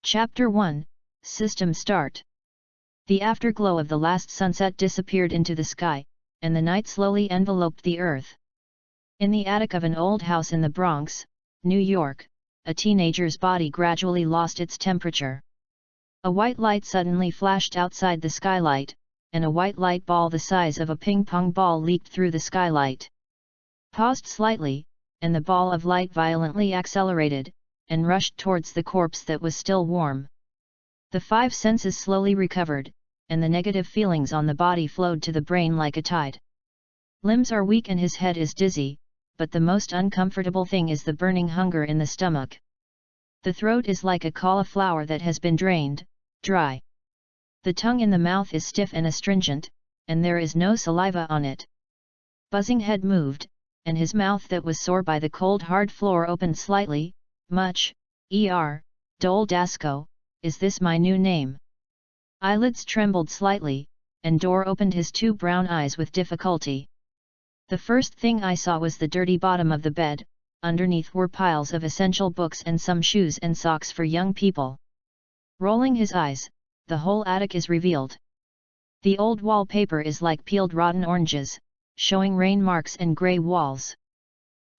Chapter 1, System Start. The afterglow of the last sunset disappeared into the sky, and the night slowly enveloped the earth. In the attic of an old house in the Bronx, New York, a teenager's body gradually lost its temperature. A white light suddenly flashed outside the skylight, and a white light ball the size of a ping-pong ball leaked through the skylight. Paused slightly, and the ball of light violently accelerated, and rushed towards the corpse that was still warm. The five senses slowly recovered, and the negative feelings on the body flowed to the brain like a tide. Limbs are weak and his head is dizzy, but the most uncomfortable thing is the burning hunger in the stomach. The throat is like a cauliflower that has been drained, dry. The tongue in the mouth is stiff and astringent, and there is no saliva on it. Buzzing head moved, and his mouth that was sore by the cold hard floor opened slightly. Much, Dole Dasco, is this my new name? Eyelids trembled slightly, and Dor opened his two brown eyes with difficulty. The first thing I saw was the dirty bottom of the bed. Underneath were piles of essential books and some shoes and socks for young people. Rolling his eyes, the whole attic is revealed. The old wallpaper is like peeled rotten oranges, showing rain marks and grey walls.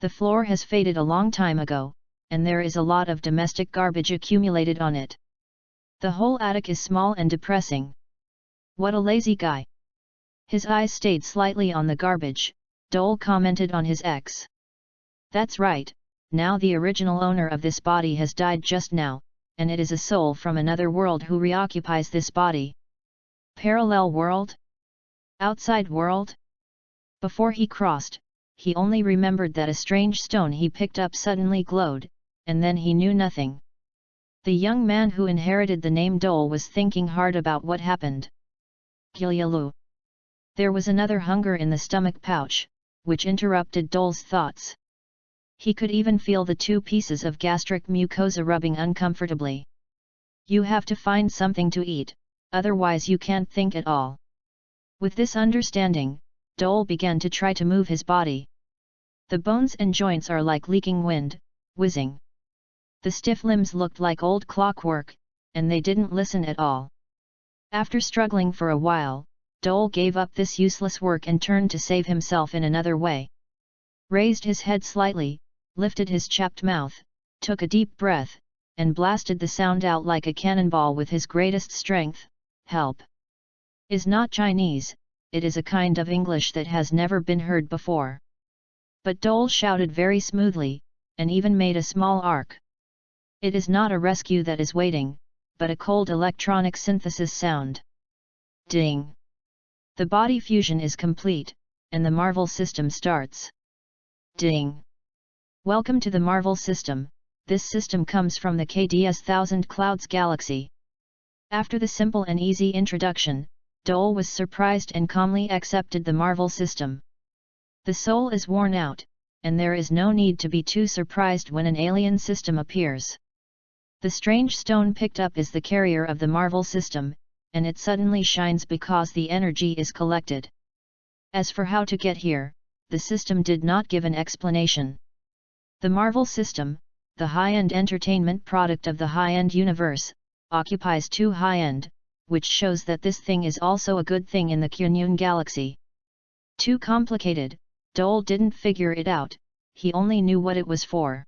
The floor has faded a long time ago, and there is a lot of domestic garbage accumulated on it. The whole attic is small and depressing. What a lazy guy! His eyes stayed slightly on the garbage. Dole commented on his ex. That's right, now the original owner of this body has died just now, and it is a soul from another world who reoccupies this body. Parallel world? Outside world? Before he crossed, he only remembered that a strange stone he picked up suddenly glowed, and then he knew nothing. The young man who inherited the name Dole was thinking hard about what happened. Gilyalu. There was another hunger in the stomach pouch, which interrupted Dole's thoughts. He could even feel the two pieces of gastric mucosa rubbing uncomfortably. You have to find something to eat, otherwise you can't think at all. With this understanding, Dole began to try to move his body. The bones and joints are like leaking wind, whizzing. The stiff limbs looked like old clockwork, and they didn't listen at all. After struggling for a while, Dole gave up this useless work and turned to save himself in another way. Raised his head slightly, lifted his chapped mouth, took a deep breath, and blasted the sound out like a cannonball with his greatest strength. Help! Is not Chinese, it is a kind of English that has never been heard before. But Dole shouted very smoothly, and even made a small arc. It is not a rescue that is waiting, but a cold electronic synthesis sound. Ding! The body fusion is complete, and the Marvel system starts. Ding! Welcome to the Marvel system. This system comes from the KDS Thousand Clouds Galaxy. After the simple and easy introduction, Dole was surprised and calmly accepted the Marvel system. The soul is worn out, and there is no need to be too surprised when an alien system appears. The strange stone picked up is the carrier of the Marvel system, and it suddenly shines because the energy is collected. As for how to get here, the system did not give an explanation. The Marvel system, the high-end entertainment product of the high-end universe, occupies too high-end, which shows that this thing is also a good thing in the Kunyun galaxy. Too complicated, Dole didn't figure it out, he only knew what it was for.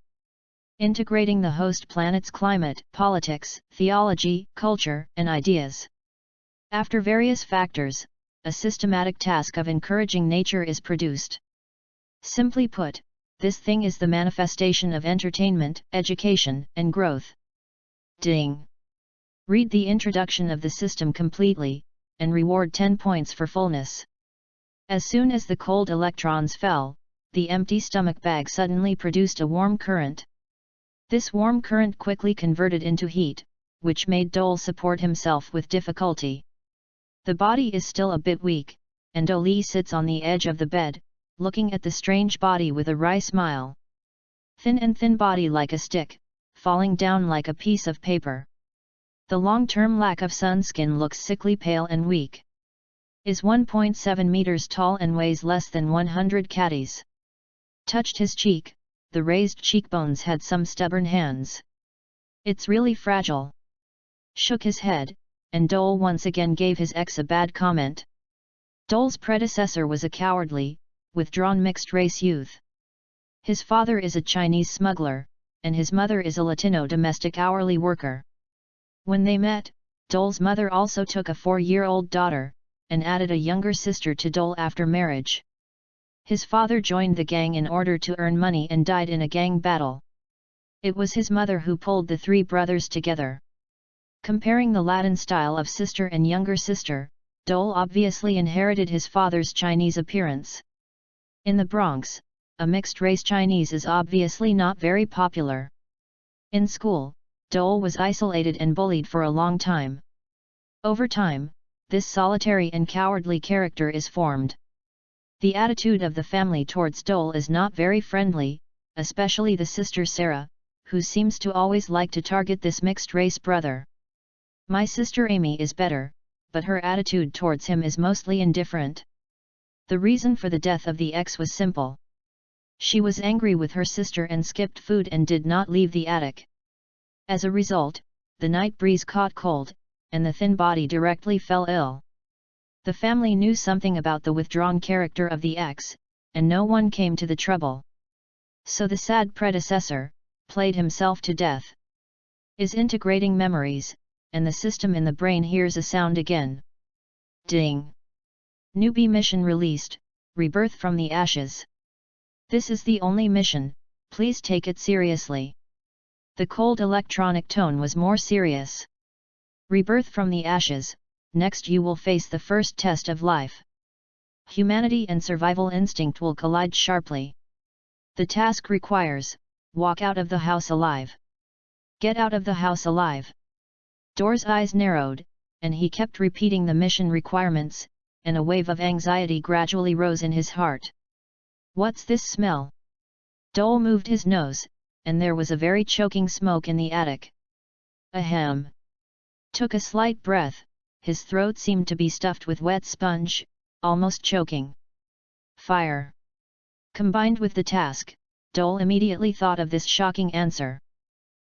Integrating the host planet's climate, politics, theology, culture, and ideas. After various factors, a systematic task of encouraging nature is produced. Simply put, this thing is the manifestation of entertainment, education, and growth. Ding! Read the introduction of the system completely, and reward 10 points for fullness. As soon as the cold electrons fell, the empty stomach bag suddenly produced a warm current. This warm current quickly converted into heat, which made Dole support himself with difficulty. The body is still a bit weak, and Dole sits on the edge of the bed, looking at the strange body with a wry smile. Thin body like a stick, falling down like a piece of paper. The long-term lack of sunskin looks sickly pale and weak. Is 1.7 meters tall and weighs less than 100 catties. Touched his cheek, the raised cheekbones had some stubborn hands. It's really fragile. shook his head, and Dole once again gave his ex a bad comment. Dole's predecessor was a cowardly, withdrawn mixed-race youth. His father is a Chinese smuggler, and his mother is a Latino domestic hourly worker. When they met, Dole's mother also took a 4-year-old daughter, and added a younger sister to Dole after marriage. His father joined the gang in order to earn money and died in a gang battle. It was his mother who pulled the 3 brothers together. Comparing the Latin style of sister and younger sister, Dole obviously inherited his father's Chinese appearance. In the Bronx, a mixed-race Chinese is obviously not very popular. In school, Dole was isolated and bullied for a long time. Over time, this solitary and cowardly character is formed. The attitude of the family towards Dole is not very friendly, especially the sister Sarah, who seems to always like to target this mixed-race brother. My sister Amy is better, but her attitude towards him is mostly indifferent. The reason for the death of the ex was simple. She was angry with her sister and skipped food and did not leave the attic. As a result, the night breeze caught cold, and the thin body directly fell ill. The family knew something about the withdrawn character of the ex, and no one came to the trouble. So the sad predecessor played himself to death. Is integrating memories, and the system in the brain hears a sound again. Ding! Newbie mission released, Rebirth from the Ashes. This is the only mission, please take it seriously. The cold electronic tone was more serious. Rebirth from the Ashes, next you will face the first test of life. Humanity and survival instinct will collide sharply. The task requires, walk out of the house alive. Get out of the house alive. Door's eyes narrowed, and he kept repeating the mission requirements, and a wave of anxiety gradually rose in his heart. What's this smell? Dole moved his nose, and there was a very choking smoke in the attic. Ahem! Took a slight breath, his throat seemed to be stuffed with wet sponge, almost choking. Fire! Combined with the task, Dole immediately thought of this shocking answer.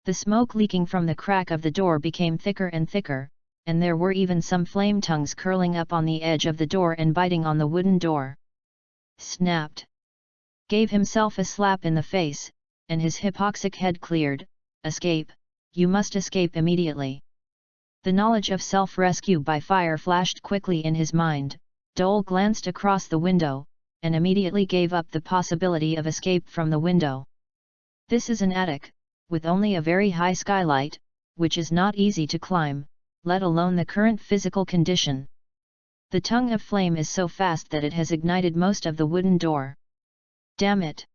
The smoke leaking from the crack of the door became thicker and thicker, and there were even some flame tongues curling up on the edge of the door and biting on the wooden door. Snapped! Gave himself a slap in the face, and his hypoxic head cleared. Escape! You must escape immediately. The knowledge of self-rescue by fire flashed quickly in his mind. Dole glanced across the window, and immediately gave up the possibility of escape from the window. This is an attic, with only a very high skylight, which is not easy to climb, let alone the current physical condition. The tongue of flame is so fast that it has ignited most of the wooden door. Damn it!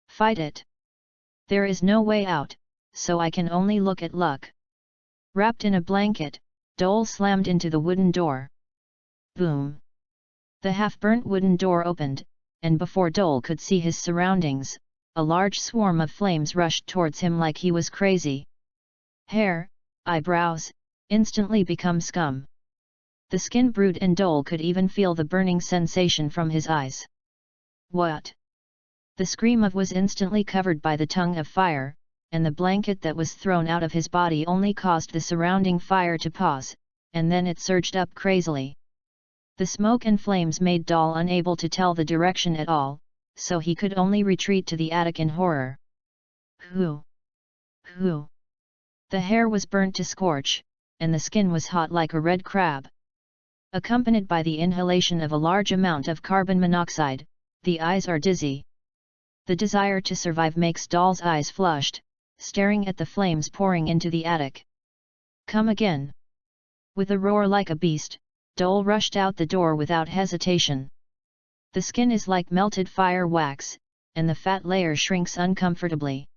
Fight it! There is no way out, so I can only look at luck. Wrapped in a blanket, Dole slammed into the wooden door. Boom! The half-burnt wooden door opened, and before Dole could see his surroundings, a large swarm of flames rushed towards him like he was crazy. Hair, eyebrows, instantly become scum. The skin brute and Dole could even feel the burning sensation from his eyes. What? The scream of was instantly covered by the tongue of fire, and the blanket that was thrown out of his body only caused the surrounding fire to pause, and then it surged up crazily. The smoke and flames made Dole unable to tell the direction at all, so he could only retreat to the attic in horror. Hoo! Hoo! The hair was burnt to scorch, and the skin was hot like a red crab. Accompanied by the inhalation of a large amount of carbon monoxide, the eyes are dizzy. The desire to survive makes Dole's eyes flushed, staring at the flames pouring into the attic. Come again! With a roar like a beast, Dole rushed out the door without hesitation. The skin is like melted fire wax, and the fat layer shrinks uncomfortably.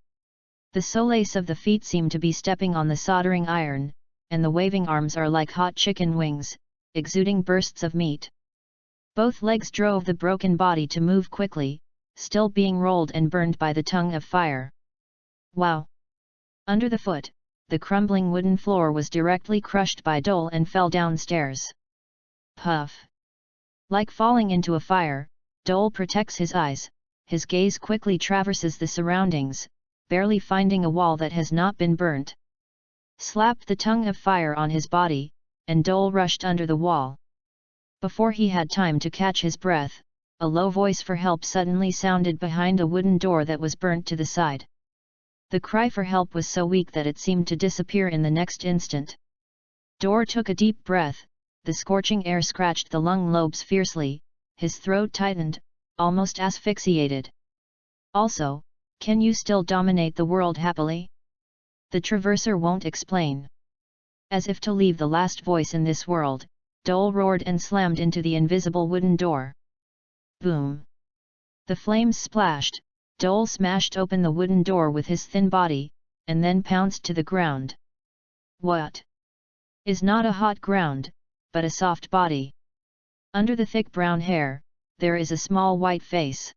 The soles of the feet seem to be stepping on the soldering iron, and the waving arms are like hot chicken wings, exuding bursts of meat. Both legs drove the broken body to move quickly, still being rolled and burned by the tongue of fire. Wow! Under the foot, the crumbling wooden floor was directly crushed by Dole and fell downstairs. Puff! Like falling into a fire, Dole protects his eyes, his gaze quickly traverses the surroundings, barely finding a wall that has not been burnt. slapped the tongue of fire on his body, and Dole rushed under the wall. Before he had time to catch his breath, a low voice for help suddenly sounded behind a wooden door that was burnt to the side. The cry for help was so weak that it seemed to disappear in the next instant. Dole took a deep breath, the scorching air scratched the lung lobes fiercely, his throat tightened, almost asphyxiated. Also, can you still dominate the world happily? The Traverser won't explain. As if to leave the last voice in this world, Dole roared and slammed into the invisible wooden door. Boom! The flames splashed, Dole smashed open the wooden door with his thin body, and then pounced to the ground. What? Is not a hot ground, but a soft body. Under the thick brown hair, there is a small white face.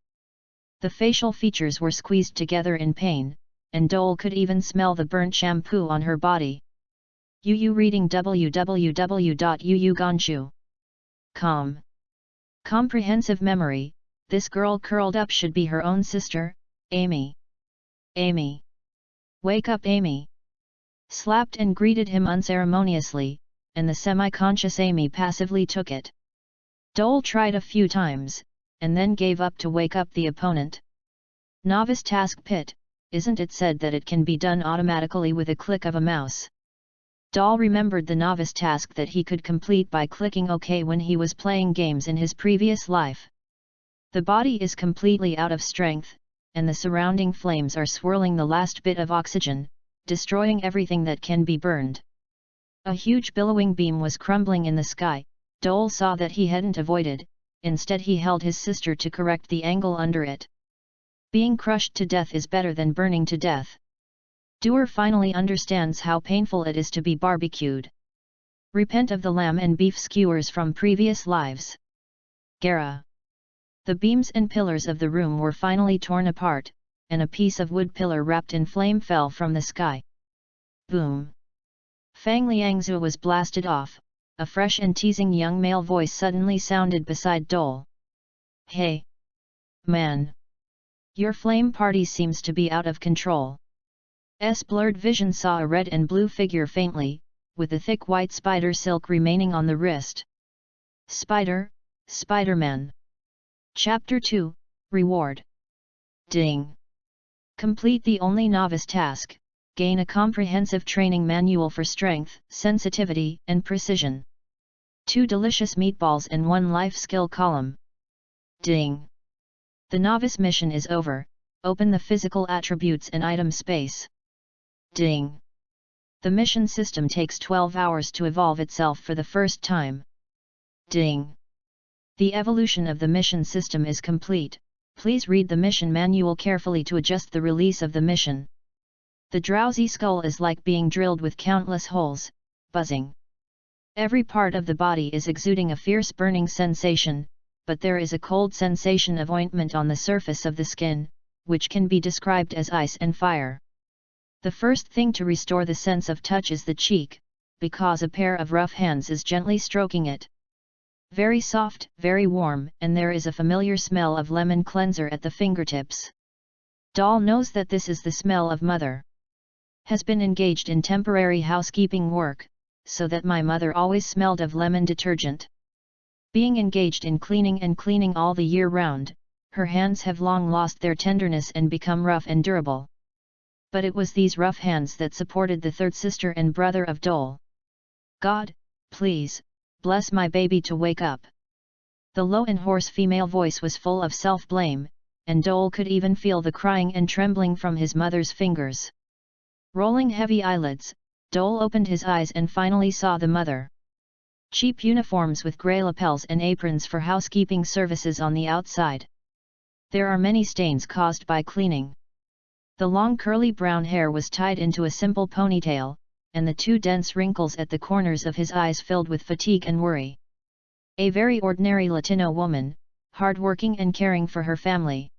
The facial features were squeezed together in pain, and Dole could even smell the burnt shampoo on her body. Yu reading www.yuuganshu.com. Comprehensive memory, this girl curled up should be her own sister, Amy. Amy! Wake up, Amy! Slapped and greeted him unceremoniously, and the semi-conscious Amy passively took it. Dole tried a few times, and then gave up to wake up the opponent. Novice task pit, isn't it said that it can be done automatically with a click of a mouse? Dole remembered the novice task that he could complete by clicking OK when he was playing games in his previous life. The body is completely out of strength, and the surrounding flames are swirling the last bit of oxygen, destroying everything that can be burned. A huge billowing beam was crumbling in the sky. Dole saw that he hadn't avoided, instead he held his sister to correct the angle under it. Being crushed to death is better than burning to death. Doer finally understands how painful it is to be barbecued. Repent of the lamb and beef skewers from previous lives. Gara. The beams and pillars of the room were finally torn apart, and a piece of wood pillar wrapped in flame fell from the sky. Boom! Fang Liangzhu was blasted off. A fresh and teasing young male voice suddenly sounded beside Dole. Hey! Man! Your flame party seems to be out of control. Blurred vision saw a red and blue figure faintly, with a thick white spider silk remaining on the wrist. Spider-Man. Chapter 2, Reward. Ding! Complete the only novice task, gain a comprehensive training manual for strength, sensitivity, and precision. 2 delicious meatballs and 1 life skill column. Ding! The novice mission is over, open the physical attributes and item space. Ding! The mission system takes 12 hours to evolve itself for the first time. Ding! The evolution of the mission system is complete, please read the mission manual carefully to adjust the release of the mission. The drowsy skull is like being drilled with countless holes, buzzing. Every part of the body is exuding a fierce burning sensation, but there is a cold sensation of ointment on the surface of the skin, which can be described as ice and fire. The first thing to restore the sense of touch is the cheek, because a pair of rough hands is gently stroking it. Very soft, very warm, and there is a familiar smell of lemon cleanser at the fingertips. Dole knows that this is the smell of mother. Has been engaged in temporary housekeeping work, so that my mother always smelled of lemon detergent. Being engaged in cleaning all the year round, her hands have long lost their tenderness and become rough and durable. But it was these rough hands that supported the third sister and brother of Dole. God, please, bless my baby to wake up. The low and hoarse female voice was full of self-blame, and Dole could even feel the crying and trembling from his mother's fingers. Rolling heavy eyelids, Dole opened his eyes and finally saw the mother. Cheap uniforms with grey lapels and aprons for housekeeping services on the outside. There are many stains caused by cleaning. The long curly brown hair was tied into a simple ponytail, and the 2 dense wrinkles at the corners of his eyes filled with fatigue and worry. A very ordinary Latino woman, hard-working and caring for her family.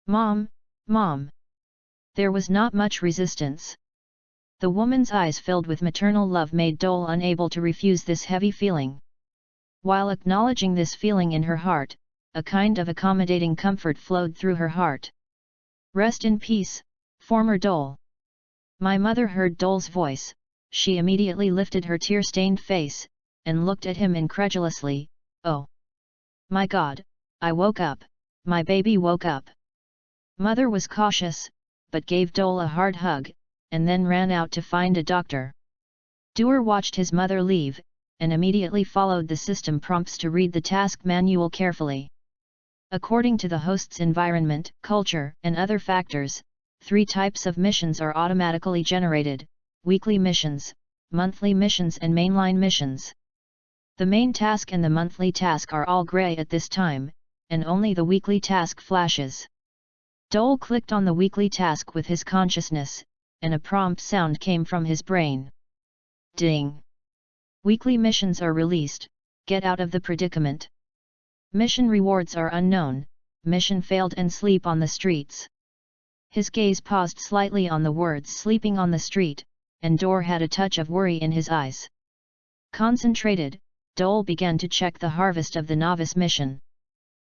Mom, Mom! There was not much resistance. The woman's eyes filled with maternal love made Dole unable to refuse this heavy feeling. While acknowledging this feeling in her heart, a kind of accommodating comfort flowed through her heart. Rest in peace, former Dole. My mother heard Dole's voice, she immediately lifted her tear-stained face, and looked at him incredulously. "Oh! My God, I woke up, my baby woke up." Mother was cautious, but gave Dole a hard hug, and then ran out to find a doctor. Doer watched his mother leave, and immediately followed the system prompts to read the task manual carefully. According to the host's environment, culture, and other factors, 3 types of missions are automatically generated: weekly missions, monthly missions and mainline missions. The main task and the monthly task are all gray at this time, and only the weekly task flashes. Dole clicked on the weekly task with his consciousness, and a prompt sound came from his brain. Ding! Weekly missions are released, get out of the predicament. Mission rewards are unknown, mission failed and sleep on the streets. His gaze paused slightly on the words sleeping on the street, and Dore had a touch of worry in his eyes. Concentrated, Dole began to check the harvest of the novice mission.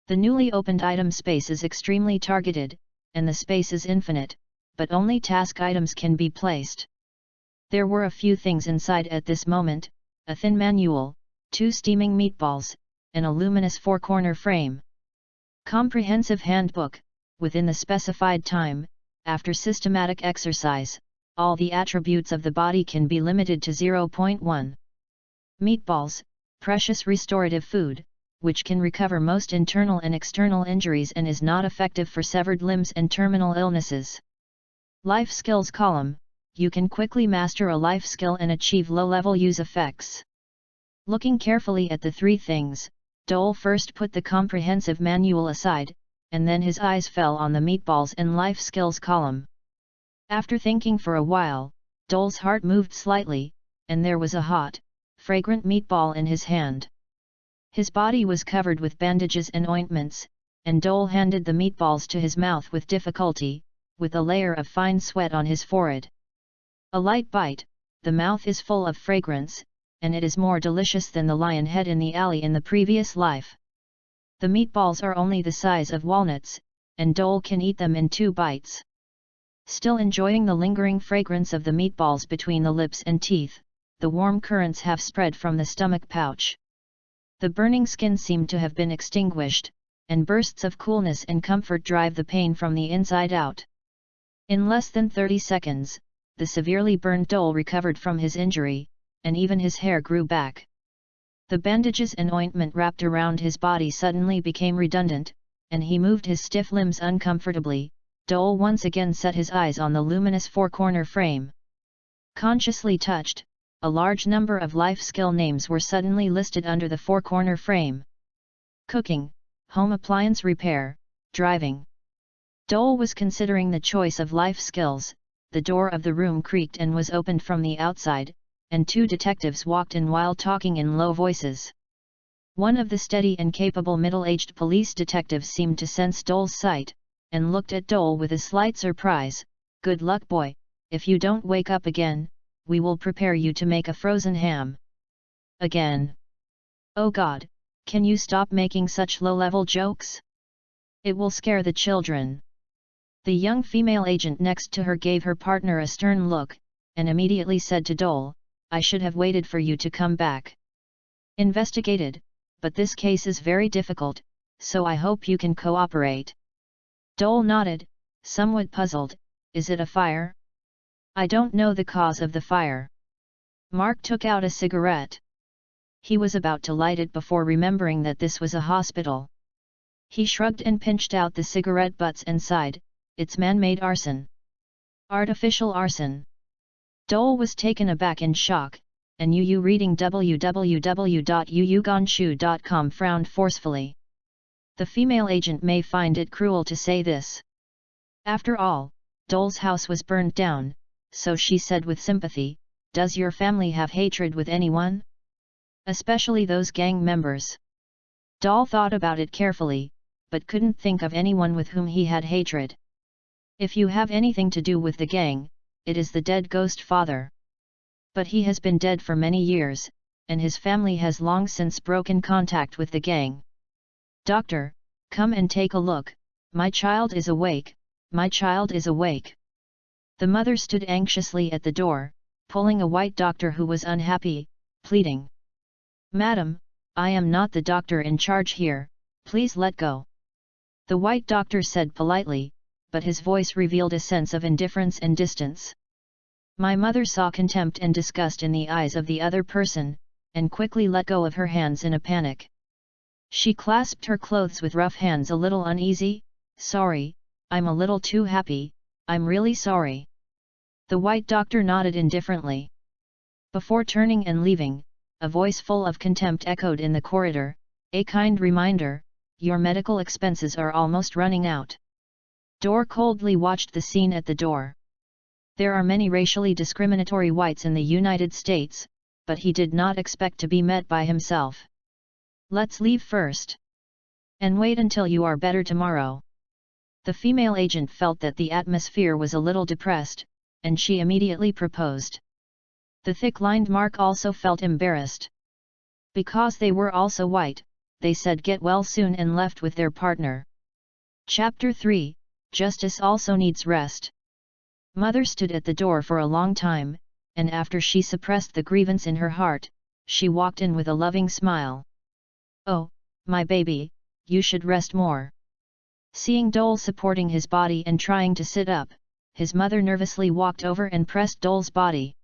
The newly opened item space is extremely targeted, and the space is infinite, but only task items can be placed. There were a few things inside at this moment: a thin manual, 2 steaming meatballs, and a luminous 4-corner frame. Comprehensive handbook. Within the specified time, after systematic exercise, all the attributes of the body can be limited to 0.1. Meatballs, precious restorative food, which can recover most internal and external injuries and is not effective for severed limbs and terminal illnesses. Life skills column. You can quickly master a life skill and achieve low-level use effects. Looking carefully at the 3 things, Dole first put the comprehensive manual aside, and then his eyes fell on the meatballs and life skills column. After thinking for a while, Dole's heart moved slightly, and there was a hot, fragrant meatball in his hand. His body was covered with bandages and ointments, and Dole handed the meatballs to his mouth with difficulty, with a layer of fine sweat on his forehead. A light bite, the mouth is full of fragrance, and it is more delicious than the lion head in the alley in the previous life. The meatballs are only the size of walnuts, and Dole can eat them in 2 bites. Still enjoying the lingering fragrance of the meatballs between the lips and teeth, the warm currents have spread from the stomach pouch. The burning skin seemed to have been extinguished, and bursts of coolness and comfort drive the pain from the inside out. In less than 30 seconds, the severely burned Dole recovered from his injury, and even his hair grew back. The bandages and ointment wrapped around his body suddenly became redundant, and he moved his stiff limbs uncomfortably. Dole once again set his eyes on the luminous 4-corner frame. Consciously touched, a large number of life skill names were suddenly listed under the 4-corner frame. Cooking, home appliance repair, driving. Dole was considering the choice of life skills. The door of the room creaked and was opened from the outside, and 2 detectives walked in while talking in low voices. One of the steady and capable middle-aged police detectives seemed to sense Dole's sight, and looked at Dole with a slight surprise. "Good luck, boy. If you don't wake up again, we will prepare you to make a frozen ham." "Again? Oh God, can you stop making such low-level jokes? It will scare the children." The young female agent next to her gave her partner a stern look, and immediately said to Dole, "I should have waited for you to come back. Investigated, but this case is very difficult, so I hope you can cooperate." Dole nodded, somewhat puzzled. "Is it a fire?" "I don't know the cause of the fire." Mark took out a cigarette. He was about to light it before remembering that this was a hospital. He shrugged and pinched out the cigarette butts and sighed, "It's man-made arson. Artificial arson." Dole was taken aback in shock, and Yu reading www.yuyugonshu.com frowned forcefully. The female agent may find it cruel to say this. After all, Dole's house was burned down, so she said with sympathy, "Does your family have hatred with anyone? Especially those gang members?" Dole thought about it carefully, but couldn't think of anyone with whom he had hatred. "If you have anything to do with the gang, it is the dead ghost father. But he has been dead for many years, and his family has long since broken contact with the gang. Doctor, come and take a look, my child is awake, my child is awake." The mother stood anxiously at the door, pulling a white doctor who was unhappy, pleading. "Madam, I am not the doctor in charge here, please let go." The white doctor said politely, but his voice revealed a sense of indifference and distance. My mother saw contempt and disgust in the eyes of the other person, and quickly let go of her hands in a panic. She clasped her clothes with rough hands, a little uneasy. "Sorry, I'm a little too happy, I'm really sorry." The white doctor nodded indifferently. Before turning and leaving, a voice full of contempt echoed in the corridor, "A kind reminder, your medical expenses are almost running out." Dor coldly watched the scene at the door. There are many racially discriminatory whites in the United States, but he did not expect to be met by himself. "Let's leave first. And wait until you are better tomorrow." The female agent felt that the atmosphere was a little depressed, and she immediately proposed. The thick-lined Mark also felt embarrassed. Because they were also white, they said get well soon and left with their partner. Chapter 3, Justice Also Needs Rest. Mother stood at the door for a long time, and after she suppressed the grievance in her heart, she walked in with a loving smile. "Oh, my baby, you should rest more." Seeing Dole supporting his body and trying to sit up, his mother nervously walked over and pressed Dole's body.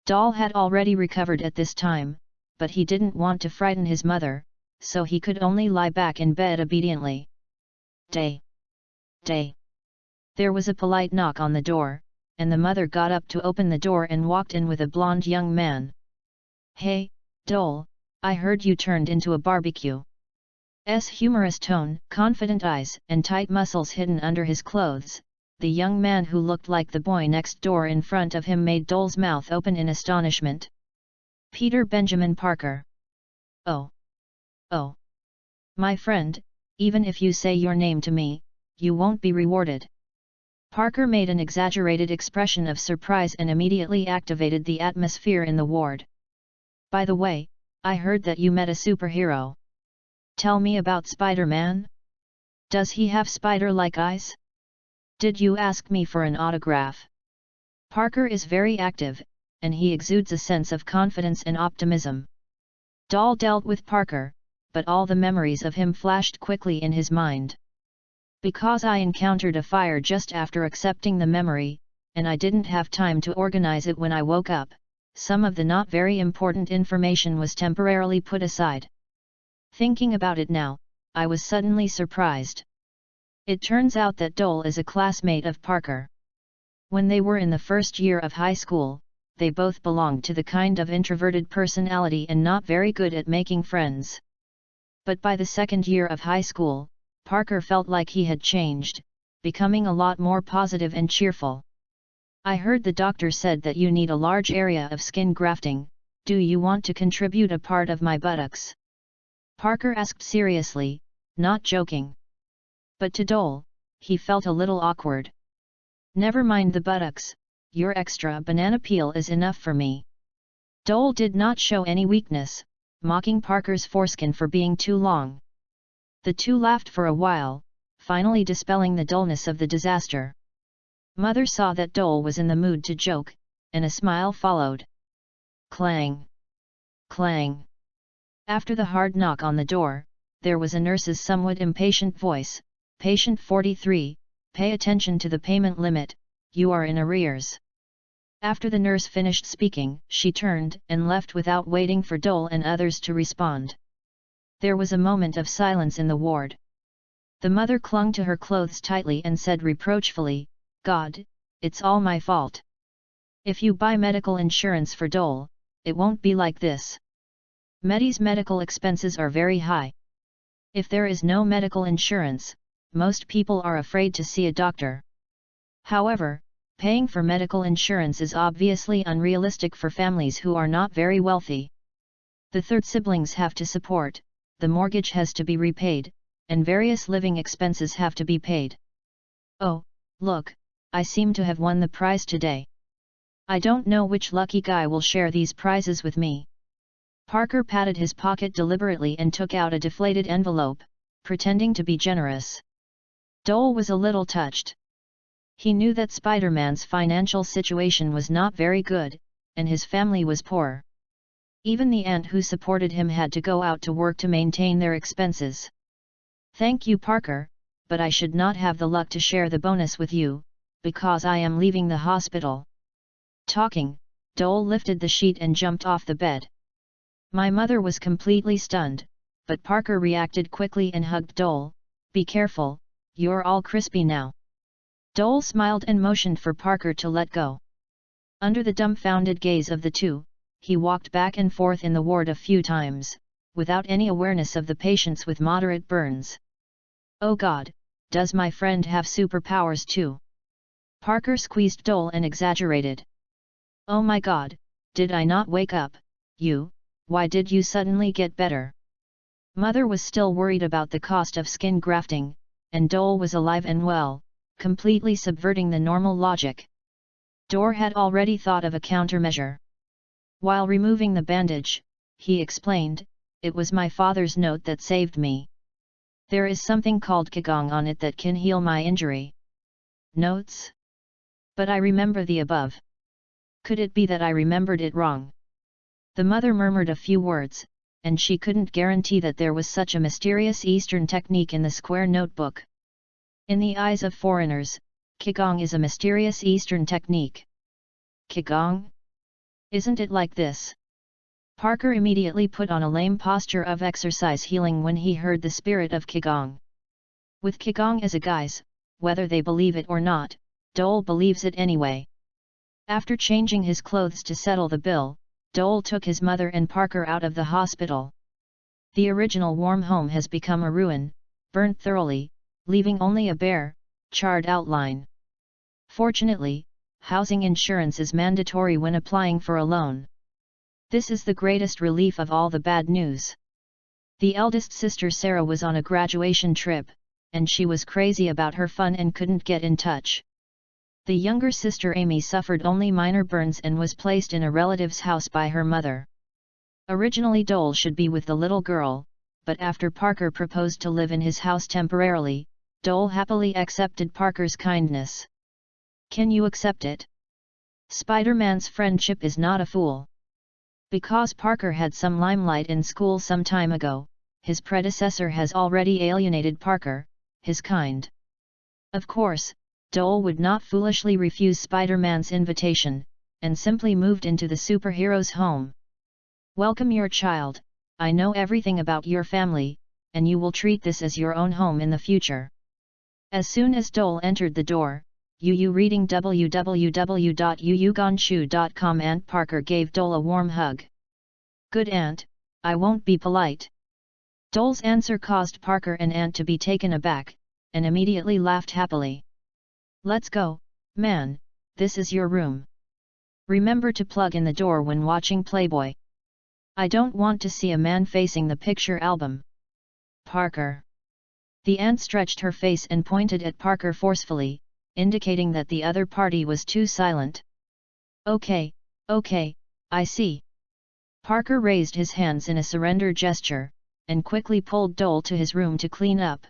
Dole had already recovered at this time, but he didn't want to frighten his mother, so he could only lie back in bed obediently. Day. There was a polite knock on the door, and the mother got up to open the door and walked in with a blonde young man. "Hey, Dole, I heard you turned into a barbecue's humorous tone, confident eyes and tight muscles hidden under his clothes. The young man who looked like the boy next door in front of him made Dole's mouth open in astonishment. "Peter Benjamin Parker." Oh. My friend, even if you say your name to me, you won't be rewarded." Parker made an exaggerated expression of surprise and immediately activated the atmosphere in the ward. "By the way, I heard that you met a superhero. Tell me about Spider-Man? Does he have spider-like eyes? Did you ask me for an autograph?" Parker is very active, and he exudes a sense of confidence and optimism. Dole dealt with Parker, but all the memories of him flashed quickly in his mind. "Because I encountered a fire just after accepting the memory, and I didn't have time to organize it when I woke up, some of the not very important information was temporarily put aside. Thinking about it now, I was suddenly surprised. It turns out that Dole is a classmate of Parker. When they were in the first year of high school, they both belonged to the kind of introverted personality and not very good at making friends. But by the second year of high school, Parker felt like he had changed, becoming a lot more positive and cheerful. "I heard the doctor said that you need a large area of skin grafting. Do you want to contribute a part of my buttocks?" Parker asked seriously, not joking. But to Dole, he felt a little awkward. "Never mind the buttocks, your extra banana peel is enough for me." Dole did not show any weakness, mocking Parker's foreskin for being too long. The two laughed for a while, finally dispelling the dullness of the disaster. Mother saw that Dole was in the mood to joke, and a smile followed. Clang! Clang! After the hard knock on the door, there was a nurse's somewhat impatient voice. "Patient 43, pay attention to the payment limit, you are in arrears." After the nurse finished speaking, she turned and left without waiting for Dole and others to respond. There was a moment of silence in the ward. The mother clung to her clothes tightly and said reproachfully, "God, it's all my fault. If you buy medical insurance for Dole, it won't be like this. Medi's medical expenses are very high. If there is no medical insurance, most people are afraid to see a doctor. However, paying for medical insurance is obviously unrealistic for families who are not very wealthy. The third siblings have to support, the mortgage has to be repaid, and various living expenses have to be paid. Oh, look, I seem to have won the prize today. I don't know which lucky guy will share these prizes with me." Parker patted his pocket deliberately and took out a deflated envelope, pretending to be generous. Dole was a little touched. He knew that Spider-Man's financial situation was not very good, and his family was poor. Even the aunt who supported him had to go out to work to maintain their expenses. "Thank you, Parker, but I should not have the luck to share the bonus with you, because I am leaving the hospital." Talking, Dole lifted the sheet and jumped off the bed. My mother was completely stunned, but Parker reacted quickly and hugged Dole. "Be careful, you're all crispy now." Dole smiled and motioned for Parker to let go. Under the dumbfounded gaze of the two, he walked back and forth in the ward a few times, without any awareness of the patients with moderate burns. "Oh God, does my friend have superpowers too?" Parker squeezed Dole and exaggerated. "Oh my God, did I not wake up, you, why did you suddenly get better?" Mother was still worried about the cost of skin grafting, and Dole was alive and well, completely subverting the normal logic. Dore had already thought of a countermeasure. While removing the bandage, he explained, "It was my father's note that saved me. There is something called Qigong on it that can heal my injury." "Notes? But I remember the above. Could it be that I remembered it wrong?" The mother murmured a few words, and she couldn't guarantee that there was such a mysterious Eastern technique in the square notebook. In the eyes of foreigners, Qigong is a mysterious Eastern technique. Qigong? Isn't it like this? Parker immediately put on a lame posture of exercise healing when he heard the spirit of Qigong. With Qigong as a guise, whether they believe it or not, Dole believes it anyway. After changing his clothes to settle the bill, Dole took his mother and Parker out of the hospital. The original warm home has become a ruin, burnt thoroughly, leaving only a bare, charred outline. Fortunately, housing insurance is mandatory when applying for a loan. This is the greatest relief of all the bad news. The eldest sister Sarah was on a graduation trip, and she was crazy about her fun and couldn't get in touch. The younger sister Amy suffered only minor burns and was placed in a relative's house by her mother. Originally Dole should be with the little girl, but after Parker proposed to live in his house temporarily, Dole happily accepted Parker's kindness. Can you accept it? Spider-Man's friendship is not a fool. Because Parker had some limelight in school some time ago, his predecessor has already alienated Parker, his kind. Of course, Dole would not foolishly refuse Spider-Man's invitation, and simply moved into the superhero's home. "Welcome your child, I know everything about your family, and you will treat this as your own home in the future." As soon as Dole entered the door, Yu reading www.yuyugonshu.com Aunt Parker gave Dole a warm hug. "Good aunt, I won't be polite." Dole's answer caused Parker and Aunt to be taken aback, and immediately laughed happily. "Let's go, man, this is your room. Remember to plug in the door when watching Playboy. I don't want to see a man facing the picture album." "Parker." The aunt stretched her face and pointed at Parker forcefully, indicating that the other party was too silent. Okay, I see." Parker raised his hands in a surrender gesture, and quickly pulled Dole to his room to clean up.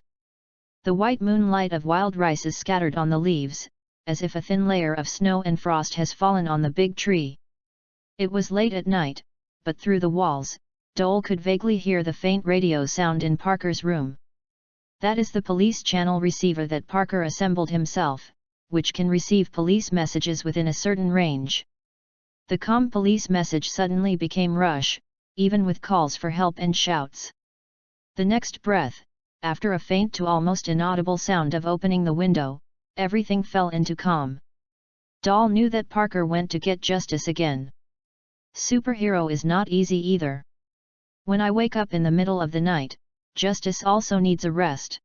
The white moonlight of wild rice is scattered on the leaves, as if a thin layer of snow and frost has fallen on the big tree. It was late at night, but through the walls, Dole could vaguely hear the faint radio sound in Parker's room. That is the police channel receiver that Parker assembled himself, which can receive police messages within a certain range. The calm police message suddenly became rush, even with calls for help and shouts. The next breath, after a faint to almost inaudible sound of opening the window, everything fell into calm. Dole knew that Parker went to get justice again. Superhero is not easy either. When I wake up in the middle of the night, justice also needs a rest.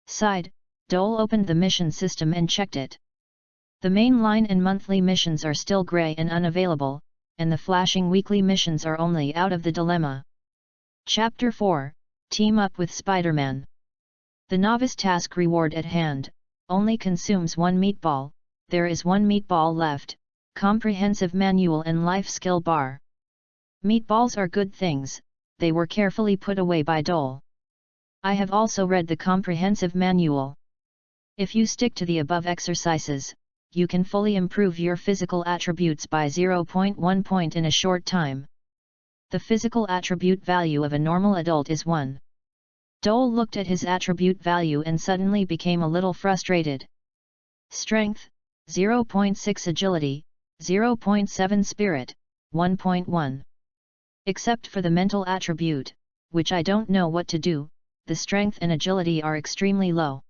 Sighed, Dole opened the mission system and checked it. The main line and monthly missions are still grey and unavailable, and the flashing weekly missions are only out of the dilemma. Chapter 4, Team Up with Spider-Man. The novice task reward at hand, only consumes 1 meatball, there is 1 meatball left, comprehensive manual and life skill bar. Meatballs are good things, they were carefully put away by Dole. I have also read the comprehensive manual. If you stick to the above exercises, you can fully improve your physical attributes by 0.1 point in a short time. The physical attribute value of a normal adult is 1. Dole looked at his attribute value and suddenly became a little frustrated. Strength, 0.6 agility, 0.7 spirit, 1.1. Except for the mental attribute, which I don't know what to do, the strength and agility are extremely low.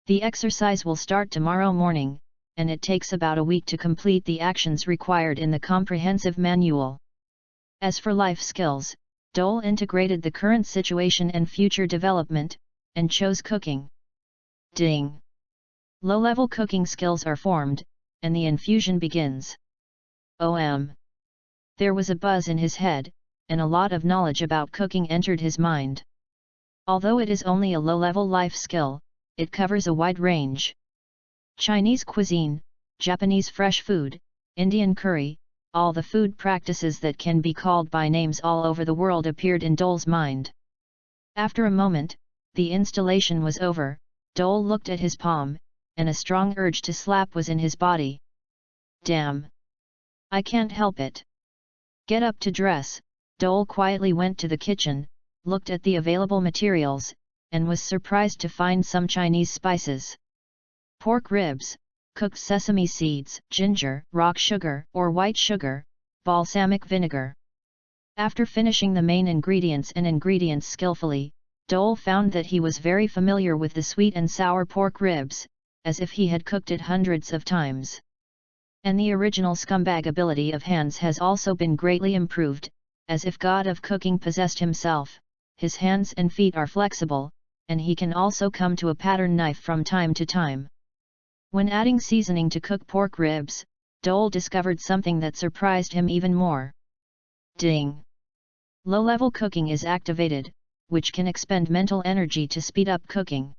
The exercise will start tomorrow morning, and it takes about a week to complete the actions required in the comprehensive manual. As for life skills, Dole integrated the current situation and future development, and chose cooking. Ding! Low-level cooking skills are formed, and the infusion begins. There was a buzz in his head, and a lot of knowledge about cooking entered his mind. Although it is only a low-level life skill, it covers a wide range. Chinese cuisine, Japanese fresh food, Indian curry, all the food practices that can be called by names all over the world appeared in Dole's mind. After a moment, the installation was over. Dole looked at his palm, and a strong urge to slap was in his body. Damn! I can't help it. Get up to dress. Dole quietly went to the kitchen, looked at the available materials, and was surprised to find some Chinese spices. Pork ribs, cooked sesame seeds, ginger, rock sugar or white sugar, balsamic vinegar. After finishing the main ingredients skillfully, Dole found that he was very familiar with the sweet and sour pork ribs, as if he had cooked it hundreds of times. And the original scumbag ability of hands has also been greatly improved, as if God of cooking possessed himself. His hands and feet are flexible, and he can also come to a pattern knife from time to time. When adding seasoning to cook pork ribs, Dole discovered something that surprised him even more. Ding! Low-level cooking is activated, which can expend mental energy to speed up cooking.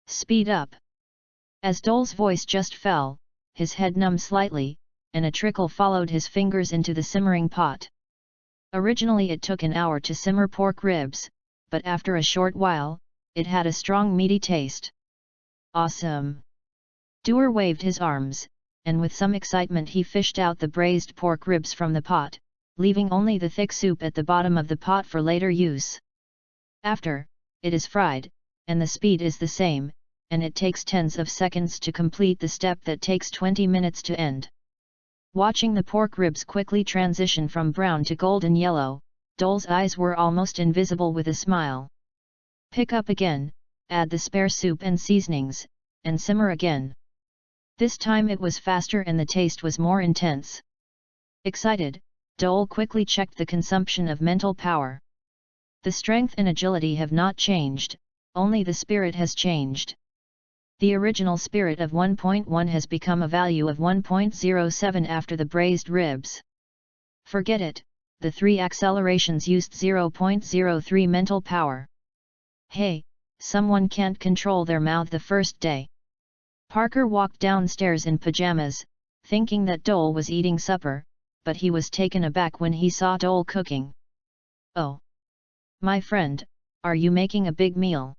Speed up! As Dole's voice just fell, his head numbed slightly, and a trickle followed his fingers into the simmering pot. Originally it took an hour to simmer pork ribs, but after a short while, it had a strong meaty taste. Awesome! Doer waved his arms, and with some excitement he fished out the braised pork ribs from the pot, leaving only the thick soup at the bottom of the pot for later use. After, it is fried, and the speed is the same, and it takes tens of seconds to complete the step that takes 20 minutes to end. Watching the pork ribs quickly transition from brown to golden yellow, Dole's eyes were almost invisible with a smile. Pick up again, add the spare soup and seasonings, and simmer again. This time it was faster and the taste was more intense. Excited, Dole quickly checked the consumption of mental power. The strength and agility have not changed, only the spirit has changed. The original spirit of 1.1 has become a value of 1.07 after the braised ribs. Forget it, the 3 accelerations used 0.03 mental power. Hey, someone can't control their mouth the first day. Parker walked downstairs in pajamas, thinking that Dole was eating supper, but he was taken aback when he saw Dole cooking. Oh! My friend, are you making a big meal?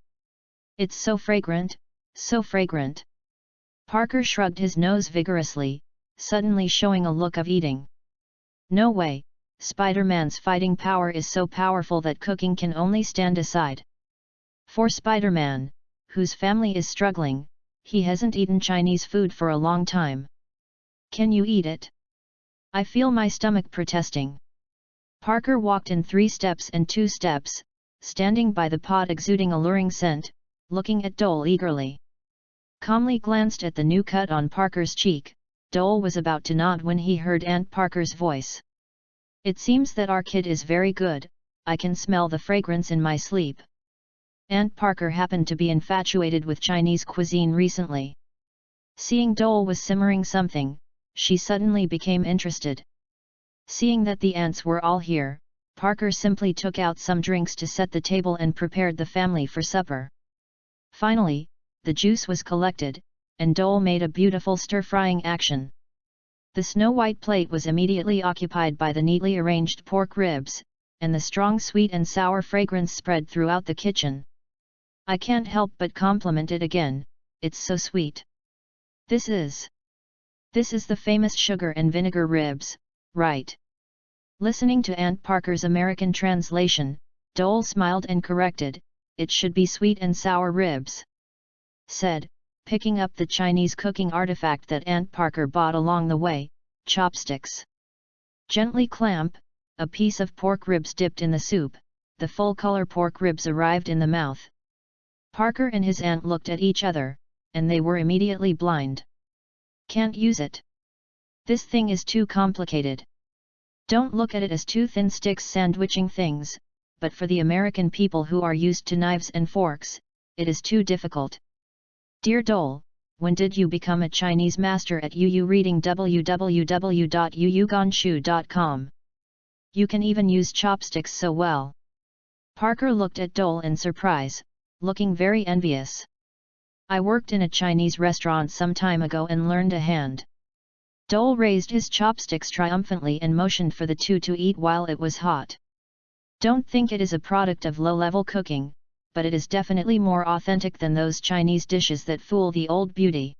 It's so fragrant, so fragrant. Parker shrugged his nose vigorously, suddenly showing a look of eating. No way, Spider-Man's fighting power is so powerful that cooking can only stand aside. For Spider-Man, whose family is struggling, he hasn't eaten Chinese food for a long time. Can you eat it? I feel my stomach protesting. Parker walked in 3 steps and 2 steps, standing by the pot exuding alluring scent, looking at Dole eagerly. Calmly glanced at the new cut on Parker's cheek. Dole was about to nod when he heard Aunt Parker's voice. It seems that our kid is very good, I can smell the fragrance in my sleep. Aunt Parker happened to be infatuated with Chinese cuisine recently. Seeing Dole was simmering something, she suddenly became interested. Seeing that the aunts were all here, Parker simply took out some drinks to set the table and prepared the family for supper. Finally, the juice was collected, and Dole made a beautiful stir-frying action. The snow-white plate was immediately occupied by the neatly arranged pork ribs, and the strong sweet and sour fragrance spread throughout the kitchen. I can't help but compliment it again, it's so sweet. This is This is the famous sugar and vinegar ribs, right? Listening to Aunt Parker's American translation, Dole smiled and corrected, "It should be sweet and sour ribs," said, picking up the Chinese cooking artifact that Aunt Parker bought along the way, chopsticks. Gently clamp, a piece of pork ribs dipped in the soup, the full-color pork ribs arrived in the mouth. Parker and his aunt looked at each other, and they were immediately blind. "Can't use it. This thing is too complicated. Don't look at it as two thin sticks sandwiching things, but for the American people who are used to knives and forks, it is too difficult." Dear Dole, when did you become a Chinese master at UU reading www.uuganshu.com? You can even use chopsticks so well. Parker looked at Dole in surprise, looking very envious. "I worked in a Chinese restaurant some time ago and learned a hand." Dole raised his chopsticks triumphantly and motioned for the two to eat while it was hot. "Don't think it is a product of low-level cooking, but it is definitely more authentic than those Chinese dishes that fool the old beauty.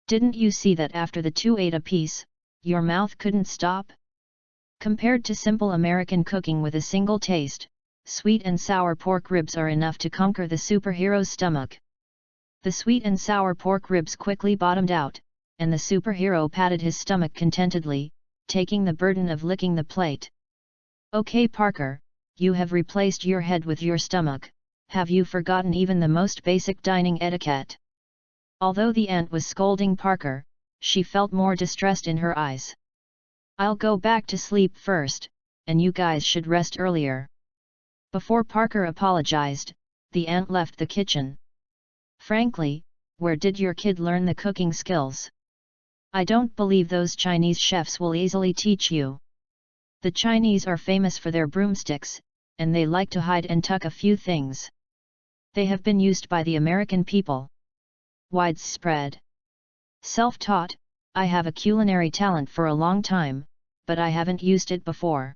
Didn't you see that after the two ate a piece, your mouth couldn't stop?" Compared to simple American cooking with a single taste, sweet and sour pork ribs are enough to conquer the superhero's stomach. The sweet and sour pork ribs quickly bottomed out, and the superhero patted his stomach contentedly, taking the burden of licking the plate. "Okay, Parker, you have replaced your head with your stomach. Have you forgotten even the most basic dining etiquette?" Although the aunt was scolding Parker, she felt more distressed in her eyes. "I'll go back to sleep first, and you guys should rest earlier." Before Parker apologized, the aunt left the kitchen. "Frankly, where did your kid learn the cooking skills? I don't believe those Chinese chefs will easily teach you. The Chinese are famous for their broomsticks, and they like to hide and tuck a few things. They have been used by the American people. Widespread. Self-taught, I have a culinary talent for a long time, but I haven't used it before."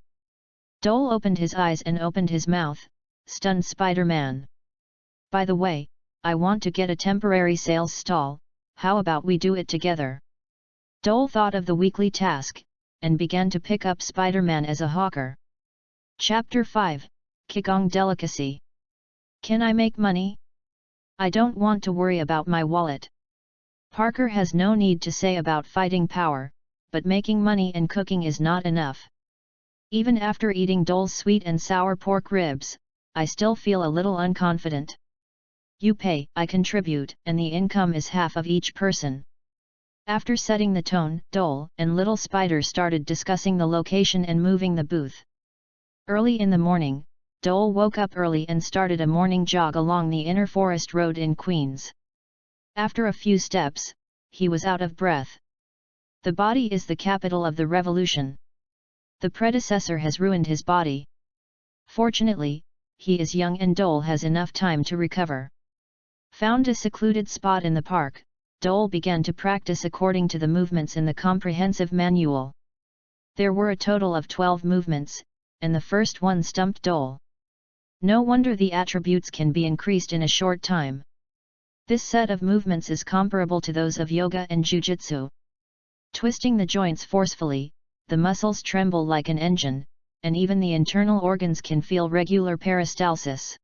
Dole opened his eyes and opened his mouth, stunned Spider-Man. "By the way, I want to get a temporary sales stall, how about we do it together?" Dole thought of the weekly task, and began to pick up Spider-Man as a hawker. Chapter 5, Qigong Delicacy. "Can I make money? I don't want to worry about my wallet." Parker has no need to say about fighting power, but making money and cooking is not enough. "Even after eating Dole's sweet and sour pork ribs, I still feel a little unconfident. You pay, I contribute, and the income is half of each person." After setting the tone, Dole and Little Spider started discussing the location and moving the booth. Early in the morning, Dole woke up early and started a morning jog along the inner forest road in Queens. After a few steps, he was out of breath. The body is the capital of the revolution. The predecessor has ruined his body. Fortunately, he is young and Dole has enough time to recover. Found a secluded spot in the park, Dole began to practice according to the movements in the comprehensive manual. There were a total of 12 movements, and the first one stumped Dole. No wonder the attributes can be increased in a short time. This set of movements is comparable to those of yoga and jujitsu. Twisting the joints forcefully, the muscles tremble like an engine, and even the internal organs can feel regular peristalsis.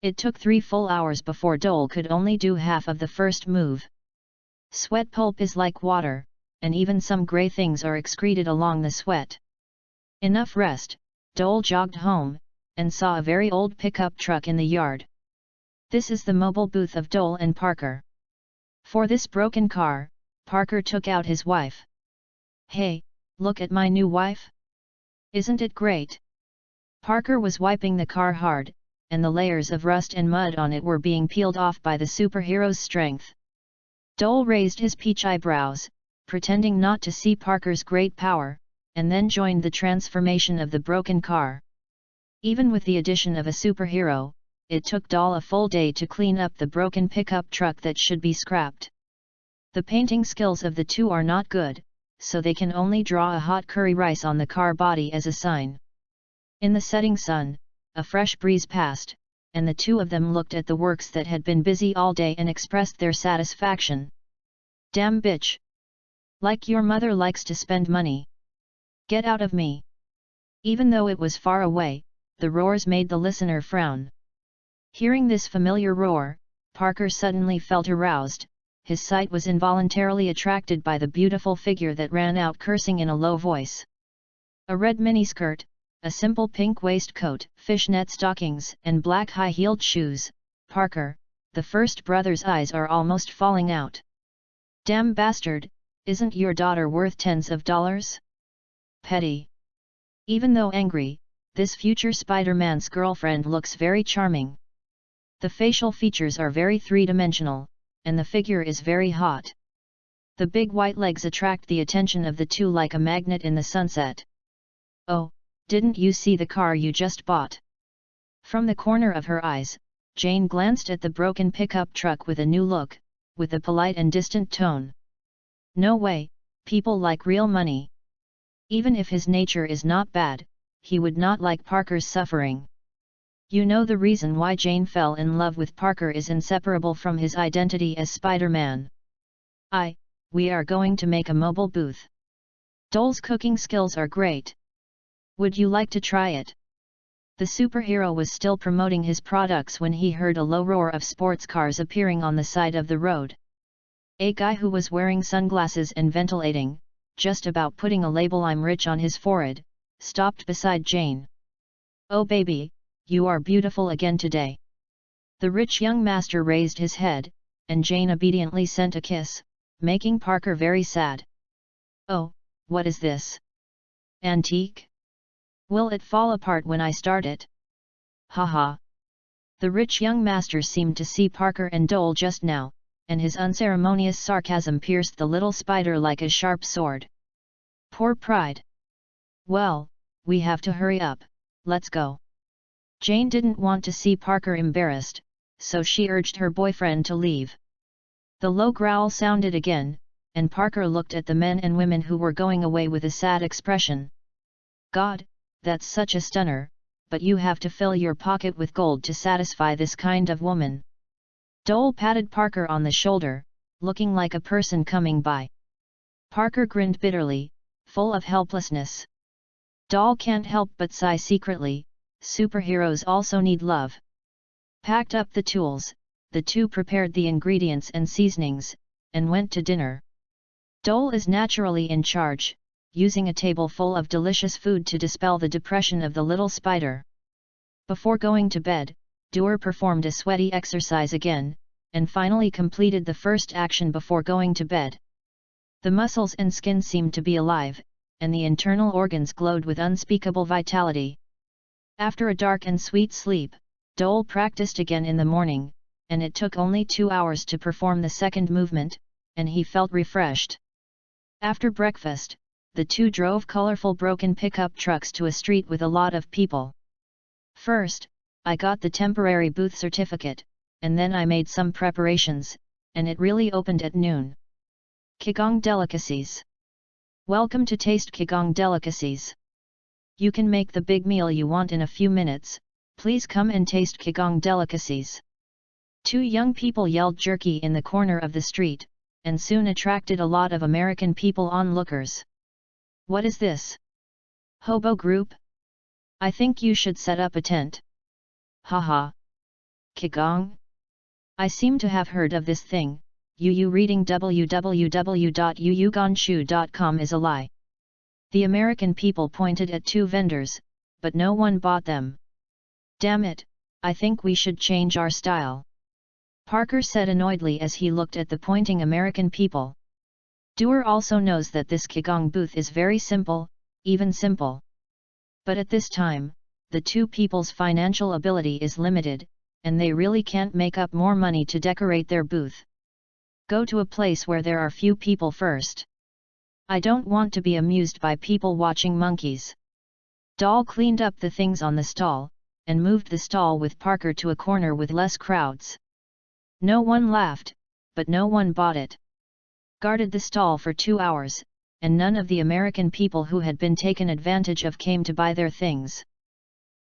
It took 3 full hours before Dole could only do half of the first move. Sweat pulp is like water, and even some gray things are excreted along the sweat. Enough rest, Dole jogged home, and saw a very old pickup truck in the yard. This is the mobile booth of Dole and Parker. For this broken car, Parker took out his wife. "Hey, look at my new wife? Isn't it great?" Parker was wiping the car hard, and the layers of rust and mud on it were being peeled off by the superhero's strength. Dole raised his peach eyebrows, pretending not to see Parker's great power, and then joined the transformation of the broken car. Even with the addition of a superhero, it took Dole a full day to clean up the broken pickup truck that should be scrapped. The painting skills of the two are not good, so they can only draw a hot curry rice on the car body as a sign. In the setting sun, a fresh breeze passed, and the two of them looked at the works that had been busy all day and expressed their satisfaction. "Damn bitch! Like your mother likes to spend money. Get out of me. Even though it was far away, the roars made the listener frown. Hearing this familiar roar, Parker suddenly felt aroused. His sight was involuntarily attracted by the beautiful figure that ran out cursing in a low voice. A red miniskirt, a simple pink waistcoat, fishnet stockings, and black high-heeled shoes. Parker, the first brother's eyes are almost falling out. Damn bastard, isn't your daughter worth tens of dollars? Petty. Even though angry, this future Spider-Man's girlfriend looks very charming. The facial features are very three-dimensional, and the figure is very hot. The big white legs attract the attention of the two like a magnet in the sunset. Oh, didn't you see the car you just bought? From the corner of her eyes, Jane glanced at the broken pickup truck with a new look, with a polite and distant tone. No way, people like real money. Even if his nature is not bad, he would not like Parker's suffering. You know the reason why Jane fell in love with Parker is inseparable from his identity as Spider-Man. We are going to make a mobile booth. Dole's cooking skills are great. Would you like to try it? The superhero was still promoting his products when he heard a low roar of sports cars appearing on the side of the road. A guy who was wearing sunglasses and ventilating, just about putting a label "I'm rich" on his forehead, stopped beside Jane. Oh baby, you are beautiful again today. The rich young master raised his head, and Jane obediently sent a kiss, making Parker very sad. Oh, what is this? Antique? Will it fall apart when I start it? Haha. The rich young master seemed to see Parker and Dole just now, and his unceremonious sarcasm pierced the little spider like a sharp sword. Poor pride. Well, we have to hurry up, let's go. Jane didn't want to see Parker embarrassed, so she urged her boyfriend to leave. The low growl sounded again, and Parker looked at the men and women who were going away with a sad expression. God, that's such a stunner, but you have to fill your pocket with gold to satisfy this kind of woman. Dole patted Parker on the shoulder, looking like a person coming by. Parker grinned bitterly, full of helplessness. Dole can't help but sigh secretly. Superheroes also need love. Packed up the tools, the two prepared the ingredients and seasonings, and went to dinner. Dole is naturally in charge, using a table full of delicious food to dispel the depression of the little spider. Before going to bed, Doer performed a sweaty exercise again, and finally completed the first action before going to bed. The muscles and skin seemed to be alive, and the internal organs glowed with unspeakable vitality. After a dark and sweet sleep, Dole practiced again in the morning, and it took only 2 hours to perform the second movement, and he felt refreshed. After breakfast, the two drove colorful broken pickup trucks to a street with a lot of people. First, I got the temporary booth certificate, and then I made some preparations, and it really opened at noon. Qigong delicacies. Welcome to Taste Qigong Delicacies. You can make the big meal you want in a few minutes, please come and taste Qigong delicacies. Two young people yelled jerky in the corner of the street, and soon attracted a lot of American people onlookers. What is this? Hobo group? I think you should set up a tent. Haha. Qigong? I seem to have heard of this thing. You reading www.yuyuganshu.com is a lie. The American people pointed at two vendors, but no one bought them. Damn it, I think we should change our style. Parker said annoyedly as he looked at the pointing American people. Doer also knows that this Qigong booth is very simple, even simple. But at this time, the two people's financial ability is limited, and they really can't make up more money to decorate their booth. Go to a place where there are few people first. I don't want to be amused by people watching monkeys. Dole cleaned up the things on the stall, and moved the stall with Parker to a corner with less crowds. No one laughed, but no one bought it. Guarded the stall for 2 hours, and none of the American people who had been taken advantage of came to buy their things.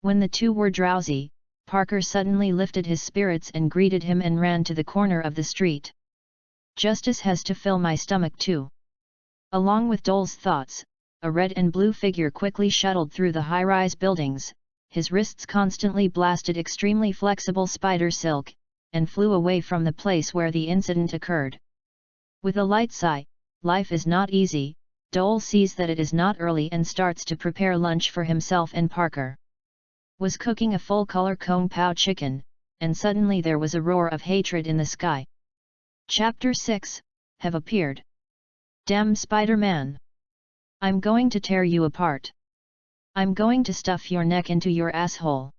When the two were drowsy, Parker suddenly lifted his spirits and greeted him and ran to the corner of the street. Justice has to fill my stomach too. Along with Dole's thoughts, a red and blue figure quickly shuttled through the high-rise buildings, his wrists constantly blasted extremely flexible spider silk, and flew away from the place where the incident occurred. With a light sigh, life is not easy, Dole sees that it is not early and starts to prepare lunch for himself and Parker. Was cooking a full-color Kung Pao chicken, and suddenly there was a roar of hatred in the sky. Chapter 6, have appeared. Damn Spider-Man! I'm going to tear you apart. I'm going to stuff your neck into your asshole.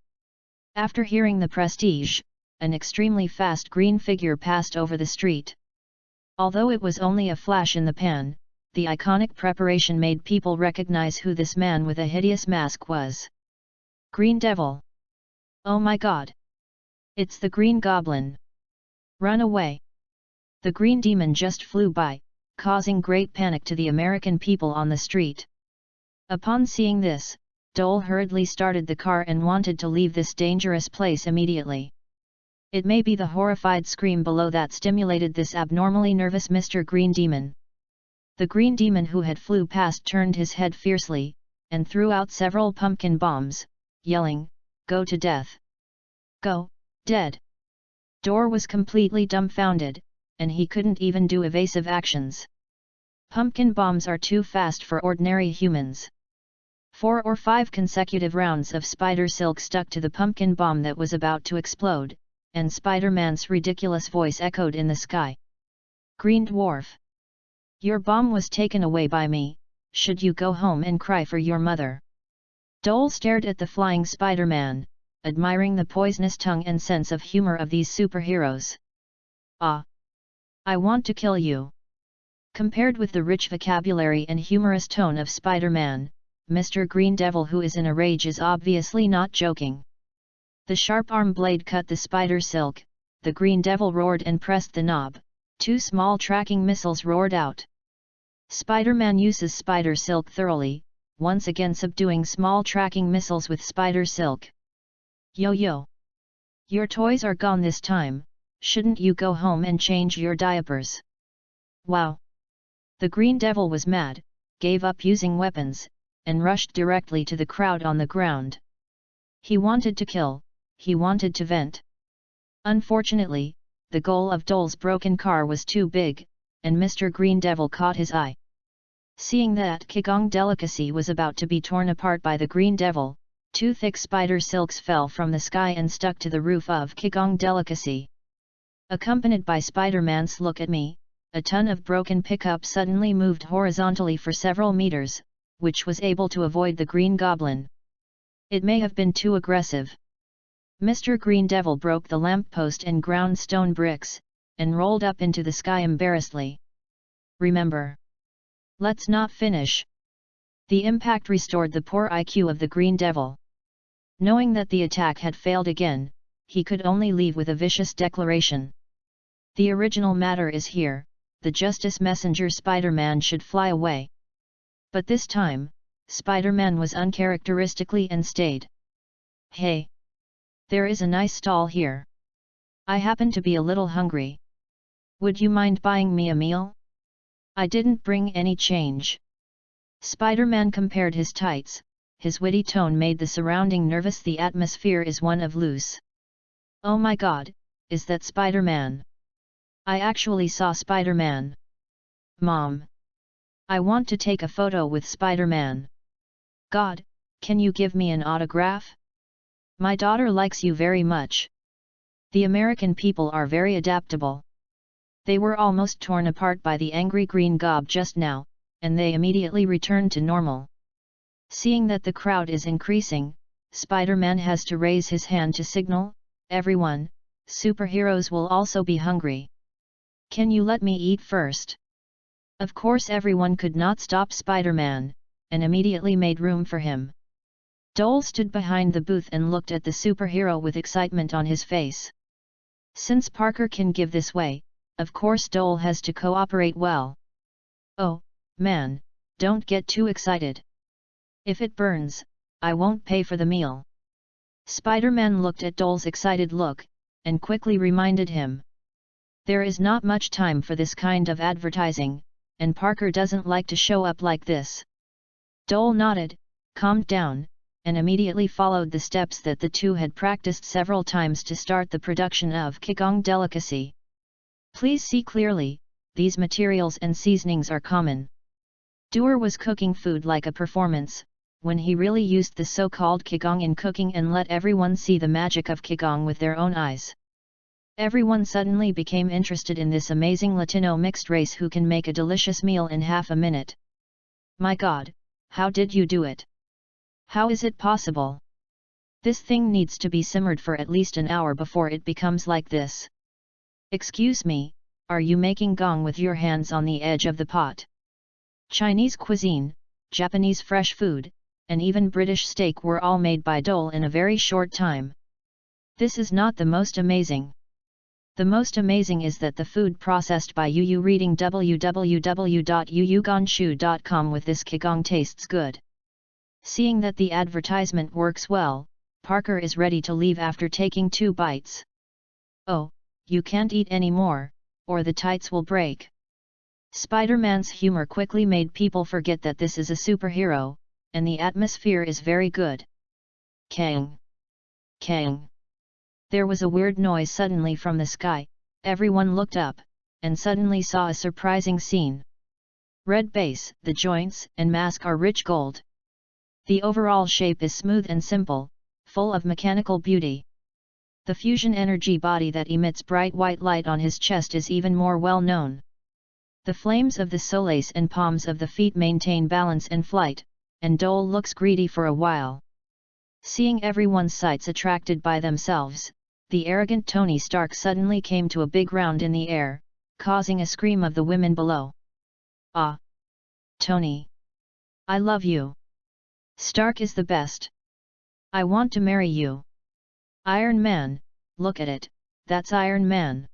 After hearing the prestige, an extremely fast green figure passed over the street. Although it was only a flash in the pan, the iconic preparation made people recognize who this man with a hideous mask was. Green Devil! Oh my god! It's the Green Goblin! Run away! The Green Demon just flew by, causing great panic to the American people on the street. Upon seeing this, Dole hurriedly started the car and wanted to leave this dangerous place immediately. It may be the horrified scream below that stimulated this abnormally nervous Mr. Green Demon. The Green Demon who had flew past turned his head fiercely, and threw out several pumpkin bombs, yelling, "Go to death! Go, dead!" Dore was completely dumbfounded, and he couldn't even do evasive actions. Pumpkin bombs are too fast for ordinary humans. 4 or 5 consecutive rounds of spider silk stuck to the pumpkin bomb that was about to explode, and Spider-Man's ridiculous voice echoed in the sky. Green Dwarf! Your bomb was taken away by me, should you go home and cry for your mother? Dole stared at the flying Spider-Man, admiring the poisonous tongue and sense of humor of these superheroes. Ah! I want to kill you! Compared with the rich vocabulary and humorous tone of Spider-Man, Mr. Green Devil who is in a rage is obviously not joking. The sharp arm blade cut the spider silk, the Green Devil roared and pressed the knob, 2 small tracking missiles roared out. Spider-Man uses spider silk thoroughly, once again subduing small tracking missiles with spider silk. Yo! Your toys are gone this time, shouldn't you go home and change your diapers? Wow! The Green Devil was mad, gave up using weapons, and rushed directly to the crowd on the ground. He wanted to kill, he wanted to vent. Unfortunately, the goal of Dole's broken car was too big, and Mr. Green Devil caught his eye. Seeing that Kigong delicacy was about to be torn apart by the Green Devil, 2 thick spider silks fell from the sky and stuck to the roof of Kigong delicacy. Accompanied by Spider-Man's "Look at me," a ton of broken pickup suddenly moved horizontally for several meters, which was able to avoid the Green Goblin. It may have been too aggressive. Mr. Green Devil broke the lamppost and ground stone bricks, and rolled up into the sky embarrassedly. Remember. Let's not finish. The impact restored the poor IQ of the Green Devil. Knowing that the attack had failed again, he could only leave with a vicious declaration. The original matter is here, the Justice Messenger Spider-Man should fly away. But this time, Spider-Man was uncharacteristically and stayed. Hey! There is a nice stall here. I happen to be a little hungry. Would you mind buying me a meal? I didn't bring any change. Spider-Man compared his tights, his witty tone made the surrounding nervous. The atmosphere is one of loose. Oh my god, is that Spider-Man? I actually saw Spider-Man. Mom! I want to take a photo with Spider-Man. God, can you give me an autograph? My daughter likes you very much. The American people are very adaptable. They were almost torn apart by the angry Green Gob just now, and they immediately returned to normal. Seeing that the crowd is increasing, Spider-Man has to raise his hand to signal, everyone, superheroes will also be hungry. Can you let me eat first? Of course everyone could not stop Spider-Man, and immediately made room for him. Dole stood behind the booth and looked at the superhero with excitement on his face. Since Parker can give this way, of course Dole has to cooperate well. Oh, man, don't get too excited. If it burns, I won't pay for the meal. Spider-Man looked at Dole's excited look, and quickly reminded him. There is not much time for this kind of advertising, and Parker doesn't like to show up like this. Dole nodded, calmed down, and immediately followed the steps that the two had practiced several times to start the production of Qigong delicacy. Please see clearly, these materials and seasonings are common. Duer was cooking food like a performance, when he really used the so-called Qigong in cooking and let everyone see the magic of Qigong with their own eyes. Everyone suddenly became interested in this amazing Latino mixed race who can make a delicious meal in half a minute. My God, how did you do it? How is it possible? This thing needs to be simmered for at least an hour before it becomes like this. Excuse me, are you making gong with your hands on the edge of the pot? Chinese cuisine, Japanese fresh food, and even British steak were all made by Dole in a very short time. This is not the most amazing. The most amazing is that the food processed by Yu reading www.yuyugonshu.com with this Qigong tastes good. Seeing that the advertisement works well, Parker is ready to leave after taking 2 bites. Oh, you can't eat any more, or the tights will break. Spider-Man's humor quickly made people forget that this is a superhero, and the atmosphere is very good. Kang! Kang! There was a weird noise suddenly from the sky. Everyone looked up, and suddenly saw a surprising scene. Red base, the joints and mask are rich gold. The overall shape is smooth and simple, full of mechanical beauty. The fusion energy body that emits bright white light on his chest is even more well known. The flames of the soles and palms of the feet maintain balance and flight, and Dole looks greedy for a while. Seeing everyone's sights attracted by themselves, the arrogant Tony Stark suddenly came to a big round in the air, causing a scream of the women below. Ah! Tony! I love you! Stark is the best! I want to marry you! Iron Man, look at it, that's Iron Man!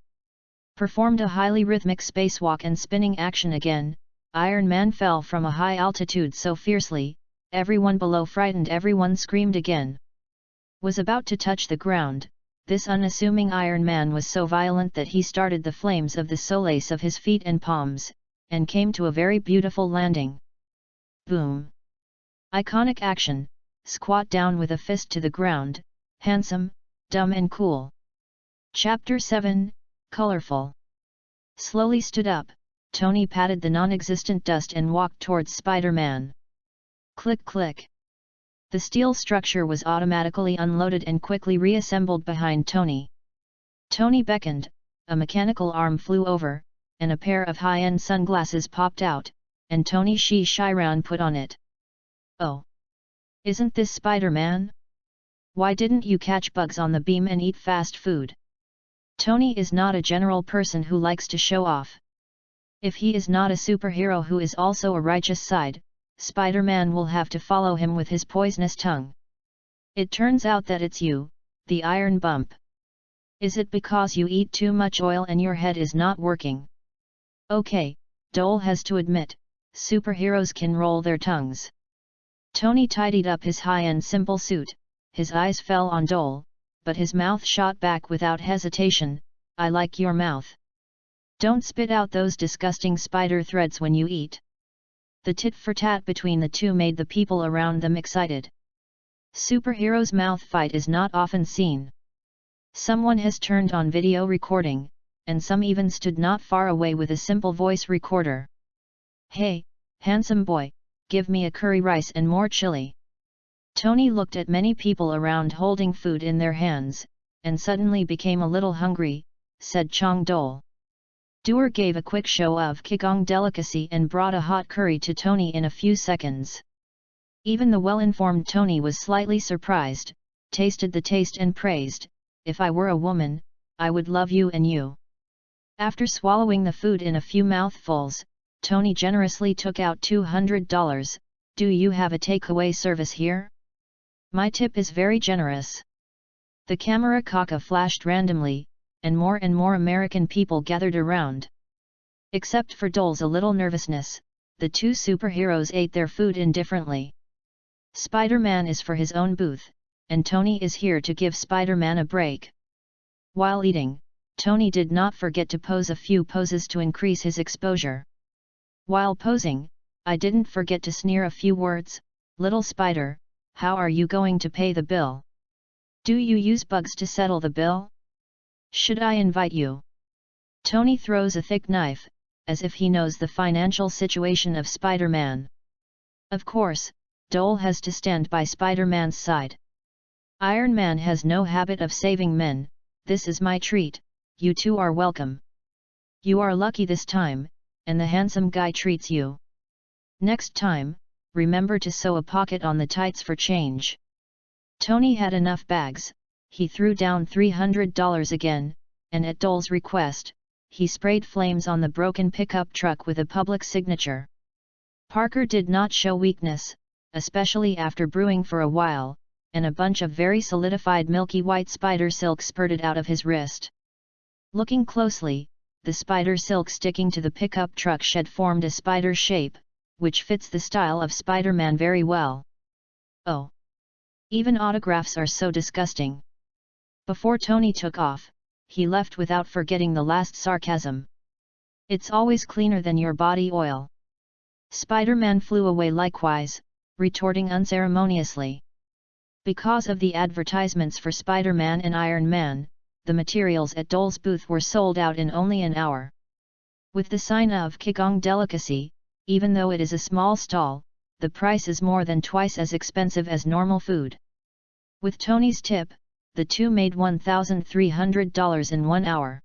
Performed a highly rhythmic spacewalk and spinning action again, Iron Man fell from a high altitude so fiercely, everyone below frightened everyone screamed again. Was about to touch the ground, this unassuming Iron Man was so violent that he started the flames of the soles of his feet and palms, and came to a very beautiful landing. Boom! Iconic action, squat down with a fist to the ground, handsome, dumb and cool. Chapter 7, Colorful. Slowly stood up, Tony patted the non-existent dust and walked towards Spider-Man. Click click. The steel structure was automatically unloaded and quickly reassembled behind Tony. Tony beckoned, a mechanical arm flew over, and a pair of high-end sunglasses popped out, and Tony Chiron put on it. Oh! Isn't this Spider-Man? Why didn't you catch bugs on the beam and eat fast food? Tony is not a general person who likes to show off. If he is not a superhero who is also a righteous side, Spider-Man will have to follow him with his poisonous tongue. It turns out that it's you, the Iron Bump. Is it because you eat too much oil and your head is not working? Okay, Dole has to admit, superheroes can roll their tongues. Tony tidied up his high-end simple suit, his eyes fell on Dole, but his mouth shot back without hesitation, I like your mouth. Don't spit out those disgusting spider threads when you eat. The tit-for-tat between the two made the people around them excited. Superheroes' mouth fight is not often seen. Someone has turned on video recording, and some even stood not far away with a simple voice recorder. Hey, handsome boy, give me a curry rice and more chili. Tony looked at many people around holding food in their hands, and suddenly became a little hungry, said Chong Dole. Duer gave a quick show of Qigong delicacy and brought a hot curry to Tony in a few seconds. Even the well-informed Tony was slightly surprised, tasted the taste and praised, if I were a woman, I would love you and you. After swallowing the food in a few mouthfuls, Tony generously took out $200, do you have a takeaway service here? My tip is very generous. The camera caca flashed randomly, and more American people gathered around. Except for Dole's a little nervousness, the two superheroes ate their food indifferently. Spider-Man is for his own booth, and Tony is here to give Spider-Man a break. While eating, Tony did not forget to pose a few poses to increase his exposure. While posing, I didn't forget to sneer a few words. Little spider, how are you going to pay the bill? Do you use bugs to settle the bill? Should I invite you? Tony throws a thick knife, as if he knows the financial situation of Spider-Man. Of course, Dole has to stand by Spider-Man's side. Iron Man has no habit of saving men. This is my treat, you two are welcome. You are lucky this time, and the handsome guy treats you. Next time, remember to sew a pocket on the tights for change. Tony had enough bags, he threw down $300 again, and at Dole's request, he sprayed flames on the broken pickup truck with a public signature. Parker did not show weakness, especially after brewing for a while, and a bunch of very solidified milky white spider silk spurted out of his wrist. Looking closely, the spider silk sticking to the pickup truck shed formed a spider shape, which fits the style of Spider-Man very well. Oh! Even autographs are so disgusting. Before Tony took off, he left without forgetting the last sarcasm. It's always cleaner than your body oil. Spider-Man flew away likewise, retorting unceremoniously. Because of the advertisements for Spider-Man and Iron Man, the materials at Dole's booth were sold out in only an hour. With the sign of Qigong Delicacy, even though it is a small stall, the price is more than twice as expensive as normal food. With Tony's tip, the two made $1,300 in 1 hour.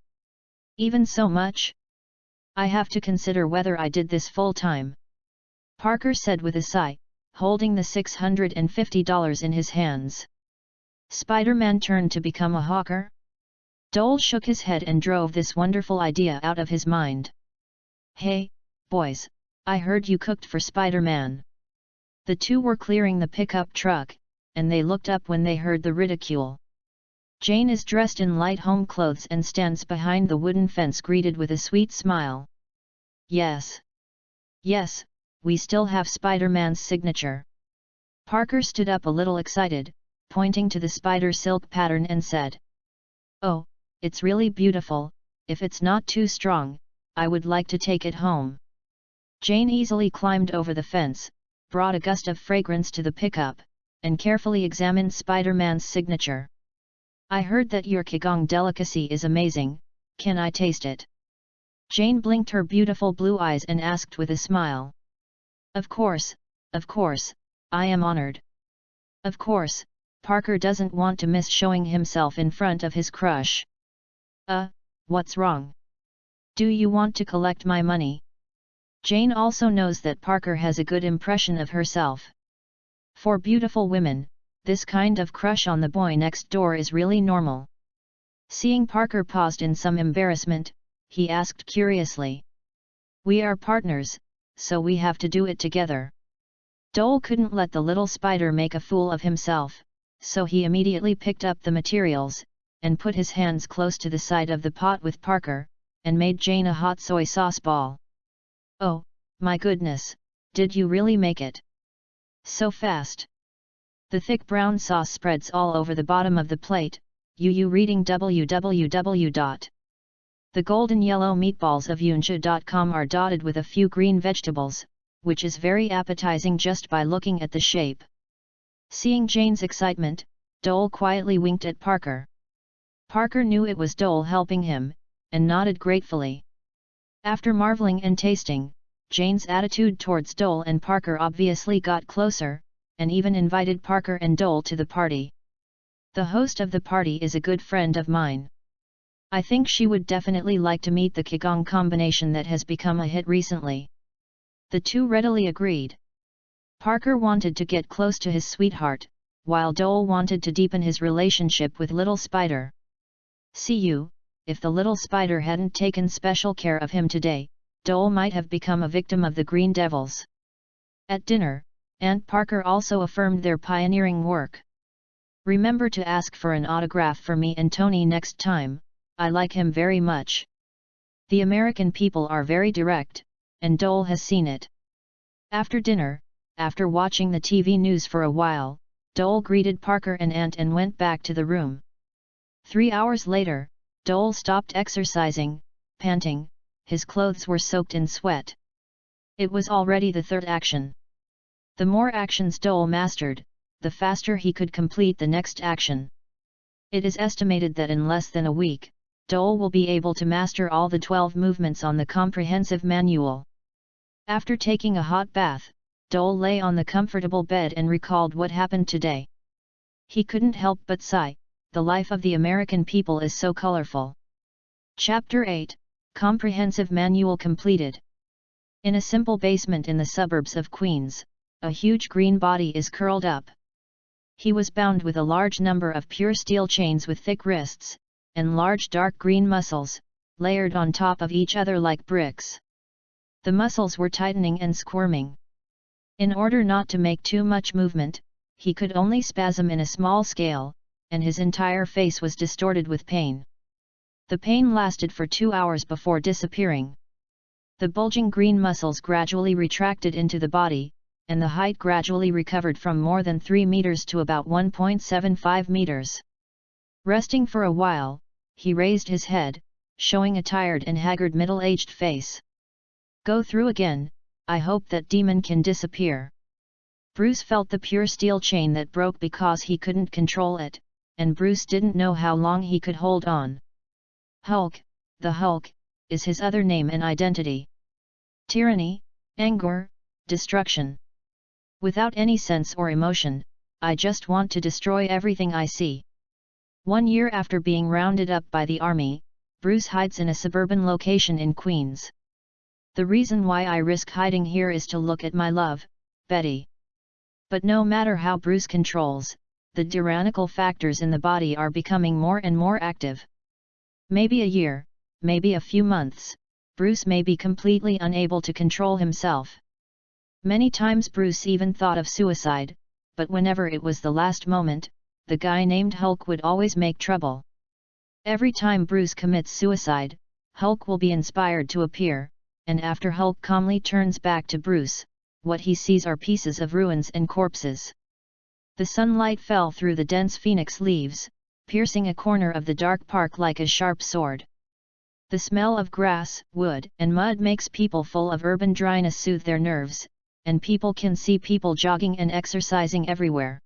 Even so much? I have to consider whether I did this full-time. Parker said with a sigh, holding the $650 in his hands. Spider-Man turned to become a hawker? Dole shook his head and drove this wonderful idea out of his mind. Hey, boys, I heard you cooked for Spider-Man. The two were clearing the pickup truck, and they looked up when they heard the ridicule. Jane is dressed in light home clothes and stands behind the wooden fence greeted with a sweet smile. Yes. Yes, we still have Spider-Man's signature. Parker stood up a little excited, pointing to the spider silk pattern and said, Oh, it's really beautiful, if it's not too strong, I would like to take it home. Jane easily climbed over the fence, brought a gust of fragrance to the pickup, and carefully examined Spider-Man's signature. I heard that your Qigong Delicacy is amazing, can I taste it? Jane blinked her beautiful blue eyes and asked with a smile. Of course, I am honored. Of course, Parker doesn't want to miss showing himself in front of his crush. What's wrong? Do you want to collect my money? Jane also knows that Parker has a good impression of herself. For beautiful women, this kind of crush on the boy next door is really normal. Seeing Parker paused in some embarrassment, he asked curiously. We are partners, so we have to do it together. Dole couldn't let the little spider make a fool of himself, so he immediately picked up the materials, and put his hands close to the side of the pot with Parker, and made Jane a hot soy sauce ball. Oh, my goodness, did you really make it? So fast. The thick brown sauce spreads all over the bottom of the plate, you reading www. The golden yellow meatballs of yuncha.com are dotted with a few green vegetables, which is very appetizing just by looking at the shape. Seeing Jane's excitement, Dole quietly winked at Parker. Parker knew it was Dole helping him, and nodded gratefully. After marveling and tasting, Jane's attitude towards Dole and Parker obviously got closer, and even invited Parker and Dole to the party. The host of the party is a good friend of mine. I think she would definitely like to meet the Qigong combination that has become a hit recently. The two readily agreed. Parker wanted to get close to his sweetheart, while Dole wanted to deepen his relationship with Little Spider. See you, if the little spider hadn't taken special care of him today, Dole might have become a victim of the Green Devils. At dinner, Aunt Parker also affirmed their pioneering work. Remember to ask for an autograph for me and Tony next time, I like him very much. The American people are very direct, and Dole has seen it. After dinner, after watching the TV news for a while, Dole greeted Parker and Aunt and went back to the room. 3 hours later, Dole stopped exercising, panting, his clothes were soaked in sweat. It was already the third action. The more actions Dole mastered, the faster he could complete the next action. It is estimated that in less than a week, Dole will be able to master all the 12 movements on the comprehensive manual. After taking a hot bath, Dole lay on the comfortable bed and recalled what happened today. He couldn't help but sigh, the life of the American people is so colorful. Chapter 8, Comprehensive Manual completed. In a simple basement in the suburbs of Queens, a huge green body is curled up. He was bound with a large number of pure steel chains with thick wrists, and large dark green muscles, layered on top of each other like bricks. The muscles were tightening and squirming. In order not to make too much movement, he could only spasm in a small scale, and his entire face was distorted with pain. The pain lasted for 2 hours before disappearing. The bulging green muscles gradually retracted into the body, and the height gradually recovered from more than 3 meters to about 1.75 meters. Resting for a while, he raised his head, showing a tired and haggard middle-aged face. Go through again, I hope that demon can disappear. Bruce felt the pure steel chain that broke because he couldn't control it, and Bruce didn't know how long he could hold on. Hulk, the Hulk, is his other name and identity. Tyranny, anger, destruction. Without any sense or emotion, I just want to destroy everything I see. 1 year after being rounded up by the army, Bruce hides in a suburban location in Queens. The reason why I risk hiding here is to look at my love, Betty. But no matter how Bruce controls, the tyrannical factors in the body are becoming more and more active. Maybe a year, maybe a few months, Bruce may be completely unable to control himself. Many times Bruce even thought of suicide, but whenever it was the last moment, the guy named Hulk would always make trouble. Every time Bruce commits suicide, Hulk will be inspired to appear, and after Hulk calmly turns back to Bruce, what he sees are pieces of ruins and corpses. The sunlight fell through the dense phoenix leaves, piercing a corner of the dark park like a sharp sword. The smell of grass, wood, and mud makes people full of urban dryness soothe their nerves, and people can see people jogging and exercising everywhere.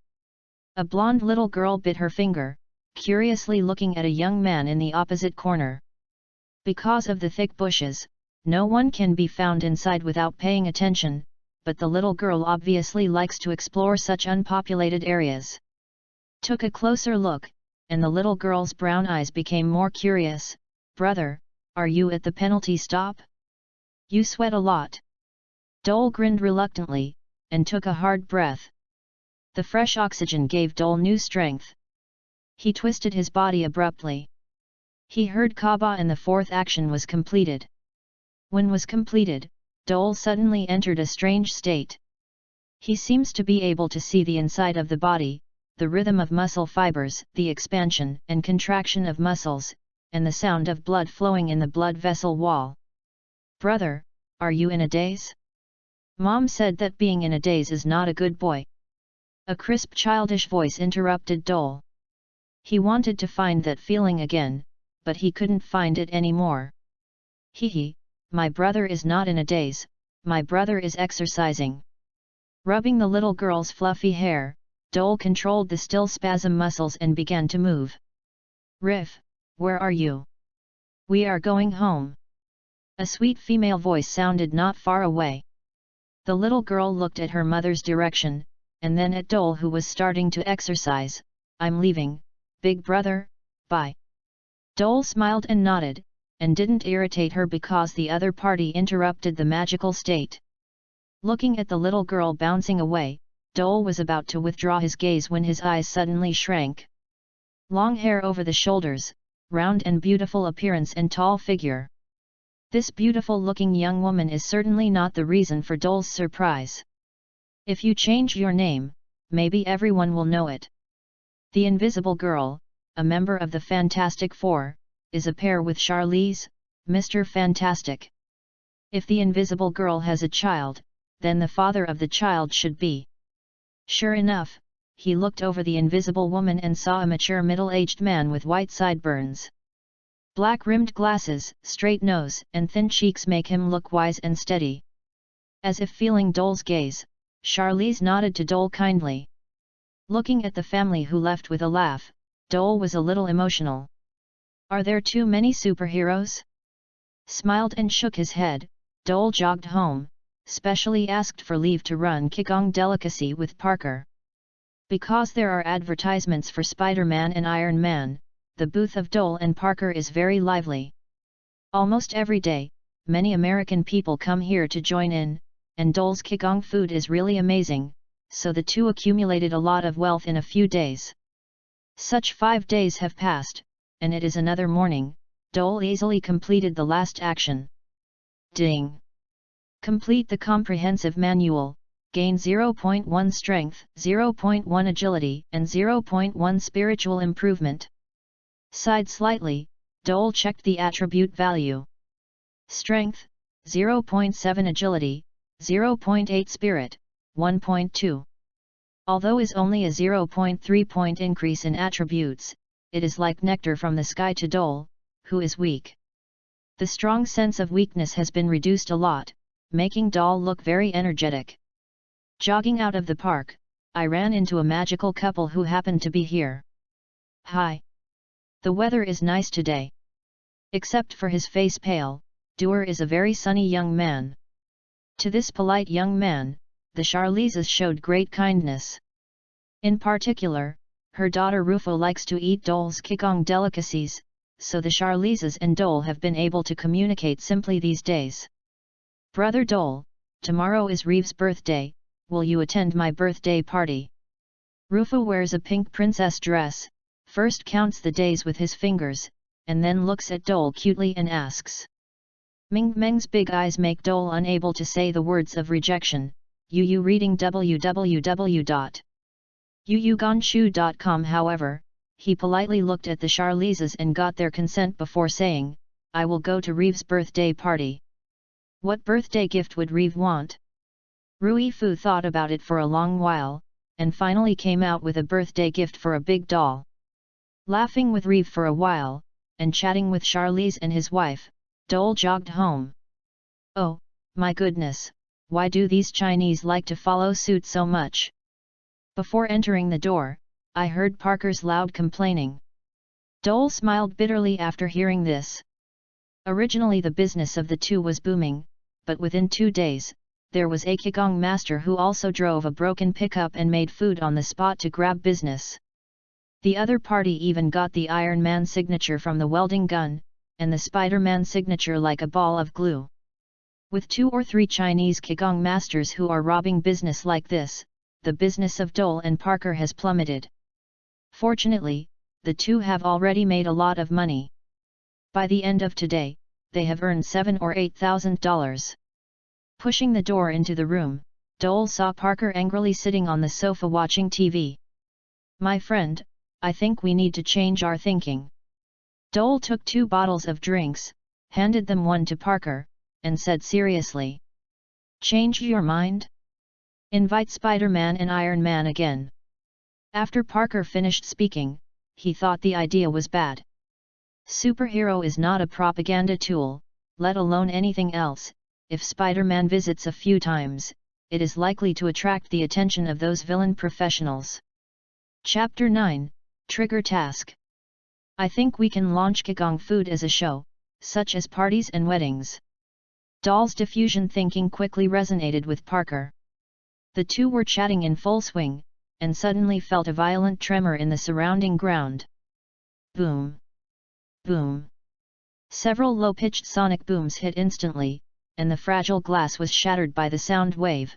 A blonde little girl bit her finger, curiously looking at a young man in the opposite corner. Because of the thick bushes, no one can be found inside without paying attention, but the little girl obviously likes to explore such unpopulated areas. Took a closer look, and the little girl's brown eyes became more curious. Brother, are you at the penalty stop? You sweat a lot. Dole grinned reluctantly, and took a hard breath. The fresh oxygen gave Dole new strength. He twisted his body abruptly. He heard Kaba and the fourth action was completed. When was completed, Dole suddenly entered a strange state. He seems to be able to see the inside of the body, the rhythm of muscle fibers, the expansion and contraction of muscles, and the sound of blood flowing in the blood vessel wall. Brother, are you in a daze? Mom said that being in a daze is not a good boy. A crisp childish voice interrupted Dole. He wanted to find that feeling again, but he couldn't find it anymore. Hee, my brother is not in a daze, my brother is exercising. Rubbing the little girl's fluffy hair, Dole controlled the still spasm muscles and began to move. Riff, where are you? We are going home. A sweet female voice sounded not far away. The little girl looked at her mother's direction, and then at Dole who was starting to exercise. I'm leaving, big brother, bye. Dole smiled and nodded, and didn't irritate her because the other party interrupted the magical state. Looking at the little girl bouncing away, Dole was about to withdraw his gaze when his eyes suddenly shrank. Long hair over the shoulders, round and beautiful appearance and tall figure. This beautiful-looking young woman is certainly not the reason for Dole's surprise. If you change your name, maybe everyone will know it. The Invisible Girl, a member of the Fantastic Four, is a pair with Charlize, Mr. Fantastic. If the Invisible Girl has a child, then the father of the child should be. Sure enough, he looked over the Invisible Woman and saw a mature middle-aged man with white sideburns. Black-rimmed glasses, straight nose, and thin cheeks make him look wise and steady. As if feeling Dole's gaze, Charlize nodded to Dole kindly. Looking at the family who left with a laugh, Dole was a little emotional. Are there too many superheroes? Smiled and shook his head, Dole jogged home, specially asked for leave to run Qigong delicacy with Parker. Because there are advertisements for Spider-Man and Iron Man, the booth of Dole and Parker is very lively. Almost every day, many American people come here to join in, and Dole's Qigong food is really amazing, so the two accumulated a lot of wealth in a few days. Such 5 days have passed, and it is another morning. Dole easily completed the last action. Ding! Complete the comprehensive manual, gain 0.1 strength, 0.1 agility, and 0.1 spiritual improvement. Sighed slightly, Dole checked the attribute value. Strength, 0.7 agility, 0.8 spirit, 1.2. Although is only a 0.3 point increase in attributes, it is like nectar from the sky to Dole, who is weak. The strong sense of weakness has been reduced a lot, making Dole look very energetic. Jogging out of the park, I ran into a magical couple who happened to be here. Hi! The weather is nice today. Except for his face pale, Duer is a very sunny young man. To this polite young man, the Charlizes showed great kindness. In particular, her daughter Rufo likes to eat Dole's Qigong delicacies, so the Charlizes and Dole have been able to communicate simply these days. Brother Dole, tomorrow is Reeves' birthday, will you attend my birthday party? Rufo wears a pink princess dress, first counts the days with his fingers, and then looks at Dole cutely and asks. Ming Meng's big eyes make Dole unable to say the words of rejection. Yu reading www.yuyuganshu.com. However, he politely looked at the Charlizes and got their consent before saying, I will go to Reeves' birthday party. What birthday gift would Reeve want? Rui Fu thought about it for a long while, and finally came out with a birthday gift for a big doll. Laughing with Reeve for a while, and chatting with Charlize and his wife, Dole jogged home. Oh, my goodness, why do these Chinese like to follow suit so much? Before entering the door, I heard Parker's loud complaining. Dole smiled bitterly after hearing this. Originally the business of the two was booming, but within 2 days, there was a Qigong master who also drove a broken pickup and made food on the spot to grab business. The other party even got the Iron Man signature from the welding gun, and the Spider-Man signature like a ball of glue. With 2 or 3 Chinese Qigong masters who are robbing business like this, the business of Dole and Parker has plummeted. Fortunately, the two have already made a lot of money. By the end of today, they have earned $7,000 or $8,000. Pushing the door into the room, Dole saw Parker angrily sitting on the sofa watching TV. My friend, I think we need to change our thinking. Dole took 2 bottles of drinks, handed them one to Parker, and said seriously. Change your mind? Invite Spider-Man and Iron Man again. After Parker finished speaking, he thought the idea was bad. Superhero is not a propaganda tool, let alone anything else. If Spider-Man visits a few times, it is likely to attract the attention of those villain professionals. Chapter 9, Trigger Task. I think we can launch Qigong food as a show, such as parties and weddings. Dole's diffusion thinking quickly resonated with Parker. The two were chatting in full swing, and suddenly felt a violent tremor in the surrounding ground. Boom! Boom! Several low-pitched sonic booms hit instantly, and the fragile glass was shattered by the sound wave.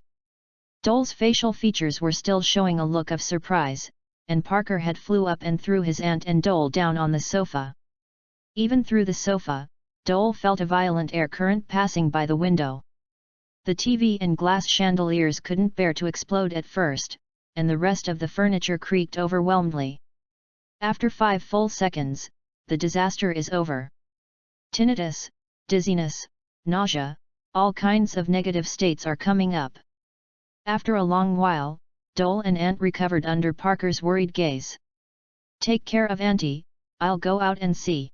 Dole's facial features were still showing a look of surprise, and Parker had flew up and threw his aunt and Dole down on the sofa. Even through the sofa, Dole felt a violent air current passing by the window. The TV and glass chandeliers couldn't bear to explode at first, and the rest of the furniture creaked overwhelmingly. After 5 full seconds, the disaster is over. Tinnitus, dizziness, nausea, all kinds of negative states are coming up. After a long while, Dole and Aunt recovered under Parker's worried gaze. Take care of Auntie, I'll go out and see.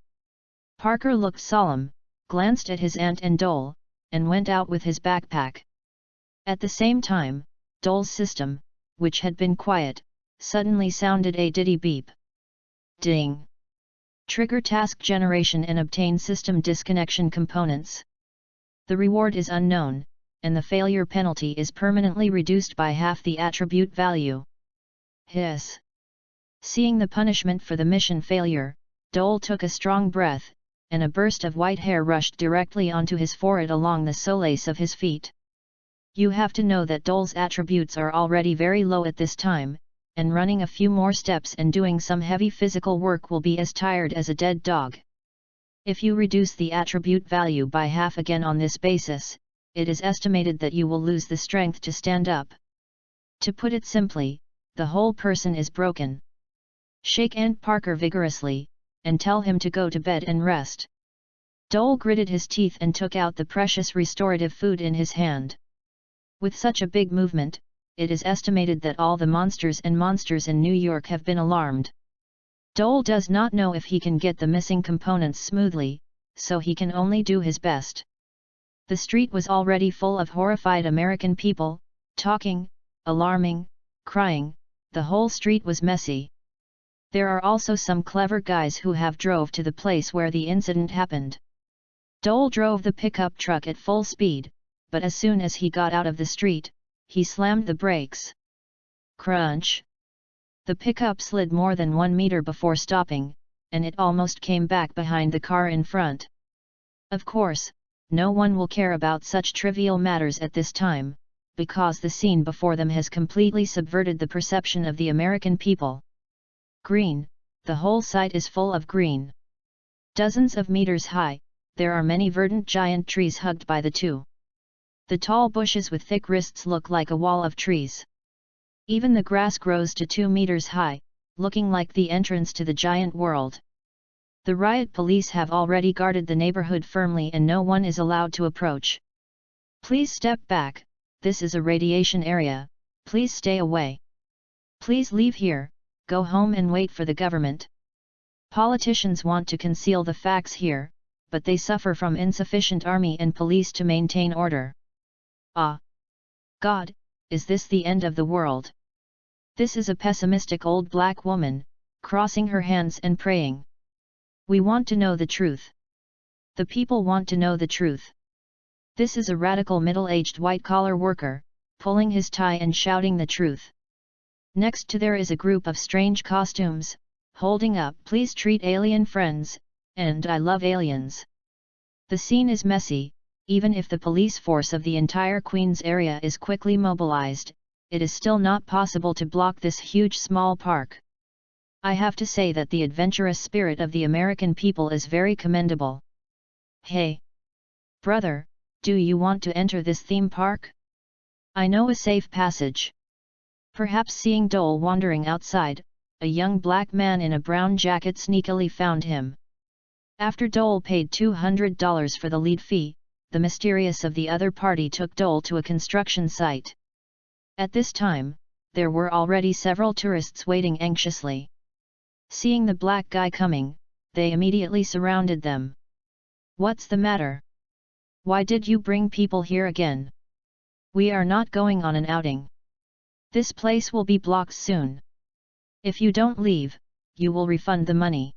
Parker looked solemn, glanced at his aunt and Dole, and went out with his backpack. At the same time, Dole's system, which had been quiet, suddenly sounded a diddy beep. Ding! Trigger task generation and obtain system disconnection components. The reward is unknown, and the failure penalty is permanently reduced by half the attribute value. Hiss! Seeing the punishment for the mission failure, Dole took a strong breath, and a burst of white hair rushed directly onto his forehead along the solace of his feet. You have to know that Dole's attributes are already very low at this time, and running a few more steps and doing some heavy physical work will be as tired as a dead dog. If you reduce the attribute value by half again on this basis, it is estimated that you will lose the strength to stand up. To put it simply, the whole person is broken. Shake Aunt Parker vigorously, and tell him to go to bed and rest. Dole gritted his teeth and took out the precious restorative food in his hand. With such a big movement, it is estimated that all the monsters in New York have been alarmed. Dole does not know if he can get the missing components smoothly, so he can only do his best. The street was already full of horrified American people, talking, alarming, crying, the whole street was messy. There are also some clever guys who have drove to the place where the incident happened. Dole drove the pickup truck at full speed, but as soon as he got out of the street, he slammed the brakes. Crunch! The pickup slid more than 1 meter before stopping, and it almost came back behind the car in front. Of course, no one will care about such trivial matters at this time, because the scene before them has completely subverted the perception of the American people. Green, the whole site is full of green. Dozens of meters high, there are many verdant giant trees hugged by the two. The tall bushes with thick wrists look like a wall of trees. Even the grass grows to 2 meters high, looking like the entrance to the giant world. The riot police have already guarded the neighborhood firmly and no one is allowed to approach. Please step back, this is a radiation area, please stay away. Please leave here, go home and wait for the government. Politicians want to conceal the facts here, but they suffer from insufficient army and police to maintain order. Ah! God, is this the end of the world? This is a pessimistic old black woman, crossing her hands and praying. We want to know the truth. The people want to know the truth. This is a radical middle-aged white-collar worker, pulling his tie and shouting the truth. Next to there is a group of strange costumes, holding up "Please treat alien friends," and "I love aliens." The scene is messy. Even if the police force of the entire Queens area is quickly mobilized, it is still not possible to block this huge small park. I have to say that the adventurous spirit of the American people is very commendable. Hey! Brother, do you want to enter this theme park? I know a safe passage. Perhaps seeing Dole wandering outside, a young black man in a brown jacket sneakily found him. After Dole paid $200 for the lead fee, the mysterious of the other party took Dole to a construction site. At this time, there were already several tourists waiting anxiously. Seeing the black guy coming, they immediately surrounded them. What's the matter? Why did you bring people here again? We are not going on an outing. This place will be blocked soon. If you don't leave, you will refund the money.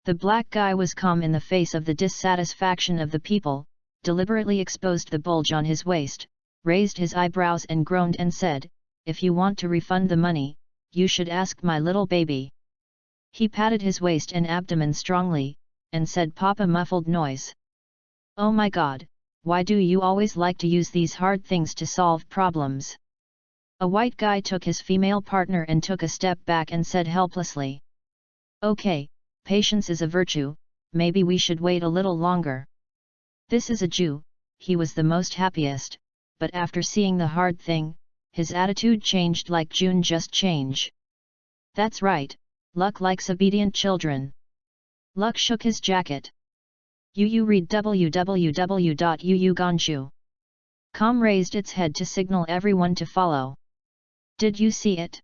The black guy was calm in the face of the dissatisfaction of the people, deliberately exposed the bulge on his waist, raised his eyebrows and groaned and said, "If you want to refund the money, you should ask my little baby." He patted his waist and abdomen strongly, and said, "Papa," muffled noise. "Oh my God, why do you always like to use these hard things to solve problems?" A white guy took his female partner and took a step back and said helplessly, "Okay, patience is a virtue, maybe we should wait a little longer." This is a Jew, he was the most happiest, but after seeing the hard thing, his attitude changed like June just change. That's right, Luck likes obedient children. Luck shook his jacket. You read www.uuganshu.com raised its head to signal everyone to follow. Did you see it?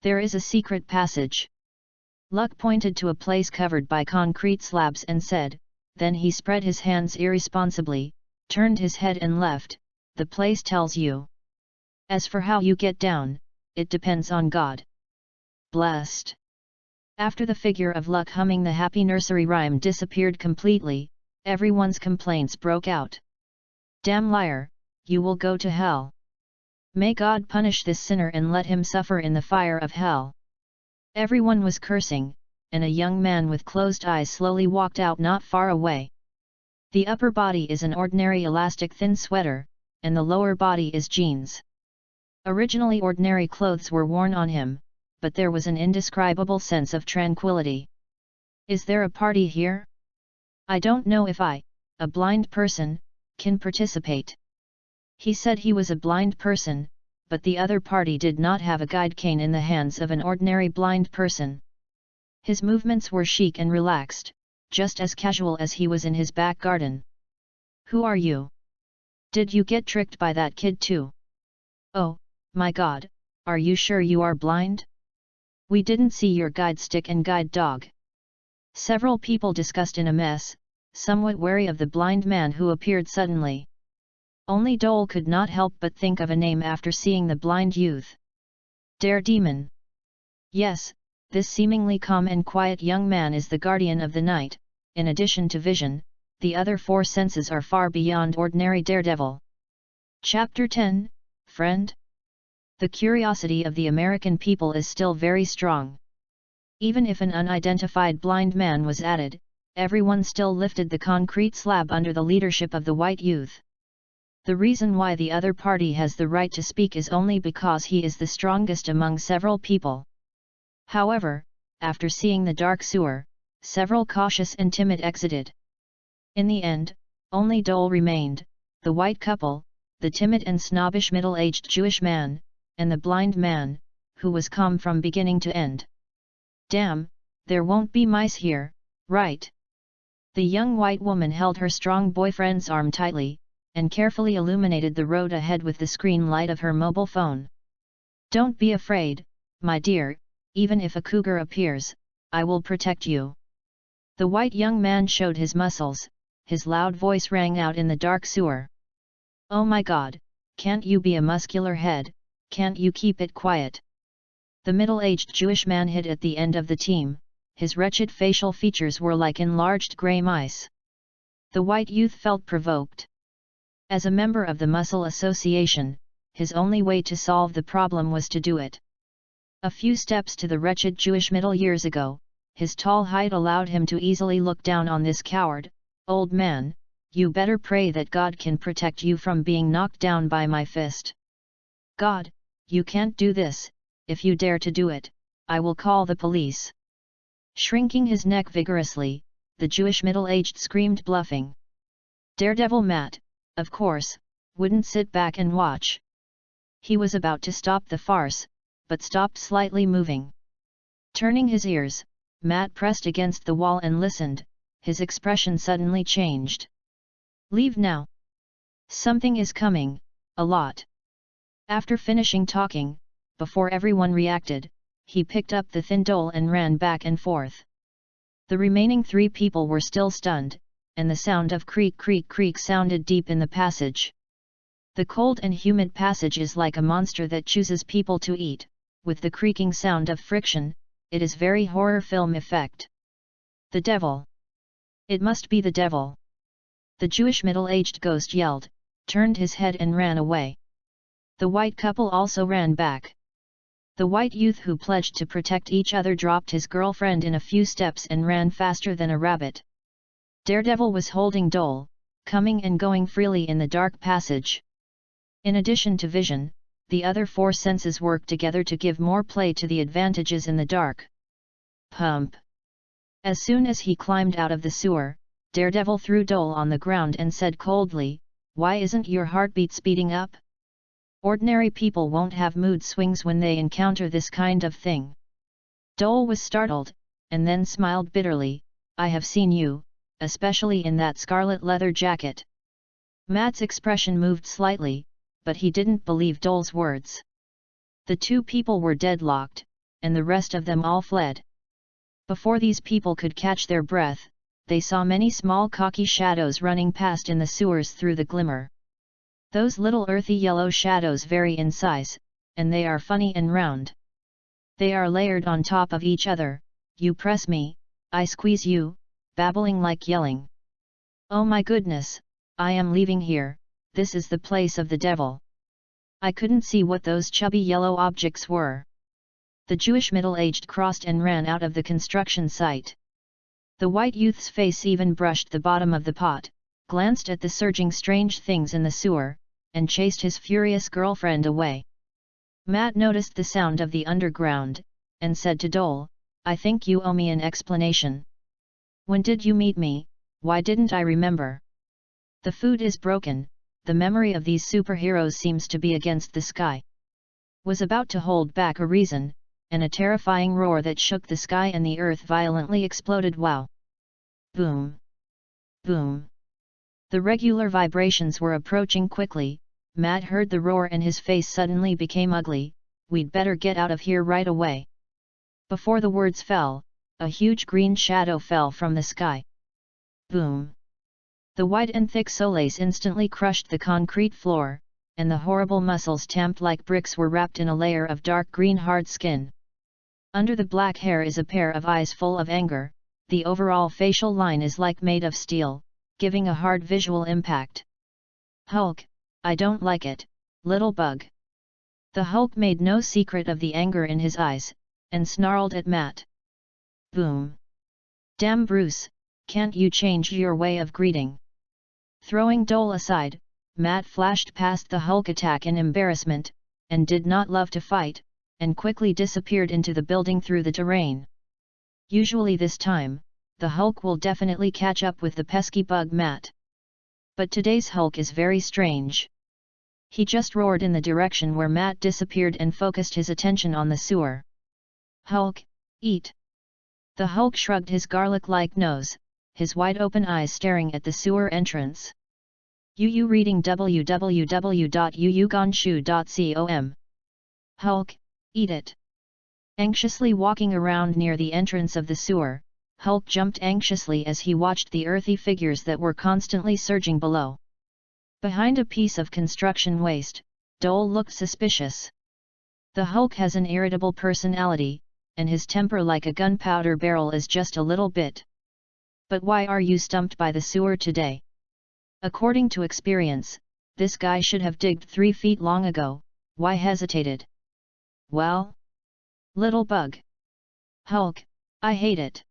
There is a secret passage. Luck pointed to a place covered by concrete slabs and said, then he spread his hands irresponsibly, turned his head and left, the place tells you. As for how you get down, it depends on God. Blessed. After the figure of luck humming the happy nursery rhyme disappeared completely, everyone's complaints broke out. Damn liar, you will go to hell. May God punish this sinner and let him suffer in the fire of hell. Everyone was cursing, and a young man with closed eyes slowly walked out not far away. The upper body is an ordinary elastic thin sweater, and the lower body is jeans. Originally ordinary clothes were worn on him, but there was an indescribable sense of tranquility. Is there a party here? I don't know if I, a blind person, can participate. He said he was a blind person, but the other party did not have a guide cane in the hands of an ordinary blind person. His movements were chic and relaxed, just as casual as he was in his back garden. Who are you? Did you get tricked by that kid too? Oh, my God, are you sure you are blind? We didn't see your guide stick and guide dog. Several people discussed in a mess, somewhat wary of the blind man who appeared suddenly. Only Dole could not help but think of a name after seeing the blind youth. Daredemon. Yes, this seemingly calm and quiet young man is the guardian of the night. In addition to vision, the other four senses are far beyond ordinary daredevil. Chapter 10, Friend. The curiosity of the American people is still very strong. Even if an unidentified blind man was added, everyone still lifted the concrete slab under the leadership of the white youth. The reason why the other party has the right to speak is only because he is the strongest among several people. However, after seeing the dark sewer, several cautious and timid exited. In the end, only Dole remained, the white couple, the timid and snobbish middle-aged Jewish man, and the blind man, who was calm from beginning to end. Damn, there won't be mice here, right? The young white woman held her strong boyfriend's arm tightly, and carefully illuminated the road ahead with the screen light of her mobile phone. Don't be afraid, my dear, even if a cougar appears, I will protect you. The white young man showed his muscles, his loud voice rang out in the dark sewer. Oh my God, can't you be a muscular head, can't you keep it quiet? The middle-aged Jewish man hid at the end of the team, his wretched facial features were like enlarged grey mice. The white youth felt provoked. As a member of the Muscle Association, his only way to solve the problem was to do it. A few steps to the wretched Jewish middle years ago, his tall height allowed him to easily look down on this coward. Old man, you better pray that God can protect you from being knocked down by my fist. God, you can't do this, if you dare to do it, I will call the police. Shrinking his neck vigorously, the Jewish middle-aged screamed, bluffing. Daredevil Matt, of course, wouldn't sit back and watch. He was about to stop the farce, but stopped slightly moving. Turning his ears, Matt pressed against the wall and listened, his expression suddenly changed. Leave now. Something is coming, a lot. After finishing talking, before everyone reacted, he picked up the thin Dole and ran back and forth. The remaining three people were still stunned, and the sound of creak creak creak sounded deep in the passage. The cold and humid passage is like a monster that chooses people to eat, with the creaking sound of friction, it is very horror film effect. The devil! It must be the devil! The Jewish middle-aged ghost yelled, turned his head and ran away. The white couple also ran back. The white youth who pledged to protect each other dropped his girlfriend in a few steps and ran faster than a rabbit. Daredevil was holding Dole, coming and going freely in the dark passage. In addition to vision, the other four senses worked together to give more play to the advantages in the dark. Pump! As soon as he climbed out of the sewer, Daredevil threw Dole on the ground and said coldly, "Why isn't your heartbeat speeding up? Ordinary people won't have mood swings when they encounter this kind of thing." Dole was startled, and then smiled bitterly, "I have seen you, especially in that scarlet leather jacket." Matt's expression moved slightly, but he didn't believe Dole's words. The two people were deadlocked, and the rest of them all fled. Before these people could catch their breath, they saw many small cocky shadows running past in the sewers through the glimmer. Those little earthy yellow shadows vary in size, and they are funny and round. They are layered on top of each other, you press me, I squeeze you, babbling like yelling. Oh my goodness, I am leaving here, this is the place of the devil. I couldn't see what those chubby yellow objects were. The Jewish middle-aged crossed and ran out of the construction site. The white youth's face even brushed the bottom of the pot, glanced at the surging strange things in the sewer, and chased his furious girlfriend away. Matt noticed the sound of the underground, and said to Dole, I think you owe me an explanation. When did you meet me? Why didn't I remember? The food is broken, the memory of these superheroes seems to be against the sky. Was about to hold back a reason, and a terrifying roar that shook the sky and the earth violently exploded. Wow! Boom! Boom! The regular vibrations were approaching quickly. Matt heard the roar and his face suddenly became ugly. We'd better get out of here right away. Before the words fell, a huge green shadow fell from the sky. Boom! The white and thick solace instantly crushed the concrete floor, and the horrible muscles tamped like bricks were wrapped in a layer of dark green hard skin. Under the black hair is a pair of eyes full of anger. The overall facial line is like made of steel, giving a hard visual impact. Hulk, I don't like it, little bug. The Hulk made no secret of the anger in his eyes, and snarled at Matt. Boom! Damn Bruce, can't you change your way of greeting? Throwing Dole aside, Matt flashed past the Hulk attack in embarrassment, and did not love to fight, and quickly disappeared into the building through the terrain. Usually this time, the Hulk will definitely catch up with the pesky bug Matt. But today's Hulk is very strange. He just roared in the direction where Matt disappeared and focused his attention on the sewer. Hulk, eat! The Hulk shrugged his garlic-like nose, his wide-open eyes staring at the sewer entrance. Yu reading www.yuyugonshu.com. Hulk, eat it! Anxiously walking around near the entrance of the sewer, Hulk jumped anxiously as he watched the earthy figures that were constantly surging below. Behind a piece of construction waste, Dole looked suspicious. The Hulk has an irritable personality, and his temper like a gunpowder barrel is just a little bit. But why are you stumped by the sewer today? According to experience, this guy should have digged 3 feet long ago, why hesitated? Well? Little bug. Hulk, I hate it.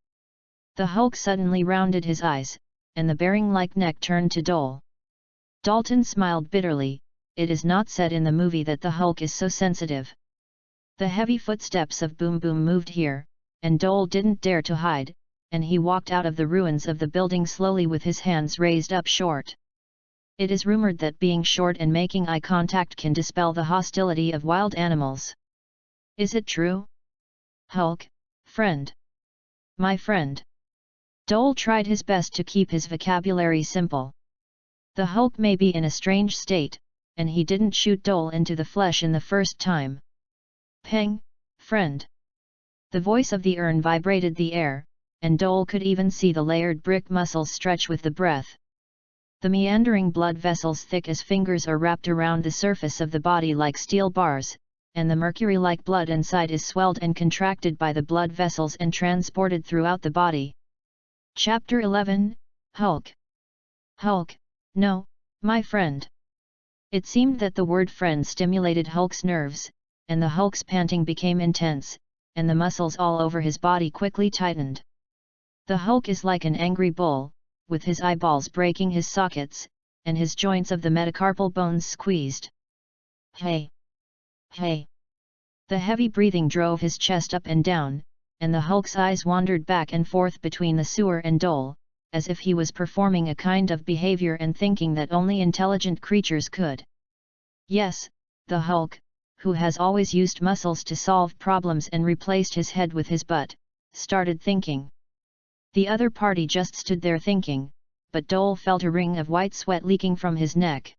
The Hulk suddenly rounded his eyes, and the bearing-like neck turned to Dole. Dalton smiled bitterly. It is not said in the movie that the Hulk is so sensitive. The heavy footsteps of Boom Boom moved here, and Dole didn't dare to hide, and he walked out of the ruins of the building slowly with his hands raised up short. It is rumored that being short and making eye contact can dispel the hostility of wild animals. Is it true? Hulk, friend. My friend. Dole tried his best to keep his vocabulary simple. The Hulk may be in a strange state, and he didn't shoot Dole into the flesh in the first time. Peng, friend. The voice of the urn vibrated the air, and Dole could even see the layered brick muscles stretch with the breath. The meandering blood vessels thick as fingers are wrapped around the surface of the body like steel bars, and the mercury-like blood inside is swelled and contracted by the blood vessels and transported throughout the body. Chapter 11, Hulk. Hulk, no, my friend. It seemed that the word friend stimulated Hulk's nerves, and the Hulk's panting became intense, and the muscles all over his body quickly tightened. The Hulk is like an angry bull, with his eyeballs breaking his sockets, and his joints of the metacarpal bones squeezed. Hey! Hey! The heavy breathing drove his chest up and down, and the Hulk's eyes wandered back and forth between the sewer and Dole, as if he was performing a kind of behavior and thinking that only intelligent creatures could. Yes, the Hulk, who has always used muscles to solve problems and replaced his head with his butt, started thinking. The other party just stood there thinking, but Dole felt a ring of white sweat leaking from his neck.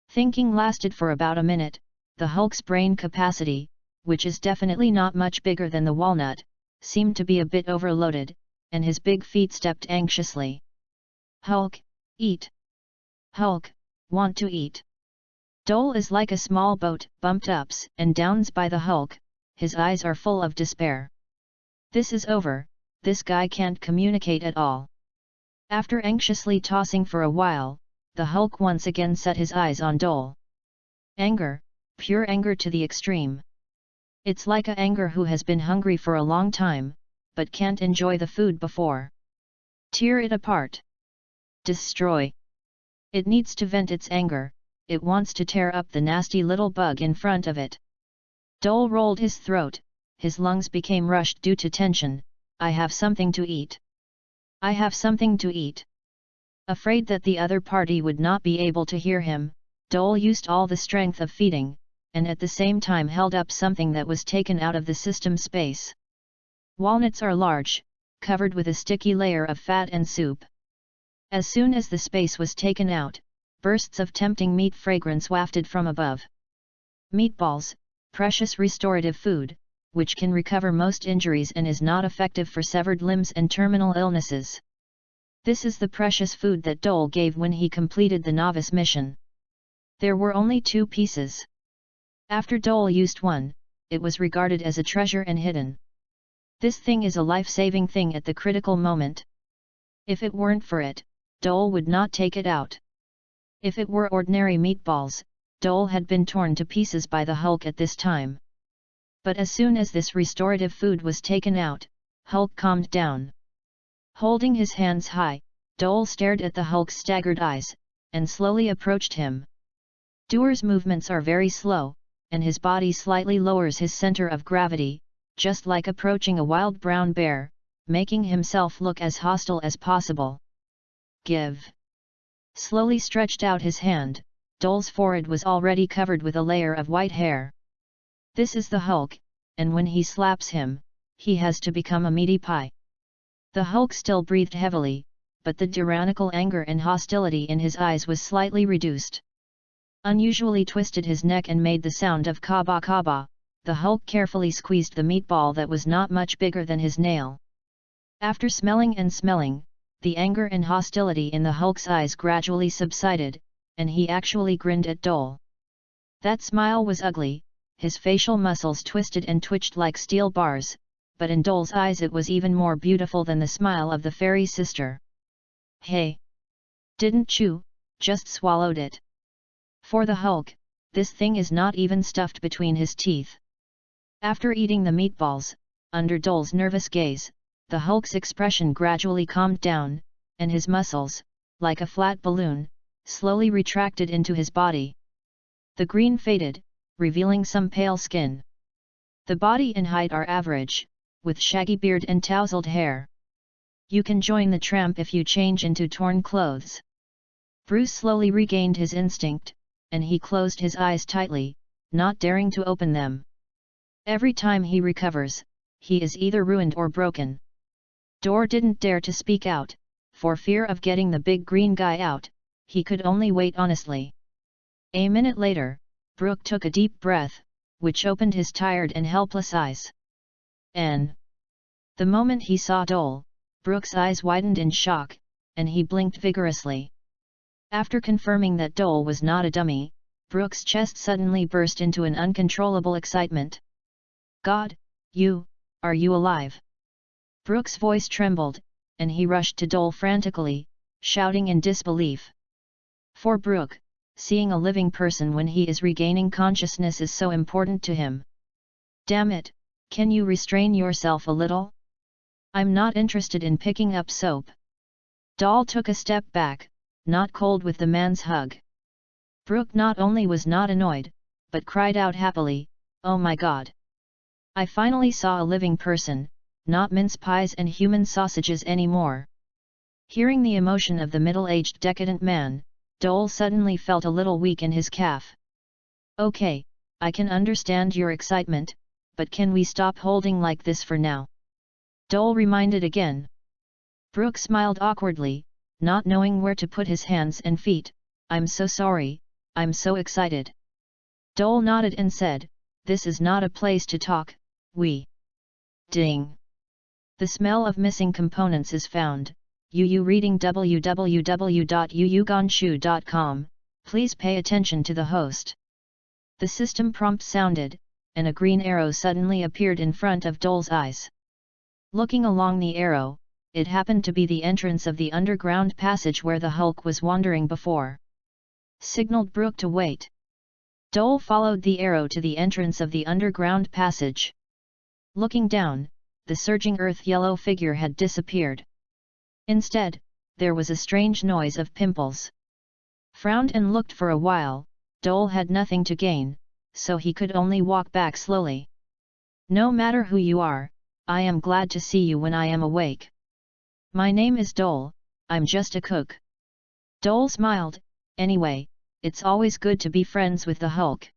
Thinking lasted for about a minute. The Hulk's brain capacity, which is definitely not much bigger than the walnut, seemed to be a bit overloaded, and his big feet stepped anxiously. Hulk, eat! Hulk, want to eat! Dole is like a small boat, bumped ups and downs by the hulk, his eyes are full of despair. This is over, this guy can't communicate at all. After anxiously tossing for a while, the hulk once again set his eyes on Dole. Anger, pure anger to the extreme. It's like a anger who has been hungry for a long time, but can't enjoy the food before. Tear it apart. Destroy. It needs to vent its anger, it wants to tear up the nasty little bug in front of it. Dole rolled his throat, his lungs became rushed due to tension. I have something to eat. I have something to eat. Afraid that the other party would not be able to hear him, Dole used all the strength of feeding, and at the same time held up something that was taken out of the system space. Walnuts are large, covered with a sticky layer of fat and soup. As soon as the space was taken out, bursts of tempting meat fragrance wafted from above. Meatballs, precious restorative food, which can recover most injuries and is not effective for severed limbs and terminal illnesses. This is the precious food that Dole gave when he completed the novice mission. There were only 2 pieces. After Dole used one, it was regarded as a treasure and hidden. This thing is a life-saving thing at the critical moment. If it weren't for it, Dole would not take it out. If it were ordinary meatballs, Dole had been torn to pieces by the hulk at this time. But as soon as this restorative food was taken out, Hulk calmed down. Holding his hands high, Dole stared at the hulk's staggered eyes, and slowly approached him. Doer's movements are very slow, and his body slightly lowers his center of gravity, just like approaching a wild brown bear, making himself look as hostile as possible. Give. Slowly stretched out his hand, Dole's forehead was already covered with a layer of white hair. This is the Hulk, and when he slaps him, he has to become a meaty pie. The Hulk still breathed heavily, but the tyrannical anger and hostility in his eyes was slightly reduced. Unusually twisted his neck and made the sound of kaba kaba. The Hulk carefully squeezed the meatball that was not much bigger than his nail. After smelling and smelling, the anger and hostility in the Hulk's eyes gradually subsided, and he actually grinned at Dole. That smile was ugly, his facial muscles twisted and twitched like steel bars, but in Dole's eyes it was even more beautiful than the smile of the fairy sister. Hey! Didn't chew, just swallowed it. For the Hulk, this thing is not even stuffed between his teeth. After eating the meatballs, under Dole's nervous gaze, the Hulk's expression gradually calmed down, and his muscles, like a flat balloon, slowly retracted into his body. The green faded, revealing some pale skin. The body and height are average, with shaggy beard and tousled hair. You can join the tramp if you change into torn clothes. Bruce slowly regained his instinct, and he closed his eyes tightly, not daring to open them. Every time he recovers, he is either ruined or broken. Dor didn't dare to speak out, for fear of getting the big green guy out, he could only wait honestly. A minute later, Brooke took a deep breath, which opened his tired and helpless eyes. The moment he saw Dole, Brooke's eyes widened in shock, and he blinked vigorously. After confirming that Dole was not a dummy, Brooke's chest suddenly burst into an uncontrollable excitement. God, are you alive? Brooke's voice trembled, and he rushed to Dole frantically, shouting in disbelief. For Brooke, seeing a living person when he is regaining consciousness is so important to him. Damn it, can you restrain yourself a little? I'm not interested in picking up soap. Dole took a step back, not cold with the man's hug. Brooke not only was not annoyed, but cried out happily, oh my God! I finally saw a living person, not mince pies and human sausages anymore. Hearing the emotion of the middle-aged decadent man, Dole suddenly felt a little weak in his calf. Okay, I can understand your excitement, but can we stop holding like this for now? Dole reminded again. Brooke smiled awkwardly, not knowing where to put his hands and feet. I'm so sorry, I'm so excited. Dole nodded and said, this is not a place to talk, Ding. The smell of missing components is found. Reading www.yuyugonshu.com, Please pay attention to the host. The system prompt sounded, and a green arrow suddenly appeared in front of Dole's eyes. Looking along the arrow, it happened to be the entrance of the underground passage where the Hulk was wandering before. Signaled Brooke to wait. Dole followed the arrow to the entrance of the underground passage. Looking down, the surging earth yellow figure had disappeared. Instead, there was a strange noise of pimples. Frowned and looked for a while. Dole had nothing to gain, so he could only walk back slowly. No matter who you are, I am glad to see you when I am awake. My name is Dole, I'm just a cook. Dole smiled. Anyway, it's always good to be friends with the Hulk.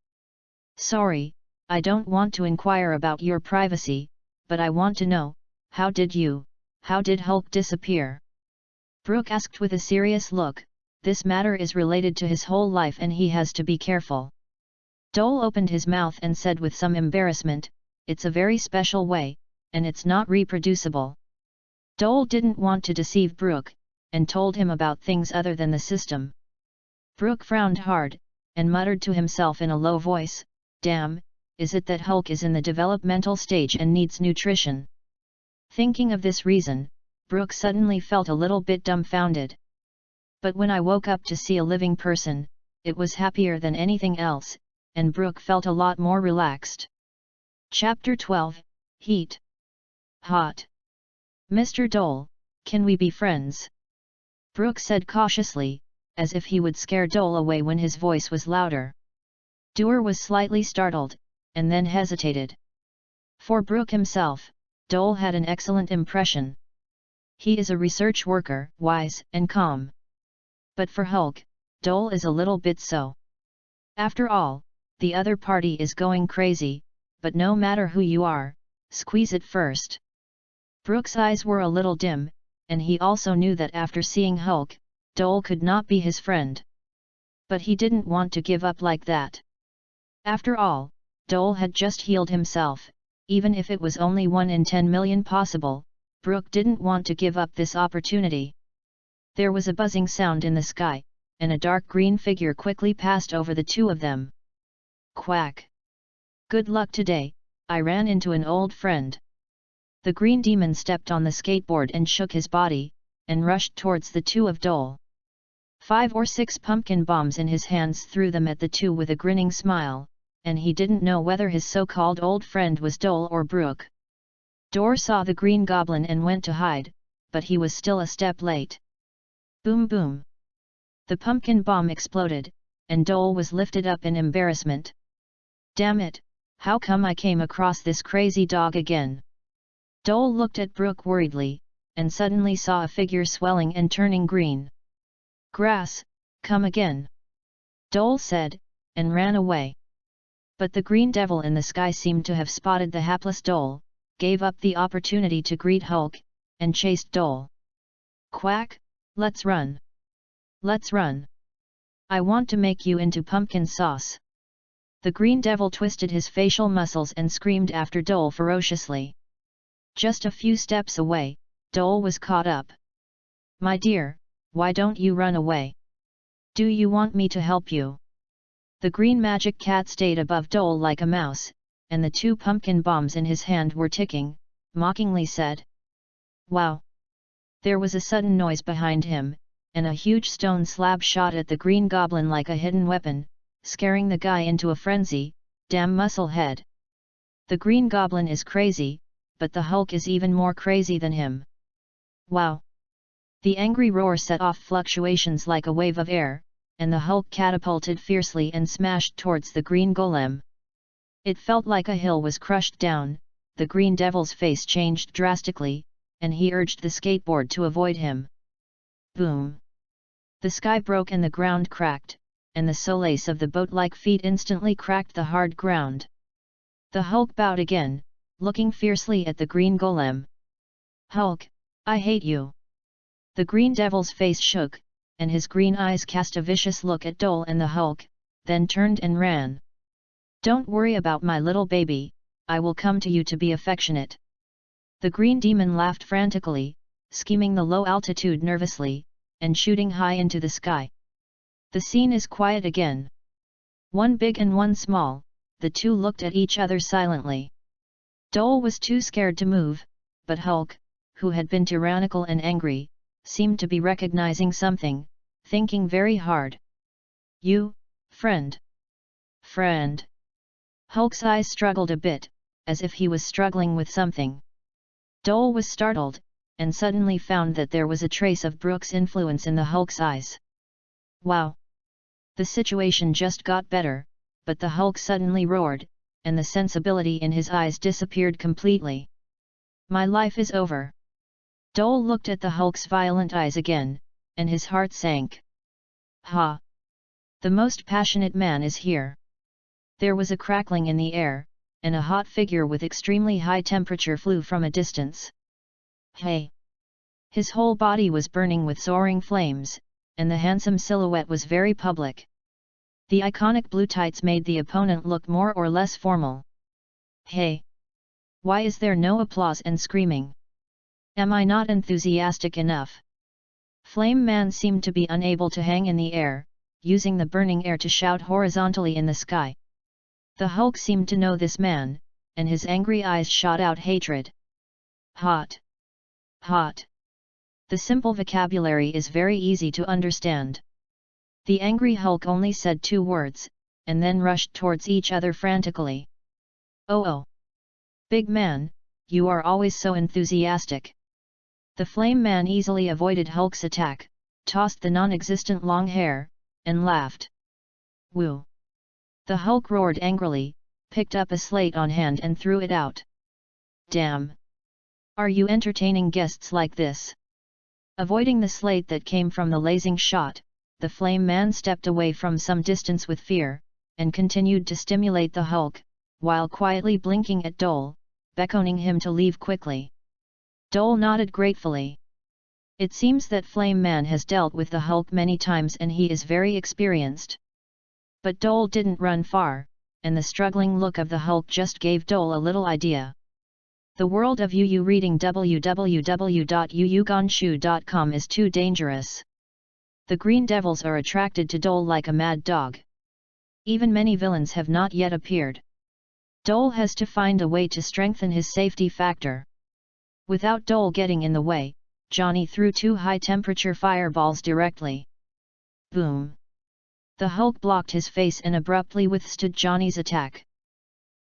Sorry, I don't want to inquire about your privacy, but I want to know, how did Hulk disappear? Brooke asked with a serious look. This matter is related to his whole life and he has to be careful. Dole opened his mouth and said with some embarrassment, it's a very special way, and it's not reproducible. Dole didn't want to deceive Brooke, and told him about things other than the system. Brooke frowned hard, and muttered to himself in a low voice, damn, is it that Hulk is in the developmental stage and needs nutrition? Thinking of this reason, Brooke suddenly felt a little bit dumbfounded. But when I woke up to see a living person, it was happier than anything else, and Brooke felt a lot more relaxed. Chapter 12, Heat. Hot. Mr. Dole, can we be friends? Brooke said cautiously, as if he would scare Dole away when his voice was louder. Doer was slightly startled, and then hesitated. For Brooke himself, Dole had an excellent impression. He is a research worker, wise and calm. But for Hulk, Dole is a little bit so. After all, the other party is going crazy, but no matter who you are, squeeze it first. Brooke's eyes were a little dim, and he also knew that after seeing Hulk, Dole could not be his friend. But he didn't want to give up like that. After all, Dole had just healed himself, even if it was only 1 in 10 million possible, Brooke didn't want to give up this opportunity. There was a buzzing sound in the sky, and a dark green figure quickly passed over the two of them. Quack! Good luck today, I ran into an old friend. The green demon stepped on the skateboard and shook his body, and rushed towards the two of Dole. 5 or 6 pumpkin bombs in his hands threw them at the two with a grinning smile, and he didn't know whether his so-called old friend was Dole or Brooke. Dore saw the green goblin and went to hide, but he was still a step late. Boom boom! The pumpkin bomb exploded, and Dole was lifted up in embarrassment. Damn it, how come I came across this crazy dog again? Dole looked at Brooke worriedly, and suddenly saw a figure swelling and turning green. Grass, come again! Dole said, and ran away. But the green devil in the sky seemed to have spotted the hapless Dole, gave up the opportunity to greet Hulk, and chased Dole. Quack! Let's run! Let's run! I want to make you into pumpkin sauce! The green devil twisted his facial muscles and screamed after Dole ferociously. Just a few steps away, Dole was caught up. My dear, why don't you run away? Do you want me to help you? The green magic cat stayed above Dole like a mouse, and the 2 pumpkin bombs in his hand were ticking, mockingly said. Wow! There was a sudden noise behind him, and a huge stone slab shot at the green goblin like a hidden weapon, scaring the guy into a frenzy. Damn musclehead! The green goblin is crazy, but the Hulk is even more crazy than him. Wow! The angry roar set off fluctuations like a wave of air, and the Hulk catapulted fiercely and smashed towards the green golem. It felt like a hill was crushed down. The green devil's face changed drastically, and he urged the skateboard to avoid him. Boom! The sky broke and the ground cracked, and the solace of the boat-like feet instantly cracked the hard ground. The Hulk bowed again, looking fiercely at the green golem. Hulk, I hate you! The green devil's face shook, and his green eyes cast a vicious look at Dole and the Hulk, then turned and ran. Don't worry about my little baby, I will come to you to be affectionate. The green demon laughed frantically, skimming the low altitude nervously, and shooting high into the sky. The scene is quiet again. One big and one small, the two looked at each other silently. Dole was too scared to move, but Hulk, who had been tyrannical and angry, seemed to be recognizing something, thinking very hard. "You, friend. Friend." Hulk's eyes struggled a bit, as if he was struggling with something. Dole was startled, and suddenly found that there was a trace of Brooke's influence in the Hulk's eyes. Wow! The situation just got better, but the Hulk suddenly roared, and the sensibility in his eyes disappeared completely. "My life is over." Dole looked at the Hulk's violent eyes again, and his heart sank. "Ha! The most passionate man is here." There was a crackling in the air, and a hot figure with extremely high temperature flew from a distance. "Hey!" His whole body was burning with soaring flames, and the handsome silhouette was very public. The iconic blue tights made the opponent look more or less formal. "Hey! Why is there no applause and screaming? Am I not enthusiastic enough?" Flame Man seemed to be unable to hang in the air, using the burning air to shout horizontally in the sky. The Hulk seemed to know this man, and his angry eyes shot out hatred. "Hot! Hot!" The simple vocabulary is very easy to understand. The angry Hulk only said 2 words, and then rushed towards each other frantically. "Oh! Big man, you are always so enthusiastic." The Flame Man easily avoided Hulk's attack, tossed the non-existent long hair, and laughed. "Woo!" The Hulk roared angrily, picked up a slate on hand and threw it out. "Damn! Are you entertaining guests like this?" Avoiding the slate that came from the lasing shot, the Flame Man stepped away from some distance with fear, and continued to stimulate the Hulk, while quietly blinking at Dole, beckoning him to leave quickly. Dole nodded gratefully. It seems that Flame Man has dealt with the Hulk many times and he is very experienced. But Dole didn't run far, and the struggling look of the Hulk just gave Dole a little idea. The world of Yu reading www.yuyugonshu.com is too dangerous. The Green Devils are attracted to Dole like a mad dog. Even many villains have not yet appeared. Dole has to find a way to strengthen his safety factor. Without Dole getting in the way, Johnny threw 2 high-temperature fireballs directly. Boom! The Hulk blocked his face and abruptly withstood Johnny's attack.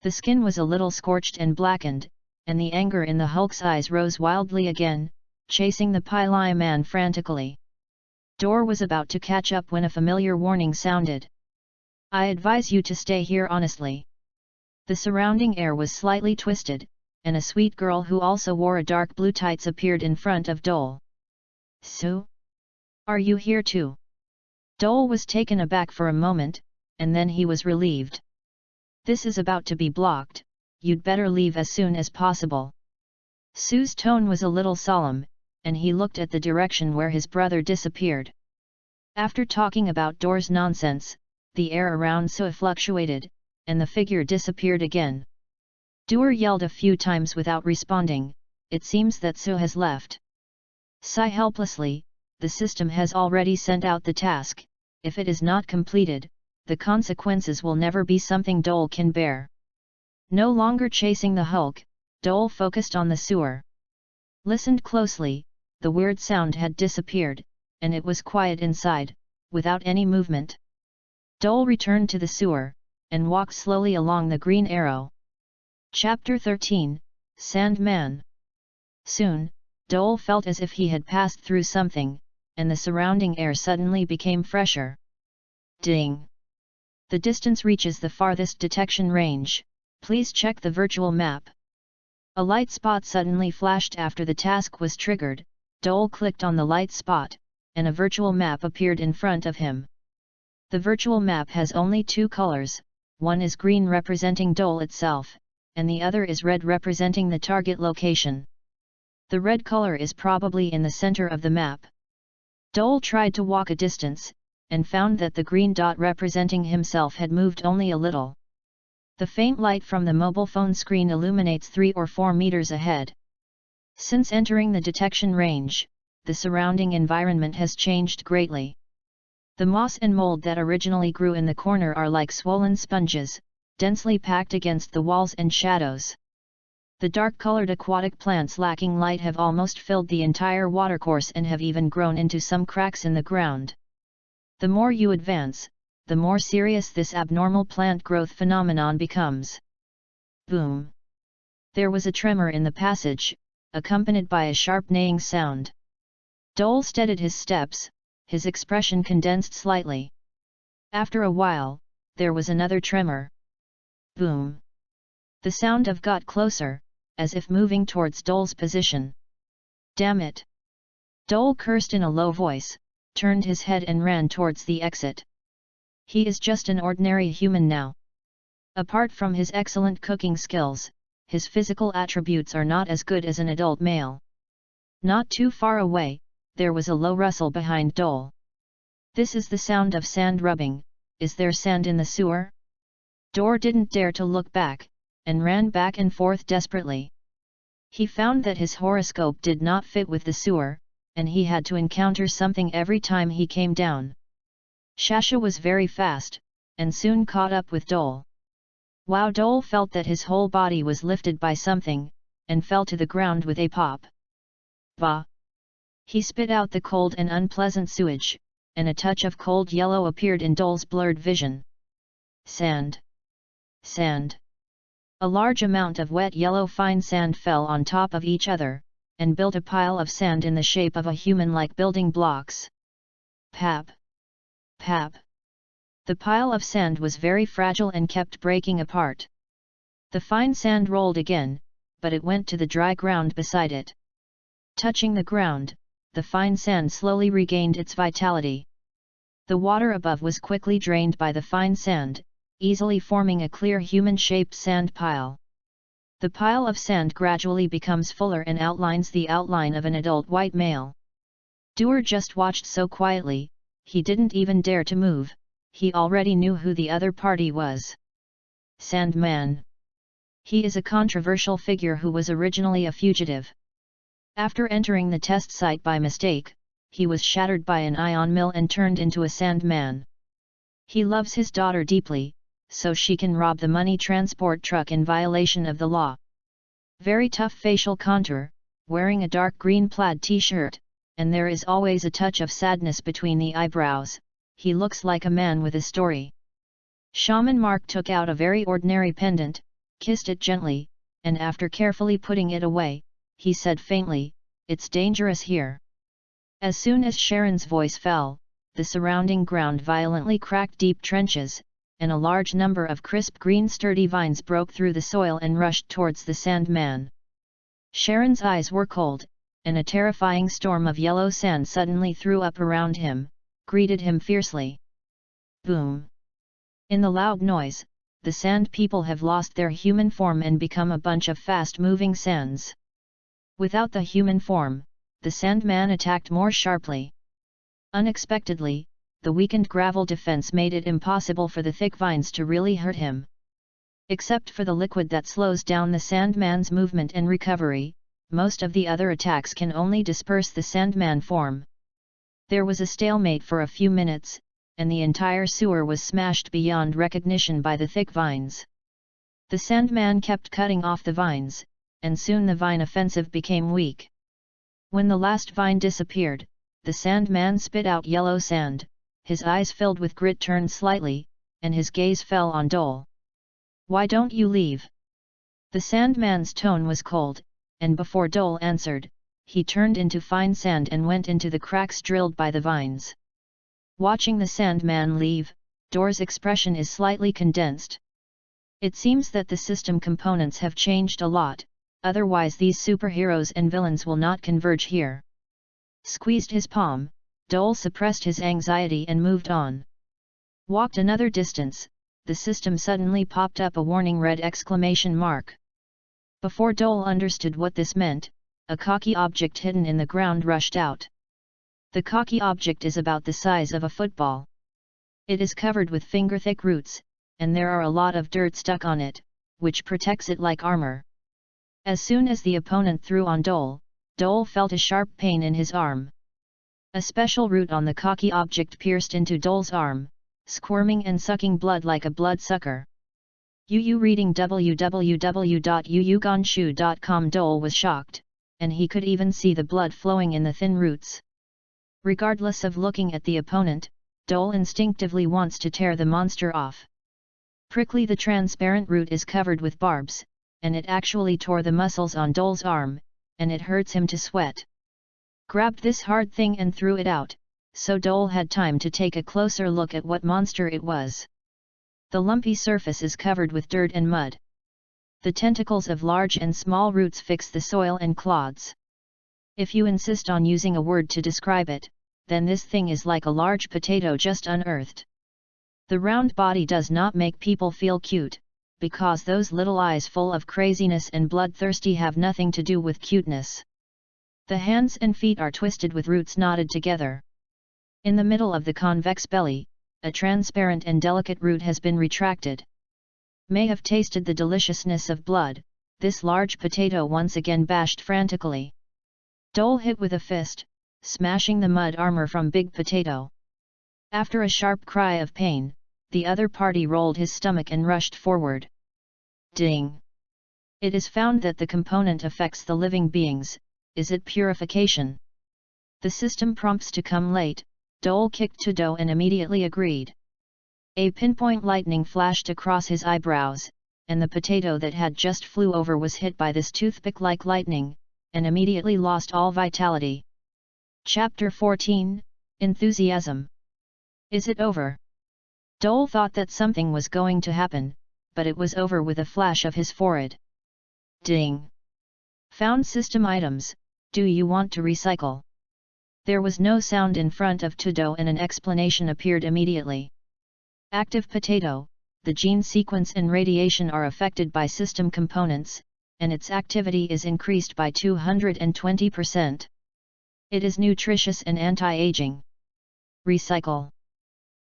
The skin was a little scorched and blackened, and the anger in the Hulk's eyes rose wildly again, chasing the Pili Man frantically. Dore was about to catch up when a familiar warning sounded. "I advise you to stay here honestly." The surrounding air was slightly twisted, and a sweet girl who also wore a dark blue tights appeared in front of Dole. "Sue? Are you here too?" Dole was taken aback for a moment, and then he was relieved. "This is about to be blocked, you'd better leave as soon as possible." Sue's tone was a little solemn, and he looked at the direction where his brother disappeared. After talking about Dore's nonsense, the air around Sue fluctuated, and the figure disappeared again. Dore yelled a few times without responding. It seems that Sue has left. Sigh helplessly, the system has already sent out the task. If it is not completed, the consequences will never be something Dole can bear. No longer chasing the Hulk, Dole focused on the sewer. Listened closely, the weird sound had disappeared, and it was quiet inside, without any movement. Dole returned to the sewer, and walked slowly along the green arrow. Chapter 13, Sandman. Soon, Dole felt as if he had passed through something, and the surrounding air suddenly became fresher. Ding! The distance reaches the farthest detection range. Please check the virtual map. A light spot suddenly flashed after the task was triggered. Dole clicked on the light spot, and a virtual map appeared in front of him. The virtual map has only 2 colors, one is green representing Dole itself, and the other is red representing the target location. The red color is probably in the center of the map. Dole tried to walk a distance, and found that the green dot representing himself had moved only a little. The faint light from the mobile phone screen illuminates 3 or 4 meters ahead. Since entering the detection range, the surrounding environment has changed greatly. The moss and mold that originally grew in the corner are like swollen sponges, densely packed against the walls and shadows. The dark-colored aquatic plants lacking light have almost filled the entire watercourse and have even grown into some cracks in the ground. The more you advance, the more serious this abnormal plant growth phenomenon becomes. Boom! There was a tremor in the passage, accompanied by a sharp neighing sound. Dole steadied his steps, his expression condensed slightly. After a while, there was another tremor. Boom! The sound got closer, as if moving towards Dole's position. Damn it! Dole cursed in a low voice, turned his head and ran towards the exit. He is just an ordinary human now. Apart from his excellent cooking skills, his physical attributes are not as good as an adult male. Not too far away, there was a low rustle behind Dole. This is the sound of sand rubbing. Is there sand in the sewer? Dole didn't dare to look back, and ran back and forth desperately. He found that his horoscope did not fit with the sewer, and he had to encounter something every time he came down. Shasha was very fast, and soon caught up with Dole. Wow! Dole felt that his whole body was lifted by something, and fell to the ground with a pop. Bah! He spit out the cold and unpleasant sewage, and a touch of cold yellow appeared in Dole's blurred vision. Sand! Sand! A large amount of wet yellow fine sand fell on top of each other, and built a pile of sand in the shape of a human-like building blocks. Pap! Pap! The pile of sand was very fragile and kept breaking apart. The fine sand rolled again, but it went to the dry ground beside it. Touching the ground, the fine sand slowly regained its vitality. The water above was quickly drained by the fine sand, easily forming a clear human-shaped sand pile. The pile of sand gradually becomes fuller and outlines the outline of an adult white male. Doer just watched so quietly, he didn't even dare to move. He already knew who the other party was. Sandman. He is a controversial figure who was originally a fugitive. After entering the test site by mistake, he was shattered by an ion mill and turned into a sandman. He loves his daughter deeply, so she can rob the money transport truck in violation of the law. Very tough facial contour, wearing a dark green plaid t-shirt, and there is always a touch of sadness between the eyebrows. He looks like a man with a story. Shaman Mark took out a very ordinary pendant, kissed it gently, and after carefully putting it away, he said faintly, "It's dangerous here." As soon as Sharon's voice fell, the surrounding ground violently cracked deep trenches, and a large number of crisp green sturdy vines broke through the soil and rushed towards the Sandman. Sharon's eyes were cold, and a terrifying storm of yellow sand suddenly threw up around him, greeted him fiercely. Boom! In the loud noise, the sand people have lost their human form and become a bunch of fast-moving sands. Without the human form, the Sandman attacked more sharply. Unexpectedly, the weakened gravel defense made it impossible for the thick vines to really hurt him. Except for the liquid that slows down the Sandman's movement and recovery, most of the other attacks can only disperse the Sandman form. There was a stalemate for a few minutes, and the entire sewer was smashed beyond recognition by the thick vines. The Sandman kept cutting off the vines, and soon the vine offensive became weak. When the last vine disappeared, the Sandman spit out yellow sand, his eyes filled with grit turned slightly, and his gaze fell on Dole. "Why don't you leave?" The Sandman's tone was cold, and before Dole answered, he turned into fine sand and went into the cracks drilled by the vines. Watching the Sandman leave, Dole's expression is slightly condensed. It seems that the system components have changed a lot, otherwise these superheroes and villains will not converge here. Squeezed his palm, Dole suppressed his anxiety and moved on. Walked another distance, the system suddenly popped up a warning red exclamation mark. Before Dole understood what this meant, a cocky object hidden in the ground rushed out. The cocky object is about the size of a football. It is covered with finger-thick roots, and there are a lot of dirt stuck on it, which protects it like armor. As soon as the opponent threw on Dole, Dole felt a sharp pain in his arm. A special root on the cocky object pierced into Dole's arm, squirming and sucking blood like a bloodsucker. Yu reading www.yuyuganshu.com. Dole was shocked, and he could even see the blood flowing in the thin roots. Regardless of looking at the opponent, Dole instinctively wants to tear the monster off. Prickly, the transparent root is covered with barbs, and it actually tore the muscles on Dole's arm, and it hurts him to sweat. Grabbed this hard thing and threw it out, so Dole had time to take a closer look at what monster it was. The lumpy surface is covered with dirt and mud. The tentacles of large and small roots fix the soil and clods. If you insist on using a word to describe it, then this thing is like a large potato just unearthed. The round body does not make people feel cute, because those little eyes full of craziness and bloodthirsty have nothing to do with cuteness. The hands and feet are twisted with roots knotted together. In the middle of the convex belly, a transparent and delicate root has been retracted. May have tasted the deliciousness of blood, this large potato once again bashed frantically. Dole hit with a fist, smashing the mud armor from Big Potato. After a sharp cry of pain, the other party rolled his stomach and rushed forward. Ding! It is found that the component affects the living beings. Is it purification? The system prompts to come late. Dole kicked to Do and immediately agreed. A pinpoint lightning flashed across his eyebrows, and the potato that had just flew over was hit by this toothpick-like lightning, and immediately lost all vitality. Chapter 14, Enthusiasm. Is it over? Dole thought that something was going to happen, but it was over with a flash of his forehead. Ding! Found system items. Do you want to recycle? There was no sound in front of Tudo and an explanation appeared immediately. Active potato, the gene sequence and radiation are affected by system components, and its activity is increased by 220%. It is nutritious and anti-aging. Recycle.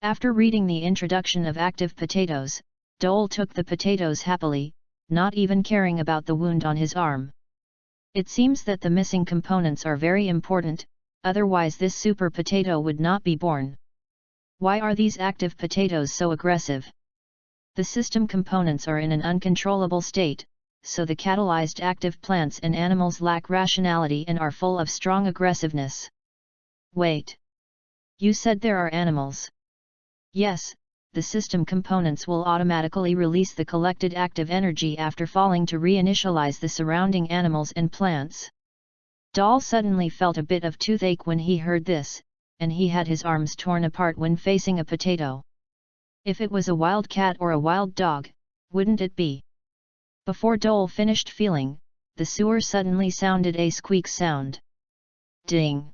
After reading the introduction of active potatoes, Dole took the potatoes happily, not even caring about the wound on his arm. It seems that the missing components are very important, otherwise this super potato would not be born. Why are these active potatoes so aggressive? The system components are in an uncontrollable state, so the catalyzed active plants and animals lack rationality and are full of strong aggressiveness. Wait. You said there are animals. Yes, the system components will automatically release the collected active energy after falling to reinitialize the surrounding animals and plants. Dole suddenly felt a bit of toothache when he heard this, and he had his arms torn apart when facing a potato. If it was a wild cat or a wild dog, wouldn't it be? Before Dole finished feeling, the sewer suddenly sounded a squeak sound. Ding!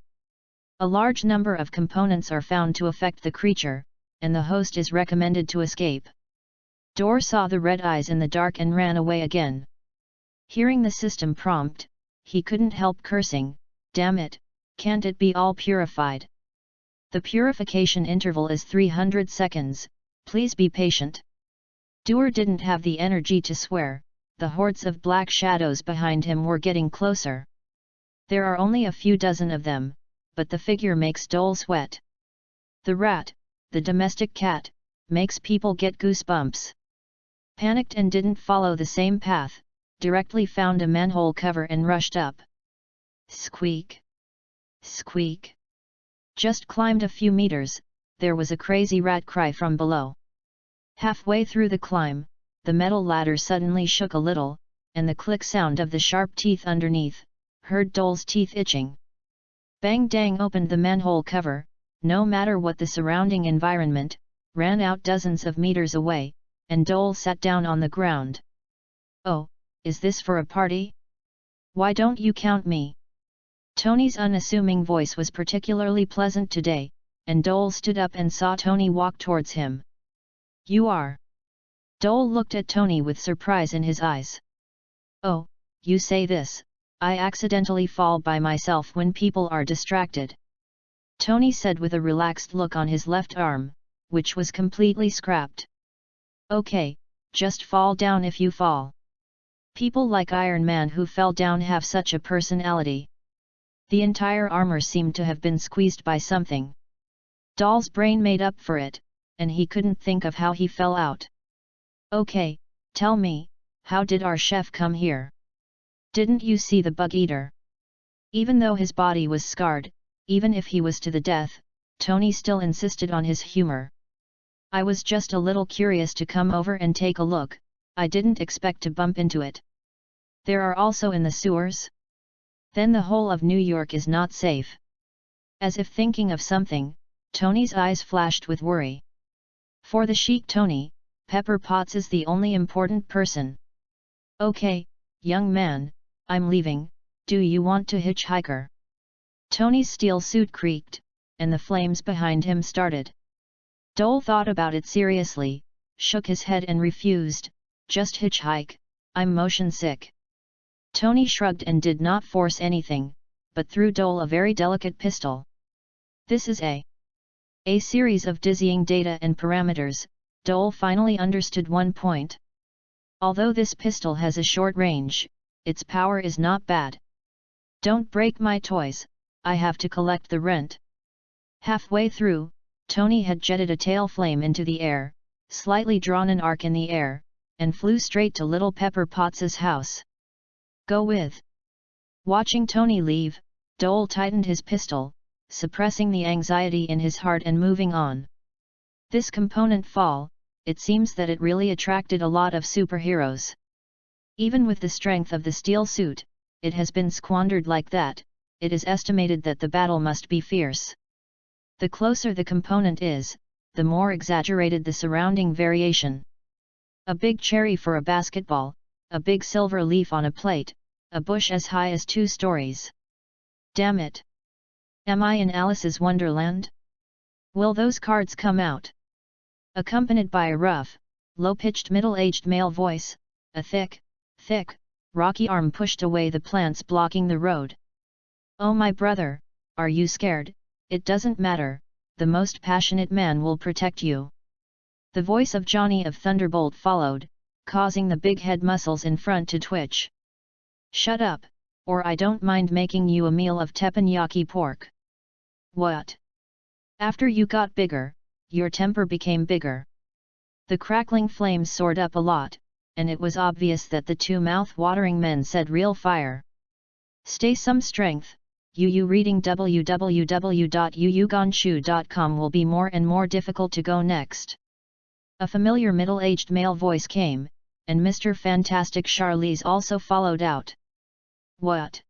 A large number of components are found to affect the creature, and the host is recommended to escape. Dore saw the red eyes in the dark and ran away again. Hearing the system prompt, he couldn't help cursing, damn it, can't it be all purified? The purification interval is 300 seconds, please be patient. Dore didn't have the energy to swear, the hordes of black shadows behind him were getting closer. There are only a few dozen of them, but the figure makes Dole sweat. The rat, the domestic cat, makes people get goosebumps. Panicked and didn't follow the same path, directly found a manhole cover and rushed up. Squeak! Squeak! Just climbed a few meters, there was a crazy rat cry from below. Halfway through the climb, the metal ladder suddenly shook a little, and the click sound of the sharp teeth underneath, heard Dole's teeth itching. Bang Dang opened the manhole cover, no matter what the surrounding environment, ran out dozens of meters away, and Dole sat down on the ground. Oh, is this for a party? Why don't you count me? Tony's unassuming voice was particularly pleasant today, and Dole stood up and saw Tony walk towards him. You are? Dole looked at Tony with surprise in his eyes. Oh, you say this, I accidentally fall by myself when people are distracted. Tony said with a relaxed look on his left arm, which was completely scrapped. Okay, just fall down if you fall. People like Iron Man who fell down have such a personality. The entire armor seemed to have been squeezed by something. Doll's brain made up for it, and he couldn't think of how he fell out. Okay, tell me, how did our chef come here? Didn't you see the bug-eater? Even though his body was scarred, even if he was to the death, Tony still insisted on his humor. I was just a little curious to come over and take a look, I didn't expect to bump into it. There are also in the sewers? Then the whole of New York is not safe. As if thinking of something, Tony's eyes flashed with worry. For the chic Tony, Pepper Potts is the only important person. Okay, young man, I'm leaving, do you want to hitchhiker? Tony's steel suit creaked, and the flames behind him started. Dole thought about it seriously, shook his head and refused, just hitchhike, I'm motion sick. Tony shrugged and did not force anything, but threw Dole a very delicate pistol. This is a series of dizzying data and parameters. Dole finally understood one point. Although this pistol has a short range, its power is not bad. Don't break my toys, I have to collect the rent. Halfway through, Tony had jetted a tail flame into the air, slightly drawn an arc in the air, and flew straight to little Pepper Potts's house. Go with. Watching Tony leave, Dole tightened his pistol, suppressing the anxiety in his heart and moving on. This component fall, it seems that it really attracted a lot of superheroes. Even with the strength of the steel suit, it has been squandered like that. It is estimated that the battle must be fierce. The closer the component is, the more exaggerated the surrounding variation. A big cherry for a basketball, a big silver leaf on a plate, a bush as high as 2 stories. Damn it! Am I in Alice's Wonderland? Will those cards come out? Accompanied by a rough, low-pitched middle-aged male voice, a thick, rocky arm pushed away the plants blocking the road. Oh my brother, are you scared? It doesn't matter, the most passionate man will protect you. The voice of Johnny of Thunderbolt followed, causing the big head muscles in front to twitch. Shut up, or I don't mind making you a meal of teppanyaki pork. What? After you got bigger, your temper became bigger. The crackling flames soared up a lot, and it was obvious that the 2 mouth-watering men said real fire. Stay some strength. Reading www.yuyuganshu.com will be more and more difficult to go next. A familiar middle-aged male voice came, and Mr. Fantastic Charlize also followed out. What?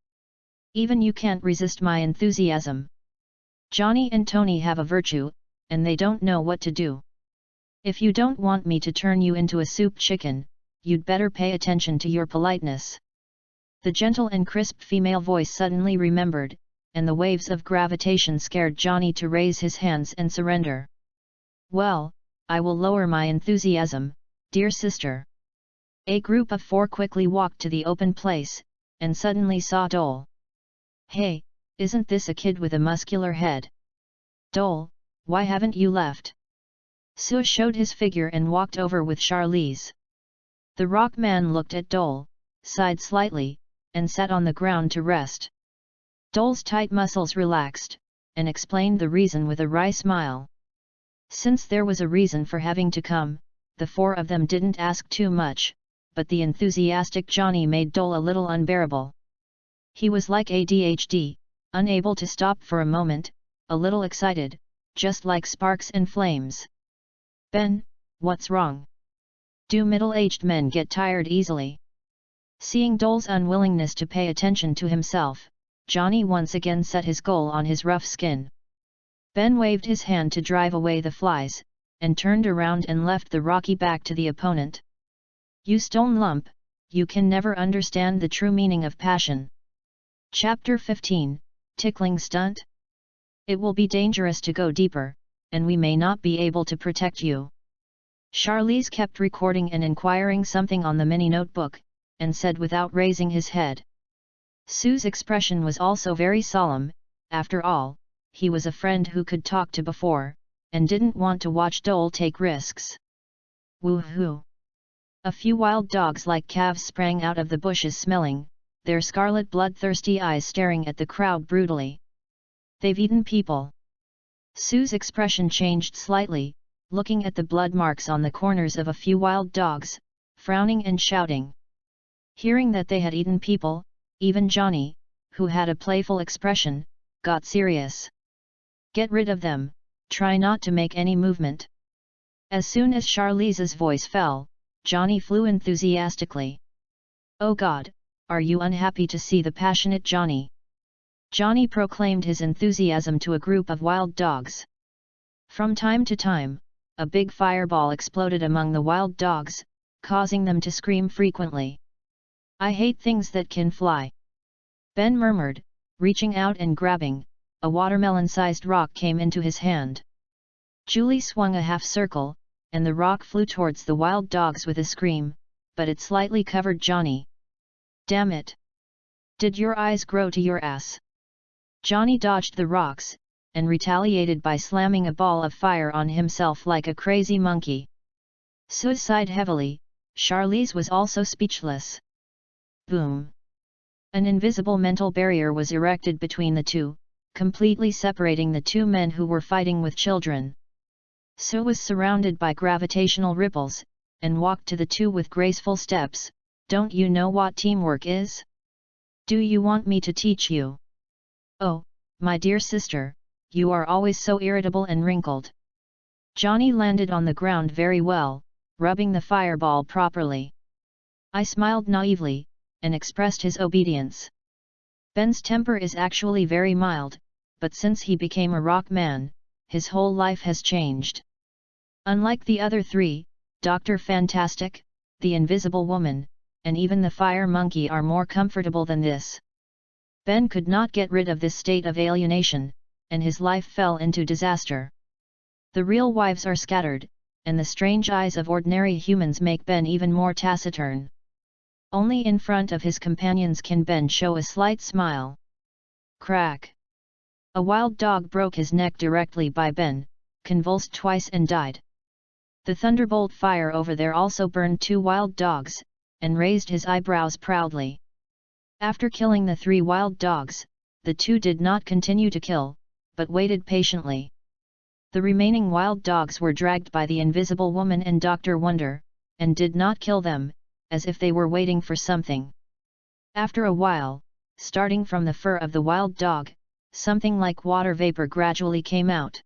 Even you can't resist my enthusiasm. Johnny and Tony have a virtue, and they don't know what to do. If you don't want me to turn you into a soup chicken, you'd better pay attention to your politeness. The gentle and crisp female voice suddenly remembered, and the waves of gravitation scared Johnny to raise his hands and surrender. Well, I will lower my enthusiasm, dear sister. A group of 4 quickly walked to the open place, and suddenly saw Dole. Hey, isn't this a kid with a muscular head? Dole, why haven't you left? Sue showed his figure and walked over with Charlize. The rock man looked at Dole, sighed slightly, and sat on the ground to rest. Dole's tight muscles relaxed, and explained the reason with a wry smile. Since there was a reason for having to come, the 4 of them didn't ask too much, but the enthusiastic Johnny made Dole a little unbearable. He was like ADHD, unable to stop for a moment, a little excited, just like sparks and flames. Ben, what's wrong? Do middle-aged men get tired easily? Seeing Dole's unwillingness to pay attention to himself, Johnny once again set his goal on his rough skin. Ben waved his hand to drive away the flies, and turned around and left the rocky back to the opponent. You stone lump, you can never understand the true meaning of passion. Chapter 15, Tickling Stunt? It will be dangerous to go deeper, and we may not be able to protect you. Charlize kept recording and inquiring something on the mini notebook, and said without raising his head. Sue's expression was also very solemn. After all, he was a friend who could talk to before, and didn't want to watch Dole take risks. Woohoo! A few wild dogs like calves sprang out of the bushes smelling, their scarlet bloodthirsty eyes staring at the crowd brutally. "They've eaten people." Sue's expression changed slightly, looking at the blood marks on the corners of a few wild dogs, frowning and shouting. Hearing that they had eaten people, even Johnny, who had a playful expression, got serious. "Get rid of them, try not to make any movement." As soon as Charlize's voice fell, Johnny flew enthusiastically. "Oh God, are you unhappy to see the passionate Johnny?" Johnny proclaimed his enthusiasm to a group of wild dogs. From time to time, a big fireball exploded among the wild dogs, causing them to scream frequently. "I hate things that can fly," Ben murmured, reaching out and grabbing. A watermelon-sized rock came into his hand. Julie swung a half circle, and the rock flew towards the wild dogs with a scream, but it slightly covered Johnny. "Damn it! Did your eyes grow to your ass?" Johnny dodged the rocks, and retaliated by slamming a ball of fire on himself like a crazy monkey. Sue sighed heavily. Charlize was also speechless. Boom! An invisible mental barrier was erected between the two, completely separating the two men who were fighting with children. Sue was surrounded by gravitational ripples, and walked to the two with graceful steps. "Don't you know what teamwork is? Do you want me to teach you?" "Oh, my dear sister, you are always so irritable and wrinkled." Johnny landed on the ground very well, rubbing the fireball properly. I smiled naively, and expressed his obedience. Ben's temper is actually very mild, but since he became a rock man, his whole life has changed. Unlike the other three, Dr. Fantastic, the Invisible Woman, and even the Fire Monkey are more comfortable than this. Ben could not get rid of this state of alienation, and his life fell into disaster. The real wives are scattered, and the strange eyes of ordinary humans make Ben even more taciturn. Only in front of his companions can Ben show a slight smile. Crack! A wild dog broke his neck directly by Ben, convulsed twice and died. The thunderbolt fire over there also burned two wild dogs, and raised his eyebrows proudly. After killing the three wild dogs, the two did not continue to kill, but waited patiently. The remaining wild dogs were dragged by the Invisible Woman and Dr. Wonder, and did not kill them, as if they were waiting for something. After a while, starting from the fur of the wild dog, something like water vapor gradually came out.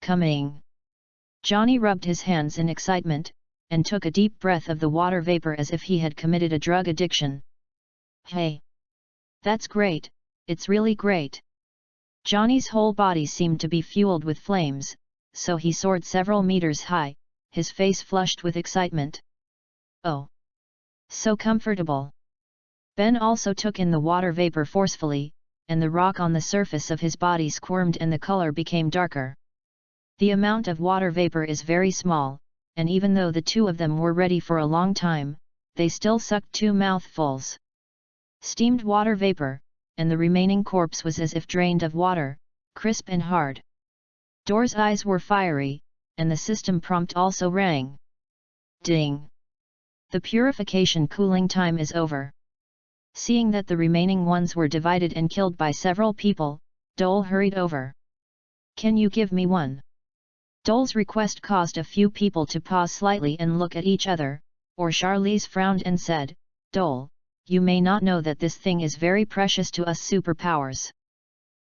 "Coming!" Johnny rubbed his hands in excitement, and took a deep breath of the water vapor as if he had committed a drug addiction. "Hey! That's great, it's really great!" Johnny's whole body seemed to be fueled with flames, so he soared several meters high, his face flushed with excitement. "Oh! So comfortable!" Ben also took in the water vapor forcefully, and the rock on the surface of his body squirmed and the color became darker. The amount of water vapor is very small, and even though the two of them were ready for a long time, they still sucked 2 mouthfuls. Steamed water vapor, and the remaining corpse was as if drained of water, crisp and hard. Door's eyes were fiery, and the system prompt also rang. Ding! The purification cooling time is over. Seeing that the remaining ones were divided and killed by several people, Dole hurried over. "Can you give me one?" Dole's request caused a few people to pause slightly and look at each other, or Charlize frowned and said, "Dole, you may not know that this thing is very precious to us superpowers.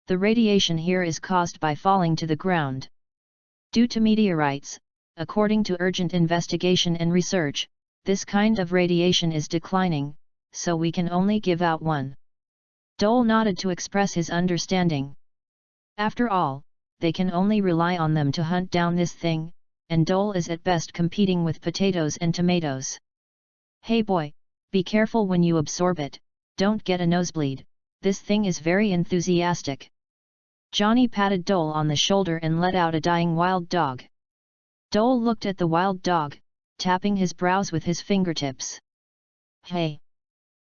The radiation here is caused by falling to the ground. Due to meteorites, according to urgent investigation and research, this kind of radiation is declining, so we can only give out one." Dole nodded to express his understanding. After all, they can only rely on them to hunt down this thing, and Dole is at best competing with potatoes and tomatoes. "Hey boy, be careful when you absorb it, don't get a nosebleed, this thing is very enthusiastic." Johnny patted Dole on the shoulder and let out a dying wild dog. Dole looked at the wild dog, tapping his brows with his fingertips. "Hey!"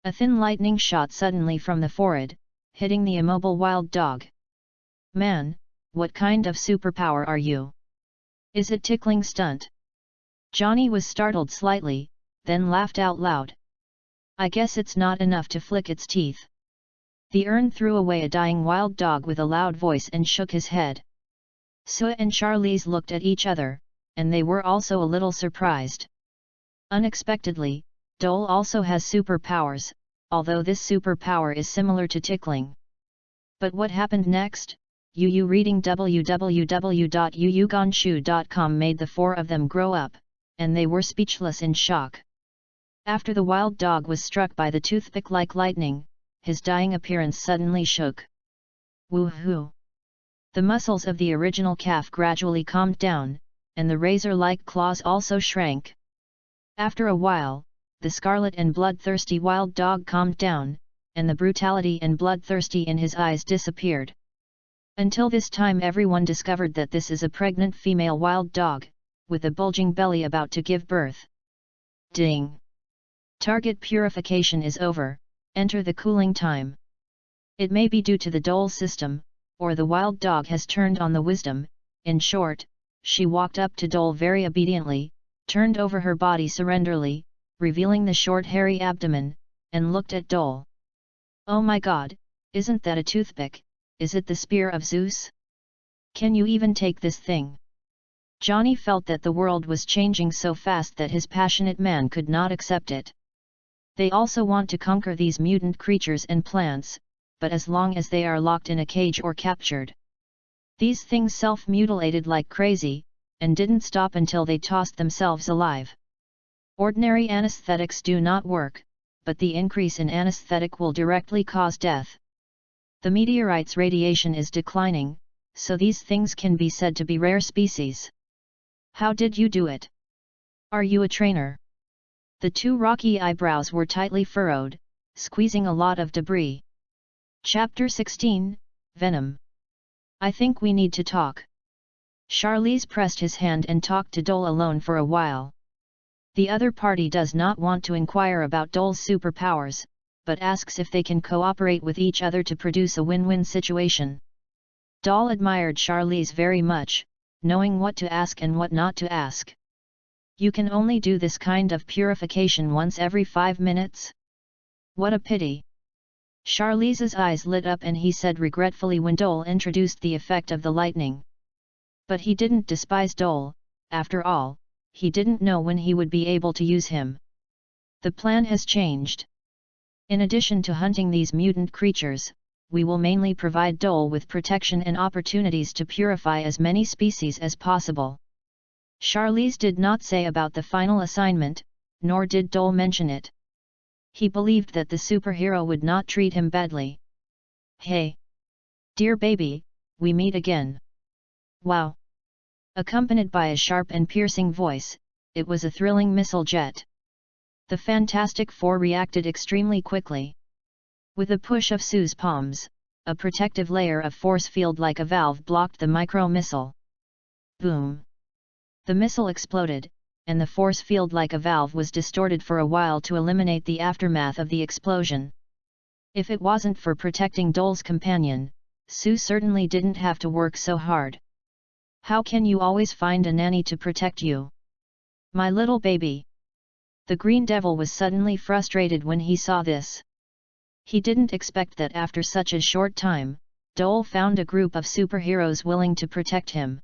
A thin lightning shot suddenly from the forehead, hitting the immobile wild dog. "Man, what kind of superpower are you? Is it tickling stunt?" Johnny was startled slightly, then laughed out loud. I guess it's not enough to flick its teeth. The Ern threw away a dying wild dog with a loud voice and shook his head. Sue and Charlize looked at each other, and they were also a little surprised. Unexpectedly, Dole also has superpowers, although this superpower is similar to tickling. But what happened next? Yu reading www.yuyugonshu.com made the four of them grow up, and they were speechless in shock. After the wild dog was struck by the toothpick like lightning, his dying appearance suddenly shook. Woohoo! The muscles of the original calf gradually calmed down, and the razor-like claws also shrank. After a while, the scarlet and bloodthirsty wild dog calmed down, and the brutality and bloodthirsty in his eyes disappeared. Until this time everyone discovered that this is a pregnant female wild dog, with a bulging belly about to give birth. Ding! Target purification is over, enter the cooling time. It may be due to the Dole system, or the wild dog has turned on the wisdom. In short, she walked up to Dole very obediently, turned over her body surrenderly, revealing the short hairy abdomen, and looked at Dole. Oh my god, isn't that a toothpick? Is it the spear of Zeus? Can you even take this thing? Johnny felt that the world was changing so fast that his passionate man could not accept it. They also want to conquer these mutant creatures and plants, but as long as they are locked in a cage or captured. These things self-mutilated like crazy, and didn't stop until they tossed themselves alive. Ordinary anesthetics do not work, but the increase in anesthetic will directly cause death. The meteorite's radiation is declining, so these things can be said to be rare species. How did you do it? Are you a trainer? The two rocky eyebrows were tightly furrowed, squeezing a lot of debris. Chapter 16, Venom. I think we need to talk. Charlize pressed his hand and talked to Dole alone for a while. The other party does not want to inquire about Dole's superpowers, but asks if they can cooperate with each other to produce a win-win situation. Dole admired Charlize very much, knowing what to ask and what not to ask. You can only do this kind of purification once every 5 minutes? What a pity. Charlize's eyes lit up and he said regretfully when Dole introduced the effect of the lightning. But he didn't despise Dole, after all, he didn't know when he would be able to use him. The plan has changed. In addition to hunting these mutant creatures, we will mainly provide Dole with protection and opportunities to purify as many species as possible. Charlize did not say about the final assignment, nor did Dole mention it. He believed that the superhero would not treat him badly. Hey! Dear baby, we meet again. Wow! Accompanied by a sharp and piercing voice, it was a thrilling missile jet. The Fantastic Four reacted extremely quickly. With a push of Sue's palms, a protective layer of force field like a valve blocked the micro-missile. Boom! The missile exploded, and the force field like a valve was distorted for a while to eliminate the aftermath of the explosion. If it wasn't for protecting Dole's companion, Sue certainly didn't have to work so hard. How can you always find a nanny to protect you? My little baby. The Green Devil was suddenly frustrated when he saw this. He didn't expect that after such a short time, Dole found a group of superheroes willing to protect him.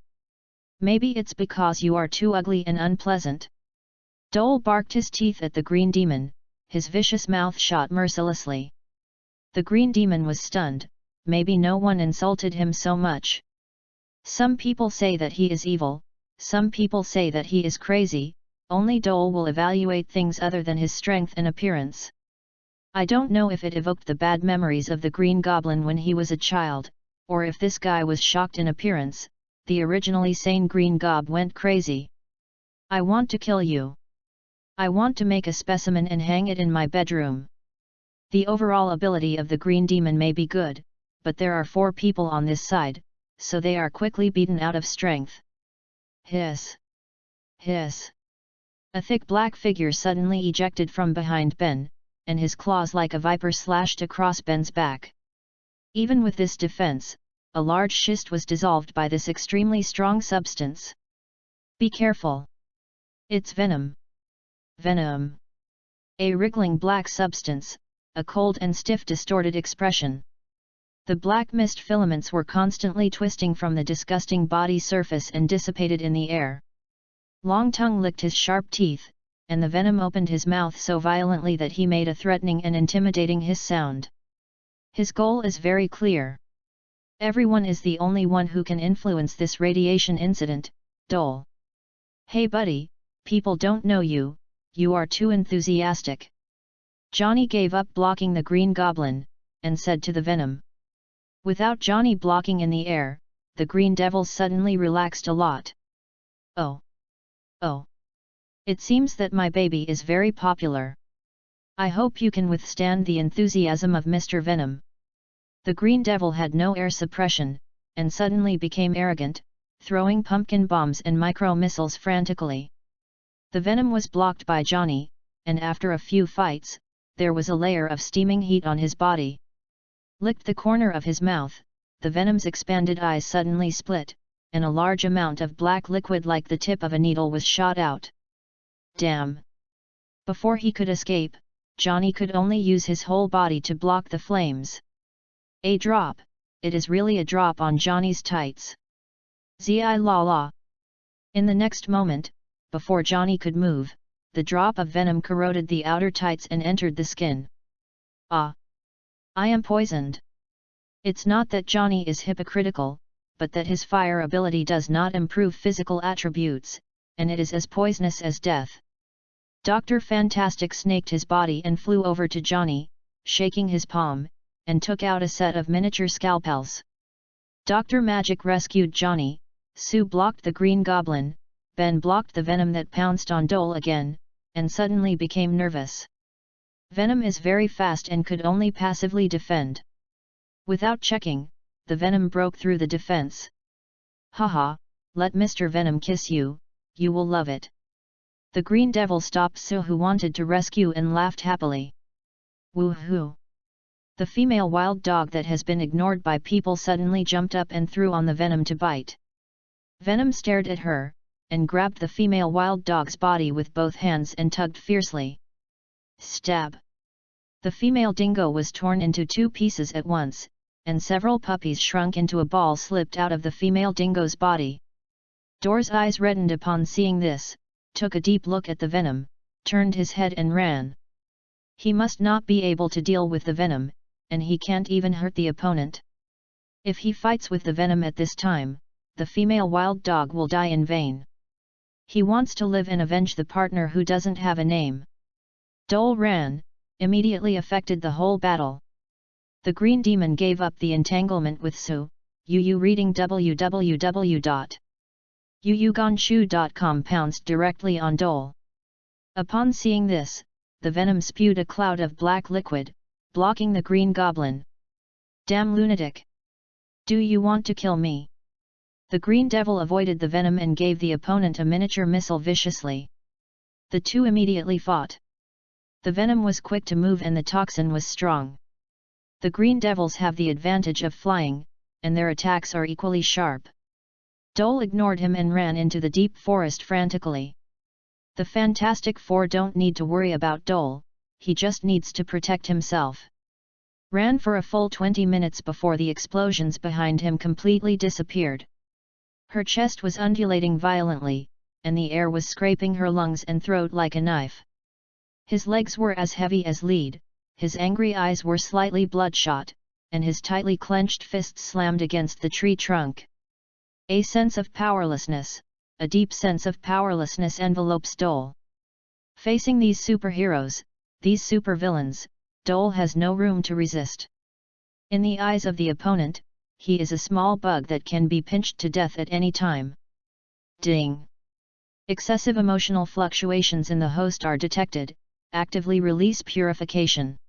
Maybe it's because you are too ugly and unpleasant. Dole barked his teeth at the Green Demon, his vicious mouth shot mercilessly. The Green Demon was stunned, maybe no one insulted him so much. Some people say that he is evil, some people say that he is crazy, only Dole will evaluate things other than his strength and appearance. I don't know if it evoked the bad memories of the Green Goblin when he was a child, or if this guy was shocked in appearance. The originally sane Green Gob went crazy. I want to kill you. I want to make a specimen and hang it in my bedroom. The overall ability of the Green Demon may be good, but there are 4 people on this side, so they are quickly beaten out of strength. Hiss! Hiss! A thick black figure suddenly ejected from behind Ben, and his claws like a viper slashed across Ben's back. Even with this defense, a large schist was dissolved by this extremely strong substance. Be careful! It's venom! Venom! A wriggling black substance, a cold and stiff distorted expression. The black mist filaments were constantly twisting from the disgusting body surface and dissipated in the air. Long Tongue licked his sharp teeth, and the venom opened his mouth so violently that he made a threatening and intimidating hiss sound. His goal is very clear. Everyone is the only one who can influence this radiation incident, Dole. Hey buddy, people don't know you, you are too enthusiastic. Johnny gave up blocking the Green Goblin, and said to the venom. Without Johnny blocking in the air, the Green Devil suddenly relaxed a lot. Oh. It seems that my baby is very popular. I hope you can withstand the enthusiasm of Mr. Venom. The Green Devil had no air suppression, and suddenly became arrogant, throwing pumpkin bombs and micro-missiles frantically. The venom was blocked by Johnny, and after a few fights, there was a layer of steaming heat on his body. Licked the corner of his mouth, the venom's expanded eyes suddenly split, and a large amount of black liquid like the tip of a needle was shot out. Damn! Before he could escape, Johnny could only use his whole body to block the flames. A drop, it is really a drop on Johnny's tights. Zi la la. In the next moment, before Johnny could move, the drop of venom corroded the outer tights and entered the skin. Ah! I am poisoned. It's not that Johnny is hypocritical, but that his fire ability does not improve physical attributes, and it is as poisonous as death. Dr. Fantastic snaked his body and flew over to Johnny, shaking his palm, and took out a set of miniature scalpels. Dr. Magic rescued Johnny, Sue blocked the Green Goblin, Ben blocked the venom that pounced on Dole again, and suddenly became nervous. Venom is very fast and could only passively defend. Without checking, the venom broke through the defense. Haha, let Mr. Venom kiss you, you will love it. The Green Devil stopped Sue, who wanted to rescue, and laughed happily. Woohoo! The female wild dog that has been ignored by people suddenly jumped up and threw on the venom to bite. Venom stared at her, and grabbed the female wild dog's body with both hands and tugged fiercely. Stab! The female dingo was torn into two pieces at once, and several puppies shrunk into a ball slipped out of the female dingo's body. Door's eyes reddened upon seeing this, took a deep look at the venom, turned his head and ran. He must not be able to deal with the venom, and he can't even hurt the opponent. If he fights with the venom at this time, the female wild dog will die in vain. He wants to live and avenge the partner who doesn't have a name. Dole ran, immediately affected the whole battle. The Green Demon gave up the entanglement with Sue, reading www.yuyuganshu.com pounced directly on Dole. Upon seeing this, the venom spewed a cloud of black liquid, blocking the Green Goblin. Damn lunatic! Do you want to kill me? The Green Devil avoided the venom and gave the opponent a miniature missile viciously. The two immediately fought. The venom was quick to move and the toxin was strong. The Green Devils have the advantage of flying, and their attacks are equally sharp. Dole ignored him and ran into the deep forest frantically. The Fantastic Four don't need to worry about Dole, he just needs to protect himself. Ran for a full 20 minutes before the explosions behind him completely disappeared. Her chest was undulating violently, and the air was scraping her lungs and throat like a knife. His legs were as heavy as lead, his angry eyes were slightly bloodshot, and his tightly clenched fists slammed against the tree trunk. A sense of powerlessness, a deep sense of powerlessness envelopes Dole. Facing these superheroes, these supervillains, Dole has no room to resist. In the eyes of the opponent, he is a small bug that can be pinched to death at any time. Ding! Excessive emotional fluctuations in the host are detected, actively release purification.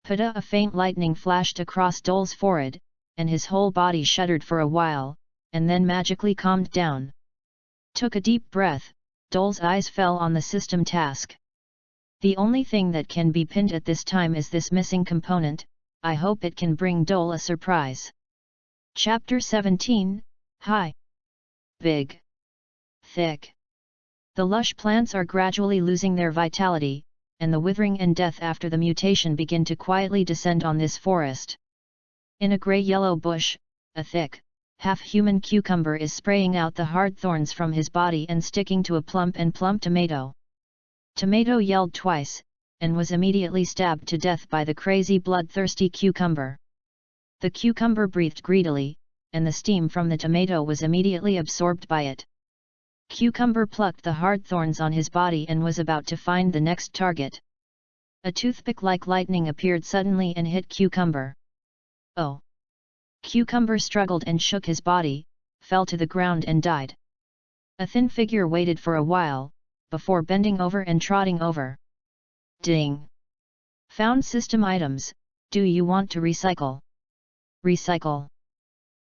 Pada! A faint lightning flashed across Dole's forehead, and his whole body shuddered for a while, and then magically calmed down. Took a deep breath, Dole's eyes fell on the system task. The only thing that can be pinned at this time is this missing component, I hope it can bring Dole a surprise. Chapter 17, High. Big. Thick. The lush plants are gradually losing their vitality, and the withering and death after the mutation begin to quietly descend on this forest. In a grey-yellow bush, a thick, half-human cucumber is spraying out the hard thorns from his body and sticking to a plump tomato. Tomato yelled twice, and was immediately stabbed to death by the crazy bloodthirsty cucumber. The cucumber breathed greedily, and the steam from the tomato was immediately absorbed by it. Cucumber plucked the hard thorns on his body and was about to find the next target. A toothpick like lightning appeared suddenly and hit Cucumber. Oh! Cucumber struggled and shook his body, fell to the ground and died. A thin figure waited for a while, before bending over and trotting over. Ding! Found system items, do you want to recycle? Recycle.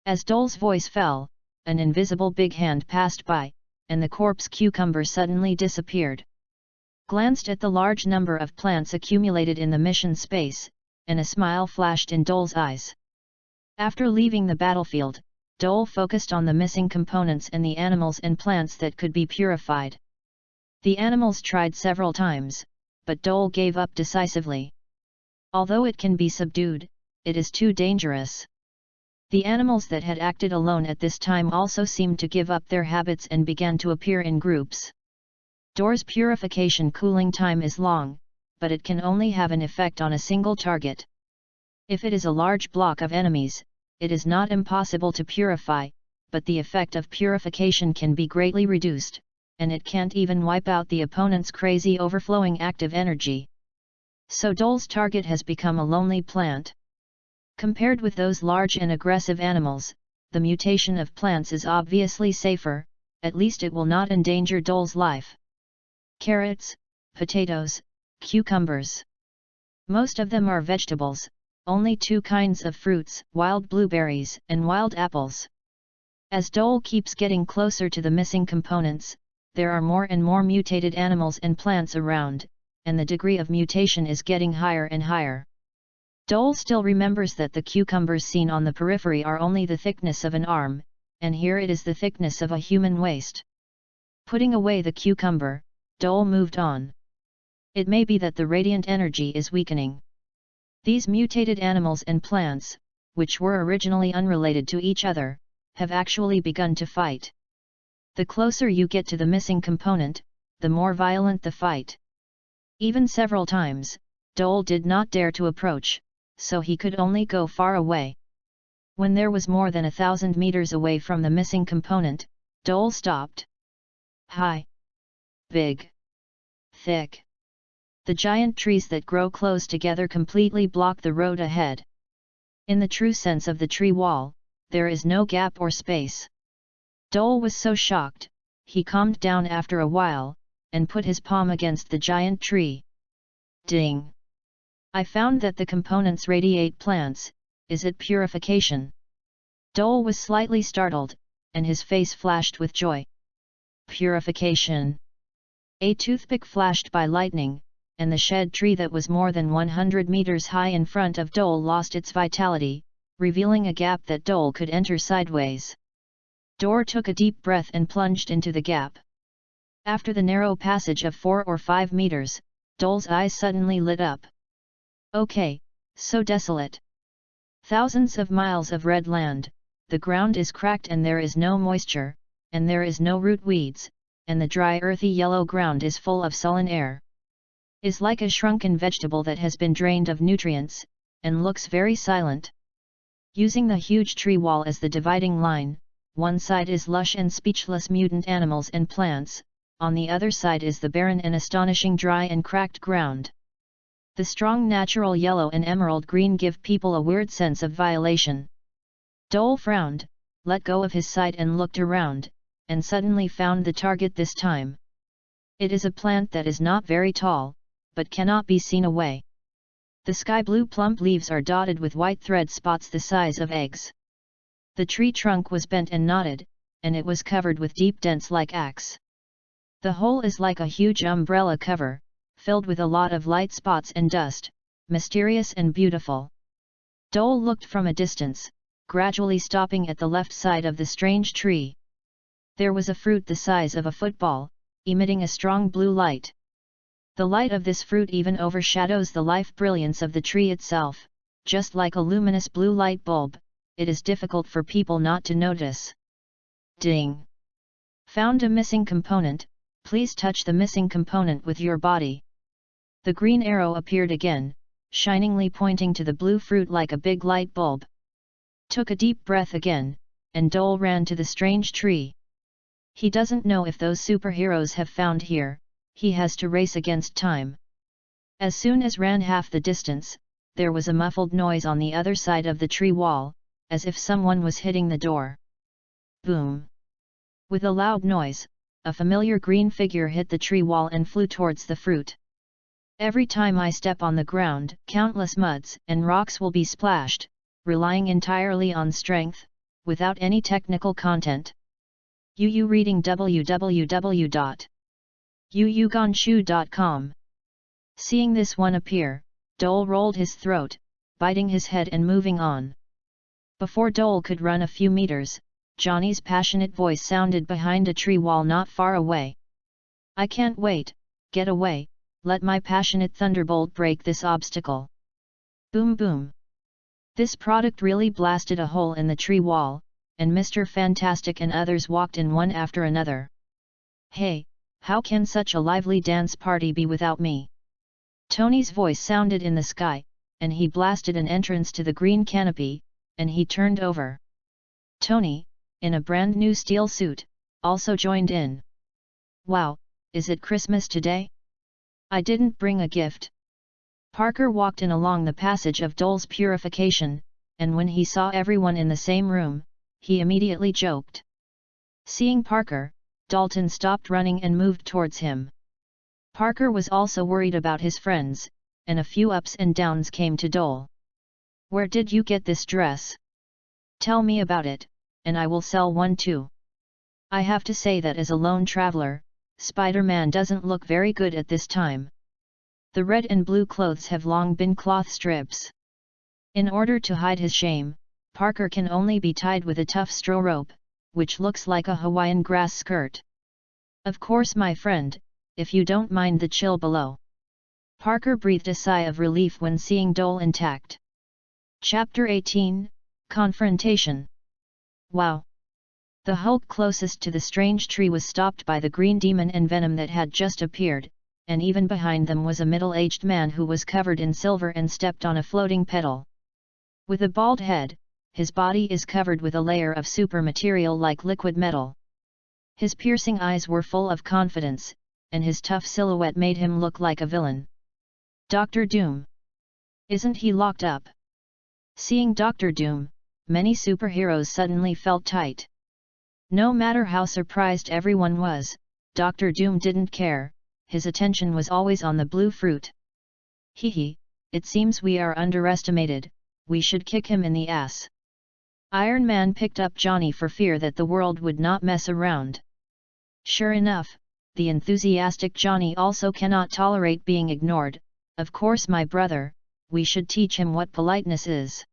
As Dole's voice fell, an invisible big hand passed by, and the corpse Cucumber suddenly disappeared. Glanced at the large number of plants accumulated in the mission space, and a smile flashed in Dole's eyes. After leaving the battlefield, Dole focused on the missing components and the animals and plants that could be purified. The animals tried several times, but Dole gave up decisively. Although it can be subdued, it is too dangerous. The animals that had acted alone at this time also seemed to give up their habits and began to appear in groups. Dore's purification cooling time is long, but it can only have an effect on a single target. If it is a large block of enemies, it is not impossible to purify, but the effect of purification can be greatly reduced, and it can't even wipe out the opponent's crazy overflowing active energy. So Dole's target has become a lonely plant. Compared with those large and aggressive animals, the mutation of plants is obviously safer, at least it will not endanger Dole's life. Carrots, potatoes, cucumbers. Most of them are vegetables, only two kinds of fruits, wild blueberries and wild apples. As Dole keeps getting closer to the missing components, there are more and more mutated animals and plants around, and the degree of mutation is getting higher and higher. Dole still remembers that the cucumbers seen on the periphery are only the thickness of an arm, and here it is the thickness of a human waist. Putting away the cucumber, Dole moved on. It may be that the radiant energy is weakening. These mutated animals and plants, which were originally unrelated to each other, have actually begun to fight. The closer you get to the missing component, the more violent the fight. Even several times, Dole did not dare to approach, so he could only go far away. When there was more than 1,000 meters away from the missing component, Dole stopped. High. Big. Thick. The giant trees that grow close together completely block the road ahead. In the true sense of the tree wall, there is no gap or space. Dole was so shocked, he calmed down after a while, and put his palm against the giant tree. Ding! I found that the components radiate plants. Is it purification? Dole was slightly startled, and his face flashed with joy. Purification! A toothpick flashed by lightning, and the shed tree that was more than 100 meters high in front of Dole lost its vitality, revealing a gap that Dole could enter sideways. Dole took a deep breath and plunged into the gap. After the narrow passage of 4 or 5 meters, Dole's eyes suddenly lit up. Okay, so desolate. Thousands of miles of red land, the ground is cracked and there is no moisture, and there is no root weeds, and the dry earthy yellow ground is full of sullen air. Is like a shrunken vegetable that has been drained of nutrients, and looks very silent. Using the huge tree wall as the dividing line, one side is lush and speechless mutant animals and plants, on the other side is the barren and astonishing dry and cracked ground. The strong natural yellow and emerald green give people a weird sense of violation. Dole frowned, let go of his sight and looked around, and suddenly found the target this time. It is a plant that is not very tall, but cannot be seen away. The sky blue plump leaves are dotted with white thread spots the size of eggs. The tree trunk was bent and knotted, and it was covered with deep dents like axe. The whole is like a huge umbrella cover, filled with a lot of light spots and dust, mysterious and beautiful. Dole looked from a distance, gradually stopping at the left side of the strange tree. There was a fruit the size of a football, emitting a strong blue light. The light of this fruit even overshadows the life brilliance of the tree itself, just like a luminous blue light bulb. It is difficult for people not to notice. Ding! Found a missing component, please touch the missing component with your body. The green arrow appeared again, shiningly pointing to the blue fruit like a big light bulb. Took a deep breath again, and Dole ran to the strange tree. He doesn't know if those superheroes have found here, he has to race against time. As soon as ran half the distance, there was a muffled noise on the other side of the tree wall, as if someone was hitting the door. Boom! With a loud noise, a familiar green figure hit the tree wall and flew towards the fruit. Every time I step on the ground, countless muds and rocks will be splashed, relying entirely on strength, without any technical content. UU reading www.uugonshu.com. Seeing this one appear, Dole rolled his throat, biting his head and moving on. Before Dole could run a few meters, Johnny's passionate voice sounded behind a tree wall not far away. I can't wait, get away, let my passionate thunderbolt break this obstacle. Boom boom. This product really blasted a hole in the tree wall, and Mr. Fantastic and others walked in one after another. Hey, how can such a lively dance party be without me? Tony's voice sounded in the sky, and he blasted an entrance to the green canopy, and he turned over. Tony, in a brand new steel suit, also joined in. Wow, is it Christmas today? I didn't bring a gift. Parker walked in along the passage of Dole's purification, and when he saw everyone in the same room, he immediately joked. Seeing Parker, Dalton stopped running and moved towards him. Parker was also worried about his friends, and a few ups and downs came to Dole. Where did you get this dress? Tell me about it, and I will sell one too. I have to say that as a lone traveler, Spider-Man doesn't look very good at this time. The red and blue clothes have long been cloth strips. In order to hide his shame, Parker can only be tied with a tough straw rope, which looks like a Hawaiian grass skirt. Of course, my friend, if you don't mind the chill below. Parker breathed a sigh of relief when seeing Dole intact. Chapter 18, Confrontation. Wow! The Hulk closest to the strange tree was stopped by the green demon and venom that had just appeared, and even behind them was a middle-aged man who was covered in silver and stepped on a floating petal. With a bald head, his body is covered with a layer of super material like liquid metal. His piercing eyes were full of confidence, and his tough silhouette made him look like a villain. Dr. Doom. Isn't he locked up? Seeing Dr. Doom, many superheroes suddenly felt tight. No matter how surprised everyone was, Dr. Doom didn't care, his attention was always on the blue fruit. Hee, it seems we are underestimated, we should kick him in the ass. Iron Man picked up Johnny for fear that the world would not mess around. Sure enough, the enthusiastic Johnny also cannot tolerate being ignored. Of course, my brother, we should teach him what politeness is.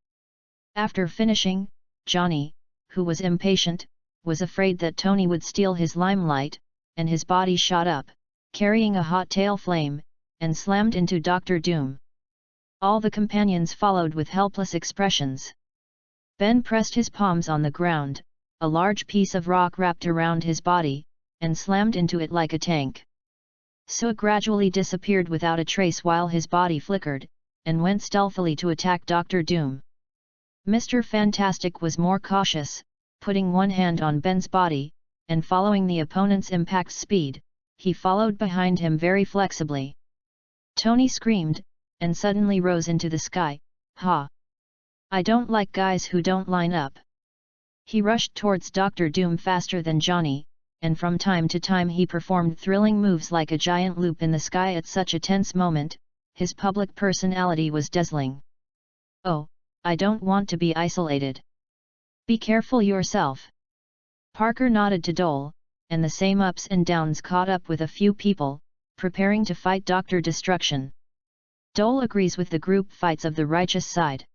After finishing, Johnny, who was impatient, was afraid that Tony would steal his limelight, and his body shot up, carrying a hot tail flame, and slammed into Dr. Doom. All the companions followed with helpless expressions. Ben pressed his palms on the ground, a large piece of rock wrapped around his body, and slammed into it like a tank. So it gradually disappeared without a trace while his body flickered, and went stealthily to attack Dr. Doom. Mr. Fantastic was more cautious, putting one hand on Ben's body, and following the opponent's impact speed, he followed behind him very flexibly. Tony screamed, and suddenly rose into the sky. Ha! I don't like guys who don't line up. He rushed towards Dr. Doom faster than Johnny, and from time to time he performed thrilling moves like a giant loop in the sky at such a tense moment. His public personality was dazzling. Oh, I don't want to be isolated. Be careful yourself. Parker nodded to Dole, and the same ups and downs caught up with a few people, preparing to fight Dr. Destruction. Dole agrees with the group fights of the righteous side.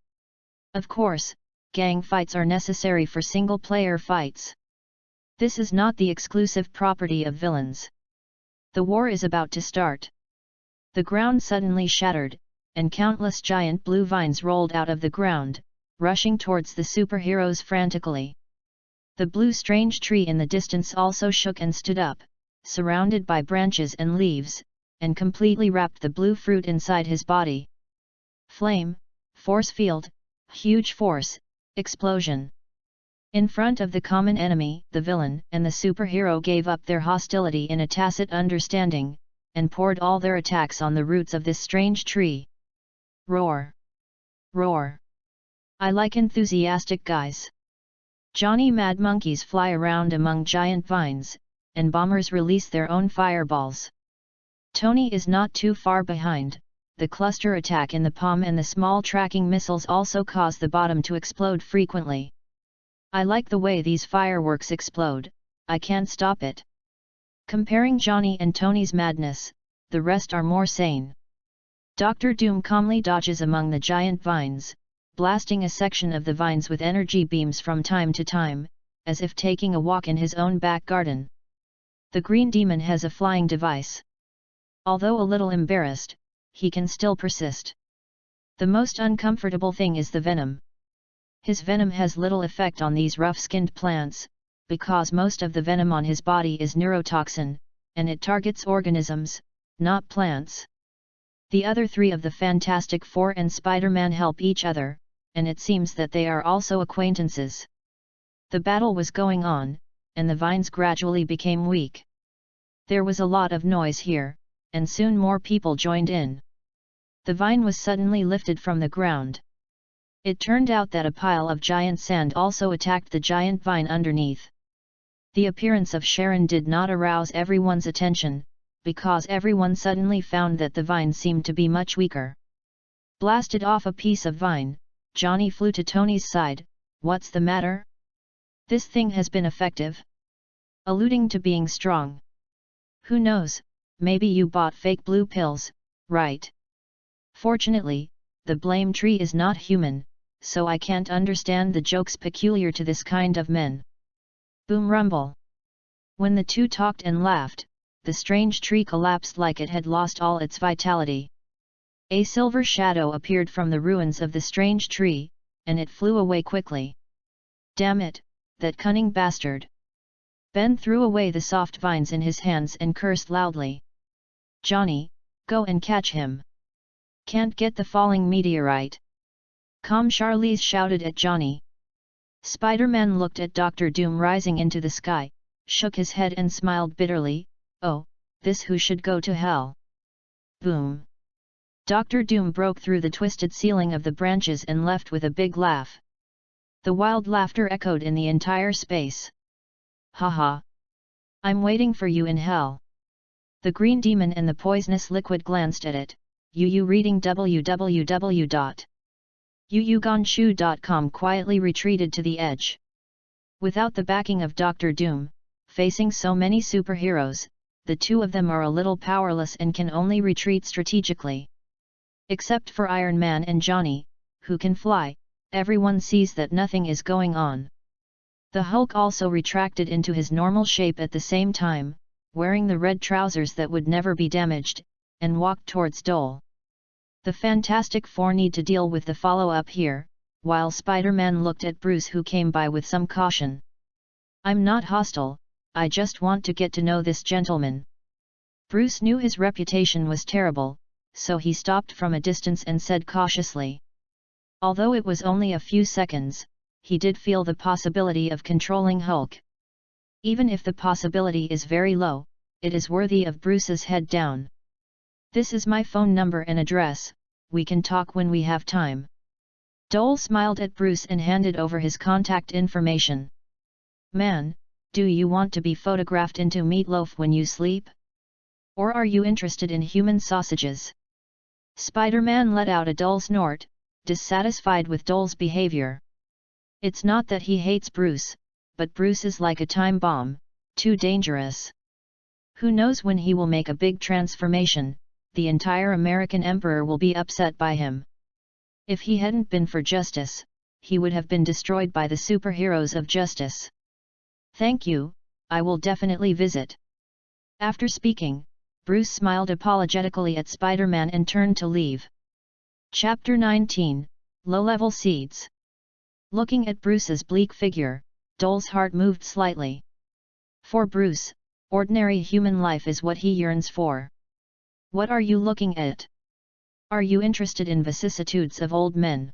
Of course, gang fights are necessary for single-player fights. This is not the exclusive property of villains. The war is about to start. The ground suddenly shattered, and countless giant blue vines rolled out of the ground, rushing towards the superheroes frantically. The blue strange tree in the distance also shook and stood up, surrounded by branches and leaves, and completely wrapped the blue fruit inside his body. Flame, force field, huge force, explosion. In front of the common enemy, the villain and the superhero gave up their hostility in a tacit understanding, and poured all their attacks on the roots of this strange tree. Roar! Roar! I like enthusiastic guys. Johnny Mad Monkeys fly around among giant vines, and bombers release their own fireballs. Tony is not too far behind. The cluster attack in the palm and the small tracking missiles also cause the bottom to explode frequently. I like the way these fireworks explode, I can't stop it. Comparing Johnny and Tony's madness, the rest are more sane. Dr. Doom calmly dodges among the giant vines, blasting a section of the vines with energy beams from time to time, as if taking a walk in his own back garden. The Green Demon has a flying device. Although a little embarrassed, he can still persist. The most uncomfortable thing is the venom. His venom has little effect on these rough-skinned plants, because most of the venom on his body is neurotoxin, and it targets organisms, not plants. The other three of the Fantastic Four and Spider-Man help each other, and it seems that they are also acquaintances. The battle was going on, and the vines gradually became weak. There was a lot of noise here, and soon more people joined in. The vine was suddenly lifted from the ground. It turned out that a pile of giant sand also attacked the giant vine underneath. The appearance of Sharon did not arouse everyone's attention, because everyone suddenly found that the vine seemed to be much weaker. Blasted off a piece of vine, Johnny flew to Tony's side. What's the matter? This thing has been effective? Alluding to being strong. Who knows, maybe you bought fake blue pills, right? Fortunately, the blame tree is not human, so I can't understand the jokes peculiar to this kind of men. Boom rumble. When the two talked and laughed, the strange tree collapsed like it had lost all its vitality. A silver shadow appeared from the ruins of the strange tree, and it flew away quickly. Damn it, that cunning bastard! Ben threw away the soft vines in his hands and cursed loudly. Johnny, go and catch him. Can't get the falling meteorite. Calm Charlize shouted at Johnny. Spider-Man looked at Dr. Doom rising into the sky, shook his head and smiled bitterly. Oh, this who should go to hell. Boom. Dr. Doom broke through the twisted ceiling of the branches and left with a big laugh. The wild laughter echoed in the entire space. Haha. I'm waiting for you in hell. The Green Demon and the poisonous liquid glanced at it. Reading www.yuyugonshu.com quietly retreated to the edge. Without the backing of Dr. Doom, facing so many superheroes, the two of them are a little powerless and can only retreat strategically. Except for Iron Man and Johnny, who can fly, everyone sees that nothing is going on. The Hulk also retracted into his normal shape at the same time, wearing the red trousers that would never be damaged, and walked towards Dole. The Fantastic Four need to deal with the follow-up here, while Spider-Man looked at Bruce, who came by with some caution. I'm not hostile, I just want to get to know this gentleman. Bruce knew his reputation was terrible, so he stopped from a distance and said cautiously. Although it was only a few seconds, he did feel the possibility of controlling Hulk. Even if the possibility is very low, it is worthy of Bruce's head down. This is my phone number and address, we can talk when we have time. Dole smiled at Bruce and handed over his contact information. Man, do you want to be photographed into meatloaf when you sleep? Or are you interested in human sausages? Spider-Man let out a dull snort, dissatisfied with Dole's behavior. It's not that he hates Bruce, but Bruce is like a time bomb, too dangerous. Who knows when he will make a big transformation, the entire American Emperor will be upset by him. If he hadn't been for justice, he would have been destroyed by the superheroes of justice. Thank you, I will definitely visit. After speaking, Bruce smiled apologetically at Spider-Man and turned to leave. Chapter 19, Low-Level Seeds. Looking at Bruce's bleak figure, Dole's heart moved slightly. For Bruce, ordinary human life is what he yearns for. What are you looking at? Are you interested in vicissitudes of old men?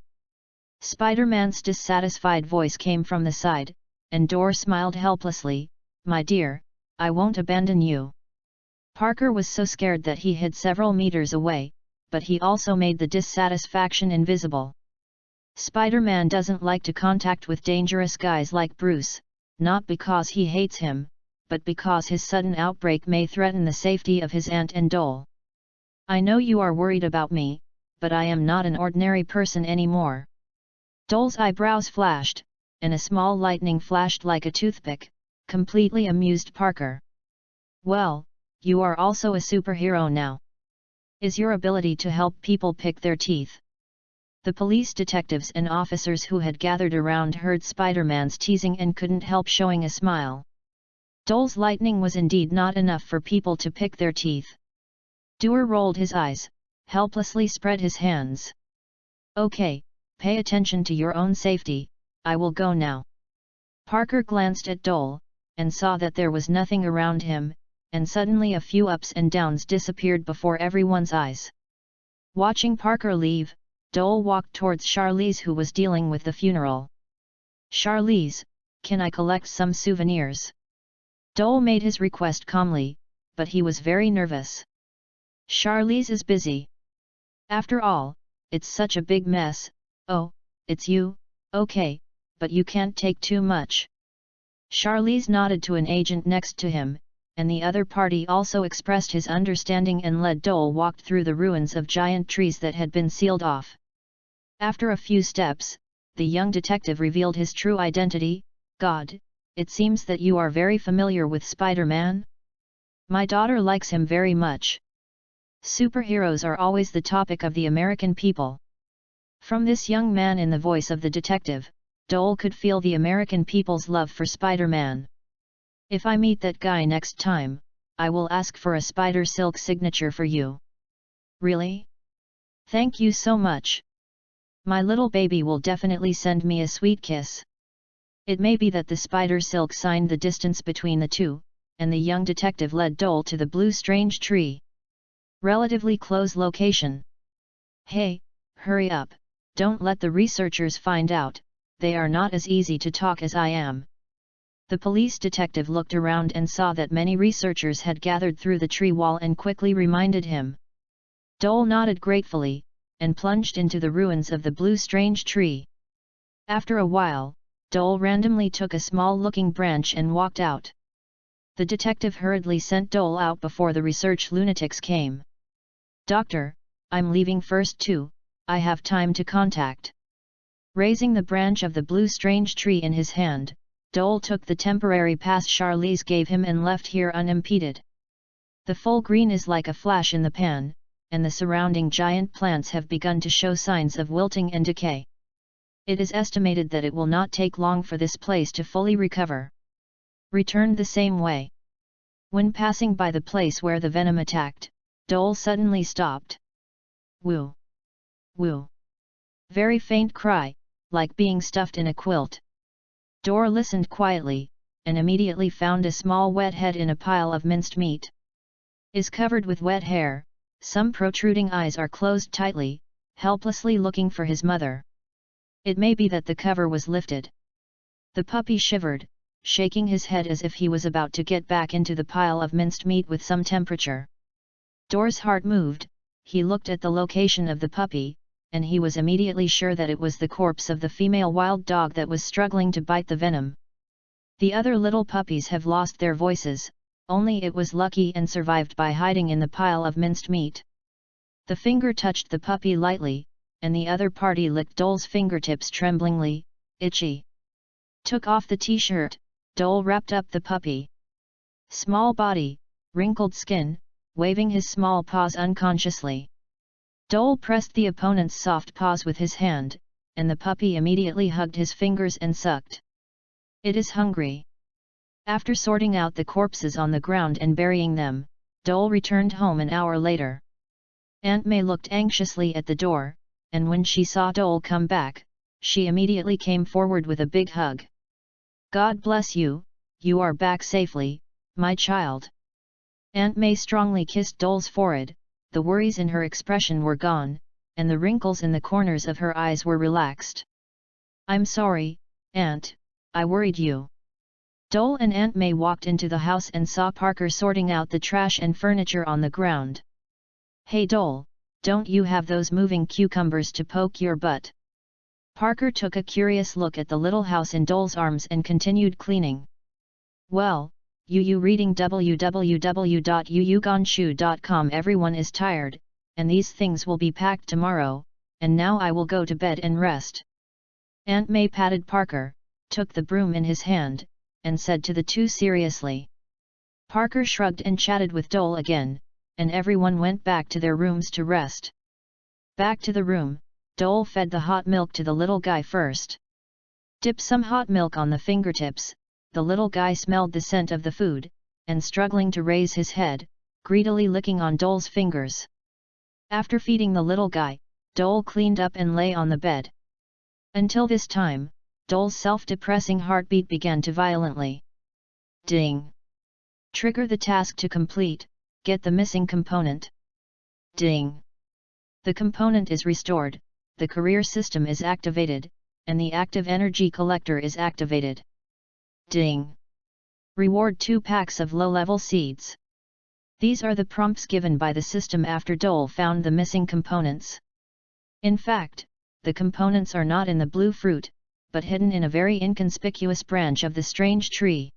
Spider-Man's dissatisfied voice came from the side, and Dor smiled helplessly. My dear, I won't abandon you. Parker was so scared that he hid several meters away, but he also made the dissatisfaction invisible. Spider-Man doesn't like to contact with dangerous guys like Bruce, not because he hates him, but because his sudden outbreak may threaten the safety of his aunt and Dole. I know you are worried about me, but I am not an ordinary person anymore. Dole's eyebrows flashed, and a small lightning flashed like a toothpick, completely amused Parker. Well, you are also a superhero now. Is your ability to help people pick their teeth? The police detectives and officers who had gathered around heard Spider-Man's teasing and couldn't help showing a smile. Dole's lightning was indeed not enough for people to pick their teeth. Dewar rolled his eyes, helplessly spread his hands. Okay, pay attention to your own safety, I will go now. Parker glanced at Dole, and saw that there was nothing around him, and suddenly a few ups and downs disappeared before everyone's eyes. Watching Parker leave, Dole walked towards Charlize, who was dealing with the funeral. Charlize, can I collect some souvenirs? Dole made his request calmly, but he was very nervous. Charlize is busy. After all, it's such a big mess. Oh, it's you, okay, but you can't take too much. Charlize nodded to an agent next to him, and the other party also expressed his understanding and led Dole walked through the ruins of giant trees that had been sealed off. After a few steps, the young detective revealed his true identity. God, it seems that you are very familiar with Spider-Man? My daughter likes him very much. Superheroes are always the topic of the American people. From this young man in the voice of the detective, Dole could feel the American people's love for Spider-Man. If I meet that guy next time, I will ask for a spider silk signature for you. Really? Thank you so much. My little baby will definitely send me a sweet kiss. It may be that the spider silk signed the distance between the two, and the young detective led Dole to the blue strange tree. Relatively close location. Hey, hurry up, don't let the researchers find out, they are not as easy to talk as I am. The police detective looked around and saw that many researchers had gathered through the tree wall and quickly reminded him. Dole nodded gratefully, and plunged into the ruins of the blue strange tree. After a while, Dole randomly took a small-looking branch and walked out. The detective hurriedly sent Dole out before the research lunatics came. Doctor, I'm leaving first too, I have time to contact. Raising the branch of the blue strange tree in his hand, Dole took the temporary pass Charlize gave him and left here unimpeded. The full green is like a flash in the pan, and the surrounding giant plants have begun to show signs of wilting and decay. It is estimated that it will not take long for this place to fully recover. Returned the same way. When passing by the place where the venom attacked, Dole suddenly stopped. Woo! Woo! Very faint cry, like being stuffed in a quilt. Dor listened quietly, and immediately found a small wet head in a pile of minced meat. Is covered with wet hair, some protruding eyes are closed tightly, helplessly looking for his mother. It may be that the cover was lifted. The puppy shivered, shaking his head as if he was about to get back into the pile of minced meat with some temperature. Dor's heart moved, he looked at the location of the puppy, and he was immediately sure that it was the corpse of the female wild dog that was struggling to bite the venom. The other little puppies have lost their voices, only it was lucky and survived by hiding in the pile of minced meat. The finger touched the puppy lightly, and the other party licked Dole's fingertips tremblingly. Itchy. Took off the t-shirt, Dole wrapped up the puppy. Small body, wrinkled skin, waving his small paws unconsciously. Dole pressed the opponent's soft paws with his hand, and the puppy immediately hugged his fingers and sucked. It is hungry. After sorting out the corpses on the ground and burying them, Dole returned home an hour later. Aunt May looked anxiously at the door, and when she saw Dole come back, she immediately came forward with a big hug. "God bless you, you are back safely, my child." Aunt May strongly kissed Dole's forehead, the worries in her expression were gone, and the wrinkles in the corners of her eyes were relaxed. "I'm sorry, Aunt, I worried you." Dole and Aunt May walked into the house and saw Parker sorting out the trash and furniture on the ground. "Hey Dole, don't you have those moving cucumbers to poke your butt?" Parker took a curious look at the little house in Dole's arms and continued cleaning. "Well, you reading www.yuyugonshu.com. Everyone is tired, and these things will be packed tomorrow, and now I will go to bed and rest." Aunt May patted Parker, took the broom in his hand, and said to the two seriously. Parker shrugged and chatted with Dole again, and everyone went back to their rooms to rest. Back to the room, Dole fed the hot milk to the little guy first. "Dip some hot milk on the fingertips." The little guy smelled the scent of the food, and struggling to raise his head, greedily licking on Dole's fingers. After feeding the little guy, Dole cleaned up and lay on the bed. Until this time, Dole's self-depressing heartbeat began to violently. Ding! Trigger the task to complete, get the missing component. Ding! The component is restored, the career system is activated, and the active energy collector is activated. Ding! Reward 2 packs of low-level seeds. These are the prompts given by the system after Dole found the missing components. In fact, the components are not in the blue fruit, but hidden in a very inconspicuous branch of the strange tree.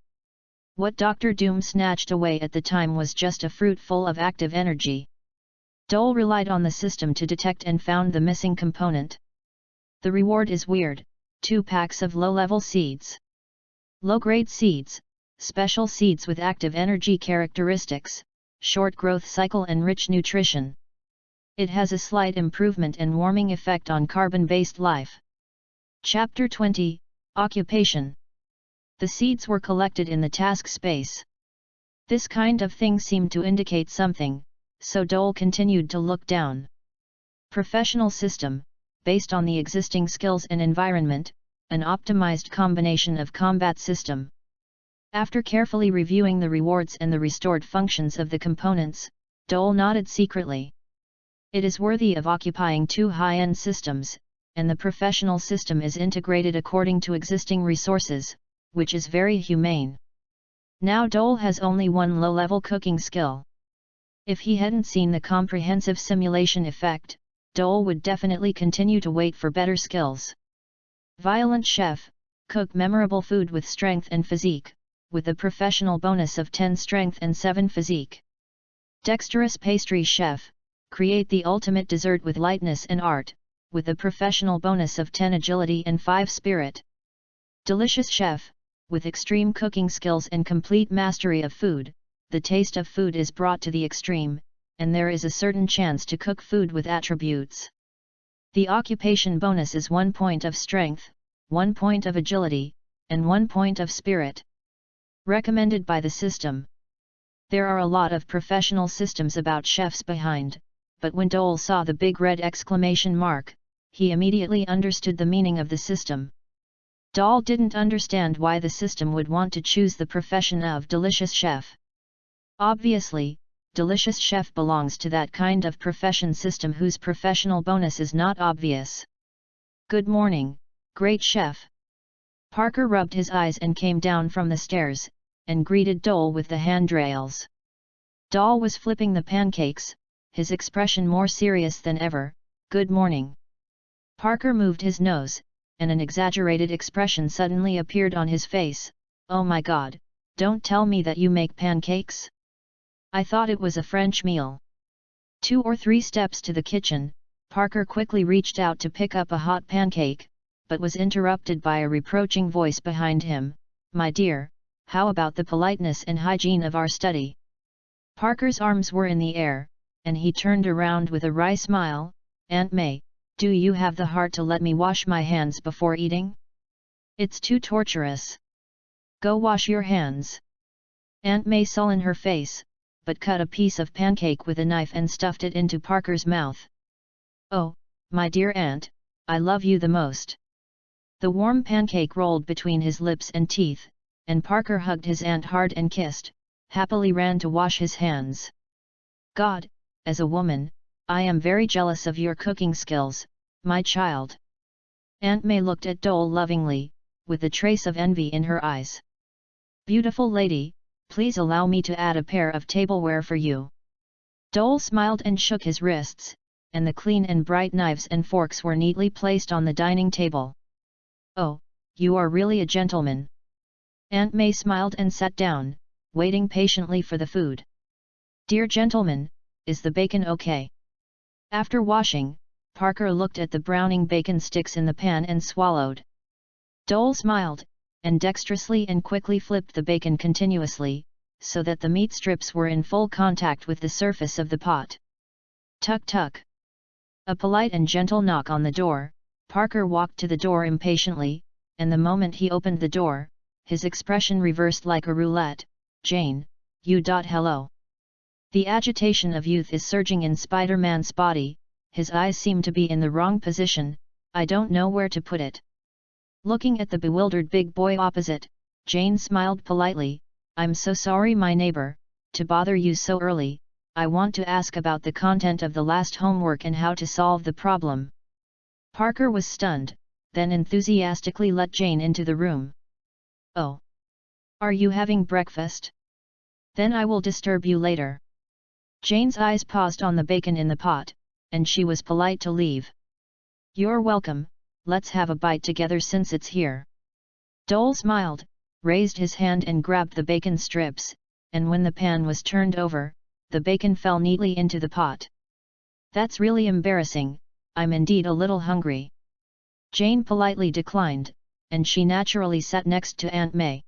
What Dr. Doom snatched away at the time was just a fruit full of active energy. Dole relied on the system to detect and found the missing component. The reward is weird, 2 packs of low-level seeds. Low-grade seeds, special seeds with active energy characteristics, short growth cycle and rich nutrition. It has a slight improvement and warming effect on carbon-based life. Chapter 20, Occupation. The seeds were collected in the task space. This kind of thing seemed to indicate something, so Dole continued to look down. Professional system, based on the existing skills and environment, an optimized combination of combat system. After carefully reviewing the rewards and the restored functions of the components, Dole nodded secretly. It is worthy of occupying 2 high-end systems, and the professional system is integrated according to existing resources, which is very humane. Now Dole has only 1 low-level cooking skill. If he hadn't seen the comprehensive simulation effect, Dole would definitely continue to wait for better skills. Violent chef, cook memorable food with strength and physique, with a professional bonus of 10 strength and 7 physique. Dexterous pastry chef, create the ultimate dessert with lightness and art, with a professional bonus of 10 agility and 5 spirit. Delicious chef, with extreme cooking skills and complete mastery of food, the taste of food is brought to the extreme, and there is a certain chance to cook food with attributes. The occupation bonus is 1 point of strength, 1 point of agility, and 1 point of spirit. Recommended by the system. There are a lot of professional systems about chefs behind, but when Dole saw the big red exclamation mark, he immediately understood the meaning of the system. Dole didn't understand why the system would want to choose the profession of delicious chef. Obviously, delicious chef belongs to that kind of profession system whose professional bonus is not obvious. Good morning, great chef. Parker rubbed his eyes and came down from the stairs, and greeted Dole with the handrails. Dole was flipping the pancakes, his expression more serious than ever. Good morning. Parker moved his nose, and an exaggerated expression suddenly appeared on his face. Oh my God, don't tell me that you make pancakes? I thought it was a French meal. 2 or 3 steps to the kitchen, Parker quickly reached out to pick up a hot pancake, but was interrupted by a reproaching voice behind him. My dear, how about the politeness and hygiene of our study? Parker's arms were in the air, and he turned around with a wry smile. Aunt May, do you have the heart to let me wash my hands before eating? It's too torturous. Go wash your hands. Aunt May sullened her face, but cut a piece of pancake with a knife and stuffed it into Parker's mouth. "Oh, my dear aunt, I love you the most." The warm pancake rolled between his lips and teeth, and Parker hugged his aunt hard and kissed, happily ran to wash his hands. "God, as a woman, I am very jealous of your cooking skills, my child." Aunt May looked at Dole lovingly, with a trace of envy in her eyes. "Beautiful lady, please allow me to add a pair of tableware for you." Dole smiled and shook his wrists, and the clean and bright knives and forks were neatly placed on the dining table. "Oh, you are really a gentleman." Aunt May smiled and sat down, waiting patiently for the food. "Dear gentleman, is the bacon okay?" After washing, Parker looked at the browning bacon sticks in the pan and swallowed. Dole smiled, and dexterously and quickly flipped the bacon continuously, so that the meat strips were in full contact with the surface of the pot. "Tuk tuk." A polite and gentle knock on the door. Parker walked to the door impatiently, and the moment he opened the door, his expression reversed like a roulette. "Jane, you. Hello." The agitation of youth is surging in Spider-Man's body, his eyes seem to be in the wrong position, I don't know where to put it. Looking at the bewildered big boy opposite, Jane smiled politely. "I'm so sorry, my neighbor, to bother you so early. I want to ask about the content of the last homework and how to solve the problem." Parker was stunned, then enthusiastically let Jane into the room. "Oh! Are you having breakfast? Then I will disturb you later." Jane's eyes paused on the bacon in the pot, and she was polite to leave. "You're welcome, let's have a bite together since it's here." Dole smiled, raised his hand and grabbed the bacon strips, and when the pan was turned over, the bacon fell neatly into the pot. "That's really embarrassing, I'm indeed a little hungry." Jane politely declined, and she naturally sat next to Aunt May.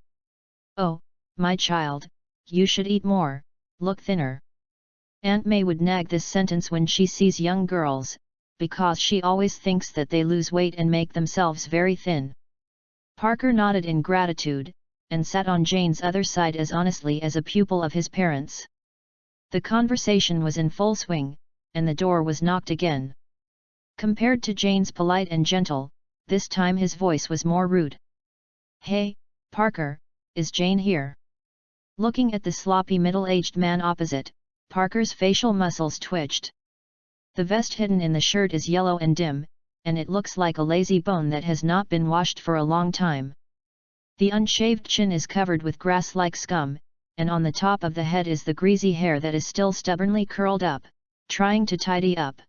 "Oh, my child, you should eat more, look thinner." Aunt May would nag this sentence when she sees young girls, because she always thinks that they lose weight and make themselves very thin. Parker nodded in gratitude, and sat on Jane's other side as honestly as a pupil of his parents. The conversation was in full swing, and the door was knocked again. Compared to Jane's polite and gentle, this time his voice was more rude. "Hey, Parker, is Jane here?" Looking at the sloppy middle-aged man opposite, Parker's facial muscles twitched. The vest hidden in the shirt is yellow and dim, and it looks like a lazy bone that has not been washed for a long time. The unshaved chin is covered with grass-like scum, and on the top of the head is the greasy hair that is still stubbornly curled up, trying to tidy up.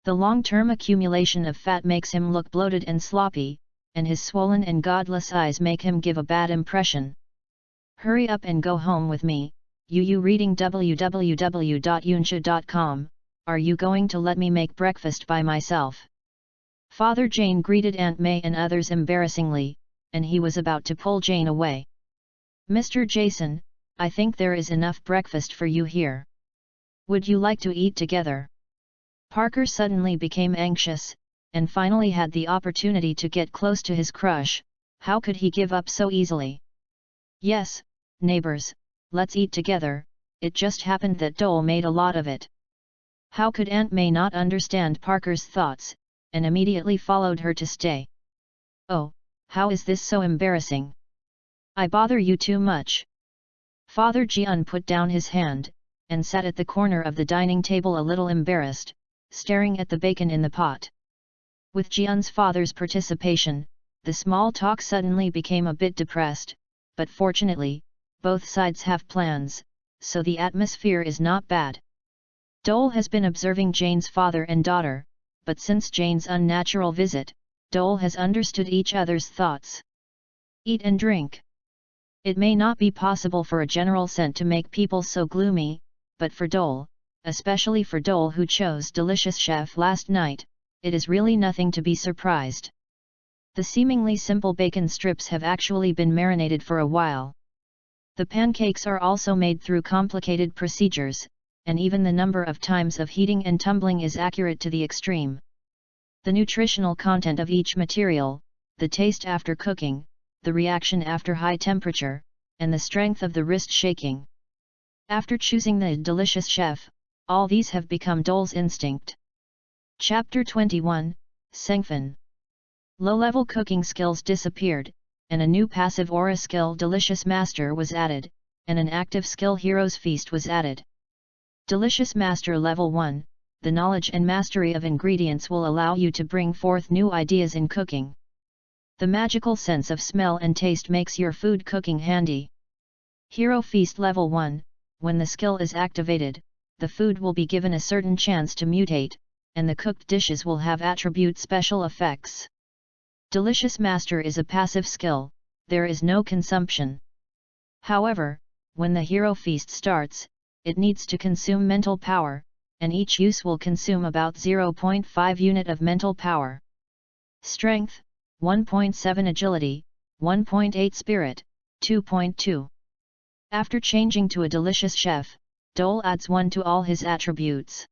The long-term accumulation of fat makes him look bloated and sloppy, and his swollen and godless eyes make him give a bad impression. "Hurry up and go home with me, you reading www.yunsha.com, are you going to let me make breakfast by myself?" Father Jane greeted Aunt May and others embarrassingly, and he was about to pull Jane away. "Mr. Jason, I think there is enough breakfast for you here. Would you like to eat together?" Parker suddenly became anxious, and finally had the opportunity to get close to his crush. How could he give up so easily? "Yes, neighbors, let's eat together," it just happened that Dole made a lot of it. How could Aunt May not understand Parker's thoughts, and immediately followed her to stay? "Oh, how is this so embarrassing? I bother you too much." Father Jian put down his hand, and sat at the corner of the dining table a little embarrassed, staring at the bacon in the pot. With Jian's father's participation, the small talk suddenly became a bit depressed, but fortunately, both sides have plans, so the atmosphere is not bad. Dole has been observing Jane's father and daughter, but since Jane's unnatural visit, Dole has understood each other's thoughts. Eat and drink. It may not be possible for a general scent to make people so gloomy, but for Dole, especially for Dole who chose delicious chef last night, it is really nothing to be surprised. The seemingly simple bacon strips have actually been marinated for a while. The pancakes are also made through complicated procedures, and even the number of times of heating and tumbling is accurate to the extreme. The nutritional content of each material, the taste after cooking, the reaction after high temperature, and the strength of the wrist shaking. After choosing the delicious chef, all these have become Dole's instinct. Chapter 21, Sengfen. Low-level cooking skills disappeared, and a new passive aura skill Delicious Master was added, and an active skill Hero's Feast was added. Delicious Master Level 1, the knowledge and mastery of ingredients will allow you to bring forth new ideas in cooking. The magical sense of smell and taste makes your food cooking handy. Hero Feast Level 1, when the skill is activated, the food will be given a certain chance to mutate, and the cooked dishes will have attribute special effects. Delicious Master is a passive skill, there is no consumption. However, when the Hero Feast starts, it needs to consume mental power, and each use will consume about 0.5 unit of mental power. Strength, 1.7 Agility, 1.8 Spirit, 2.2. After changing to a delicious chef, Dole adds 1 to all his attributes.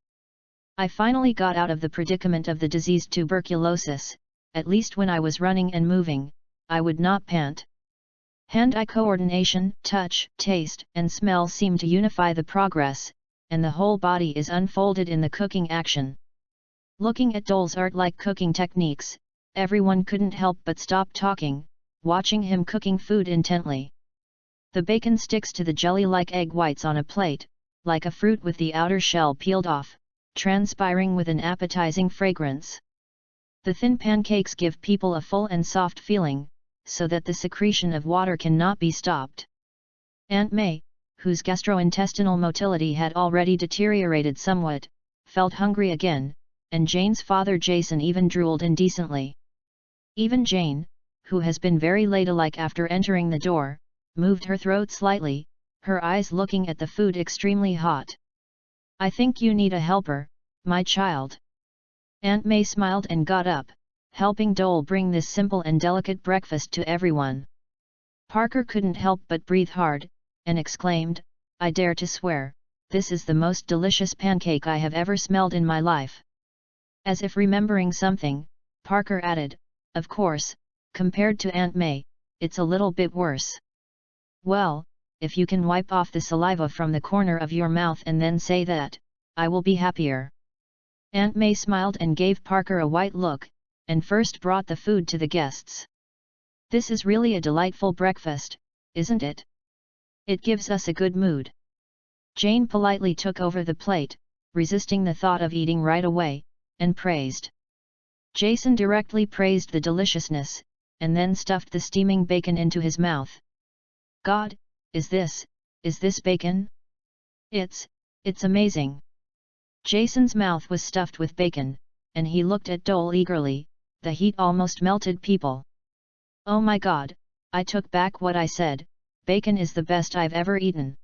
I finally got out of the predicament of the diseased tuberculosis. At least when I was running and moving, I would not pant. Hand-eye coordination, touch, taste, and smell seem to unify the progress, and the whole body is unfolded in the cooking action. Looking at Dole's art-like cooking techniques, everyone couldn't help but stop talking, watching him cooking food intently. The bacon sticks to the jelly-like egg whites on a plate, like a fruit with the outer shell peeled off, transpiring with an appetizing fragrance. The thin pancakes give people a full and soft feeling, so that the secretion of water cannot be stopped. Aunt May, whose gastrointestinal motility had already deteriorated somewhat, felt hungry again, and Jane's father Jason even drooled indecently. Even Jane, who has been very ladylike after entering the door, moved her throat slightly, her eyes looking at the food extremely hot. "I think you need a helper, my child." Aunt May smiled and got up, helping Dole bring this simple and delicate breakfast to everyone. Parker couldn't help but breathe hard, and exclaimed, "I dare to swear, this is the most delicious pancake I have ever smelled in my life." As if remembering something, Parker added, "Of course, compared to Aunt May, it's a little bit worse." "Well, if you can wipe off the saliva from the corner of your mouth and then say that, I will be happier." Aunt May smiled and gave Parker a white look, and first brought the food to the guests. "This is really a delightful breakfast, isn't it? It gives us a good mood." Jane politely took over the plate, resisting the thought of eating right away, and praised. Jason directly praised the deliciousness, and then stuffed the steaming bacon into his mouth. "God, is this bacon? It's amazing." Jason's mouth was stuffed with bacon, and he looked at Dole eagerly, the heat almost melted people. "Oh my God, I took back what I said, bacon is the best I've ever eaten."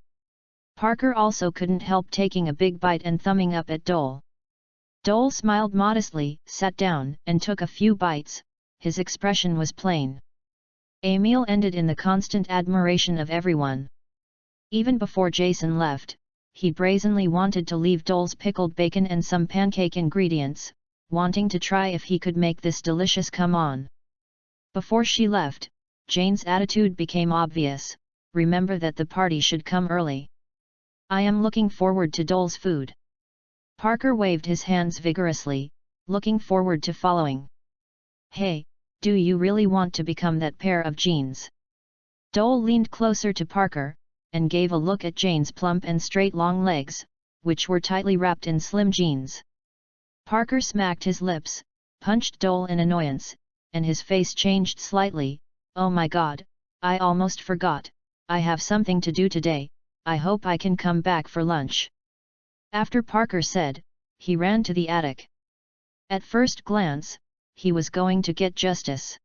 Parker also couldn't help taking a big bite and thumbing up at Dole. Dole smiled modestly, sat down, and took a few bites, his expression was plain. A meal ended in the constant admiration of everyone. Even before Jason left, he brazenly wanted to leave Dole's pickled bacon and some pancake ingredients, wanting to try if he could make this delicious come on. Before she left, Jane's attitude became obvious, "Remember that the party should come early. I am looking forward to Dole's food." Parker waved his hands vigorously, looking forward to following. "Hey, do you really want to become that pair of jeans?" Dole leaned closer to Parker, and gave a look at Jane's plump and straight long legs, which were tightly wrapped in slim jeans. Parker smacked his lips, punched Dole in annoyance, and his face changed slightly. "Oh my God, I almost forgot, I have something to do today, I hope I can come back for lunch." After Parker said, he ran to the attic. At first glance, he was going to get justice.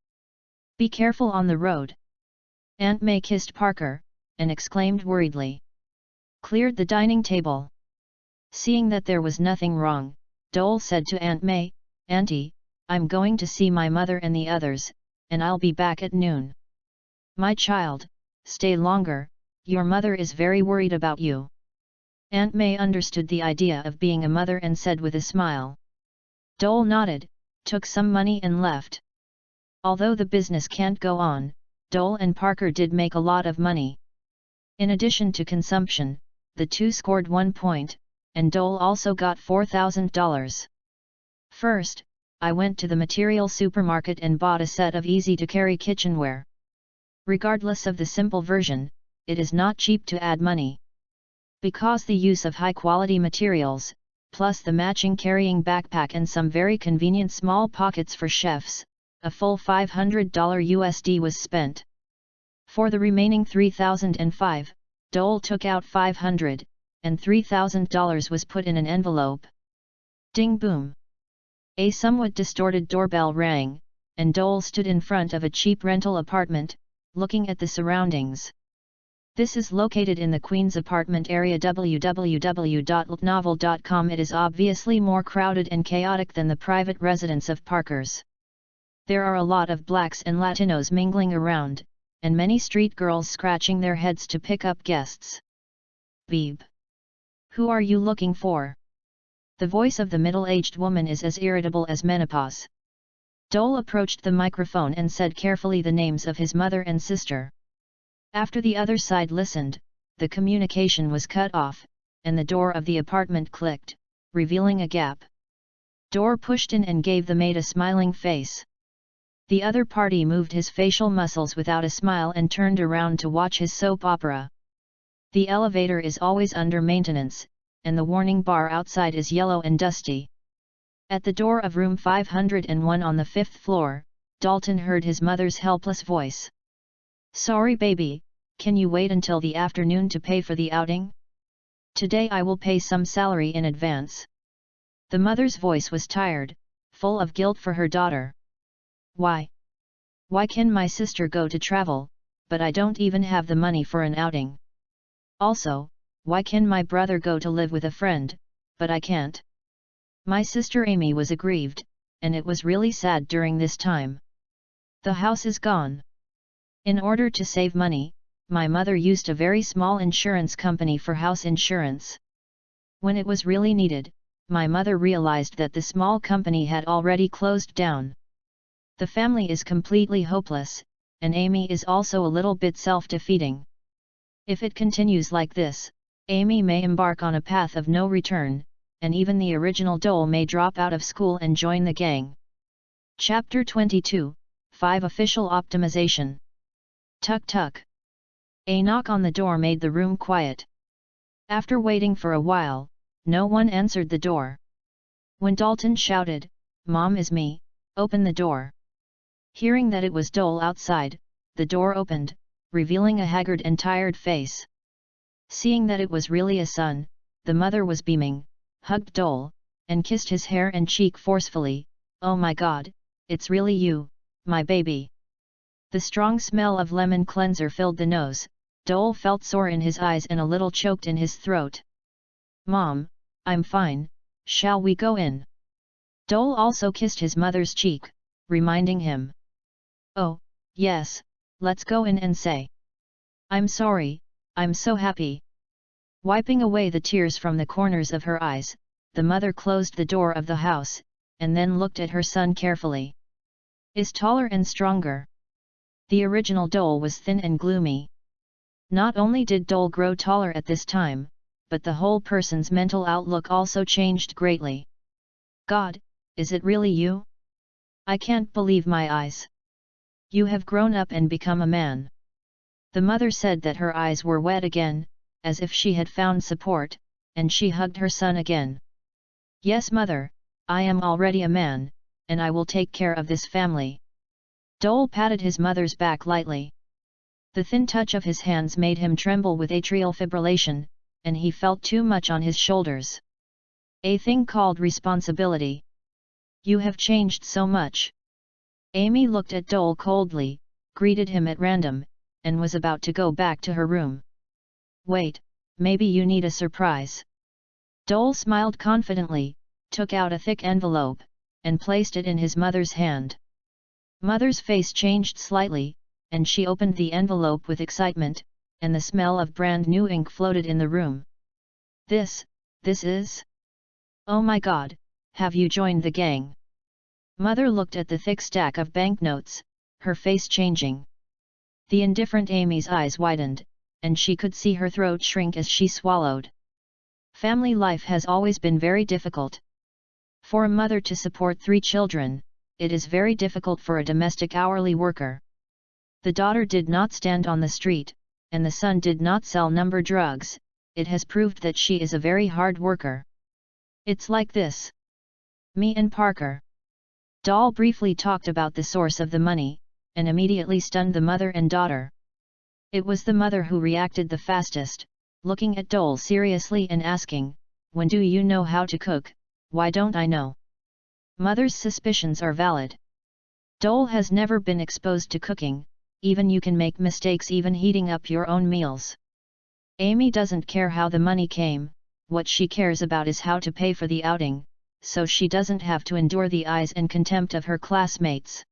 "Be careful on the road." Aunt May kissed Parker, and exclaimed worriedly. Cleared the dining table. Seeing that there was nothing wrong, Dole said to Aunt May, "Auntie, I'm going to see my mother and the others, and I'll be back at noon." "My child, stay longer, your mother is very worried about you." Aunt May understood the idea of being a mother and said with a smile. Dole nodded, took some money and left. Although the business can't go on, Dole and Parker did make a lot of money. In addition to consumption, the two scored 1 point, and Dole also got $4,000. First, I went to the material supermarket and bought a set of easy-to-carry kitchenware. Regardless of the simple version, it is not cheap to add money. Because the use of high-quality materials, plus the matching carrying backpack and some very convenient small pockets for chefs, a full $500 USD was spent. For the remaining $3,005, Dole took out $500, and $3,000 was put in an envelope. Ding boom! A somewhat distorted doorbell rang, and Dole stood in front of a cheap rental apartment, looking at the surroundings. This is located in the Queens apartment area. www.novel.com. It is obviously more crowded and chaotic than the private residence of Parkers. There are a lot of blacks and Latinos mingling around, and many street girls scratching their heads to pick up guests. Beeb. Who are you looking for? The voice of the middle-aged woman is as irritable as menopause. Dole approached the microphone and said carefully the names of his mother and sister. After the other side listened, the communication was cut off, and the door of the apartment clicked, revealing a gap. Door pushed in and gave the maid a smiling face. The other party moved his facial muscles without a smile and turned around to watch his soap opera. The elevator is always under maintenance, and the warning bar outside is yellow and dusty. At the door of room 501 on the 5th floor, Dalton heard his mother's helpless voice. Sorry baby, can you wait until the afternoon to pay for the outing? Today I will pay some salary in advance. The mother's voice was tired, full of guilt for her daughter. Why? Why can my sister go to travel, but I don't even have the money for an outing? Also, why can my brother go to live with a friend, but I can't? My sister Amy was aggrieved, and it was really sad during this time. The house is gone. In order to save money, my mother used a very small insurance company for house insurance. When it was really needed, my mother realized that the small company had already closed down. The family is completely hopeless, and Amy is also a little bit self-defeating. If it continues like this, Amy may embark on a path of no return, and even the original Dole may drop out of school and join the gang. Chapter 22, 5 Official Optimization. Tuk tuk. A knock on the door made the room quiet. After waiting for a while, no one answered the door. When Dalton shouted, "Mom, is me, open the door." Hearing that it was Dole outside, the door opened, revealing a haggard and tired face. Seeing that it was really a son, the mother was beaming, hugged Dole, and kissed his hair and cheek forcefully. "Oh my God, it's really you, my baby." The strong smell of lemon cleanser filled the nose. Dole felt sore in his eyes and a little choked in his throat. "Mom, I'm fine, shall we go in?" Dole also kissed his mother's cheek, reminding him. "Oh, yes, let's go in and say. I'm sorry, I'm so happy." Wiping away the tears from the corners of her eyes, the mother closed the door of the house, and then looked at her son carefully. "Is taller and stronger." The original Dole was thin and gloomy. Not only did Dole grow taller at this time, but the whole person's mental outlook also changed greatly. "God, is it really you? I can't believe my eyes. You have grown up and become a man." The mother said that her eyes were wet again, as if she had found support, and she hugged her son again. "Yes mother, I am already a man, and I will take care of this family." Dole patted his mother's back lightly. The thin touch of his hands made him tremble with atrial fibrillation, and he felt too much on his shoulders. A thing called responsibility. "You have changed so much." Amy looked at Dole coldly, greeted him at random, and was about to go back to her room. "Wait, maybe you need a surprise." Dole smiled confidently, took out a thick envelope, and placed it in his mother's hand. Mother's face changed slightly, and she opened the envelope with excitement, and the smell of brand new ink floated in the room. This is? Oh my God, have you joined the gang?" Mother looked at the thick stack of banknotes, her face changing. The indifferent Amy's eyes widened, and she could see her throat shrink as she swallowed. Family life has always been very difficult. For a mother to support 3 children, it is very difficult for a domestic hourly worker. The daughter did not stand on the street, and the son did not sell number drugs. It has proved that she is a very hard worker. It's like this. Me and Parker. Doll briefly talked about the source of the money, and immediately stunned the mother and daughter. It was the mother who reacted the fastest, looking at Doll seriously and asking, "When do you know how to cook? Why don't I know?" Mother's suspicions are valid. Doll has never been exposed to cooking, even you can make mistakes even heating up your own meals. Amy doesn't care how the money came, what she cares about is how to pay for the outing, so she doesn't have to endure the eyes and contempt of her classmates.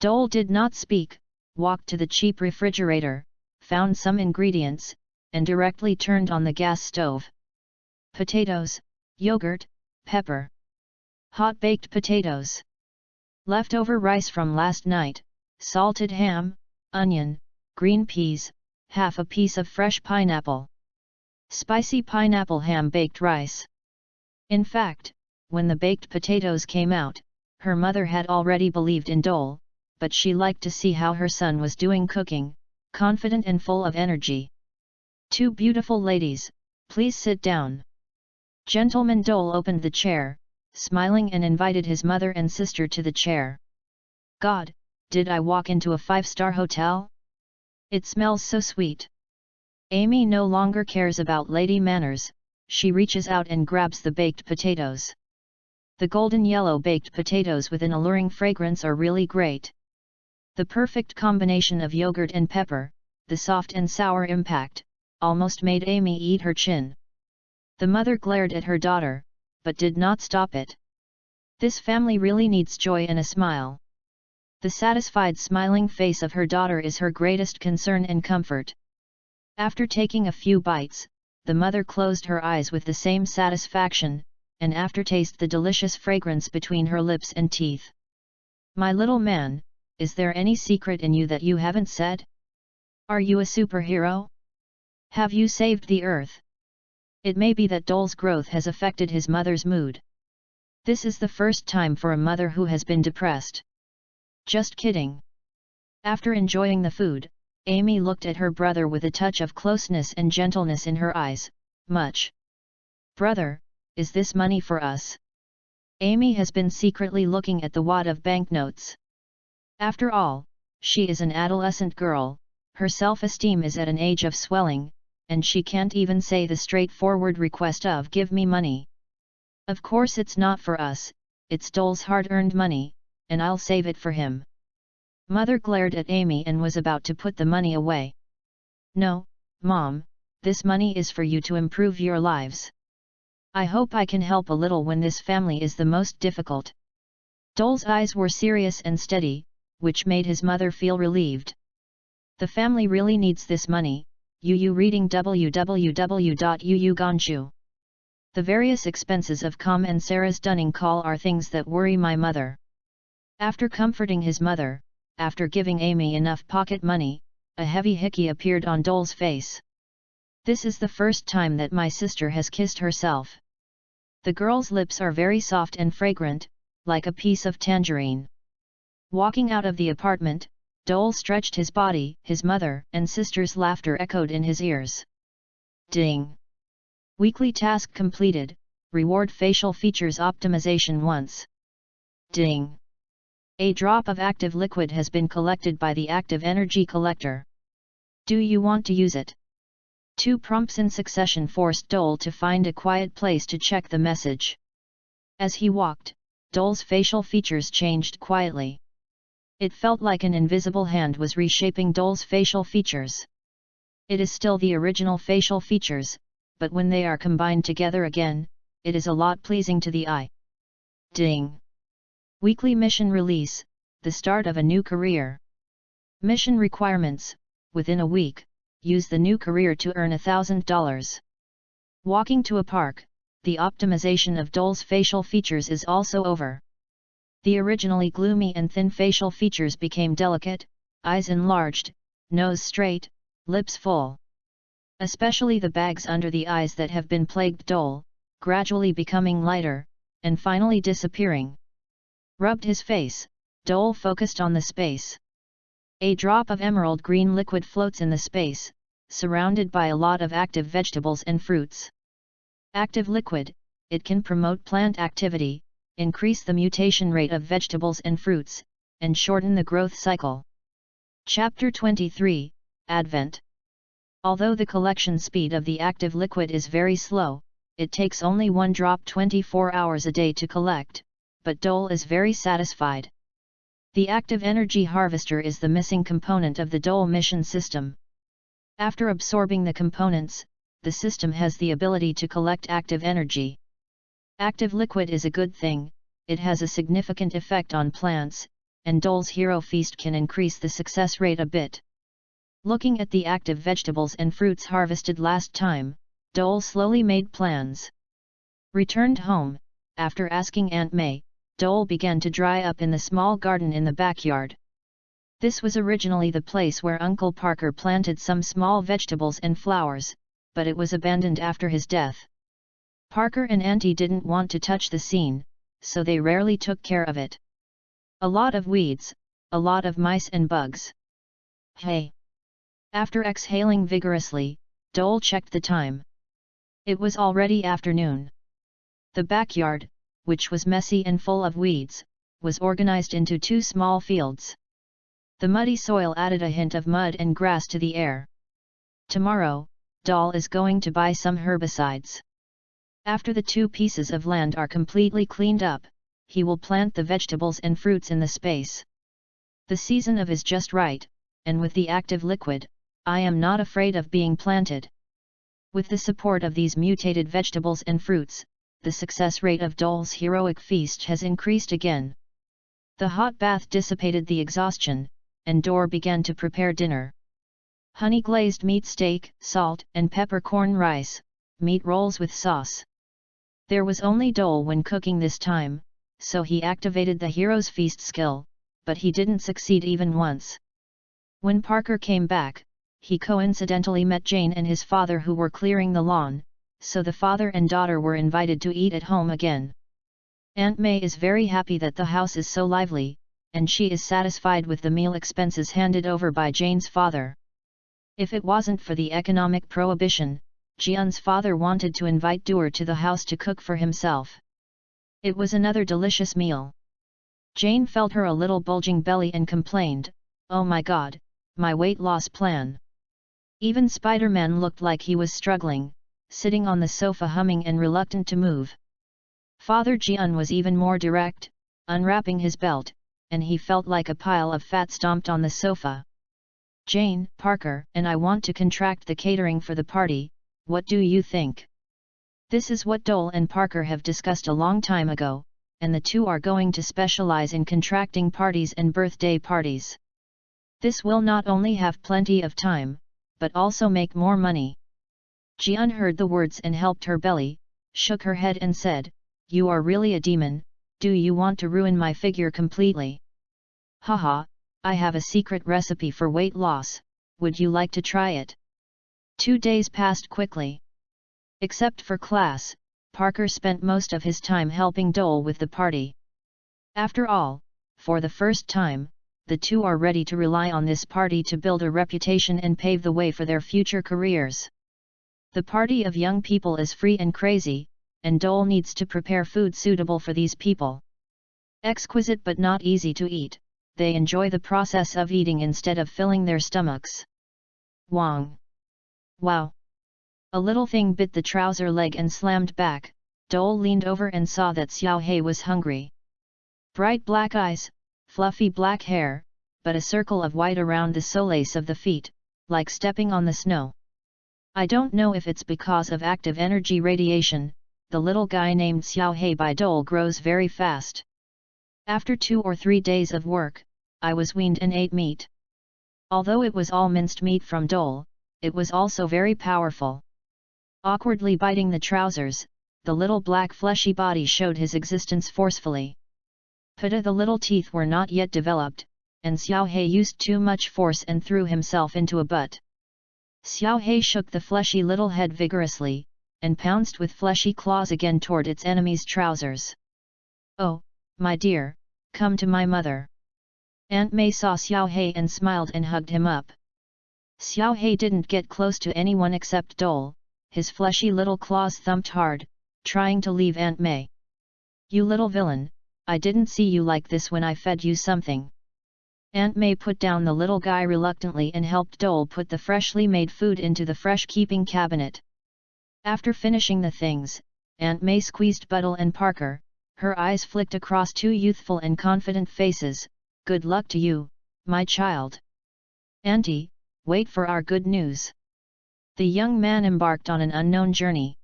Doll did not speak, walked to the cheap refrigerator, found some ingredients, and directly turned on the gas stove. Potatoes, yogurt, pepper. Hot baked potatoes. Leftover rice from last night, salted ham, onion, green peas, half a piece of fresh pineapple. Spicy pineapple ham baked rice. In fact, when the baked potatoes came out, her mother had already believed in Doll, but she liked to see how her son was doing cooking, confident and full of energy. "Two beautiful ladies, please sit down." Gentleman Doll opened the chair, smiling and invited his mother and sister to the chair. "God, did I walk into a 5-star hotel? It smells so sweet." Amy no longer cares about lady manners, she reaches out and grabs the baked potatoes. The golden yellow baked potatoes with an alluring fragrance are really great. The perfect combination of yogurt and pepper, the soft and sour impact, almost made Amy eat her chin. The mother glared at her daughter, but did not stop it. This family really needs joy and a smile. The satisfied smiling face of her daughter is her greatest concern and comfort. After taking a few bites, the mother closed her eyes with the same satisfaction, and aftertaste the delicious fragrance between her lips and teeth. "My little man, is there any secret in you that you haven't said? Are you a superhero? Have you saved the earth?" It may be that Doll's growth has affected his mother's mood. This is the first time for a mother who has been depressed. Just kidding. After enjoying the food, Amy looked at her brother with a touch of closeness and gentleness in her eyes. "Much. Brother, is this money for us?" Amy has been secretly looking at the wad of banknotes. After all, she is an adolescent girl, her self-esteem is at an age of swelling, and she can't even say the straightforward request of "give me money." Of course it's not for us, it's Doll's hard-earned money, and I'll save it for him. Mother glared at Amy and was about to put the money away. "No, Mom, this money is for you to improve your lives. I hope I can help a little when this family is the most difficult." Doll's eyes were serious and steady, which made his mother feel relieved. The family really needs this money. Reading www.uuganju. The various expenses of Com and Sarah's Dunning call are things that worry my mother. After comforting his mother, after giving Amy enough pocket money, a heavy hickey appeared on Doll's face. "This is the first time that my sister has kissed herself." The girl's lips are very soft and fragrant, like a piece of tangerine. Walking out of the apartment, Doll stretched his body, his mother and sister's laughter echoed in his ears. Ding! Weekly task completed, reward facial features optimization once. Ding! A drop of active liquid has been collected by the active energy collector. Do you want to use it? 2 prompts in succession forced Doll to find a quiet place to check the message. As he walked, Doll's facial features changed quietly. It felt like an invisible hand was reshaping Doll's facial features. It is still the original facial features, but when they are combined together again, it is a lot pleasing to the eye. Ding! Weekly mission release, the start of a new career. Mission requirements: within a week, use the new career to earn $1,000. Walking to a park, the optimization of Doll's facial features is also over. The originally gloomy and thin facial features became delicate, eyes enlarged, nose straight, lips full. especially the bags under the eyes that have been plagued Dole, gradually becoming lighter, and finally disappearing. Rubbed his face, Dole focused on the space. A drop of emerald green liquid floats in the space, surrounded by a lot of active vegetables and fruits. Active liquid, it can promote plant activity, increase the mutation rate of vegetables and fruits, and shorten the growth cycle. Chapter 23, Advent. Although the collection speed of the active liquid is very slow, it takes only one drop 24 hours a day to collect, but Dole is very satisfied. The active energy harvester is the missing component of the Dole mission system. After absorbing the components, the system has the ability to collect active energy. Active liquid is a good thing, it has a significant effect on plants, and Dole's Hero Feast can increase the success rate a bit. Looking at the active vegetables and fruits harvested last time, Dole slowly made plans. Returned home, after asking Aunt May, Dole began to dry up in the small garden in the backyard. This was originally the place where Uncle Parker planted some small vegetables and flowers, but it was abandoned after his death. Parker and Auntie didn't want to touch the scene, so they rarely took care of it. A lot of weeds, a lot of mice and bugs. Hey! After exhaling vigorously, Dole checked the time. It was already afternoon. The backyard, which was messy and full of weeds, was organized into two small fields. The muddy soil added a hint of mud and grass to the air. Tomorrow, Dole is going to buy some herbicides. After the 2 pieces of land are completely cleaned up, he will plant the vegetables and fruits in the space. The season of is just right, and with the active liquid, I am not afraid of being planted. With the support of these mutated vegetables and fruits, the success rate of Dole's heroic feast has increased again. The hot bath dissipated the exhaustion, and Dole began to prepare dinner. Honey glazed meat steak, salt and peppercorn rice, meat rolls with sauce. There was only Dole when cooking this time, so he activated the hero's feast skill, but he didn't succeed even once. When Parker came back, he coincidentally met Jane and his father who were clearing the lawn, so the father and daughter were invited to eat at home again. Aunt May is very happy that the house is so lively, and she is satisfied with the meal expenses handed over by Jane's father. If it wasn't for the economic prohibition, Jian's father wanted to invite Duer to the house to cook for himself. It was another delicious meal. Jane felt her a little bulging belly and complained, "Oh my god, my weight loss plan." Even Spider-Man looked like he was struggling, sitting on the sofa humming and reluctant to move. Father Jian was even more direct, unwrapping his belt, and he felt like a pile of fat stomped on the sofa. "Jane, Parker and I want to contract the catering for the party, what do you think?" This is what Dole and Parker have discussed a long time ago, and the two are going to specialize in contracting parties and birthday parties. This will not only have plenty of time, but also make more money. Jian heard the words and helped her belly, shook her head and said, "You are really a demon, do you want to ruin my figure completely?" "Haha, I have a secret recipe for weight loss, would you like to try it?" 2 days passed quickly. Except for class, Parker spent most of his time helping Dole with the party. After all, for the first time, the two are ready to rely on this party to build a reputation and pave the way for their future careers. The party of young people is free and crazy, and Dole needs to prepare food suitable for these people. Exquisite but not easy to eat, they enjoy the process of eating instead of filling their stomachs. Wang! Wow! A little thing bit the trouser leg and slammed back. Dole leaned over and saw that Xiao He was hungry. Bright black eyes, fluffy black hair, but a circle of white around the solace of the feet, like stepping on the snow. I don't know if it's because of active energy radiation, the little guy named Xiao He by Dole grows very fast. After 2 or 3 days of work, I was weaned and ate meat. Although it was all minced meat from Dole, it was also very powerful. Awkwardly biting the trousers, the little black fleshy body showed his existence forcefully. Putta the little teeth were not yet developed, and Xiao He used too much force and threw himself into a butt. Xiao Hei shook the fleshy little head vigorously, and pounced with fleshy claws again toward its enemy's trousers. "Oh, my dear, come to my mother." Aunt Mei saw Xiao Hei and smiled and hugged him up. Xiao Hei didn't get close to anyone except Dole, his fleshy little claws thumped hard, trying to leave Aunt Mei. "You little villain, I didn't see you like this when I fed you something." Aunt Mei put down the little guy reluctantly and helped Dole put the freshly made food into the fresh-keeping cabinet. After finishing the things, Aunt Mei squeezed Buttle and Parker, her eyes flicked across two youthful and confident faces. "Good luck to you, my child." "Auntie, wait for our good news." The young man embarked on an unknown journey.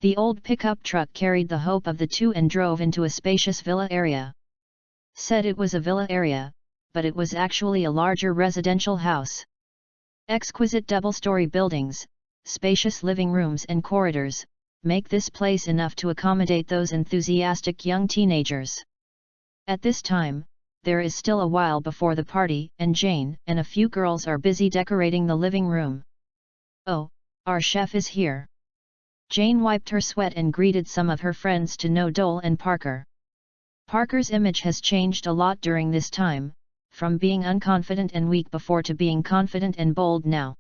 The old pickup truck carried the hope of the two and drove into a spacious villa area. Said it was a villa area, but it was actually a larger residential house. Exquisite double-story buildings, spacious living rooms and corridors, make this place enough to accommodate those enthusiastic young teenagers. At this time, there is still a while before the party, and Jane and a few girls are busy decorating the living room. "Oh, our chef is here." Jane wiped her sweat and greeted some of her friends to know Dole and Parker. Parker's image has changed a lot during this time, from being unconfident and weak before to being confident and bold now.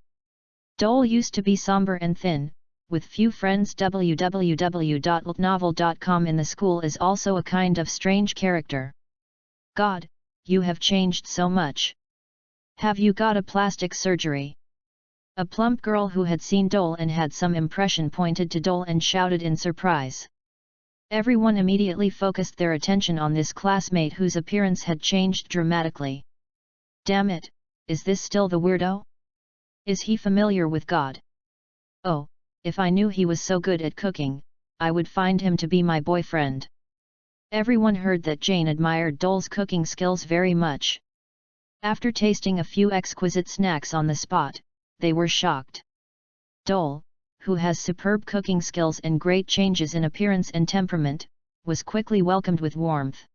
Dole used to be somber and thin, with few friends. www.novel.com in the school is also a kind of strange character. "God, you have changed so much. Have you got a plastic surgery?" A plump girl who had seen Dole and had some impression pointed to Dole and shouted in surprise. Everyone immediately focused their attention on this classmate whose appearance had changed dramatically. "Damn it, is this still the weirdo? Is he familiar with God? Oh, if I knew he was so good at cooking, I would find him to be my boyfriend." Everyone heard that Jane admired Dole's cooking skills very much. After tasting a few exquisite snacks on the spot, they were shocked. Dole, who has superb cooking skills and great changes in appearance and temperament, was quickly welcomed with warmth.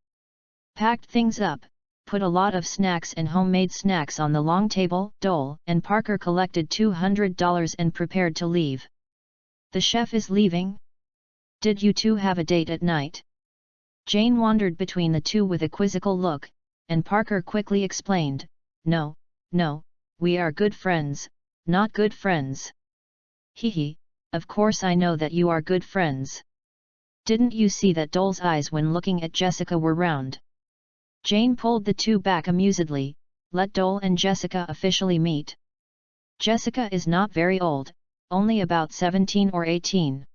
Packed things up, put a lot of snacks and homemade snacks on the long table. Dole and Parker collected $200 and prepared to leave. "The chef is leaving? Did you two have a date at night?" Jane wandered between the two with a quizzical look, and Parker quickly explained, No, we are good friends, not good friends." "Hee, of course I know that you are good friends. Didn't you see that Dole's eyes when looking at Jessica were round?" Jane pulled the two back amusedly. "Let Dole and Jessica officially meet. Jessica is not very old, only about 17 or 18.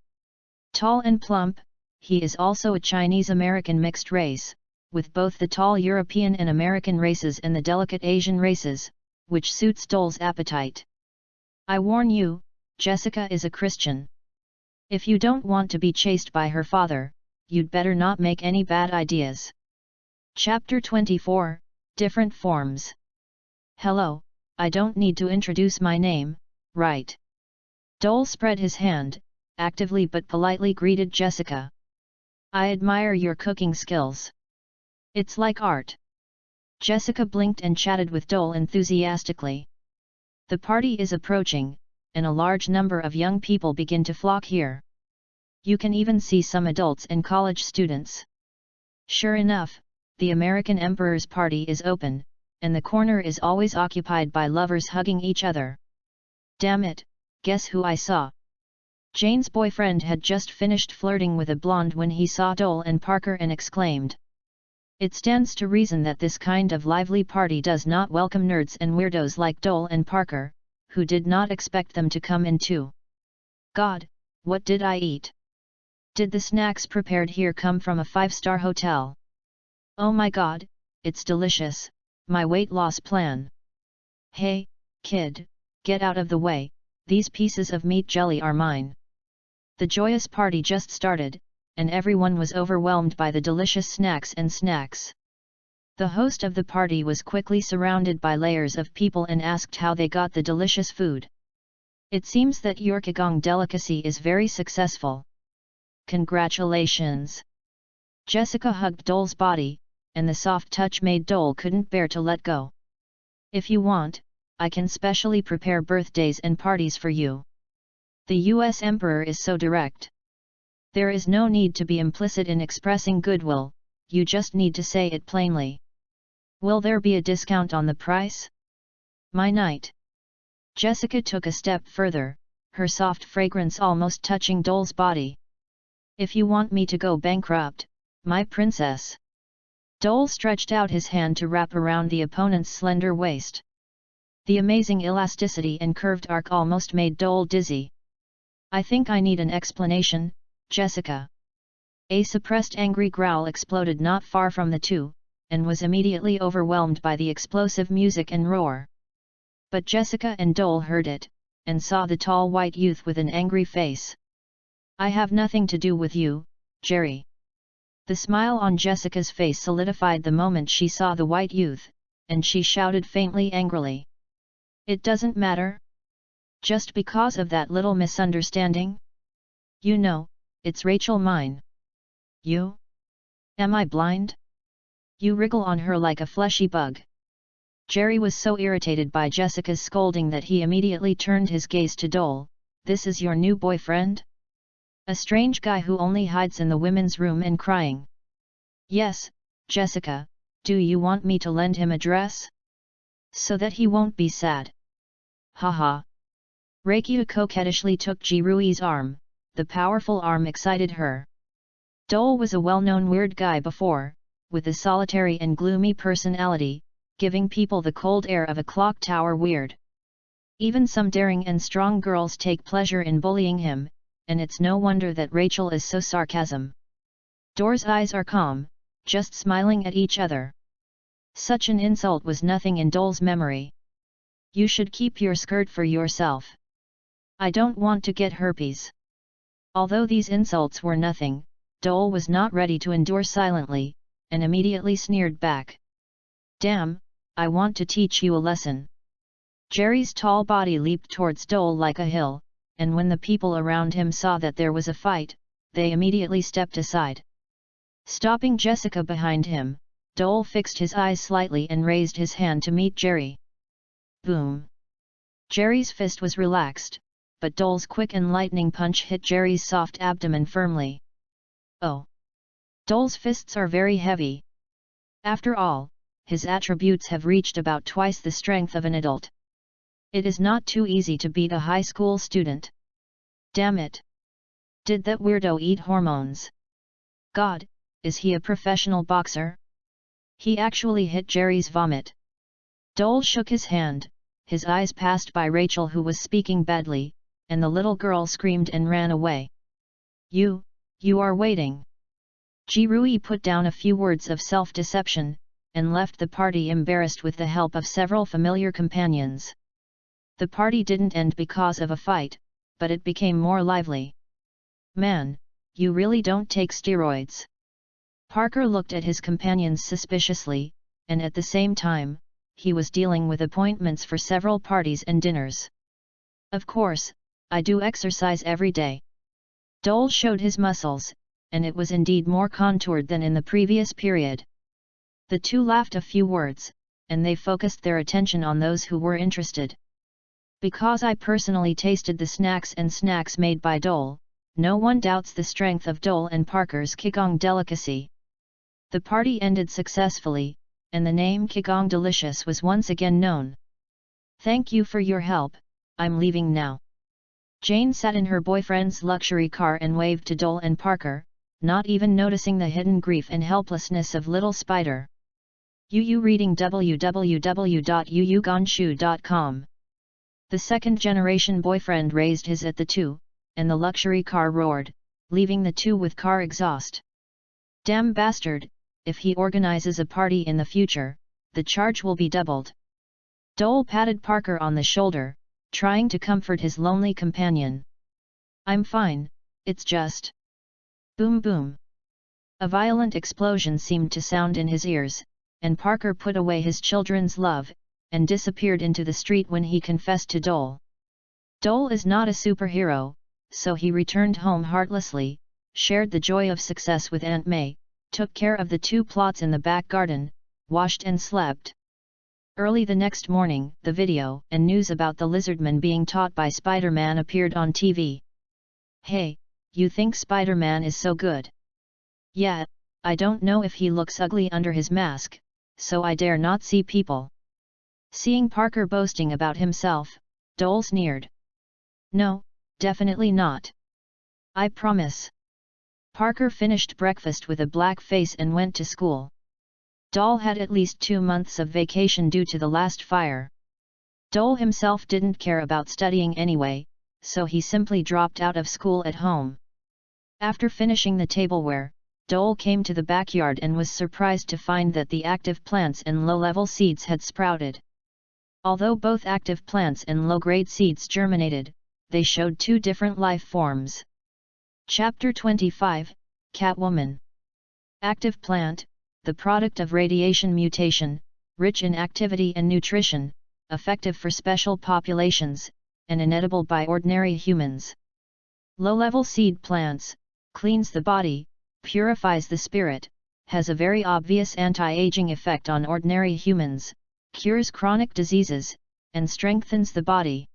Tall and plump, he is also a Chinese-American mixed race, with both the tall European and American races and the delicate Asian races, which suits Dole's appetite. I warn you, Jessica is a Christian. If you don't want to be chased by her father, you'd better not make any bad ideas." Chapter 24, Different Forms. "Hello, I don't need to introduce my name, right?" Dole spread his hand, actively but politely greeted Jessica. "I admire your cooking skills. It's like art." Jessica blinked and chatted with Dole enthusiastically. The party is approaching, and a large number of young people begin to flock here. You can even see some adults and college students. Sure enough, the American Emperor's party is open, and the corner is always occupied by lovers hugging each other. "Damn it, guess who I saw?" Jane's boyfriend had just finished flirting with a blonde when he saw Dole and Parker and exclaimed. It stands to reason that this kind of lively party does not welcome nerds and weirdos like Dole and Parker, who did not expect them to come in too. "God, what did I eat? Did the snacks prepared here come from a 5-star hotel? Oh my god, it's delicious, my weight loss plan. Hey, kid, get out of the way, these pieces of meat jelly are mine." The joyous party just started, and everyone was overwhelmed by the delicious snacks. The host of the party was quickly surrounded by layers of people and asked how they got the delicious food. "It seems that your Qigong delicacy is very successful. Congratulations." Jessica hugged Dole's body, and the soft touch made Dole couldn't bear to let go. "If you want, I can specially prepare birthdays and parties for you. The US Emperor is so direct. There is no need to be implicit in expressing goodwill, you just need to say it plainly. Will there be a discount on the price? My knight. Jessica took a step further, her soft fragrance almost touching Dole's body. If you want me to go bankrupt, my princess. Dole stretched out his hand to wrap around the opponent's slender waist. The amazing elasticity and curved arc almost made Dole dizzy. I think I need an explanation, Jessica. A suppressed angry growl exploded not far from the two, and was immediately overwhelmed by the explosive music and roar. But Jessica and Dole heard it, and saw the tall white youth with an angry face. I have nothing to do with you, Jerry. The smile on Jessica's face solidified the moment she saw the white youth, and she shouted faintly angrily. It doesn't matter? Just because of that little misunderstanding? You know, it's Rachel mine. You? Am I blind? You wriggle on her like a fleshy bug. Jerry was so irritated by Jessica's scolding that he immediately turned his gaze to Dole. This is your new boyfriend? A strange guy who only hides in the women's room and crying. Yes, Jessica, do you want me to lend him a dress? So that he won't be sad. Haha. Rakia coquettishly took Jirui's arm, the powerful arm excited her. Dole was a well-known weird guy before, with a solitary and gloomy personality, giving people the cold air of a clock tower weird. Even some daring and strong girls take pleasure in bullying him, and it's no wonder that Rachel is so sarcasm. Dole's eyes are calm, just smiling at each other. Such an insult was nothing in Dole's memory. You should keep your skirt for yourself. I don't want to get herpes. Although these insults were nothing, Dole was not ready to endure silently, and immediately sneered back. Damn, I want to teach you a lesson. Jerry's tall body leaped towards Dole like a hill, and when the people around him saw that there was a fight, they immediately stepped aside. Stopping Jessica behind him, Dole fixed his eyes slightly and raised his hand to meet Jerry. Boom! Jerry's fist was relaxed, but Dole's quick and lightning punch hit Jerry's soft abdomen firmly. Oh! Dole's fists are very heavy. After all, his attributes have reached about twice the strength of an adult. It is not too easy to beat a high school student. Damn it! Did that weirdo eat hormones? God, is he a professional boxer? He actually hit Jerry's vomit. Dole shook his hand, his eyes passed by Rachel who was speaking badly, and the little girl screamed and ran away. You are waiting. Jirui put down a few words of self-deception, and left the party embarrassed with the help of several familiar companions. The party didn't end because of a fight, but it became more lively. Man, you really don't take steroids. Parker looked at his companions suspiciously, and at the same time, he was dealing with appointments for several parties and dinners. Of course, I do exercise every day. Dole showed his muscles, and it was indeed more contoured than in the previous period. The two laughed a few words, and they focused their attention on those who were interested. Because I personally tasted the snacks made by Dole, no one doubts the strength of Dole and Parker's Qigong delicacy. The party ended successfully, and the name Qigong Delicious was once again known. Thank you for your help, I'm leaving now. Jane sat in her boyfriend's luxury car and waved to Dole and Parker, not even noticing the hidden grief and helplessness of little Spider. Yu reading www.yuyugonshu.com. The second-generation boyfriend raised his at the two, and the luxury car roared, leaving the two with car exhaust. Damn bastard, if he organizes a party in the future, the charge will be doubled. Dole patted Parker on the shoulder, trying to comfort his lonely companion. I'm fine, it's just... Boom boom. A violent explosion seemed to sound in his ears, and Parker put away his children's love, and disappeared into the street when he confessed to Dole. Dole is not a superhero, so he returned home heartlessly, shared the joy of success with Aunt May, took care of the two plots in the back garden, washed and slept. Early the next morning, the video and news about the lizardman being taught by Spider-Man appeared on TV. Hey, you think Spider-Man is so good? Yeah, I don't know if he looks ugly under his mask, so I dare not see people. Seeing Parker boasting about himself, Dole sneered. No, definitely not. I promise. Parker finished breakfast with a black face and went to school. Dole had at least 2 months of vacation due to the last fire. Dole himself didn't care about studying anyway, so he simply dropped out of school at home. After finishing the tableware, Dole came to the backyard and was surprised to find that the active plants and low-level seeds had sprouted. Although both active plants and low-grade seeds germinated, they showed 2 different life forms. Chapter 25, Catwoman. Active plant, the product of radiation mutation, rich in activity and nutrition, effective for special populations, and inedible by ordinary humans. Low-level seed plants, cleans the body, purifies the spirit, has a very obvious anti-aging effect on ordinary humans, cures chronic diseases, and strengthens the body.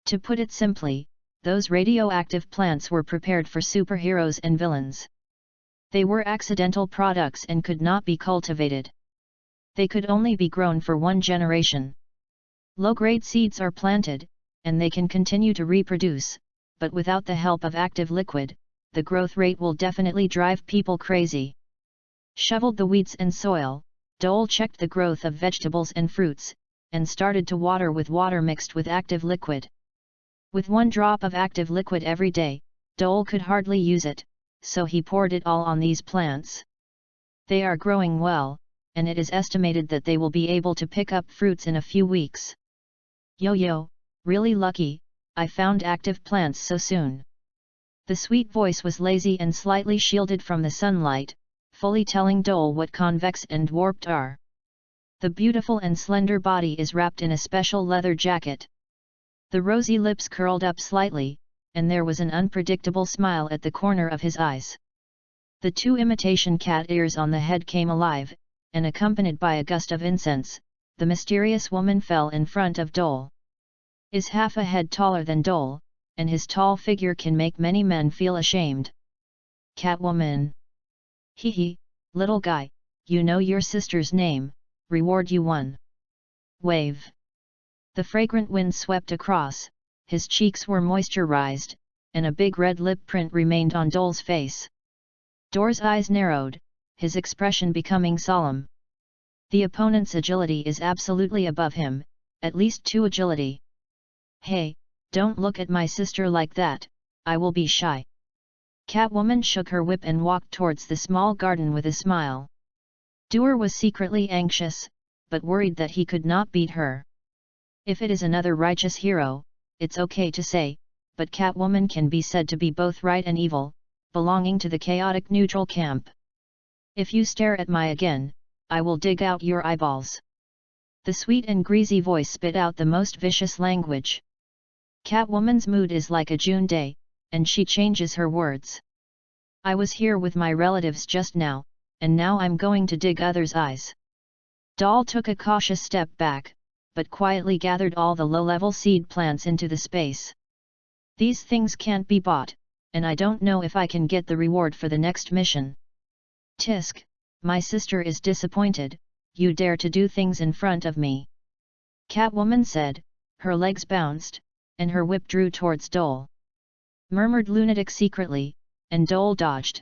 To put it simply, those radioactive plants were prepared for superheroes and villains. They were accidental products and could not be cultivated. They could only be grown for 1 generation. Low-grade seeds are planted, and they can continue to reproduce, but without the help of active liquid, the growth rate will definitely drive people crazy. Shoveled the weeds and soil, Dole checked the growth of vegetables and fruits, and started to water with water mixed with active liquid. With 1 drop of active liquid every day, Dole could hardly use it, so he poured it all on these plants. They are growing well, and it is estimated that they will be able to pick up fruits in a few weeks. Yo, really lucky, I found active plants so soon. The sweet voice was lazy and slightly shielded from the sunlight, fully telling Dole what convex and warped are. The beautiful and slender body is wrapped in a special leather jacket. The rosy lips curled up slightly, and there was an unpredictable smile at the corner of his eyes. The 2 imitation cat ears on the head came alive, and accompanied by a gust of incense, the mysterious woman fell in front of Dole. Is half a head taller than Dole, and his tall figure can make many men feel ashamed. Catwoman. Hee, little guy, you know your sister's name, reward you 1. Wave. The fragrant wind swept across, his cheeks were moisturized, and a big red lip print remained on Dole's face. Dole's eyes narrowed, his expression becoming solemn. The opponent's agility is absolutely above him, at least 2 agility. Hey, don't look at my sister like that, I will be shy. Catwoman shook her whip and walked towards the small garden with a smile. Doer was secretly anxious, but worried that he could not beat her. If it is another righteous hero, it's okay to say, but Catwoman can be said to be both right and evil, belonging to the chaotic neutral camp. If you stare at me again, I will dig out your eyeballs. The sweet and greasy voice spit out the most vicious language. Catwoman's mood is like a June day, and she changes her words. I was here with my relatives just now, and now I'm going to dig others' eyes. Dole took a cautious step back, but quietly gathered all the low-level seed plants into the space. These things can't be bought, and I don't know if I can get the reward for the next mission. Tisk, my sister is disappointed, you dare to do things in front of me. Catwoman said, her legs bounced, and her whip drew towards Dole. Murmured lunatic secretly, and Dole dodged.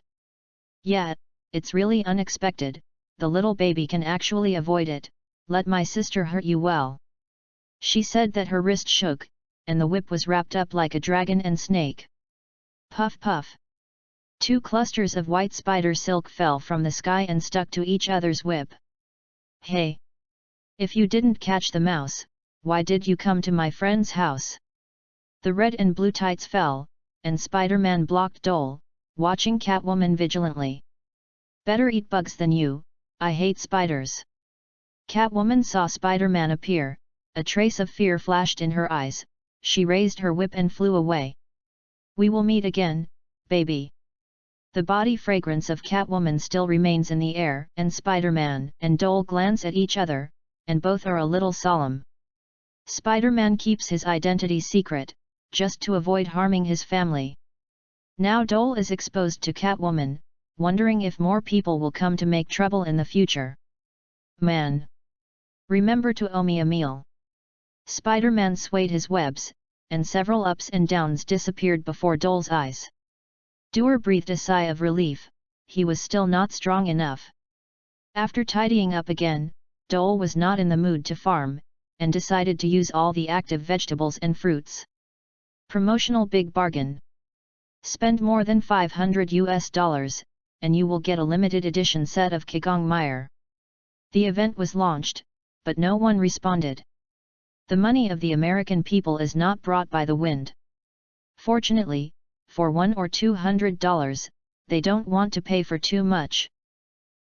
Yeah, it's really unexpected, the little baby can actually avoid it, let my sister hurt you well. She said that her wrist shook, and the whip was wrapped up like a dragon and snake. Puff puff. 2 clusters of white spider silk fell from the sky and stuck to each other's whip. Hey! If you didn't catch the mouse, why did you come to my friend's house? The red and blue tights fell, and Spider-Man blocked Dole, watching Catwoman vigilantly. Better eat bugs than you, I hate spiders. Catwoman saw Spider-Man appear, a trace of fear flashed in her eyes, she raised her whip and flew away. We will meet again, baby. The body fragrance of Catwoman still remains in the air, and Spider-Man and Dole glance at each other, and both are a little solemn. Spider-Man keeps his identity secret, just to avoid harming his family. Now Dole is exposed to Catwoman, wondering if more people will come to make trouble in the future. Man! Remember to owe me a meal. Spider-Man swayed his webs, and several ups and downs disappeared before Dole's eyes. Doer breathed a sigh of relief, he was still not strong enough. After tidying up again, Dole was not in the mood to farm, and decided to use all the active vegetables and fruits. Promotional big bargain. Spend more than $500 and you will get a limited edition set of Quagmire. The event was launched, but no one responded. The money of the American people is not brought by the wind. Fortunately, for $100 or $200, they don't want to pay for too much.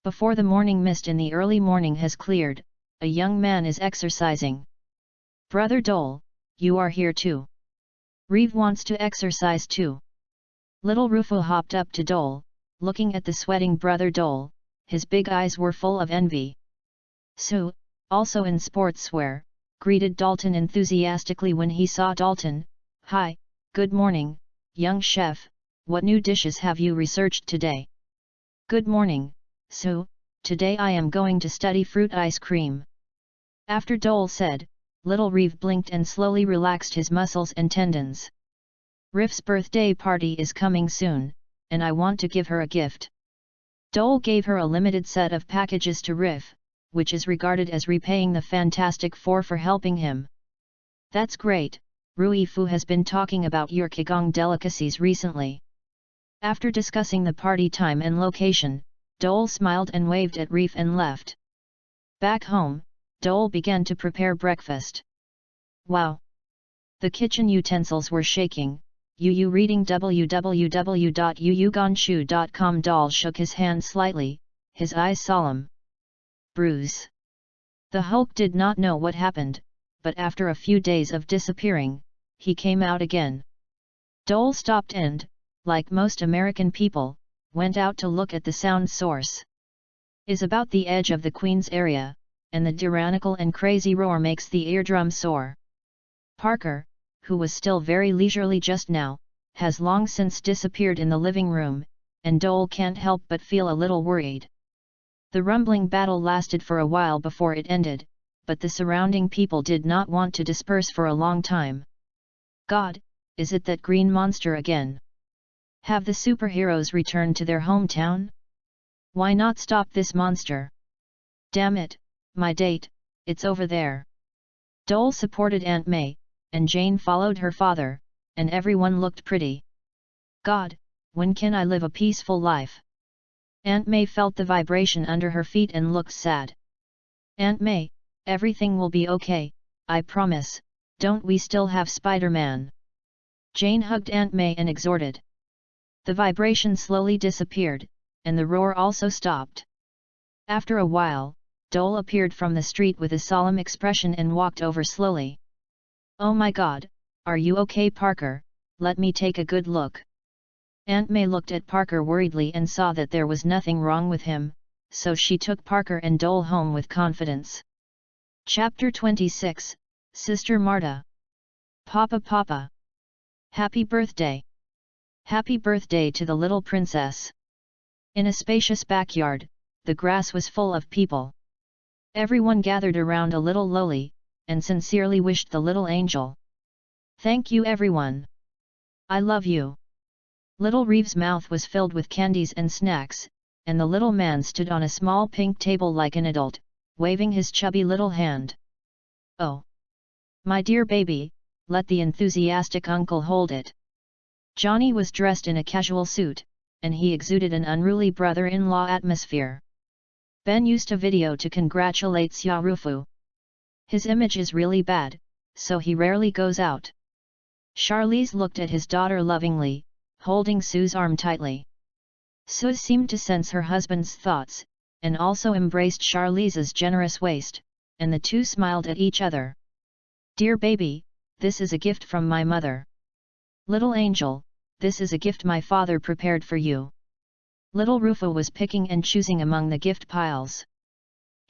Before the morning mist in the early morning has cleared, a young man is exercising. Brother Dole, you are here too. Reeve wants to exercise too. Little Rufo hopped up to Dole, looking at the sweating brother Dole, his big eyes were full of envy. Sue, also in sportswear, greeted Dalton enthusiastically when he saw Dalton. Hi, good morning, young chef, what new dishes have you researched today? Good morning, Sue, today I am going to study fruit ice cream. After Dole said, little Reeve blinked and slowly relaxed his muscles and tendons. Riff's birthday party is coming soon, and I want to give her a gift. Dole gave her a limited set of packages to Riff, which is regarded as repaying the Fantastic Four for helping him. That's great, Rui Fu has been talking about your Qigong delicacies recently. After discussing the party time and location, Dole smiled and waved at Reef and left. Back home, Dole began to prepare breakfast. Wow! The kitchen utensils were shaking. Yu reading www.yuyuganshu.com. Dole shook his hand slightly, his eyes solemn. Bruise. The Hulk did not know what happened, but after a few days of disappearing, he came out again. Dole stopped and, like most American people, went out to look at the sound source. Is about the edge of the Queen's area, and the tyrannical and crazy roar makes the eardrum sore. Parker, who was still very leisurely just now, has long since disappeared in the living room, and Dole can't help but feel a little worried. The rumbling battle lasted for a while before it ended, but the surrounding people did not want to disperse for a long time. God, is it that green monster again? Have the superheroes returned to their hometown? Why not stop this monster? Damn it, my date, it's over there. Dole supported Aunt May, and Jane followed her father, and everyone looked pretty. God, when can I live a peaceful life? Aunt May felt the vibration under her feet and looked sad. Aunt May, everything will be okay, I promise, don't we still have Spider-Man? Jane hugged Aunt May and exhorted. The vibration slowly disappeared, and the roar also stopped. After a while, Dole appeared from the street with a solemn expression and walked over slowly. Oh my God, are you okay, Parker? Let me take a good look. Aunt May looked at Parker worriedly and saw that there was nothing wrong with him, so she took Parker and Dole home with confidence. Chapter 26, Sister Marta. Papa. Happy birthday! Happy birthday to the little princess! In a spacious backyard, the grass was full of people. Everyone gathered around a little lowly, and sincerely wished the little angel. Thank you everyone! I love you! Little Reeve's mouth was filled with candies and snacks, and the little man stood on a small pink table like an adult, waving his chubby little hand. Oh! My dear baby, let the enthusiastic uncle hold it. Johnny was dressed in a casual suit, and he exuded an unruly brother-in-law atmosphere. Ben used a video to congratulate Xiaorufu. His image is really bad, so he rarely goes out. Charlize looked at his daughter lovingly, holding Sue's arm tightly. Sue seemed to sense her husband's thoughts, and also embraced Charlize's generous waist, and the two smiled at each other. Dear baby, this is a gift from my mother. Little angel, this is a gift my father prepared for you. Little Rufo was picking and choosing among the gift piles.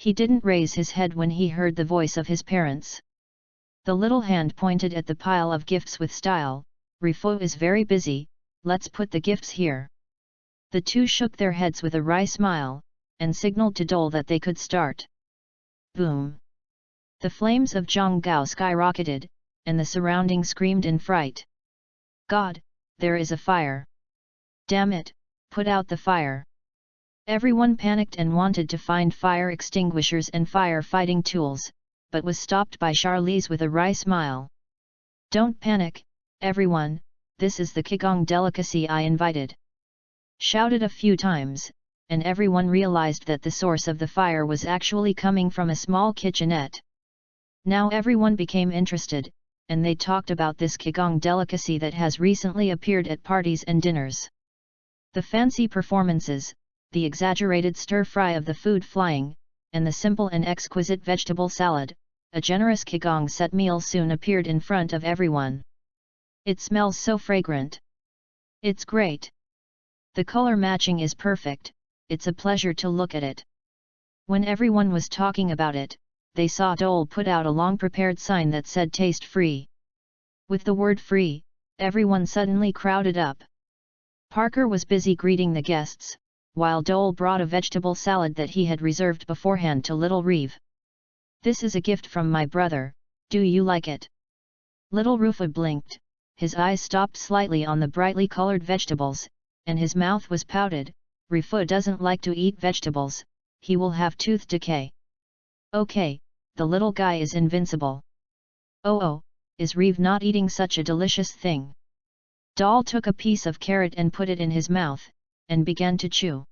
He didn't raise his head when he heard the voice of his parents. The little hand pointed at the pile of gifts with style. Rifo is very busy, let's put the gifts here. The two shook their heads with a wry smile, and signaled to Dole that they could start. Boom! The flames of Zhonggao skyrocketed, and the surroundings screamed in fright. God, there is a fire! Damn it, put out the fire! Everyone panicked and wanted to find fire extinguishers and fire-fighting tools, but was stopped by Charlize with a wry smile. Don't panic, everyone, this is the Qigong delicacy I invited. Shouted a few times, and everyone realized that the source of the fire was actually coming from a small kitchenette. Now everyone became interested, and they talked about this Qigong delicacy that has recently appeared at parties and dinners. The fancy performances, the exaggerated stir-fry of the food flying, and the simple and exquisite vegetable salad, a generous Qigong set meal soon appeared in front of everyone. It smells so fragrant. It's great. The color matching is perfect, it's a pleasure to look at it. When everyone was talking about it, they saw Dole put out a long-prepared sign that said taste free. With the word free, everyone suddenly crowded up. Parker was busy greeting the guests, while Dole brought a vegetable salad that he had reserved beforehand to little Reeve. This is a gift from my brother, do you like it? Little Rufa blinked, his eyes stopped slightly on the brightly colored vegetables, and his mouth was pouted. Rufa doesn't like to eat vegetables, he will have tooth decay. Okay, the little guy is invincible. Oh, is Reeve not eating such a delicious thing? Dole took a piece of carrot and put it in his mouth, and began to chew.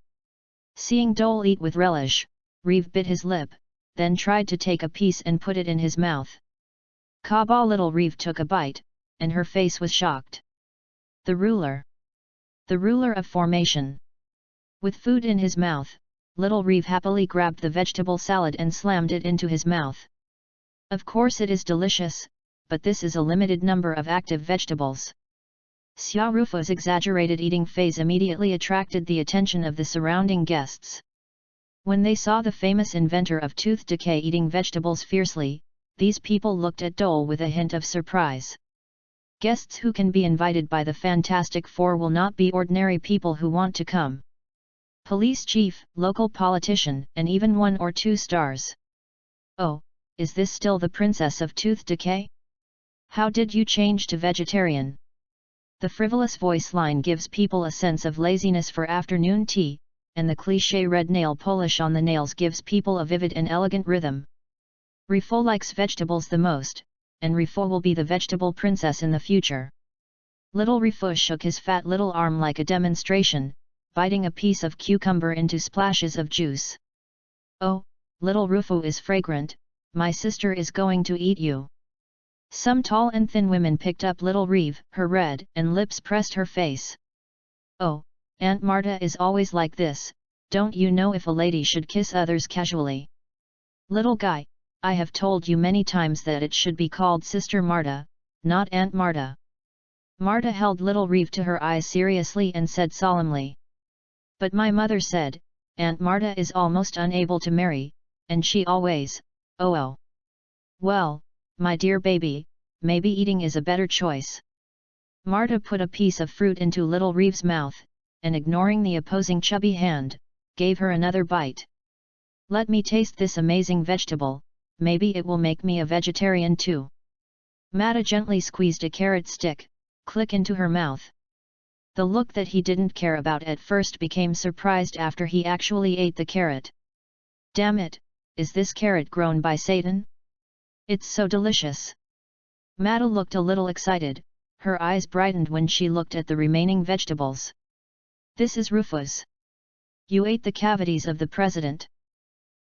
Seeing Dole eat with relish, Reeve bit his lip, then tried to take a piece and put it in his mouth. Kaba little Reeve took a bite, and her face was shocked. The ruler. The ruler of formation. With food in his mouth, little Reeve happily grabbed the vegetable salad and slammed it into his mouth. Of course it is delicious, but this is a limited number of active vegetables. Xia Rufa's exaggerated eating phase immediately attracted the attention of the surrounding guests. When they saw the famous inventor of tooth decay eating vegetables fiercely, these people looked at Dole with a hint of surprise. Guests who can be invited by the Fantastic Four will not be ordinary people who want to come. Police chief, local politician, and even 1 or 2 stars. Oh, is this still the princess of tooth decay? How did you change to vegetarian? The frivolous voice line gives people a sense of laziness for afternoon tea, and the cliché red nail polish on the nails gives people a vivid and elegant rhythm. Rifo likes vegetables the most, and Rifo will be the vegetable princess in the future. Little Rifo shook his fat little arm like a demonstration, biting a piece of cucumber into splashes of juice. Oh, little Rifo is fragrant, my sister is going to eat you. Some tall and thin women picked up little Reeve, her red and lips pressed her face. Oh, Aunt Marta is always like this, don't you know if a lady should kiss others casually? Little guy, I have told you many times that it should be called Sister Marta, not Aunt Marta. Marta held little Reeve to her eyes seriously and said solemnly. But my mother said, Aunt Marta is almost unable to marry, and she always, oh. Well, my dear baby, maybe eating is a better choice. Marta put a piece of fruit into little Reeve's mouth, and ignoring the opposing chubby hand, gave her another bite. Let me taste this amazing vegetable, maybe it will make me a vegetarian too. Mata gently squeezed a carrot stick, click into her mouth. The look that he didn't care about at first became surprised after he actually ate the carrot. Damn it, is this carrot grown by Satan? It's so delicious. Mata looked a little excited, her eyes brightened when she looked at the remaining vegetables. This is Rufu's. You ate the cavities of the president.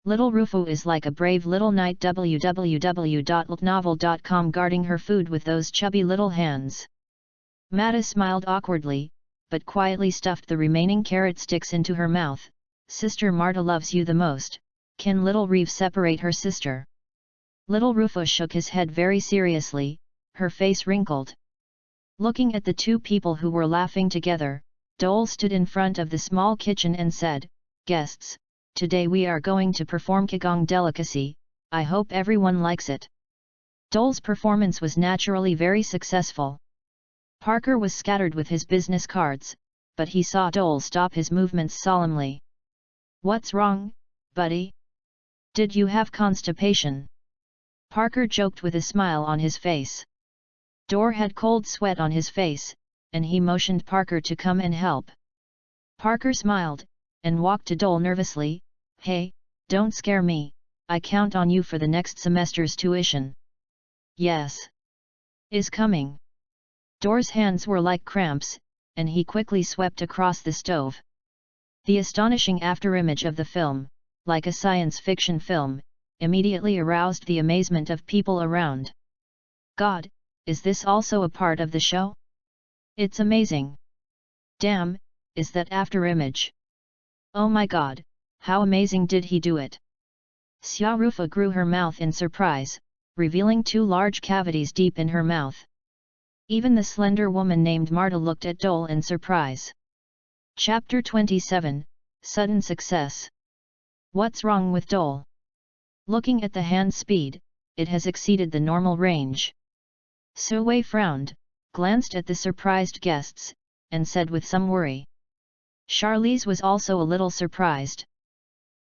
Little Rufu is like a brave little knight www.novel.com guarding her food with those chubby little hands. Mata smiled awkwardly, but quietly stuffed the remaining carrot sticks into her mouth. Sister Marta loves you the most, can little Reeve separate her sister? Little Rufa shook his head very seriously, her face wrinkled. Looking at the two people who were laughing together, Dole stood in front of the small kitchen and said, Guests, today we are going to perform Qigong delicacy, I hope everyone likes it. Dole's performance was naturally very successful. Parker was scattered with his business cards, but he saw Dole stop his movements solemnly. What's wrong, buddy? Did you have constipation? Parker joked with a smile on his face. Dole had cold sweat on his face, and he motioned Parker to come and help. Parker smiled, and walked to Dole nervously. Hey, don't scare me, I count on you for the next semester's tuition. Yes. Is coming. Dole's hands were like cramps, and he quickly swept across the stove. The astonishing afterimage of the film, like a science fiction film, immediately aroused the amazement of people around. God, is this also a part of the show? It's amazing. Damn, is that afterimage? Oh my God, how amazing did he do it? Xia Rufa grew her mouth in surprise, revealing 2 large cavities deep in her mouth. Even the slender woman named Marta looked at Dole in surprise. Chapter 27, Sudden Success. What's wrong with Dole? Looking at the hand speed, it has exceeded the normal range. Su Wei frowned, glanced at the surprised guests, and said with some worry. Charlize was also a little surprised.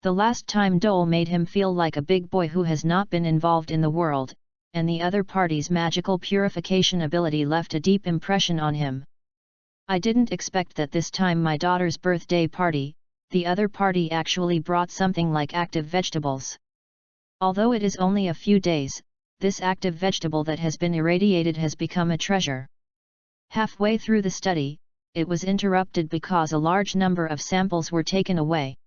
The last time Dole made him feel like a big boy who has not been involved in the world, and the other party's magical purification ability left a deep impression on him. I didn't expect that this time my daughter's birthday party, the other party actually brought something like active vegetables. Although it is only a few days, this active vegetable that has been irradiated has become a treasure. Halfway through the study, it was interrupted because a large number of samples were taken away.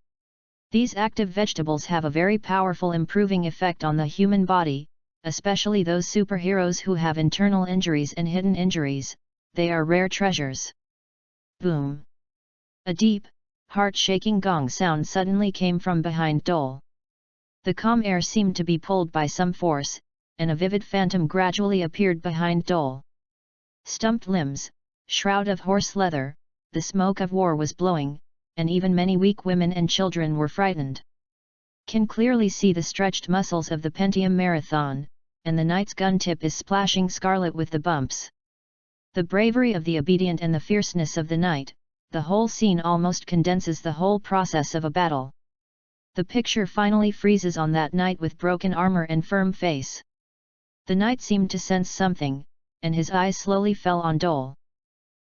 These active vegetables have a very powerful improving effect on the human body, especially those superheroes who have internal injuries and hidden injuries. They are rare treasures. Boom! A deep, heart-shaking gong sound suddenly came from behind Dole. The calm air seemed to be pulled by some force, and a vivid phantom gradually appeared behind Dole. Stumped limbs, shroud of horse leather, the smoke of war was blowing, and even many weak women and children were frightened. Can clearly see the stretched muscles of the Pentium Marathon, and the knight's gun tip is splashing scarlet with the bumps. The bravery of the obedient and the fierceness of the knight, the whole scene almost condenses the whole process of a battle. The picture finally freezes on that knight with broken armor and firm face. The knight seemed to sense something, and his eyes slowly fell on Dole.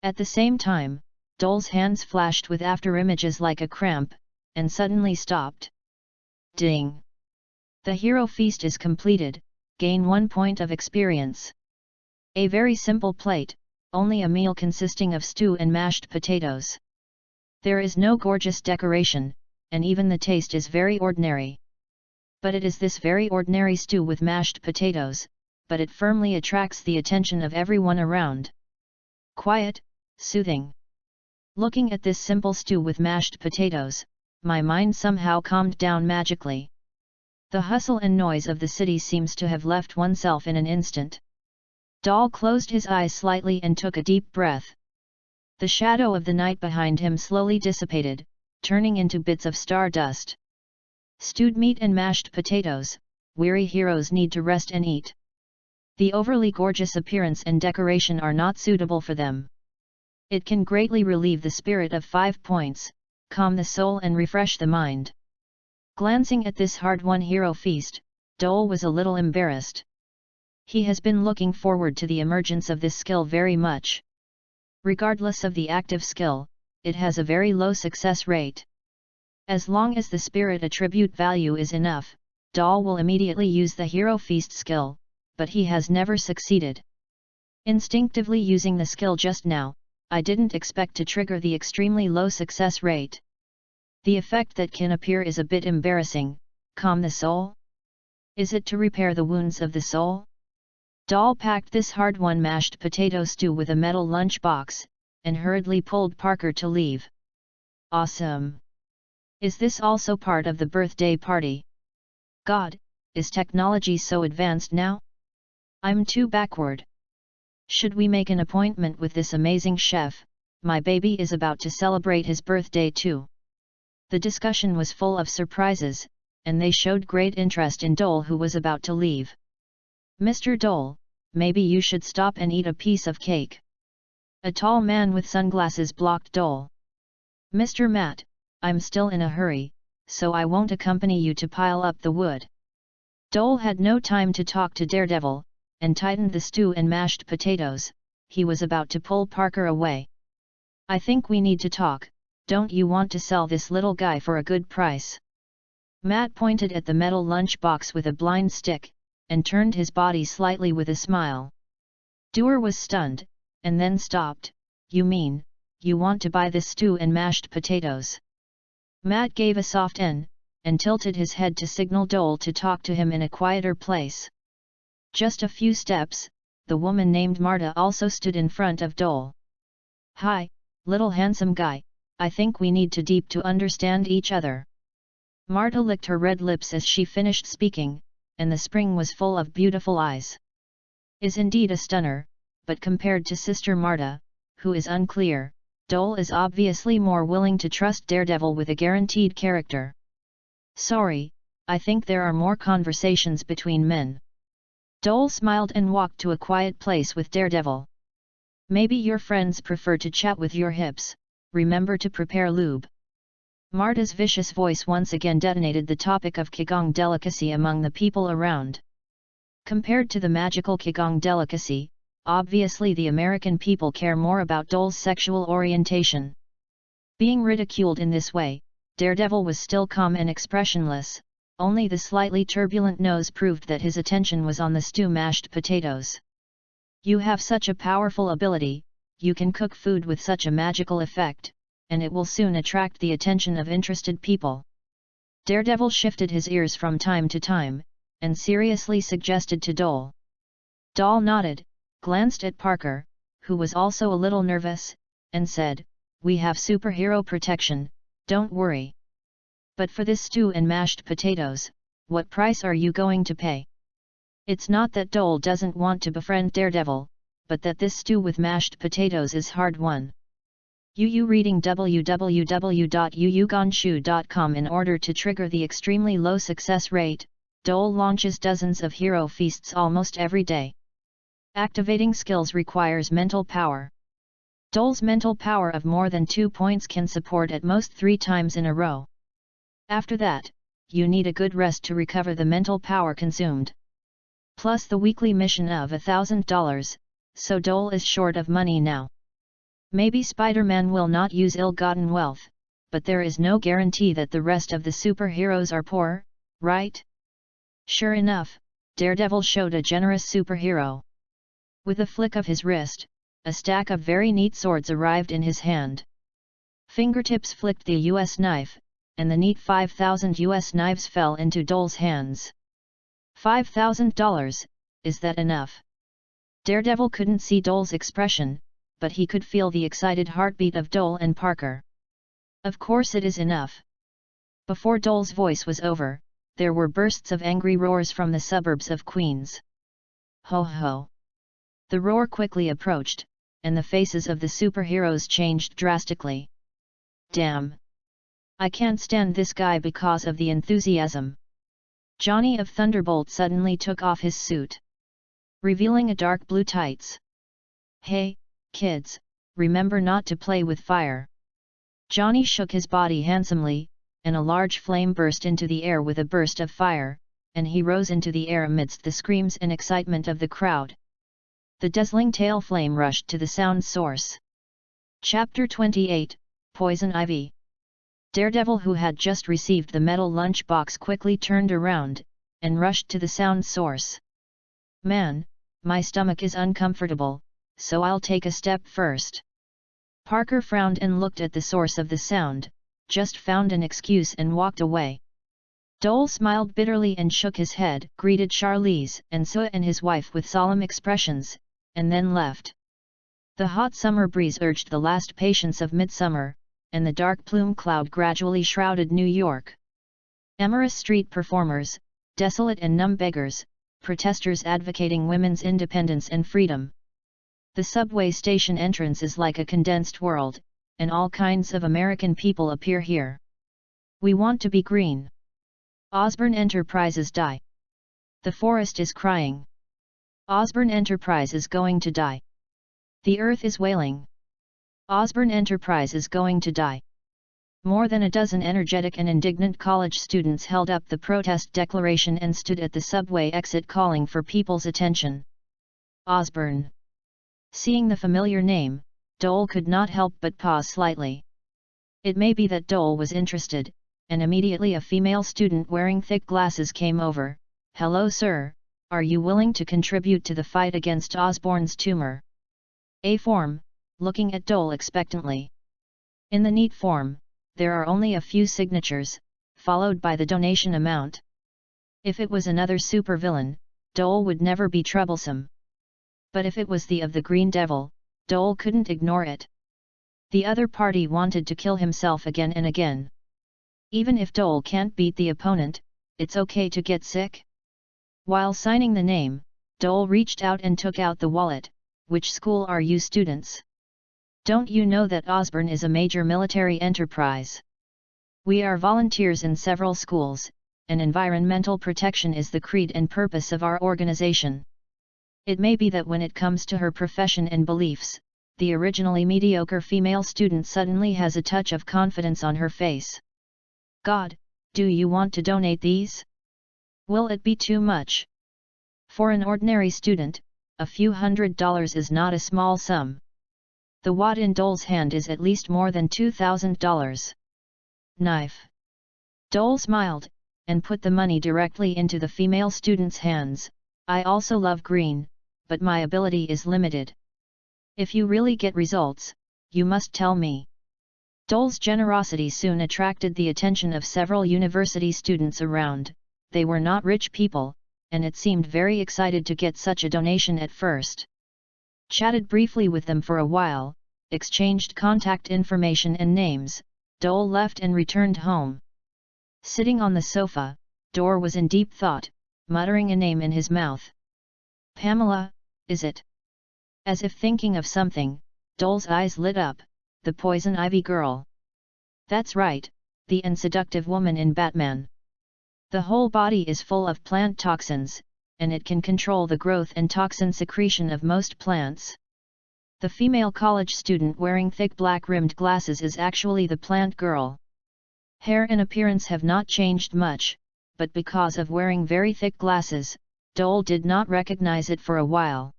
At the same time, Dole's hands flashed with afterimages like a cramp, and suddenly stopped. Ding! The hero feast is completed, gain 1 point of experience. A very simple plate, only a meal consisting of stew and mashed potatoes. There is no gorgeous decoration, and even the taste is very ordinary. But it is this very ordinary stew with mashed potatoes, but it firmly attracts the attention of everyone around. Quiet, soothing. Looking at this simple stew with mashed potatoes, my mind somehow calmed down magically. The hustle and noise of the city seems to have left oneself in an instant. Dole closed his eyes slightly and took a deep breath. The shadow of the night behind him slowly dissipated, turning into bits of stardust. Stewed meat and mashed potatoes, weary heroes need to rest and eat. The overly gorgeous appearance and decoration are not suitable for them. It can greatly relieve the spirit of 5 points, calm the soul and refresh the mind. Glancing at this hard-won hero feast, Dole was a little embarrassed. He has been looking forward to the emergence of this skill very much. Regardless of the active skill, it has a very low success rate. As long as the spirit attribute value is enough, Dole will immediately use the hero feast skill, but he has never succeeded. Instinctively using the skill just now, I didn't expect to trigger the extremely low success rate. The effect that can appear is a bit embarrassing. Calm the soul? Is it to repair the wounds of the soul? Dole packed this hard-won mashed potato stew with a metal lunchbox, and hurriedly pulled Parker to leave. Awesome! Is this also part of the birthday party? God, is technology so advanced now? I'm too backward. Should we make an appointment with this amazing chef? My baby is about to celebrate his birthday too. The discussion was full of surprises, and they showed great interest in Dole, who was about to leave. "Mr. Dole, maybe you should stop and eat a piece of cake." A tall man with sunglasses blocked Dole. "Mr. Matt, I'm still in a hurry, so I won't accompany you to pile up the wood." Dole had no time to talk to Daredevil, and tightened the stew and mashed potatoes. He was about to pull Parker away. "I think we need to talk. Don't you want to sell this little guy for a good price?" Matt pointed at the metal lunchbox with a blind stick, and turned his body slightly with a smile. Dewar was stunned, and then stopped. "You mean, you want to buy this stew and mashed potatoes?" Matt gave a soft N, and tilted his head to signal Dole to talk to him in a quieter place. Just a few steps, the woman named Marta also stood in front of Dole. "Hi, little handsome guy, I think we need to deep to understand each other." Marta licked her red lips as she finished speaking, and the spring was full of beautiful eyes. Is indeed a stunner, but compared to Sister Marta, who is unclear, Dole is obviously more willing to trust Daredevil with a guaranteed character. "Sorry, I think there are more conversations between men." Dole smiled and walked to a quiet place with Daredevil. "Maybe your friends prefer to chat with your hips, remember to prepare lube." Marta's vicious voice once again detonated the topic of Qigong delicacy among the people around. Compared to the magical Qigong delicacy, obviously the American people care more about Dole's sexual orientation. Being ridiculed in this way, Daredevil was still calm and expressionless, only the slightly turbulent nose proved that his attention was on the stew mashed potatoes. "You have such a powerful ability, you can cook food with such a magical effect, and it will soon attract the attention of interested people." Daredevil shifted his ears from time to time, and seriously suggested to Dole. Dole nodded, glanced at Parker, who was also a little nervous, and said, "We have superhero protection, don't worry. But for this stew and mashed potatoes, what price are you going to pay?" It's not that Dole doesn't want to befriend Daredevil, but that this stew with mashed potatoes is hard won. UU reading www.uuganshu.com. In order to trigger the extremely low success rate, Dole launches dozens of hero feasts almost every day. Activating skills requires mental power. Dole's mental power of more than 2 points can support at most 3 times in a row. After that, you need a good rest to recover the mental power consumed. Plus the weekly mission of $1,000, so Dole is short of money now. Maybe Spider-Man will not use ill-gotten wealth, but there is no guarantee that the rest of the superheroes are poor, right? Sure enough, Daredevil showed a generous superhero. With a flick of his wrist, a stack of very neat swords arrived in his hand. Fingertips flicked the US knife, and the neat 5,000 US knives fell into Dole's hands. $5,000, is that enough? Daredevil couldn't see Dole's expression, but he could feel the excited heartbeat of Dole and Parker. Of course it is enough. Before Dole's voice was over, there were bursts of angry roars from the suburbs of Queens. Ho ho! The roar quickly approached, and the faces of the superheroes changed drastically. Damn! I can't stand this guy because of the enthusiasm. Johnny of Thunderbolt suddenly took off his suit, revealing a dark blue tights. Hey, kids, remember not to play with fire. Johnny shook his body handsomely, and a large flame burst into the air with a burst of fire, and he rose into the air amidst the screams and excitement of the crowd. The dazzling tail flame rushed to the sound source. Chapter 28, Poison Ivy. Daredevil, who had just received the metal lunchbox, quickly turned around, and rushed to the sound source. Man, my stomach is uncomfortable, so I'll take a step first. Parker frowned and looked at the source of the sound, just found an excuse and walked away. Dole smiled bitterly and shook his head, greeted Charlize and Sue and his wife with solemn expressions, and then left. The hot summer breeze urged the last patience of midsummer, and the dark plume cloud gradually shrouded New York. Amorous street performers, desolate and numb beggars, protesters advocating women's independence and freedom. The subway station entrance is like a condensed world, and all kinds of American people appear here. We want to be green. Osborne Enterprises die. The forest is crying. Osborne Enterprise is going to die. The earth is wailing. Osborne Enterprise is going to die. More than a dozen energetic and indignant college students held up the protest declaration and stood at the subway exit calling for people's attention. Osborne. Seeing the familiar name, Dole could not help but pause slightly. It may be that Dole was interested, and immediately a female student wearing thick glasses came over. "Hello sir, are you willing to contribute to the fight against Osborne's tumor?" A form, looking at Dole expectantly. In the neat form, there are only a few signatures, followed by the donation amount. If it was another supervillain, Dole would never be troublesome. But if it was the Green Devil, Dole couldn't ignore it. The other party wanted to kill himself again and again. Even if Dole can't beat the opponent, it's okay to get sick. While signing the name, Dole reached out and took out the wallet. "Which school are you students? Don't you know that Osborne is a major military enterprise? We are volunteers in several schools, and environmental protection is the creed and purpose of our organization." It may be that when it comes to her profession and beliefs, the originally mediocre female student suddenly has a touch of confidence on her face. "God, do you want to donate these? Will it be too much?" For an ordinary student, a few $100s is not a small sum. The wad in Dole's hand is at least more than $2,000. Knife. Dole smiled, and put the money directly into the female student's hands. "I also love green, but my ability is limited. If you really get results, you must tell me." Dole's generosity soon attracted the attention of several university students around. They were not rich people, and it seemed very excited to get such a donation at first. Chatted briefly with them for a while, exchanged contact information and names, Dole left and returned home. Sitting on the sofa, Dore was in deep thought, muttering a name in his mouth. "Pamela, is it?" As if thinking of something, Dole's eyes lit up. "The Poison Ivy girl. That's right, the unseductive woman in Batman. The whole body is full of plant toxins, and it can control the growth and toxin secretion of most plants." The female college student wearing thick black-rimmed glasses is actually the plant girl. Hair and appearance have not changed much, but because of wearing very thick glasses, Dole did not recognize it for a while.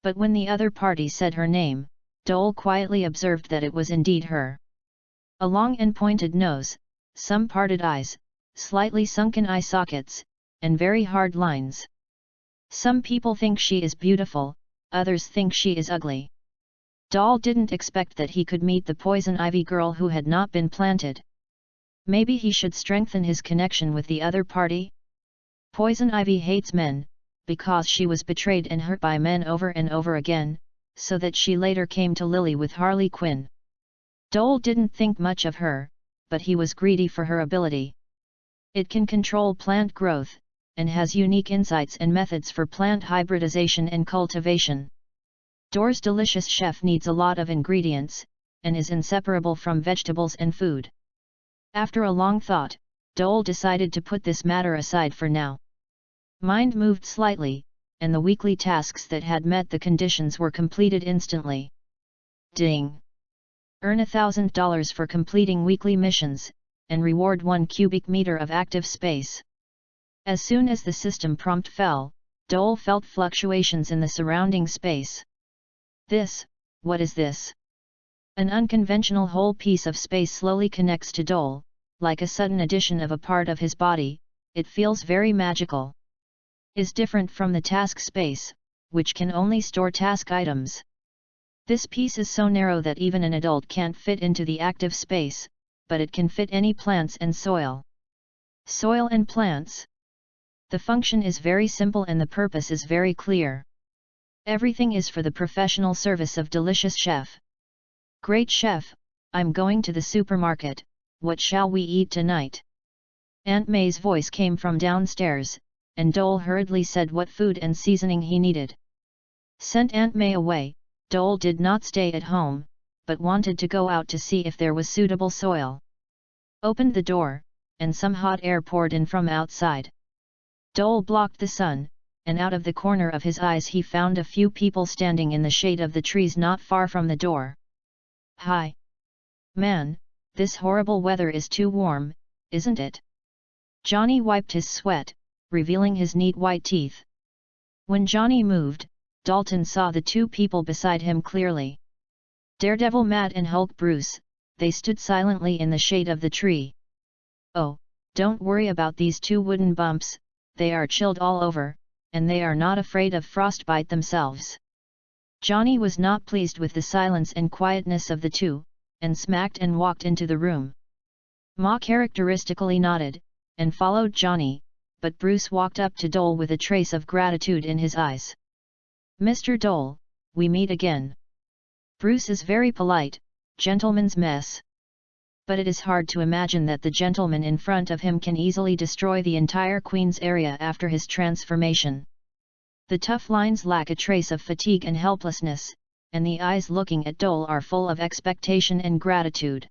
But when the other party said her name, Dole quietly observed that it was indeed her. A long and pointed nose, some parted eyes, slightly sunken eye sockets, and very hard lines. Some people think she is beautiful, others think she is ugly. Dole didn't expect that he could meet the Poison Ivy girl who had not been planted. Maybe he should strengthen his connection with the other party? Poison Ivy hates men, because she was betrayed and hurt by men over and over again, so that she later came to Lily with Harley Quinn. Dole didn't think much of her, but he was greedy for her ability. It can control plant growth, and has unique insights and methods for plant hybridization and cultivation. Dore's delicious chef needs a lot of ingredients, and is inseparable from vegetables and food. After a long thought, Dole decided to put this matter aside for now. Mind moved slightly, and the weekly tasks that had met the conditions were completed instantly. Ding! Earn $1,000 for completing weekly missions, and reward 1 cubic meter of active space. As soon as the system prompt fell, Dole felt fluctuations in the surrounding space. What is this? An unconventional whole piece of space slowly connects to Dole, like a sudden addition of a part of his body. It feels very magical. Is different from the task space, which can only store task items. This piece is so narrow that even an adult can't fit into the active space, but it can fit any plants and soil. Soil and plants. The function is very simple and the purpose is very clear. Everything is for the professional service of delicious chef. Great chef, I'm going to the supermarket, what shall we eat tonight? Aunt May's voice came from downstairs, and Dole hurriedly said what food and seasoning he needed. Sent Aunt May away, Dole did not stay at home, but wanted to go out to see if there was suitable soil. opened the door, and some hot air poured in from outside. Dole blocked the sun, and out of the corner of his eyes he found a few people standing in the shade of the trees not far from the door. "Hi! Man, this horrible weather is too warm, isn't it?" Johnny wiped his sweat, revealing his neat white teeth. When Johnny moved, Dalton saw the two people beside him clearly. Daredevil Matt and Hulk Bruce. They stood silently in the shade of the tree. "Oh, don't worry about these two wooden bumps, they are chilled all over, and they are not afraid of frostbite themselves." Johnny was not pleased with the silence and quietness of the two, and smacked and walked into the room. Ma characteristically nodded, and followed Johnny, but Bruce walked up to Dole with a trace of gratitude in his eyes. "Mr. Dole, we meet again." Bruce is very polite, gentleman's mess. But it is hard to imagine that the gentleman in front of him can easily destroy the entire Queen's area after his transformation. The tough lines lack a trace of fatigue and helplessness, and the eyes looking at Dole are full of expectation and gratitude.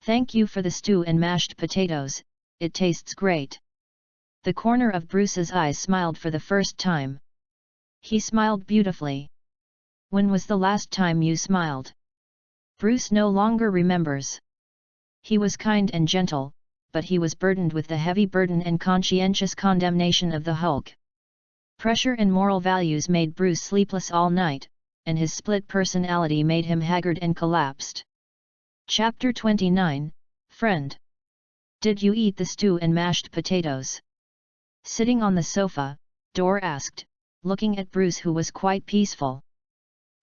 "Thank you for the stew and mashed potatoes, it tastes great." The corner of Bruce's eyes smiled for the first time. He smiled beautifully. "When was the last time you smiled?" Bruce no longer remembers. He was kind and gentle, but he was burdened with the heavy burden and conscientious condemnation of the Hulk. Pressure and moral values made Bruce sleepless all night, and his split personality made him haggard and collapsed. Chapter 29, Friend. "Did you eat the stew and mashed potatoes?" Sitting on the sofa, Dor asked, looking at Bruce, who was quite peaceful.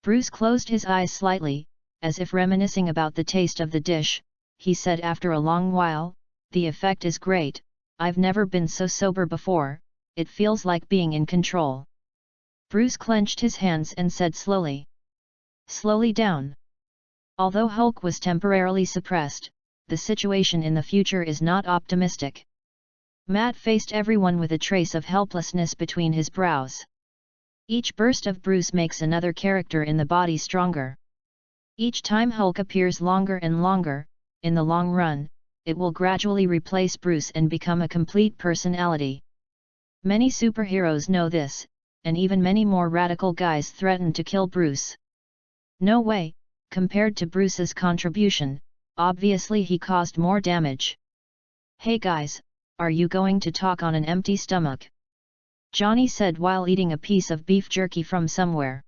Bruce closed his eyes slightly, as if reminiscing about the taste of the dish. He said after a long while, "The effect is great, I've never been so sober before, it feels like being in control." Bruce clenched his hands and said slowly. "Slowly down." Although Hulk was temporarily suppressed, the situation in the future is not optimistic. Matt faced everyone with a trace of helplessness between his brows. Each burst of Bruce makes another character in the body stronger. Each time Hulk appears longer and longer, in the long run, it will gradually replace Bruce and become a complete personality. Many superheroes know this, and even many more radical guys threaten to kill Bruce. No way, compared to Bruce's contribution, obviously he caused more damage. "Hey guys, are you going to talk on an empty stomach?" Johnny said while eating a piece of beef jerky from somewhere.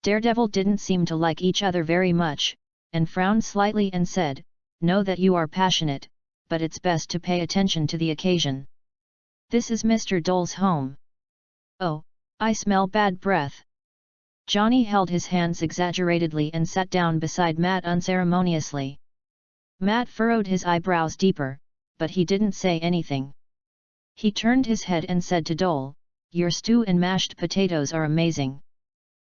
Daredevil didn't seem to like each other very much, and frowned slightly and said, "Know that you are passionate, but it's best to pay attention to the occasion. This is Mr. Dole's home." "Oh, I smell bad breath." Johnny held his hands exaggeratedly and sat down beside Matt unceremoniously. Matt furrowed his eyebrows deeper, but he didn't say anything. He turned his head and said to Dole, "Your stew and mashed potatoes are amazing.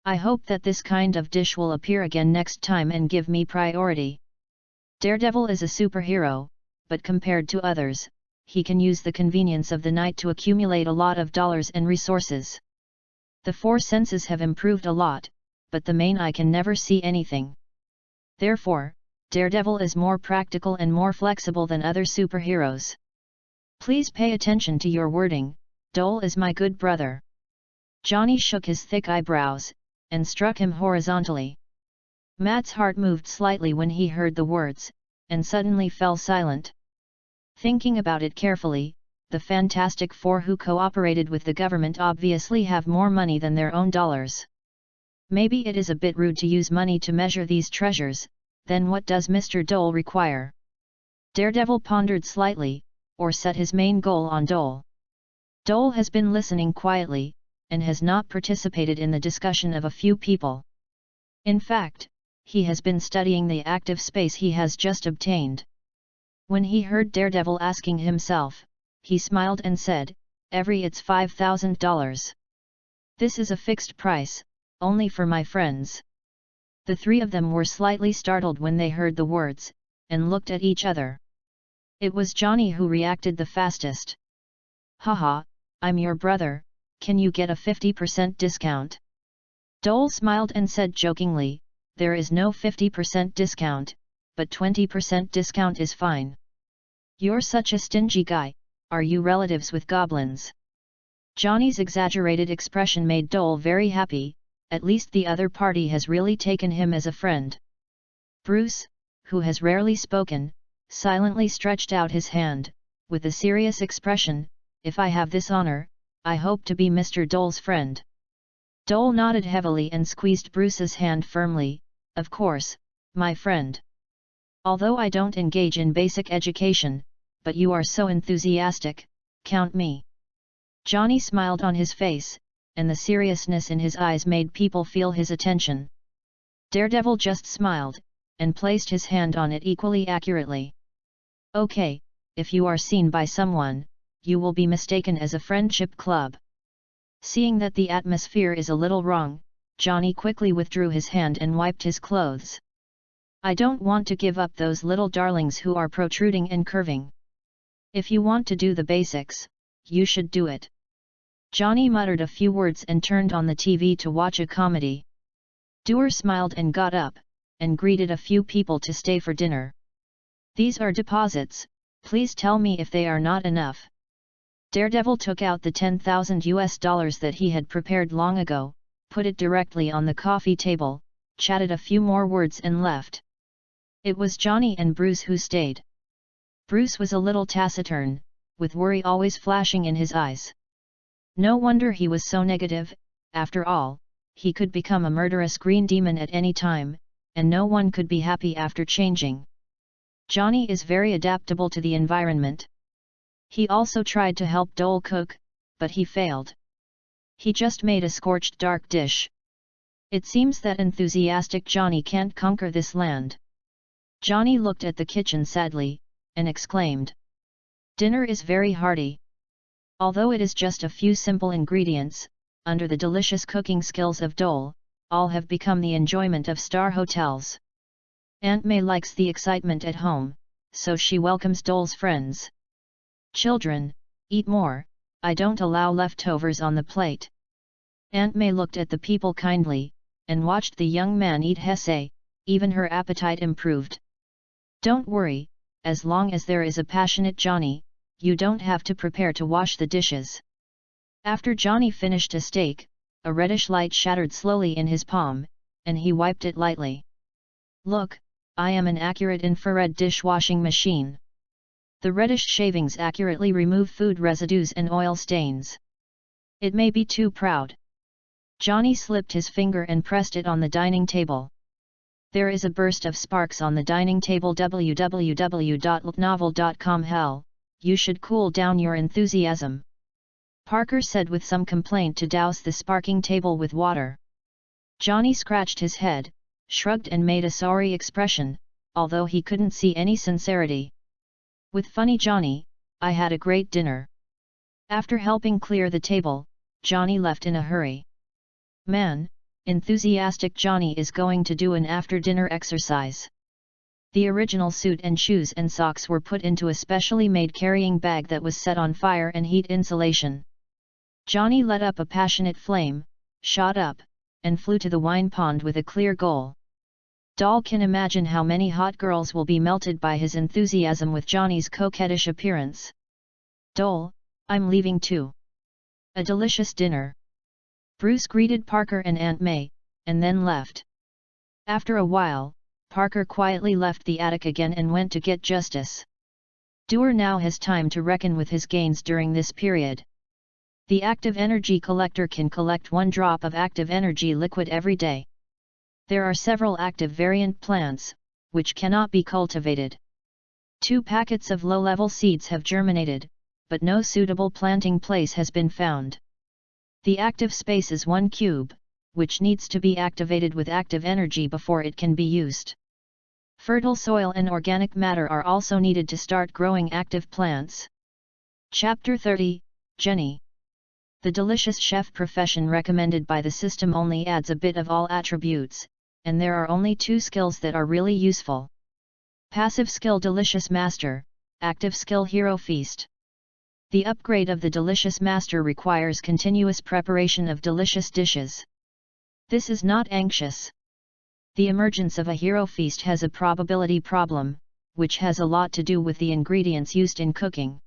I hope that this kind of dish will appear again next time and give me priority." Daredevil is a superhero, but compared to others, he can use the convenience of the night to accumulate a lot of dollars and resources. The four senses have improved a lot, but the main eye can never see anything. Therefore, Daredevil is more practical and more flexible than other superheroes. "Please pay attention to your wording, Dole is my good brother." Johnny shook his thick eyebrows, and struck him horizontally. Matt's heart moved slightly when he heard the words, and suddenly fell silent. Thinking about it carefully, the Fantastic Four who cooperated with the government obviously have more money than their own dollars. Maybe it is a bit rude to use money to measure these treasures, then what does Mr. Dole require? Daredevil pondered slightly, or set his main goal on Dole. Dole has been listening quietly, and has not participated in the discussion of a few people. In fact, he has been studying the active space he has just obtained. When he heard Daredevil asking himself, he smiled and said, It's $5,000. This is a fixed price, only for my friends." The three of them were slightly startled when they heard the words, and looked at each other. It was Johnny who reacted the fastest. "Haha, I'm your brother, can you get a 50% discount?" Dole smiled and said jokingly, "There is no 50% discount, but 20% discount is fine." You're such a stingy guy, are you relatives with goblins? Johnny's exaggerated expression made Dole very happy, at least the other party has really taken him as a friend. Bruce, who has rarely spoken, silently stretched out his hand, with a serious expression, if I have this honor, I hope to be Mr. Dole's friend. Dole nodded heavily and squeezed Bruce's hand firmly, of course, my friend. Although I don't engage in basic education, but you are so enthusiastic, count me. Johnny smiled on his face, and the seriousness in his eyes made people feel his attention. Daredevil just smiled, and placed his hand on it equally accurately. Okay, if you are seen by someone, you will be mistaken as a friendship club. Seeing that the atmosphere is a little wrong, Johnny quickly withdrew his hand and wiped his clothes. I don't want to give up those little darlings who are protruding and curving. If you want to do the basics, you should do it. Johnny muttered a few words and turned on the TV to watch a comedy. Doer smiled and got up, and greeted a few people to stay for dinner. These are deposits, please tell me if they are not enough. Daredevil took out the $10,000 that he had prepared long ago, put it directly on the coffee table, chatted a few more words and left. It was Johnny and Bruce who stayed. Bruce was a little taciturn, with worry always flashing in his eyes. No wonder he was so negative, after all, he could become a murderous green demon at any time, and no one could be happy after changing. Johnny is very adaptable to the environment. He also tried to help Dole cook, but he failed. He just made a scorched dark dish. It seems that enthusiastic Johnny can't conquer this land. Johnny looked at the kitchen sadly, and exclaimed. Dinner is very hearty. Although it is just a few simple ingredients, under the delicious cooking skills of Dole, all have become the enjoyment of star hotels. Aunt May likes the excitement at home, so she welcomes Dole's friends. Children, eat more, I don't allow leftovers on the plate. Aunt May looked at the people kindly, and watched the young man eat hesse, even her appetite improved. Don't worry, as long as there is a passionate Johnny, you don't have to prepare to wash the dishes. After Johnny finished a steak, a reddish light shattered slowly in his palm, and he wiped it lightly. Look, I am an accurate infrared dishwashing machine. The reddish shavings accurately remove food residues and oil stains. It may be too proud. Johnny slipped his finger and pressed it on the dining table. There is a burst of sparks on the dining table. www.novel.com. Hell, you should cool down your enthusiasm. Parker said with some complaint to douse the sparking table with water. Johnny scratched his head, shrugged and made a sorry expression, although he couldn't see any sincerity. With funny Johnny, I had a great dinner. After helping clear the table, Johnny left in a hurry. Man, enthusiastic Johnny is going to do an after-dinner exercise. The original suit and shoes and socks were put into a specially made carrying bag that was set on fire and heat insulation. Johnny let up a passionate flame, shot up, and flew to the wine pond with a clear goal. Dole can imagine how many hot girls will be melted by his enthusiasm with Johnny's coquettish appearance. Dole, I'm leaving too. A delicious dinner. Bruce greeted Parker and Aunt May, and then left. After a while, Parker quietly left the attic again and went to get Justice. Doer now has time to reckon with his gains during this period. The active energy collector can collect 1 drop of active energy liquid every day. There are several active variant plants, which cannot be cultivated. 2 packets of low-level seeds have germinated, but no suitable planting place has been found. The active space is 1 cube, which needs to be activated with active energy before it can be used. Fertile soil and organic matter are also needed to start growing active plants. Chapter 30, Jenny. The delicious chef profession recommended by the system only adds a bit of all attributes, and there are only 2 skills that are really useful. Passive skill Delicious Master, active skill Hero Feast. The upgrade of the Delicious Master requires continuous preparation of delicious dishes. This is not anxious. The emergence of a Hero Feast has a probability problem, which has a lot to do with the ingredients used in cooking.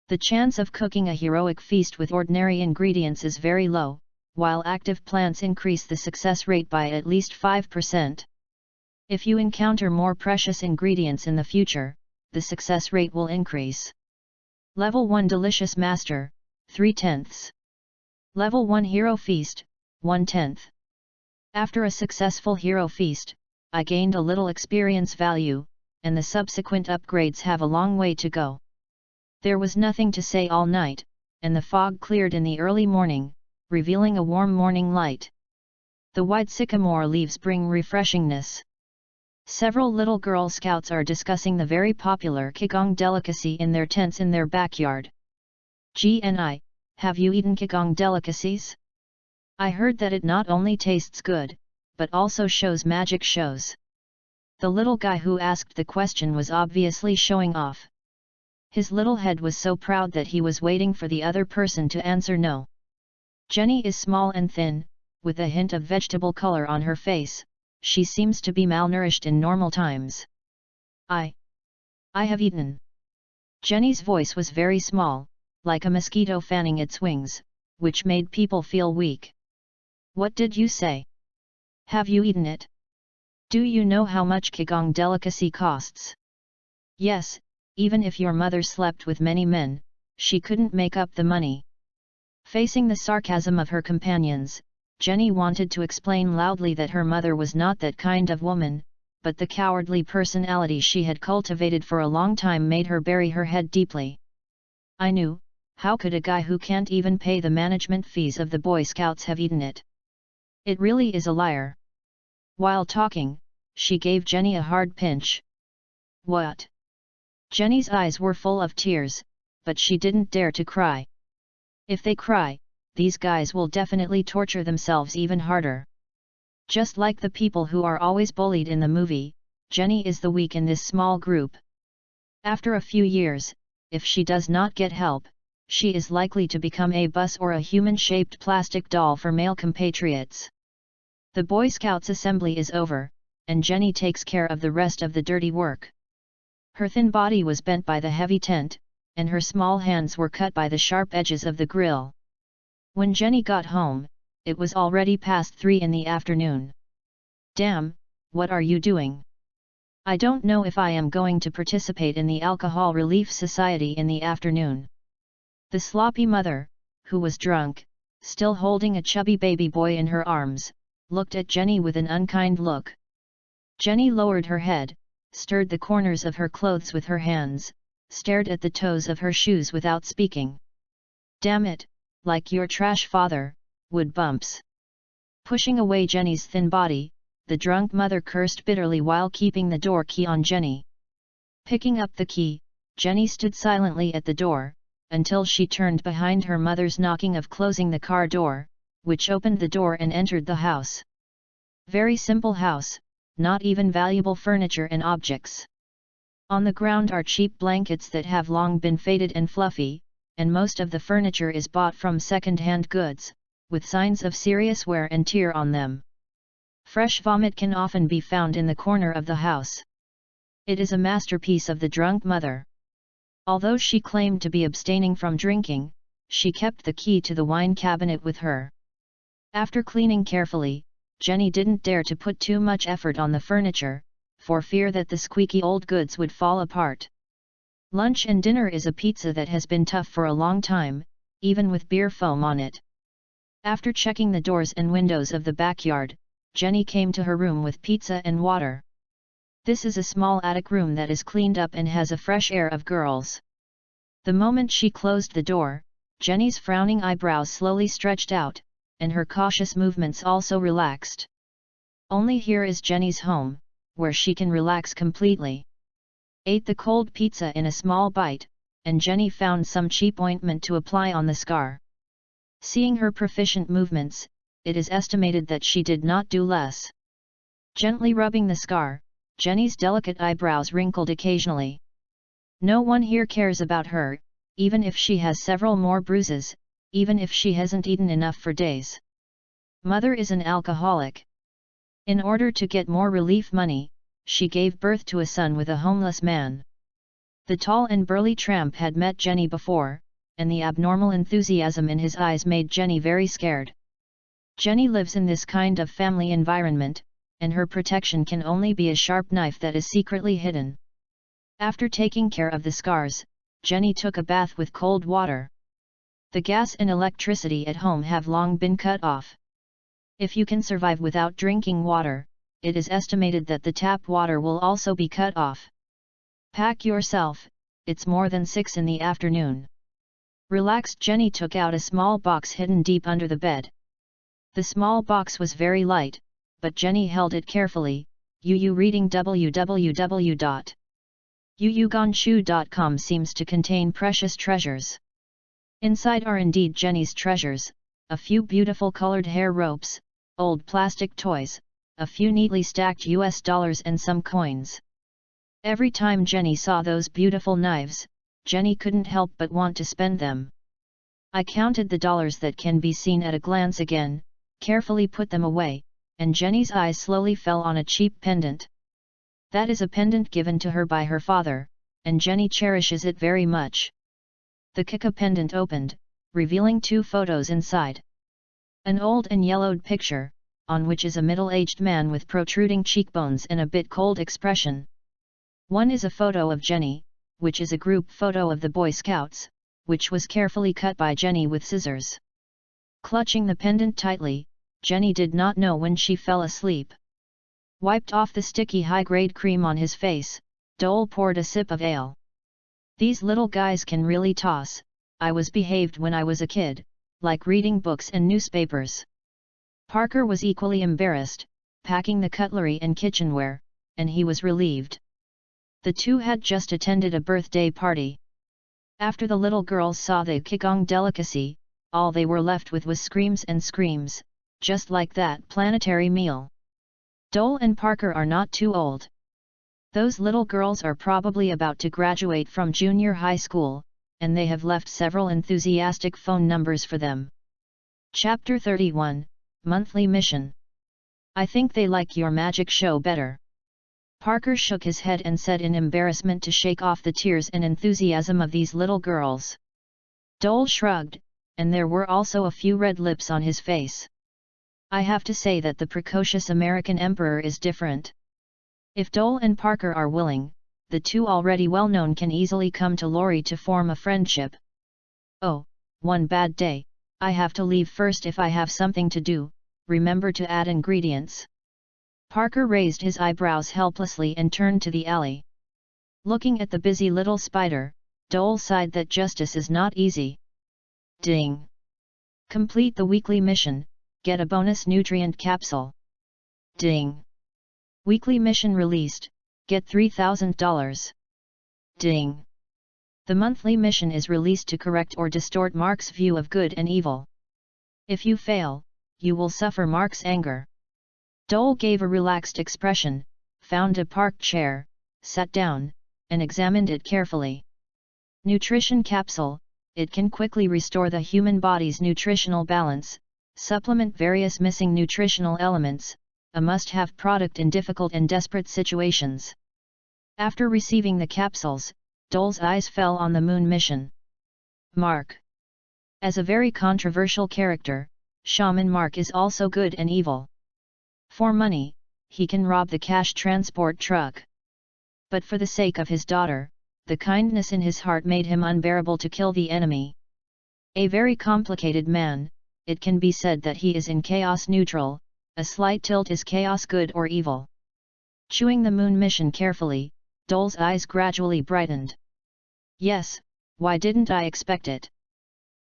The chance of cooking a heroic feast with ordinary ingredients is very low, while active plants increase the success rate by at least 5%. If you encounter more precious ingredients in the future, the success rate will increase. Level 1 Delicious Master, 3/10. Level 1 Hero Feast, 1/10. After a successful hero feast, I gained a little experience value, and the subsequent upgrades have a long way to go. There was nothing to say all night, and the fog cleared in the early morning, revealing a warm morning light. The wide sycamore leaves bring refreshingness. Several little Girl Scouts are discussing the very popular Kigong delicacy in their tents in their backyard. GNI, have you eaten Kigong delicacies? I heard that it not only tastes good, but also shows magic shows. The little guy who asked the question was obviously showing off. His little head was so proud that he was waiting for the other person to answer no. Jenny is small and thin, with a hint of vegetable color on her face. She seems to be malnourished in normal times. I have eaten. Jenny's voice was very small, like a mosquito fanning its wings, which made people feel weak. What did you say? Have you eaten it? Do you know how much Kigong delicacy costs? Yes, even if your mother slept with many men, she couldn't make up the money. Facing the sarcasm of her companions, Jenny wanted to explain loudly that her mother was not that kind of woman, but the cowardly personality she had cultivated for a long time made her bury her head deeply. I knew, how could a guy who can't even pay the management fees of the Boy Scouts have eaten it? It really is a liar. While talking, she gave Jenny a hard pinch. What? Jenny's eyes were full of tears, but she didn't dare to cry. If they cry, these guys will definitely torture themselves even harder. Just like the people who are always bullied in the movie, Jenny is the weak in this small group. After a few years, if she does not get help, she is likely to become a bus or a human-shaped plastic doll for male compatriots. The Boy Scouts assembly is over, and Jenny takes care of the rest of the dirty work. Her thin body was bent by the heavy tent, and her small hands were cut by the sharp edges of the grill. When Jenny got home, it was already past 3 in the afternoon. Damn, what are you doing? I don't know if I am going to participate in the Alcohol Relief Society in the afternoon. The sloppy mother, who was drunk, still holding a chubby baby boy in her arms, looked at Jenny with an unkind look. Jenny lowered her head, stirred the corners of her clothes with her hands, stared at the toes of her shoes without speaking. Damn it, like your trash father, wood bumps. Pushing away Jenny's thin body, the drunk mother cursed bitterly while keeping the door key on Jenny. Picking up the key, Jenny stood silently at the door, until she turned behind her mother's knocking of closing the car door, which opened the door and entered the house. Very simple house, not even valuable furniture and objects. On the ground are cheap blankets that have long been faded and fluffy, and most of the furniture is bought from second-hand goods, with signs of serious wear and tear on them. Fresh vomit can often be found in the corner of the house. It is a masterpiece of the drunk mother. Although she claimed to be abstaining from drinking, she kept the key to the wine cabinet with her. After cleaning carefully, Jenny didn't dare to put too much effort on the furniture, for fear that the squeaky old goods would fall apart. Lunch and dinner is a pizza that has been tough for a long time, even with beer foam on it. After checking the doors and windows of the backyard, Jenny came to her room with pizza and water. This is a small attic room that is cleaned up and has a fresh air of girls. The moment she closed the door, Jenny's frowning eyebrows slowly stretched out, and her cautious movements also relaxed. Only here is Jenny's home, where she can relax completely. Ate the cold pizza in a small bite, and Jenny found some cheap ointment to apply on the scar. Seeing her proficient movements, it is estimated that she did not do less. Gently rubbing the scar, Jenny's delicate eyebrows wrinkled occasionally. No one here cares about her, even if she has several more bruises, even if she hasn't eaten enough for days. Mother is an alcoholic. In order to get more relief money, she gave birth to a son with a homeless man. The tall and burly tramp had met Jenny before, and the abnormal enthusiasm in his eyes made Jenny very scared. Jenny lives in this kind of family environment, and her protection can only be a sharp knife that is secretly hidden. After taking care of the scars, Jenny took a bath with cold water. The gas and electricity at home have long been cut off. If you can survive without drinking water, it is estimated that the tap water will also be cut off. Pack yourself, it's more than 6 in the afternoon. Relaxed, Jenny took out a small box hidden deep under the bed. The small box was very light, but Jenny held it carefully. Reading www.yuyugonshu.com seems to contain precious treasures. Inside are indeed Jenny's treasures, a few beautiful colored hair ropes, old plastic toys, a few neatly stacked US dollars and some coins. Every time Jenny saw those beautiful knives, Jenny couldn't help but want to spend them. I counted the dollars that can be seen at a glance again, carefully put them away, and Jenny's eyes slowly fell on a cheap pendant. That is a pendant given to her by her father, and Jenny cherishes it very much. The Kika pendant opened, revealing 2 photos inside. An old and yellowed picture, on which is a middle-aged man with protruding cheekbones and a bit cold expression. One is a photo of Jenny, which is a group photo of the Boy Scouts, which was carefully cut by Jenny with scissors. Clutching the pendant tightly, Jenny did not know when she fell asleep. Wiped off the sticky high-grade cream on his face, Dole poured a sip of ale. These little guys can really toss. I was behaved when I was a kid, like reading books and newspapers. Parker was equally embarrassed, packing the cutlery and kitchenware, and he was relieved. The two had just attended a birthday party. After the little girls saw the Kikong delicacy, all they were left with was screams and screams, just like that planetary meal. Dole and Parker are not too old. Those little girls are probably about to graduate from junior high school, and they have left several enthusiastic phone numbers for them. Chapter 31, Monthly Mission. I think they like your magic show better. Parker shook his head and said in embarrassment to shake off the tears and enthusiasm of these little girls. Dole shrugged, and there were also a few red lips on his face. I have to say that the precocious American emperor is different. If Dole and Parker are willing, the two already well-known can easily come to Lori to form a friendship. Oh, one bad day, I have to leave first if I have something to do, remember to add ingredients. Parker raised his eyebrows helplessly and turned to the alley. Looking at the busy little spider, Dole sighed that justice is not easy. Ding! Complete the weekly mission, get a bonus nutrient capsule. Ding! Weekly mission released, get $3,000. Ding! The monthly mission is released to correct or distort Mark's view of good and evil. If you fail, you will suffer Mark's anger. Dole gave a relaxed expression, found a park chair, sat down, and examined it carefully. Nutrition capsule, it can quickly restore the human body's nutritional balance, supplement various missing nutritional elements, a must-have product in difficult and desperate situations. After receiving the capsules, Dole's eyes fell on the moon mission. Mark. As a very controversial character, Shaman Mark is also good and evil. For money, he can rob the cash transport truck. But for the sake of his daughter, the kindness in his heart made him unbearable to kill the enemy. A very complicated man, it can be said that he is in chaos neutral, a slight tilt is chaos good or evil. Chewing the moon mission carefully, Dole's eyes gradually brightened. Yes, why didn't I expect it?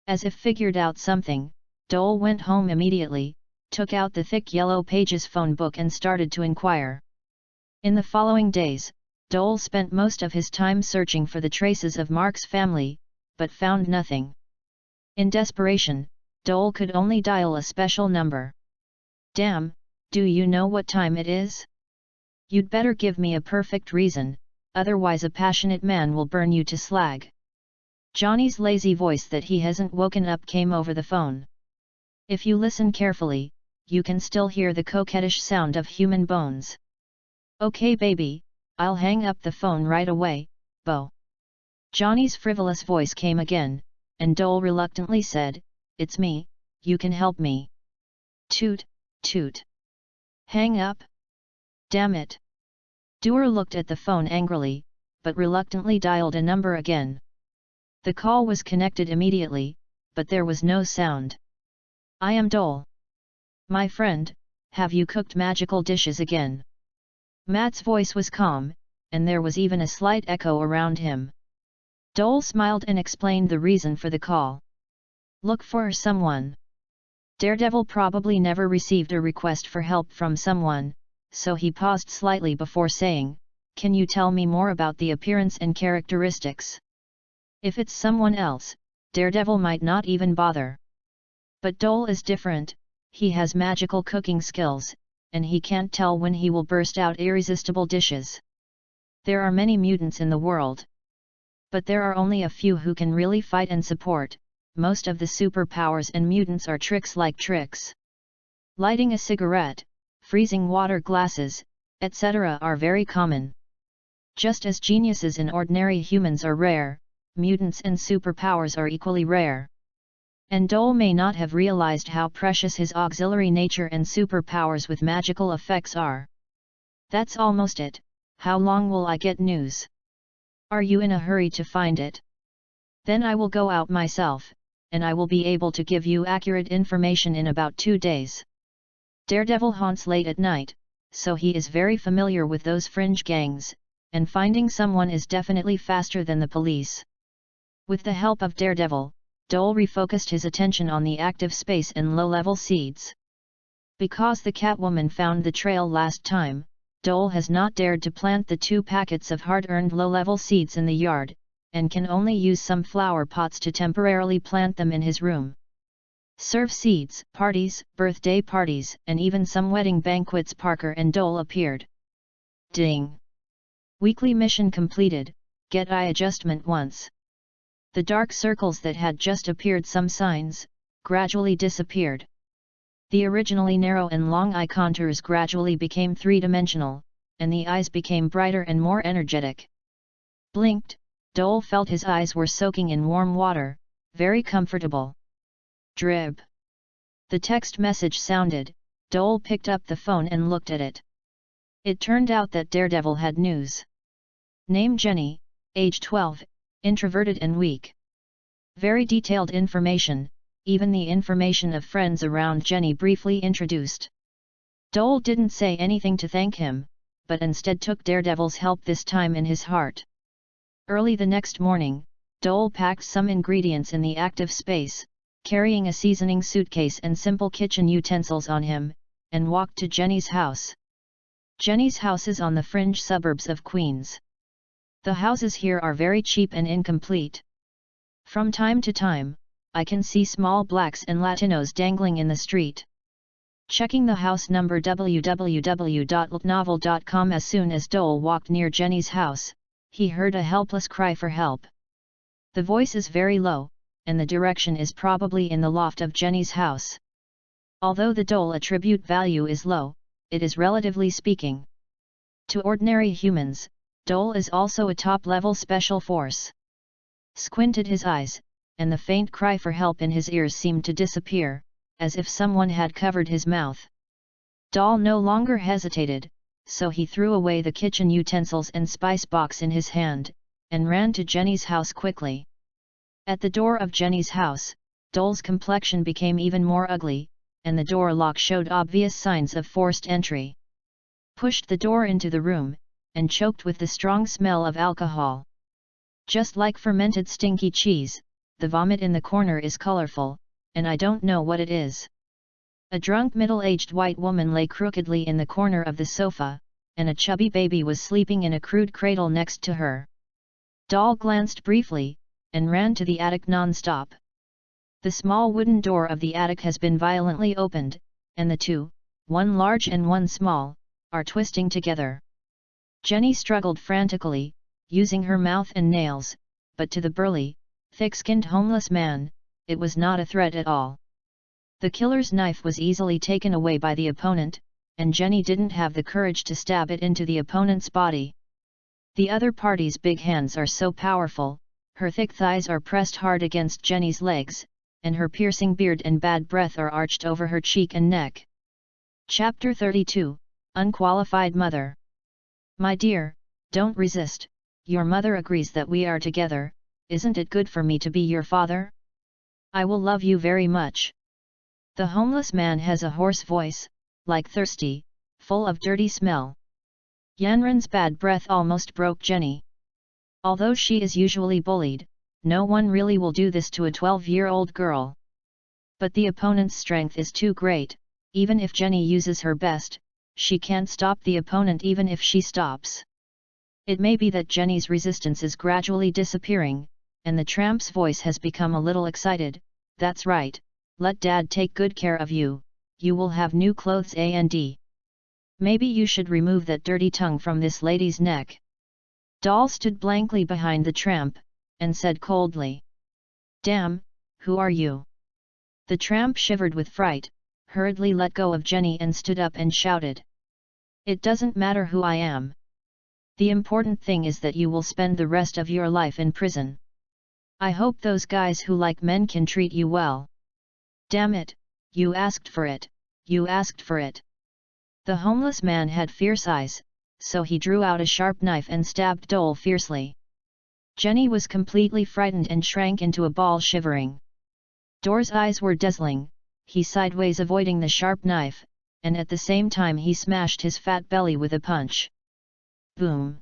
As if figured out something, Dole went home immediately, took out the thick yellow pages phone book and started to inquire. In the following days, Dole spent most of his time searching for the traces of Mark's family, but found nothing. In desperation, Dole could only dial a special number. Damn, do you know what time it is? You'd better give me a perfect reason, otherwise a passionate man will burn you to slag. Johnny's lazy voice that he hasn't woken up came over the phone. If you listen carefully, you can still hear the coquettish sound of human bones. Okay baby, I'll hang up the phone right away, Bo. Johnny's frivolous voice came again, and Dole reluctantly said, "It's me, you can help me." Toot, toot. Hang up? Damn it. Doer looked at the phone angrily, but reluctantly dialed a number again. The call was connected immediately, but there was no sound. "I am Dole. My friend, have you cooked magical dishes again?" Matt's voice was calm, and there was even a slight echo around him. Dole smiled and explained the reason for the call. "Look for someone." Daredevil probably never received a request for help from someone, so he paused slightly before saying, "Can you tell me more about the appearance and characteristics?" If it's someone else, Daredevil might not even bother. But Dole is different, he has magical cooking skills, and he can't tell when he will burst out irresistible dishes. There are many mutants in the world. But there are only a few who can really fight and support. Most of the superpowers and mutants are tricks like tricks. Lighting a cigarette, freezing water glasses, etc. are very common. Just as geniuses and ordinary humans are rare, mutants and superpowers are equally rare. And Dole may not have realized how precious his auxiliary nature and superpowers with magical effects are. "That's almost it. How long will I get news? Are you in a hurry to find it? Then I will go out myself, and I will be able to give you accurate information in about 2 days." Daredevil haunts late at night, so he is very familiar with those fringe gangs, and finding someone is definitely faster than the police. With the help of Daredevil, Dole refocused his attention on the active space and low-level seeds. Because the Catwoman found the trail last time, Dole has not dared to plant the 2 packets of hard-earned low-level seeds in the yard, and can only use some flower pots to temporarily plant them in his room. Serve seeds, parties, birthday parties, and even some wedding banquets. Parker and Dole appeared. Ding! Weekly mission completed, get eye adjustment once. The dark circles that had just appeared some signs, gradually disappeared. The originally narrow and long eye contours gradually became 3-dimensional, and the eyes became brighter and more energetic. Blinked, Dole felt his eyes were soaking in warm water, very comfortable. Drib. The text message sounded. Dole picked up the phone and looked at it. It turned out that Daredevil had news. Name Jenny, age 12, introverted and weak. Very detailed information, even the information of friends around Jenny briefly introduced. Dole didn't say anything to thank him, but instead took Daredevil's help this time in his heart. Early the next morning, Dole packed some ingredients in the active space, carrying a seasoning suitcase and simple kitchen utensils on him, and walked to Jenny's house. Jenny's house is on the fringe suburbs of Queens. The houses here are very cheap and incomplete. From time to time, I can see small blacks and Latinos dangling in the street. Checking the house number www.novel.com. As soon as Dole walked near Jenny's house, he heard a helpless cry for help. The voice is very low, and the direction is probably in the loft of Jenny's house. Although the Dole attribute value is low, it is relatively speaking. To ordinary humans, Dole is also a top-level special force. Squinted his eyes, and the faint cry for help in his ears seemed to disappear, as if someone had covered his mouth. Dole no longer hesitated, so he threw away the kitchen utensils and spice box in his hand, and ran to Jenny's house quickly. At the door of Jenny's house, Dole's complexion became even more ugly, and the door lock showed obvious signs of forced entry. Pushed the door into the room, and choked with the strong smell of alcohol. Just like fermented stinky cheese, the vomit in the corner is colorful, and I don't know what it is. A drunk middle-aged white woman lay crookedly in the corner of the sofa, and a chubby baby was sleeping in a crude cradle next to her. Dole glanced briefly, and ran to the attic non-stop. The small wooden door of the attic has been violently opened, and the two, one large and one small, are twisting together. Jenny struggled frantically, using her mouth and nails, but to the burly, thick-skinned homeless man, it was not a threat at all. The killer's knife was easily taken away by the opponent, and Jenny didn't have the courage to stab it into the opponent's body. The other party's big hands are so powerful, her thick thighs are pressed hard against Jenny's legs, and her piercing beard and bad breath are arched over her cheek and neck. Chapter 32, Unqualified Mother. My dear, don't resist, your mother agrees that we are together, isn't it good for me to be your father? I will love you very much. The homeless man has a hoarse voice, like thirsty, full of dirty smell. Yanran's bad breath almost broke Jenny. Although she is usually bullied, no one really will do this to a 12-year-old girl. But the opponent's strength is too great, even if Jenny uses her best, she can't stop the opponent even if she stops. It may be that Jenny's resistance is gradually disappearing, and the tramp's voice has become a little excited. That's right, let Dad take good care of you, you will have new clothes and maybe you should remove that dirty tongue from this lady's neck. Doll stood blankly behind the tramp, and said coldly. Damn, who are you? The tramp shivered with fright, hurriedly let go of Jenny and stood up and shouted. It doesn't matter who I am. The important thing is that you will spend the rest of your life in prison. I hope those guys who like men can treat you well. Damn it, you asked for it, you asked for it. The homeless man had fierce eyes, so he drew out a sharp knife and stabbed Dole fiercely. Jenny was completely frightened and shrank into a ball shivering. Dole's eyes were dazzling, he sideways avoiding the sharp knife, and at the same time he smashed his fat belly with a punch. Boom!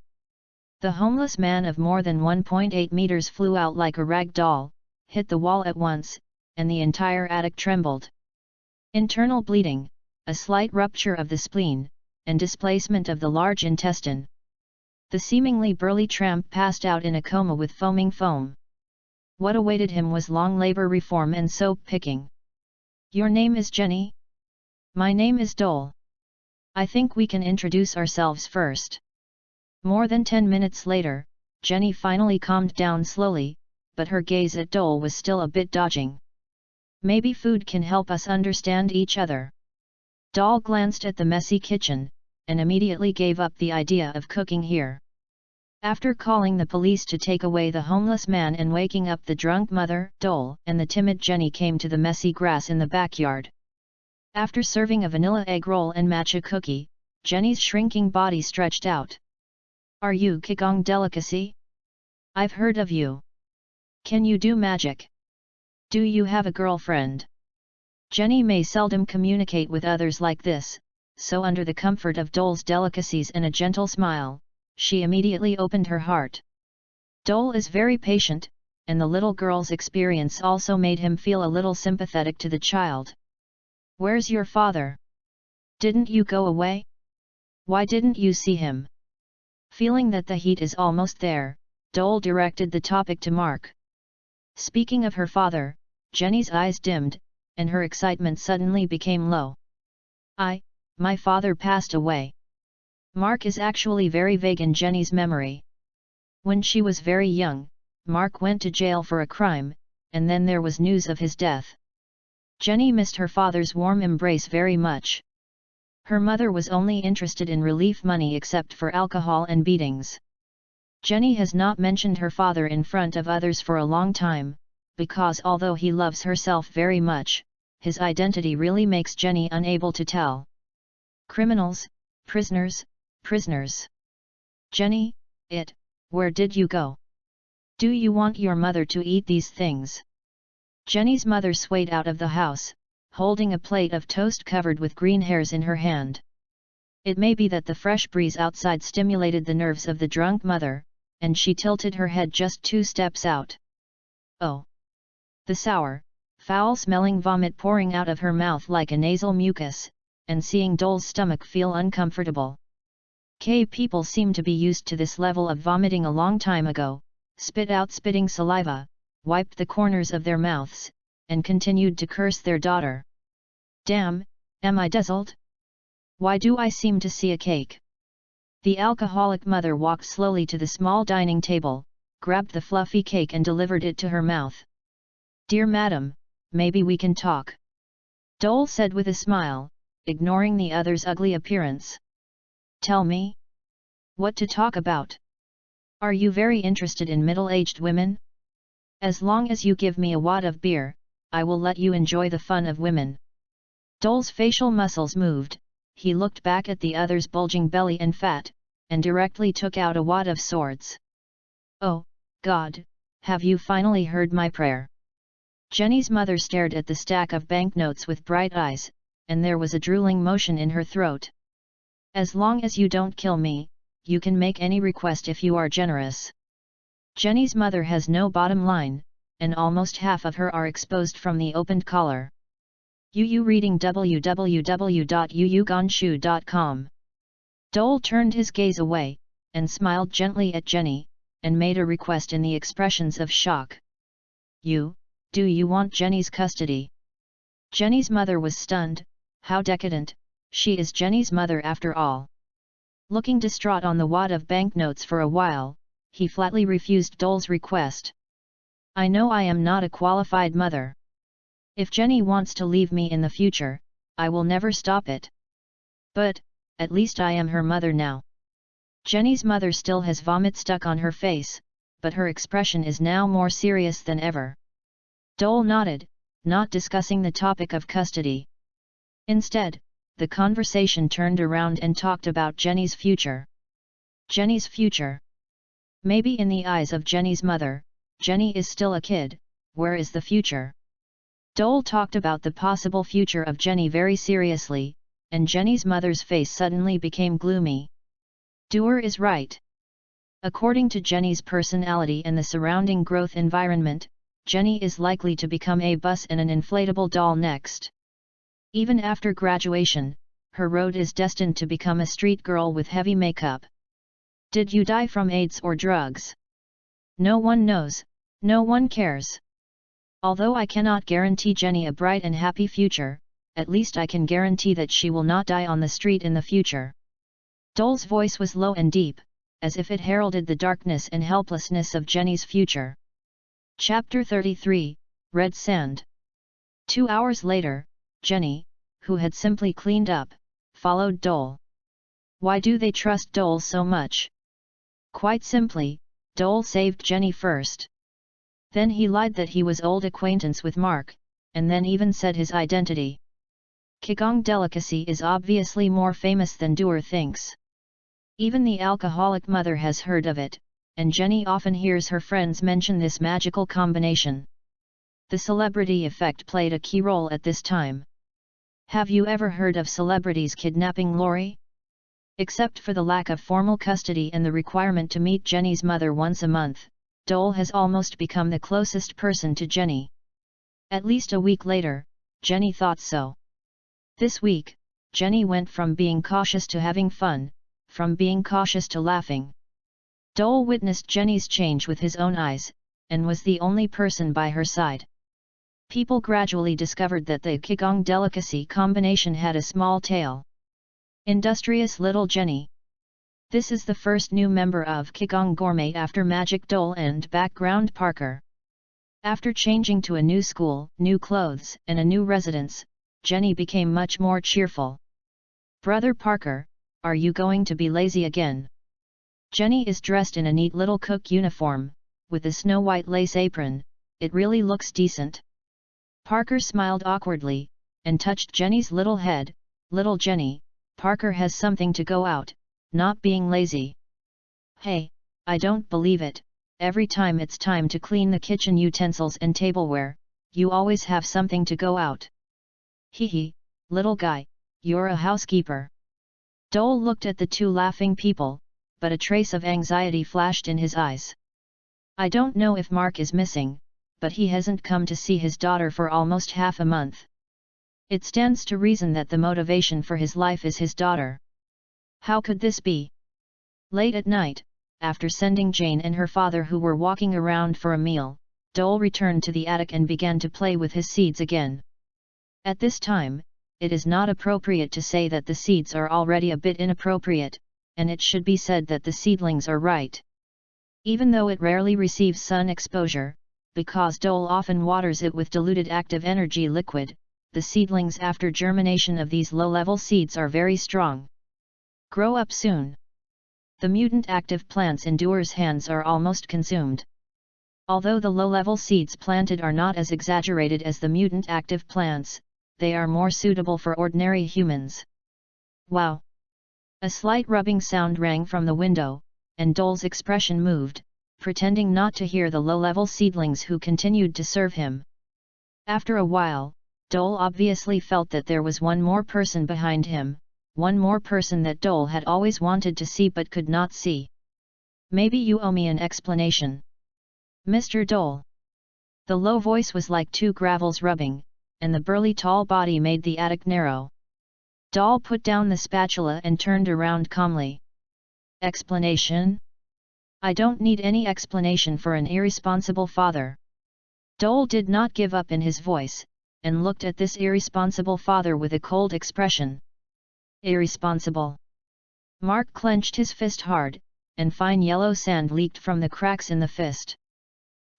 The homeless man of more than 1.8 meters flew out like a rag doll, hit the wall at once, and the entire attic trembled. Internal bleeding, a slight rupture of the spleen, and displacement of the large intestine. The seemingly burly tramp passed out in a coma with foaming foam. What awaited him was long labor reform and soap picking. Your name is Jenny? My name is Dole. I think we can introduce ourselves first. More than 10 minutes later, Jenny finally calmed down slowly, but her gaze at Dole was still a bit dodging. Maybe food can help us understand each other. Dole glanced at the messy kitchen, and immediately gave up the idea of cooking here. After calling the police to take away the homeless man and waking up the drunk mother, Dole and the timid Jenny came to the messy grass in the backyard. After serving a vanilla egg roll and matcha cookie, Jenny's shrinking body stretched out. Are you Qigong delicacy? I've heard of you. Can you do magic? Do you have a girlfriend? Jenny may seldom communicate with others like this, so under the comfort of Dole's delicacies and a gentle smile, she immediately opened her heart. Dole is very patient, and the little girl's experience also made him feel a little sympathetic to the child. Where's your father? Didn't you go away? Why didn't you see him? Feeling that the heat is almost there, Dole directed the topic to Mark. Speaking of her father, Jenny's eyes dimmed, and her excitement suddenly became low. My father passed away. Mark is actually very vague in Jenny's memory. When she was very young, Mark went to jail for a crime, and then there was news of his death. Jenny missed her father's warm embrace very much. Her mother was only interested in relief money except for alcohol and beatings. Jenny has not mentioned her father in front of others for a long time, because although he loves herself very much, his identity really makes Jenny unable to tell. Criminals, prisoners, prisoners. Jenny, where did you go? Do you want your mother to eat these things? Jenny's mother swayed out of the house, holding a plate of toast covered with green hairs in her hand. It may be that the fresh breeze outside stimulated the nerves of the drunk mother, and she tilted her head just 2 steps out. Oh! The sour, foul-smelling vomit pouring out of her mouth like a nasal mucus, and seeing Dole's stomach feel uncomfortable. People seem to be used to this level of vomiting a long time ago, spit out spitting saliva, wiped the corners of their mouths, and continued to curse their daughter. Damn, am I dazzled? Why do I seem to see a cake? The alcoholic mother walked slowly to the small dining table, grabbed the fluffy cake and delivered it to her mouth. Dear madam, maybe we can talk. Dole said with a smile, ignoring the other's ugly appearance. "Tell me what to talk about. Are you very interested in middle-aged women? As long as you give me a wad of beer, I will let you enjoy the fun of women." Dole's facial muscles moved, he looked back at the other's bulging belly and fat, and directly took out a wad of swords. "Oh, God, have you finally heard my prayer?" Jenny's mother stared at the stack of banknotes with bright eyes, and there was a drooling motion in her throat. "As long as you don't kill me, you can make any request if you are generous." Jenny's mother has no bottom line, and almost half of her are exposed from the opened collar. Yu reading www.yuyugonshu.com. Dole turned his gaze away, and smiled gently at Jenny, and made a request in the expressions of shock. Do you want Jenny's custody?" Jenny's mother was stunned. How decadent, she is Jenny's mother after all. Looking distraught on the wad of banknotes for a while, he flatly refused Dole's request. "I know I am not a qualified mother. If Jenny wants to leave me in the future, I will never stop it. But, at least I am her mother now." Jenny's mother still has vomit stuck on her face, but her expression is now more serious than ever. Dole nodded, not discussing the topic of custody. Instead, the conversation turned around and talked about Jenny's future. Jenny's future. Maybe in the eyes of Jenny's mother, Jenny is still a kid. Where is the future? Dole talked about the possible future of Jenny very seriously, and Jenny's mother's face suddenly became gloomy. Doer is right. According to Jenny's personality and the surrounding growth environment, Jenny is likely to become a bus and an inflatable doll next. Even after graduation, her road is destined to become a street girl with heavy makeup. Did you die from AIDS or drugs? No one knows, no one cares. Although I cannot guarantee Jenny a bright and happy future, at least I can guarantee that she will not die on the street in the future. Dole's voice was low and deep, as if it heralded the darkness and helplessness of Jenny's future. Chapter 33, Red Sand. 2 hours later, Jenny, who had simply cleaned up, followed Dole. Why do they trust Dole so much? Quite simply, Dole saved Jenny first. Then he lied that he was old acquaintance with Mark, and then even said his identity. Qigong delicacy is obviously more famous than Doer thinks. Even the alcoholic mother has heard of it, and Jenny often hears her friends mention this magical combination. The celebrity effect played a key role at this time. Have you ever heard of celebrities kidnapping Lori? Except for the lack of formal custody and the requirement to meet Jenny's mother once a month, Dole has almost become the closest person to Jenny. At least a week later, Jenny thought so. This week, Jenny went from being cautious to having fun, from being cautious to laughing. Dole witnessed Jenny's change with his own eyes, and was the only person by her side. People gradually discovered that the Qigong delicacy combination had a small tail. Industrious little Jenny. This is the first new member of Qigong Gourmet after Magic Dole and background Parker. After changing to a new school, new clothes, and a new residence, Jenny became much more cheerful. "Brother Parker, are you going to be lazy again?" Jenny is dressed in a neat little cook uniform, with a snow-white lace apron. It really looks decent. Parker smiled awkwardly, and touched Jenny's little head. "Little Jenny, Parker has something to go out, not being lazy." "Hey, I don't believe it, every time it's time to clean the kitchen utensils and tableware, you always have something to go out." "Hee, little guy, you're a housekeeper." Dole looked at the two laughing people, but a trace of anxiety flashed in his eyes. "I don't know if Mark is missing, but he hasn't come to see his daughter for almost half a month. It stands to reason that the motivation for his life is his daughter. How could this be?" Late at night, after sending Jane and her father who were walking around for a meal, Dole returned to the attic and began to play with his seeds again. At this time, it is not appropriate to say that the seeds are already a bit inappropriate, and it should be said that the seedlings are right. Even though it rarely receives sun exposure, because Dole often waters it with diluted active energy liquid, the seedlings after germination of these low-level seeds are very strong. Grow up soon. The mutant active plant's endures hands are almost consumed. Although the low-level seeds planted are not as exaggerated as the mutant active plants, they are more suitable for ordinary humans. Wow! A slight rubbing sound rang from the window, and Dole's expression moved, pretending not to hear the low-level seedlings who continued to serve him. After a while, Dole obviously felt that there was one more person behind him, one more person that Dole had always wanted to see but could not see. Maybe you owe me an explanation. Mr. Dole. The low voice was like two gravels rubbing, and the burly tall body made the attic narrow. Dole put down the spatula and turned around calmly. Explanation? I don't need any explanation for an irresponsible father. Dole did not give up in his voice, and looked at this irresponsible father with a cold expression. Irresponsible. Mark clenched his fist hard, and fine yellow sand leaked from the cracks in the fist.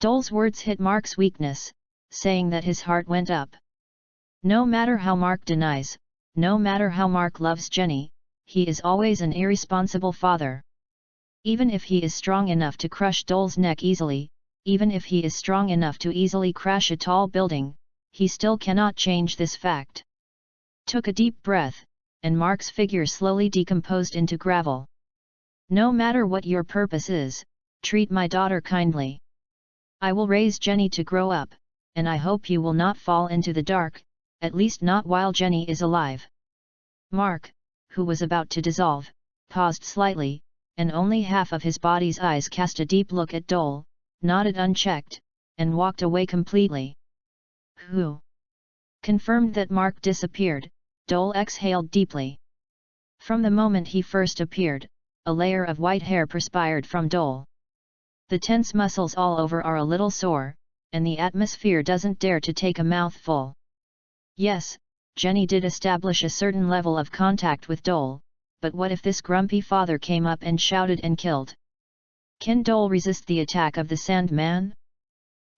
Dole's words hit Mark's weakness, saying that his heart went up. No matter how Mark denies, no matter how Mark loves Jenny, he is always an irresponsible father. Even if he is strong enough to crush Dole's neck easily, even if he is strong enough to easily crash a tall building, he still cannot change this fact. Took a deep breath, and Mark's figure slowly decomposed into gravel. No matter what your purpose is, treat my daughter kindly. I will raise Jenny to grow up, and I hope you will not fall into the dark, at least not while Jenny is alive. Mark, who was about to dissolve, paused slightly, and only half of his body's eyes cast a deep look at Dole, nodded unchecked, and walked away completely. Who? Confirmed that Mark disappeared, Dole exhaled deeply. From the moment he first appeared, a layer of white hair perspired from Dole. The tense muscles all over are a little sore, and the atmosphere doesn't dare to take a mouthful. Yes, Jenny did establish a certain level of contact with Dole, but what if this grumpy father came up and shouted and killed? Can Dole resist the attack of the Sandman?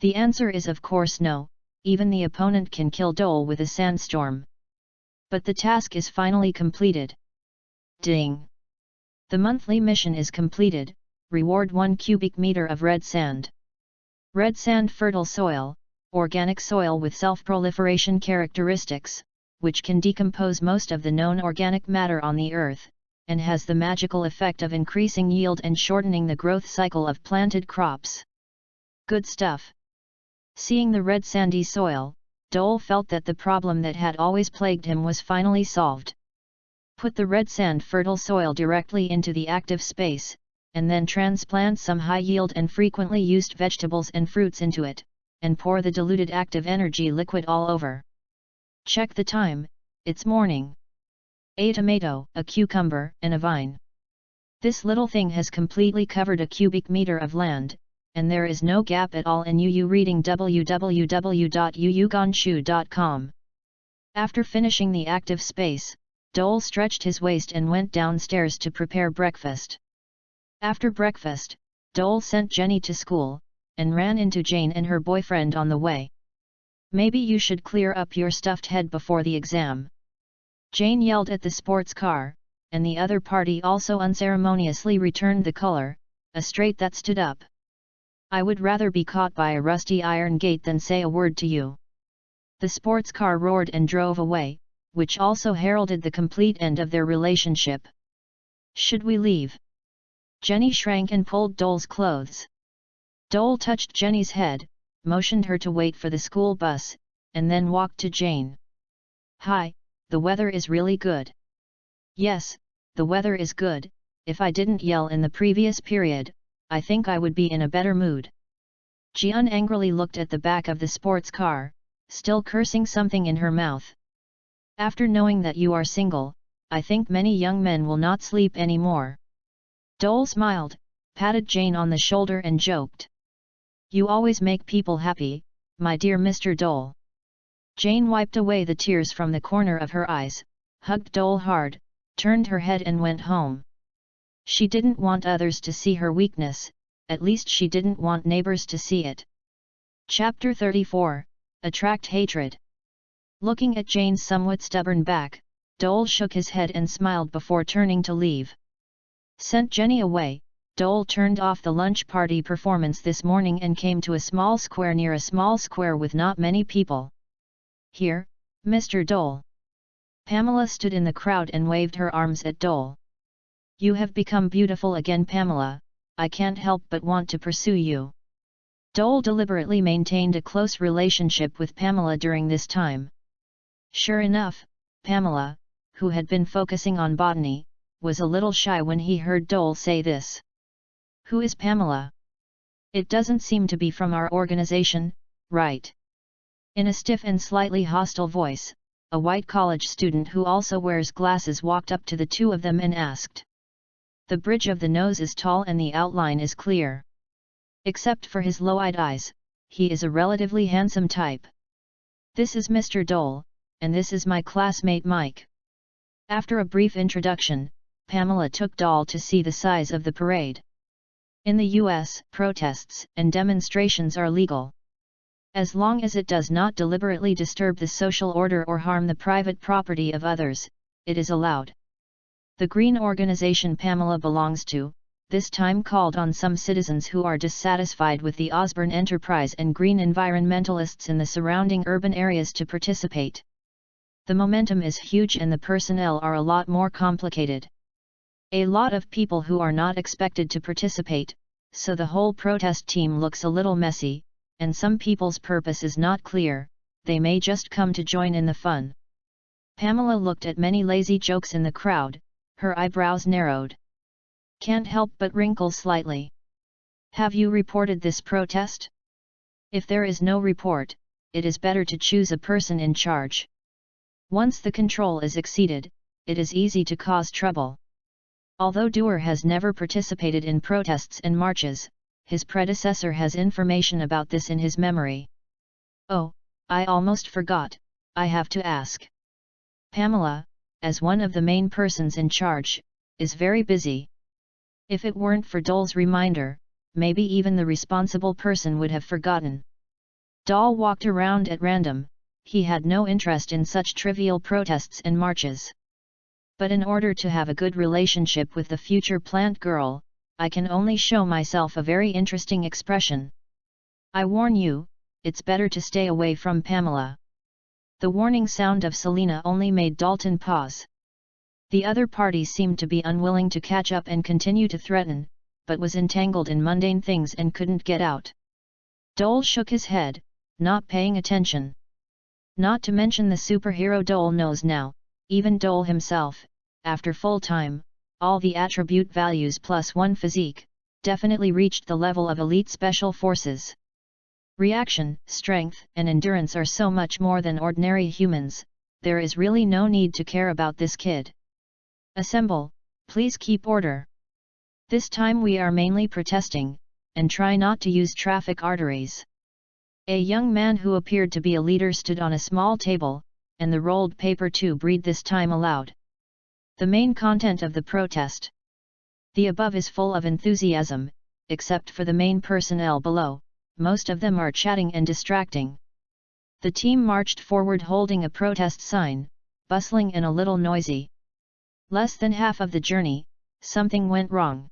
The answer is of course no, even the opponent can kill Dole with a sandstorm. But the task is finally completed. Ding! The monthly mission is completed, reward 1 cubic meter of red sand. Red sand fertile soil, organic soil with self-proliferation characteristics, which can decompose most of the known organic matter on the earth, and has the magical effect of increasing yield and shortening the growth cycle of planted crops. Good stuff. Seeing the red sandy soil, Dole felt that the problem that had always plagued him was finally solved. Put the red sand fertile soil directly into the active space, and then transplant some high-yield and frequently used vegetables and fruits into it, and pour the diluted active energy liquid all over. Check the time, it's morning. A tomato, a cucumber, and a vine. This little thing has completely covered a cubic meter of land, and there is no gap at all in UU reading www.uugonshu.com. After finishing the active space, Dole stretched his waist and went downstairs to prepare breakfast. After breakfast, Dole sent Jenny to school, and ran into Jane and her boyfriend on the way. Maybe you should clear up your stuffed head before the exam. Jane yelled at the sports car, and the other party also unceremoniously returned the color, a straight that stood up. I would rather be caught by a rusty iron gate than say a word to you. The sports car roared and drove away, which also heralded the complete end of their relationship. Should we leave? Jenny shrank and pulled Dole's clothes. Dole touched Jenny's head, motioned her to wait for the school bus, and then walked to Jane. Hi, the weather is really good. Yes, the weather is good. If I didn't yell in the previous period, I think I would be in a better mood. Jian angrily looked at the back of the sports car, still cursing something in her mouth. After knowing that you are single, I think many young men will not sleep anymore. Dole smiled, patted Jane on the shoulder and joked. You always make people happy, my dear Mr. Dole. Jane wiped away the tears from the corner of her eyes, hugged Dole hard, turned her head and went home. She didn't want others to see her weakness, at least she didn't want neighbors to see it. Chapter 34, Attract Hatred. Looking at Jane's somewhat stubborn back, Dole shook his head and smiled before turning to leave. Sent Jenny away, Dole turned off the lunch party performance this morning and came to a small square near a small square with not many people. "Here, Mr. Dole." Pamela stood in the crowd and waved her arms at Dole. "You have become beautiful again, Pamela, I can't help but want to pursue you." Dole deliberately maintained a close relationship with Pamela during this time. Sure enough, Pamela, who had been focusing on botany, was a little shy when he heard Dole say this. "Who is Pamela? It doesn't seem to be from our organization, right?" In a stiff and slightly hostile voice, a white college student who also wears glasses walked up to the two of them and asked. The bridge of the nose is tall and the outline is clear. Except for his low-eyed eyes, he is a relatively handsome type. "This is Mr. Dole, and this is my classmate Mike." After a brief introduction, Pamela took Dole to see the size of the parade. In the US, protests and demonstrations are legal. As long as it does not deliberately disturb the social order or harm the private property of others, it is allowed. The Green organization Pamela belongs to, this time called on some citizens who are dissatisfied with the Osborne enterprise and green environmentalists in the surrounding urban areas to participate. The momentum is huge and the personnel are a lot more complicated. A lot of people who are not expected to participate, so the whole protest team looks a little messy, and some people's purpose is not clear, they may just come to join in the fun. Pamela looked at many lazy jokes in the crowd, her eyebrows narrowed. Can't help but wrinkle slightly. "Have you reported this protest? If there is no report, it is better to choose a person in charge. Once the control is exceeded, it is easy to cause trouble." Although Dewar has never participated in protests and marches, his predecessor has information about this in his memory. "Oh, I almost forgot, I have to ask." Pamela, as one of the main persons in charge, is very busy. If it weren't for Dole's reminder, maybe even the responsible person would have forgotten. Dole walked around at random, he had no interest in such trivial protests and marches. But in order to have a good relationship with the future plant girl, I can only show myself a very interesting expression. I warn you, it's better to stay away from Pamela. The warning sound of Selena only made Dalton pause. The other party seemed to be unwilling to catch up and continue to threaten, but was entangled in mundane things and couldn't get out. Dole shook his head, not paying attention. Not to mention the superhero Dole knows now, even Dole himself, after full time, all the attribute values plus one physique, definitely reached the level of elite special forces. Reaction, strength, and endurance are so much more than ordinary humans, there is really no need to care about this kid. Assemble, please keep order. This time we are mainly protesting, and try not to use traffic arteries. A young man who appeared to be a leader stood on a small table, and the rolled paper tube read this time aloud. The main content of the protest. The above is full of enthusiasm, except for the main personnel below, most of them are chatting and distracting. The team marched forward holding a protest sign, bustling and a little noisy. Less than half of the journey, something went wrong.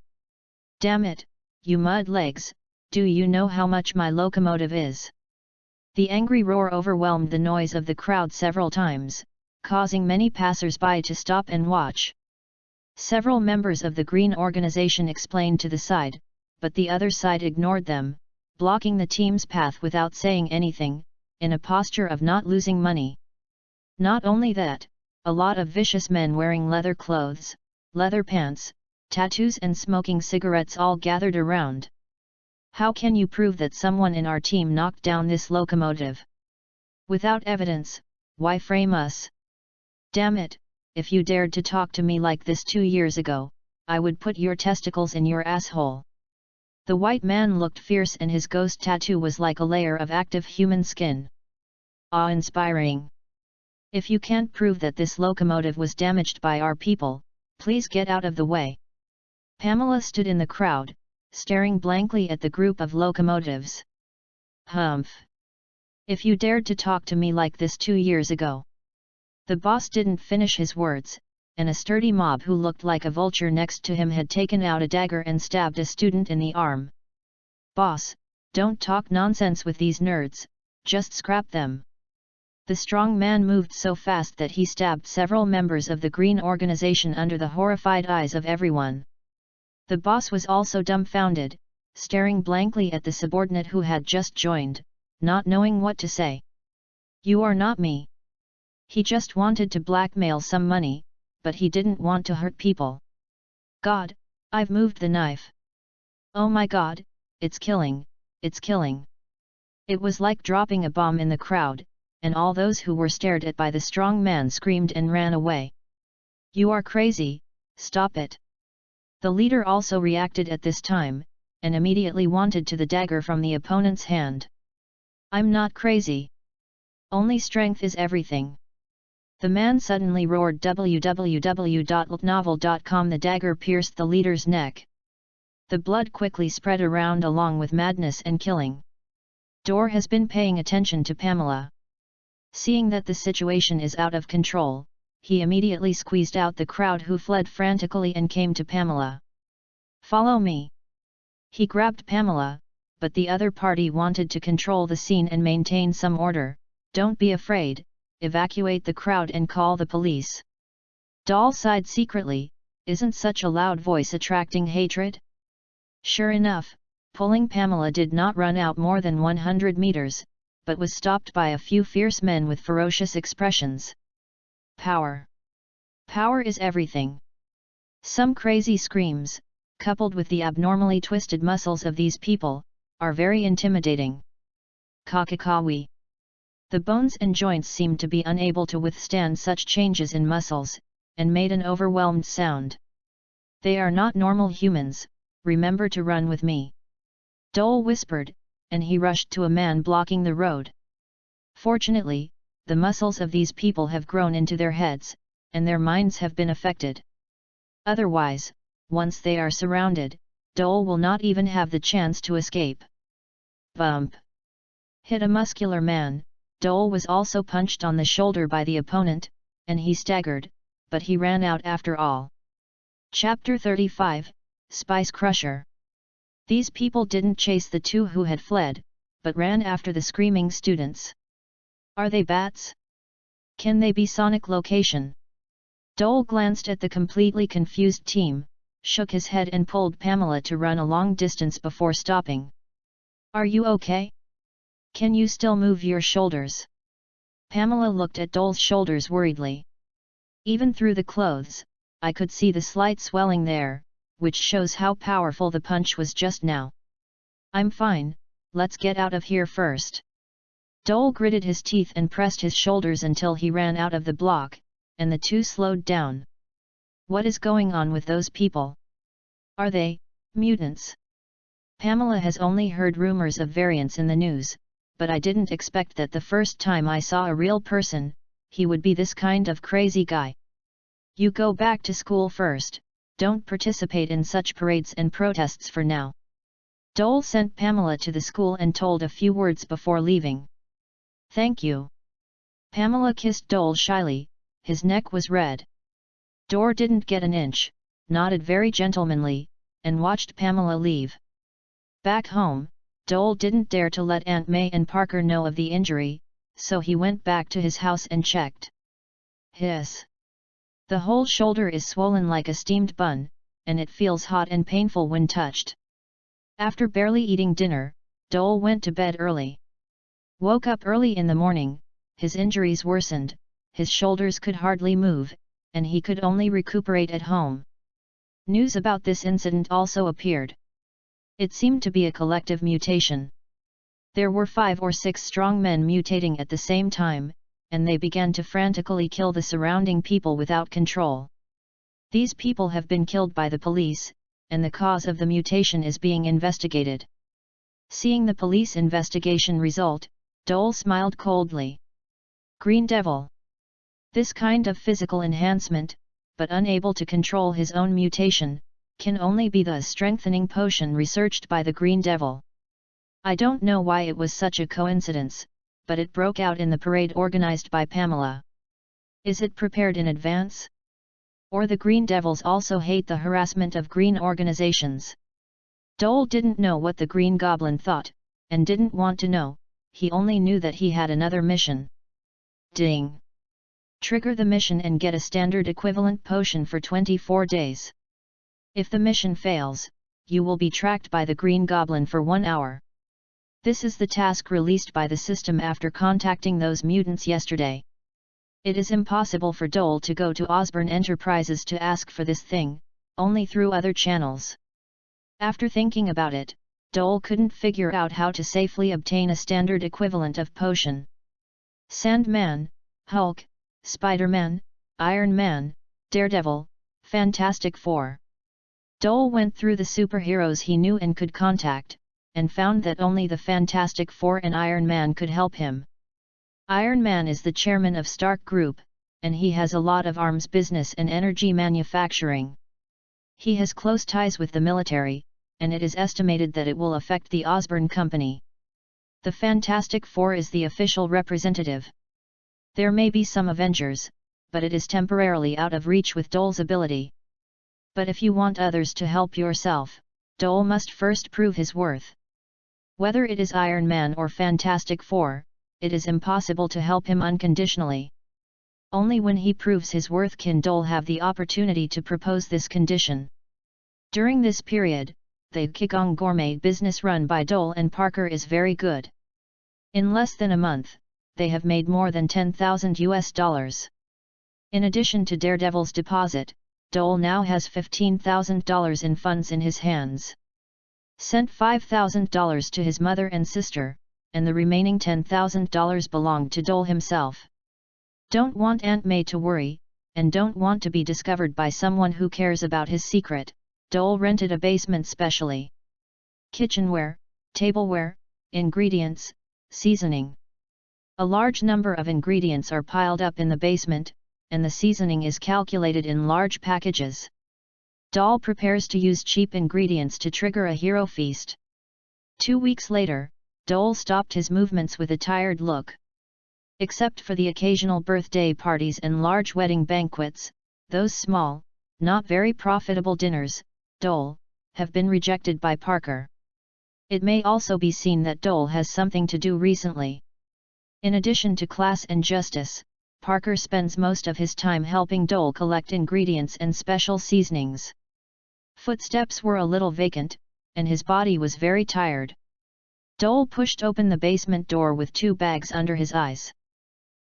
"Damn it, you mud legs, do you know how much my locomotive is?" The angry roar overwhelmed the noise of the crowd several times, causing many passers-by to stop and watch. Several members of the Green organization explained to the side, but the other side ignored them, blocking the team's path without saying anything, in a posture of not losing money. Not only that, a lot of vicious men wearing leather clothes, leather pants, tattoos and smoking cigarettes all gathered around. "How can you prove that someone in our team knocked down this locomotive? Without evidence, why frame us? Damn it, if you dared to talk to me like this 2 years ago, I would put your testicles in your asshole." The white man looked fierce and his ghost tattoo was like a layer of active human skin. Awe-inspiring. "If you can't prove that this locomotive was damaged by our people, please get out of the way." Pamela stood in the crowd, staring blankly at the group of locomotives. "Humph! If you dared to talk to me like this 2 years ago. The boss didn't finish his words, and a sturdy mob who looked like a vulture next to him had taken out a dagger and stabbed a student in the arm. Boss, don't talk nonsense with these nerds, just scrap them. The strong man moved so fast that he stabbed several members of the Green organization under the horrified eyes of everyone. The boss was also dumbfounded, staring blankly at the subordinate who had just joined, not knowing what to say. You are not me. He just wanted to blackmail some money, but he didn't want to hurt people. God, I've moved the knife. Oh my God, it's killing, it's killing. It was like dropping a bomb in the crowd, and all those who were stared at by the strong man screamed and ran away. You are crazy, stop it. The leader also reacted at this time, and immediately wanted to the dagger from the opponent's hand. I'm not crazy. Only strength is everything. The man suddenly roared www.novel.com. The dagger pierced the leader's neck. The blood quickly spread around along with madness and killing. Dor has been paying attention to Pamela. Seeing that the situation is out of control, he immediately squeezed out the crowd who fled frantically and came to Pamela. Follow me. He grabbed Pamela, but the other party wanted to control the scene and maintain some order. Don't be afraid, evacuate the crowd and call the police. Doll sighed secretly, isn't such a loud voice attracting hatred? Sure enough, pulling Pamela did not run out more than 100 meters, but was stopped by a few fierce men with ferocious expressions. Power. Power is everything. Some crazy screams, coupled with the abnormally twisted muscles of these people, are very intimidating. Kakakawi. The bones and joints seemed to be unable to withstand such changes in muscles, and made an overwhelmed sound. They are not normal humans, remember to run with me. Dole whispered, and he rushed to a man blocking the road. Fortunately, the muscles of these people have grown into their heads, and their minds have been affected. Otherwise, once they are surrounded, Dole will not even have the chance to escape. Bump. Hit a muscular man. Dole was also punched on the shoulder by the opponent, and he staggered, but he ran out after all. Chapter 35, Spice Crusher. These people didn't chase the two who had fled, but ran after the screaming students. Are they bats? Can they be sonic location? Dole glanced at the completely confused team, shook his head and pulled Pamela to run a long distance before stopping. Are you okay? Can you still move your shoulders? Pamela looked at Dole's shoulders worriedly. Even through the clothes, I could see the slight swelling there, which shows how powerful the punch was just now. I'm fine, let's get out of here first. Dole gritted his teeth and pressed his shoulders until he ran out of the block, and the two slowed down. What is going on with those people? Are they mutants? Pamela has only heard rumors of variants in the news, but I didn't expect that the first time I saw a real person, he would be this kind of crazy guy. You go back to school first, don't participate in such parades and protests for now. Dole sent Pamela to the school and told a few words before leaving. Thank you. Pamela kissed Dole shyly, his neck was red. Dor didn't get an inch, nodded very gentlemanly, and watched Pamela leave. Back home, Dole didn't dare to let Aunt May and Parker know of the injury, so he went back to his house and checked. Hiss. The whole shoulder is swollen like a steamed bun, and it feels hot and painful when touched. After barely eating dinner, Dole went to bed early. Woke up early in the morning, his injuries worsened, his shoulders could hardly move, and he could only recuperate at home. News about this incident also appeared. It seemed to be a collective mutation. There were 5 or 6 strong men mutating at the same time, and they began to frantically kill the surrounding people without control. These people have been killed by the police, and the cause of the mutation is being investigated. Seeing the police investigation result, Dole smiled coldly. Green Devil. This kind of physical enhancement, but unable to control his own mutation, can only be the strengthening potion researched by the Green Devil. I don't know why it was such a coincidence, but it broke out in the parade organized by Pamela. Is it prepared in advance? Or the Green Devils also hate the harassment of green organizations? Dole didn't know what the Green Goblin thought, and didn't want to know, he only knew that he had another mission. Ding! Trigger the mission and get a standard equivalent potion for 24 days. If the mission fails, you will be tracked by the Green Goblin for 1 hour. This is the task released by the system after contacting those mutants yesterday. It is impossible for Dole to go to Osborne Enterprises to ask for this thing, only through other channels. After thinking about it, Dole couldn't figure out how to safely obtain a standard equivalent of potion. Sandman, Hulk, Spider-Man, Iron Man, Daredevil, Fantastic Four. Dole went through the superheroes he knew and could contact, and found that only the Fantastic Four and Iron Man could help him. Iron Man is the chairman of Stark Group, and he has a lot of arms business and energy manufacturing. He has close ties with the military, and it is estimated that it will affect the Osborne Company. The Fantastic Four is the official representative. There may be some Avengers, but it is temporarily out of reach with Dole's ability. But if you want others to help yourself, Dole must first prove his worth. Whether it is Iron Man or Fantastic Four, it is impossible to help him unconditionally. Only when he proves his worth can Dole have the opportunity to propose this condition. During this period, the Kikong Gourmet business run by Dole and Parker is very good. In less than a month, they have made more than $10,000. In addition to Daredevil's deposit, Dole now has $15,000 in funds in his hands. Sent $5,000 to his mother and sister, and the remaining $10,000 belonged to Dole himself. Don't want Aunt May to worry, and don't want to be discovered by someone who cares about his secret, Dole rented a basement specially. Kitchenware, tableware, ingredients, seasoning. A large number of ingredients are piled up in the basement, and the seasoning is calculated in large packages. Dole prepares to use cheap ingredients to trigger a hero feast. 2 weeks later, Dole stopped his movements with a tired look. Except for the occasional birthday parties and large wedding banquets, those small, not very profitable dinners, Dole, have been rejected by Parker. It may also be seen that Dole has something to do recently. In addition to class and justice, Parker spends most of his time helping Dole collect ingredients and special seasonings. Footsteps were a little vacant, and his body was very tired. Dole pushed open the basement door with 2 bags under his eyes.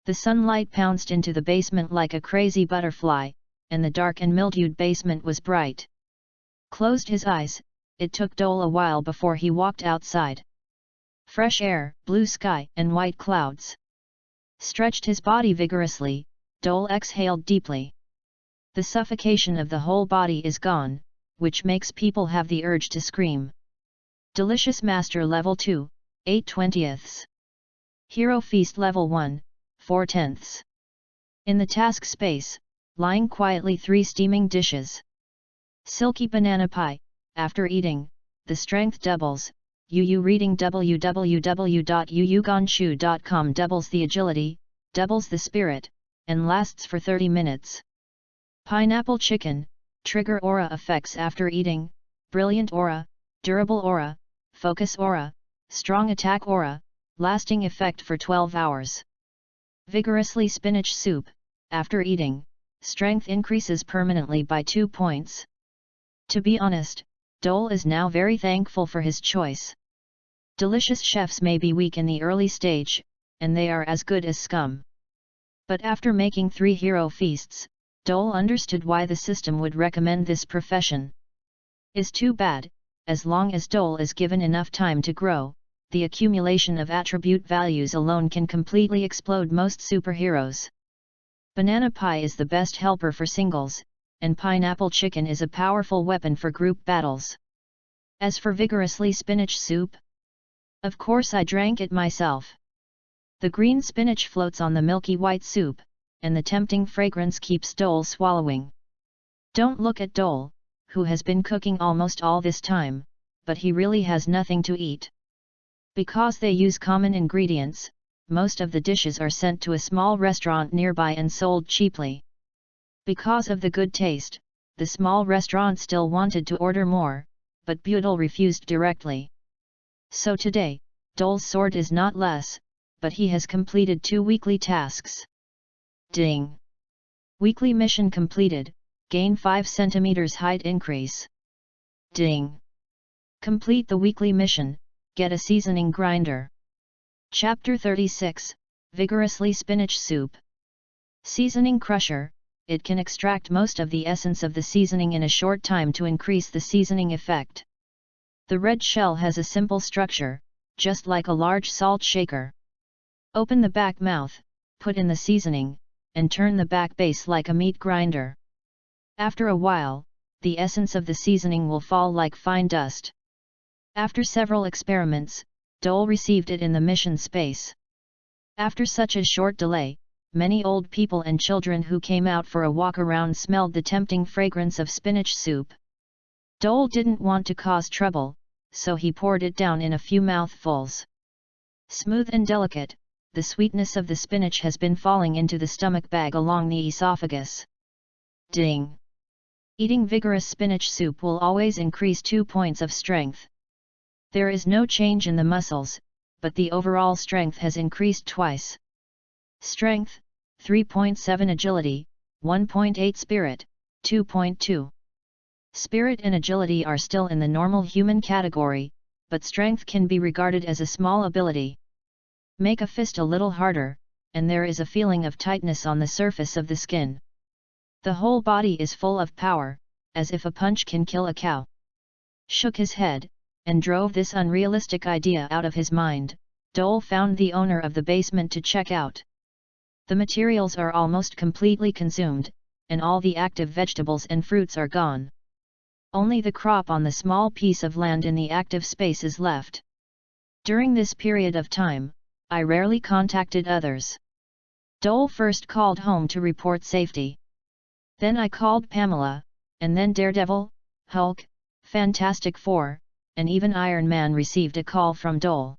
The sunlight pounced into the basement like a crazy butterfly, and the dark and mildewed basement was bright. Closed his eyes, it took Dole a while before he walked outside. Fresh air, blue sky, and white clouds. Stretched his body vigorously, Dole exhaled deeply. The suffocation of the whole body is gone, which makes people have the urge to scream. Delicious Master Level 2, 8/20. Hero Feast Level 1, 4/10. In the task space, lying quietly 3 steaming dishes. Silky banana pie, after eating, the strength doubles. UU reading www.uuganshu.com doubles the agility, doubles the spirit, and lasts for 30 minutes. Pineapple chicken, trigger aura effects after eating, brilliant aura, durable aura, focus aura, strong attack aura, lasting effect for 12 hours. Vigorously spinach soup, after eating, strength increases permanently by 2 points. To be honest, Dole is now very thankful for his choice. Delicious chefs may be weak in the early stage, and they are as good as scum. But after making 3 hero feasts, Dole understood why the system would recommend this profession. Is too bad, as long as Dole is given enough time to grow, the accumulation of attribute values alone can completely explode most superheroes. Banana pie is the best helper for singles, and pineapple chicken is a powerful weapon for group battles. As for vigorously spinach soup, of course I drank it myself. The green spinach floats on the milky white soup, and the tempting fragrance keeps Dole swallowing. Don't look at Dole, who has been cooking almost all this time, but he really has nothing to eat. Because they use common ingredients, most of the dishes are sent to a small restaurant nearby and sold cheaply. Because of the good taste, the small restaurant still wanted to order more, but Budel refused directly. So today, Dole's sword is not less, but he has completed 2 weekly tasks. Ding! Weekly mission completed, gain 5 cm height increase. Ding! Complete the weekly mission, get a seasoning grinder. Chapter 36, Vigorously Spinach Soup. Seasoning crusher, it can extract most of the essence of the seasoning in a short time to increase the seasoning effect. The red shell has a simple structure, just like a large salt shaker. Open the back mouth, put in the seasoning, and turn the back base like a meat grinder. After a while, the essence of the seasoning will fall like fine dust. After several experiments, Dole received it in the mission space. After such a short delay, many old people and children who came out for a walk around smelled the tempting fragrance of spinach soup. Dole didn't want to cause trouble, so he poured it down in a few mouthfuls. Smooth and delicate, the sweetness of the spinach has been falling into the stomach bag along the esophagus. Ding! Eating vigorous spinach soup will always increase 2 points of strength. There is no change in the muscles, but the overall strength has increased twice. Strength, 3.7 agility, 1.8 spirit, 2.2. Spirit and agility are still in the normal human category, but strength can be regarded as a small ability. Make a fist a little harder, and there is a feeling of tightness on the surface of the skin. The whole body is full of power, as if a punch can kill a cow. Shook his head, and drove this unrealistic idea out of his mind. Dole found the owner of the basement to check out. The materials are almost completely consumed, and all the active vegetables and fruits are gone. Only the crop on the small piece of land in the active space is left. During this period of time, I rarely contacted others. Dole first called home to report safety. Then I called Pamela, and then Daredevil, Hulk, Fantastic Four, and even Iron Man received a call from Dole.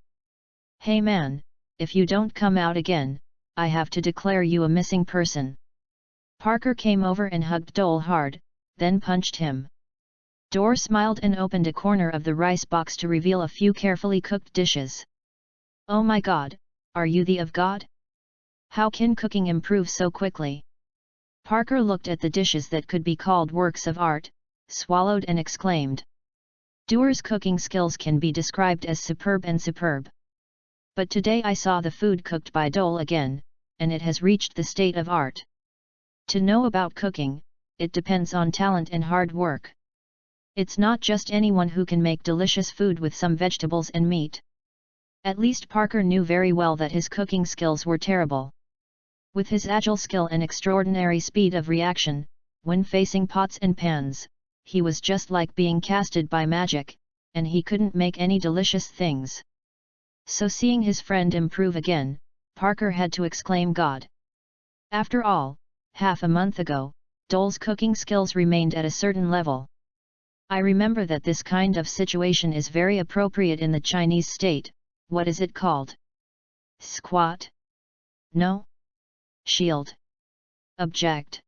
Hey man, if you don't come out again, I have to declare you a missing person. Parker came over and hugged Dole hard, then punched him. Dore smiled and opened a corner of the rice box to reveal a few carefully cooked dishes. Oh my god, are you the of God? How can cooking improve so quickly? Parker looked at the dishes that could be called works of art, swallowed and exclaimed. Doer's cooking skills can be described as superb and superb. But today I saw the food cooked by Dole again, and it has reached the state of art. To know about cooking, it depends on talent and hard work. It's not just anyone who can make delicious food with some vegetables and meat. At least Parker knew very well that his cooking skills were terrible. With his agile skill and extraordinary speed of reaction, when facing pots and pans, he was just like being casted by magic, and he couldn't make any delicious things. So seeing his friend improve again, Parker had to exclaim God. After all, half a month ago, Dole's cooking skills remained at a certain level. I remember that this kind of situation is very appropriate in the Chinese state. What is it called? Squat? No? Shield? Object?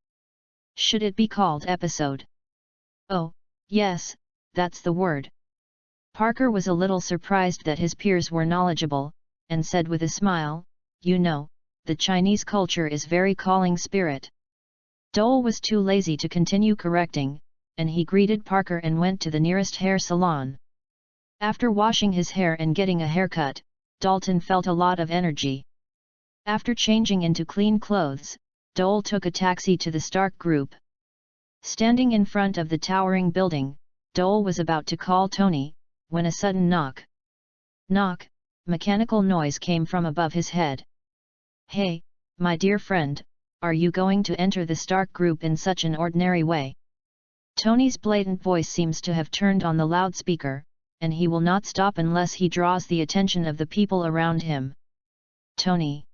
Should it be called episode? Oh, yes, that's the word. Parker was a little surprised that his peers were knowledgeable, and said with a smile, you know, the Chinese culture is very calling spirit. Dole was too lazy to continue correcting, and he greeted Parker and went to the nearest hair salon. After washing his hair and getting a haircut, Dalton felt a lot of energy. After changing into clean clothes, Dole took a taxi to the Stark Group. Standing in front of the towering building, Dole was about to call Tony, when a sudden knock. Knock, mechanical noise came from above his head. Hey, my dear friend, are you going to enter the Stark Group in such an ordinary way? Tony's blatant voice seems to have turned on the loudspeaker, and he will not stop unless he draws the attention of the people around him. Tony.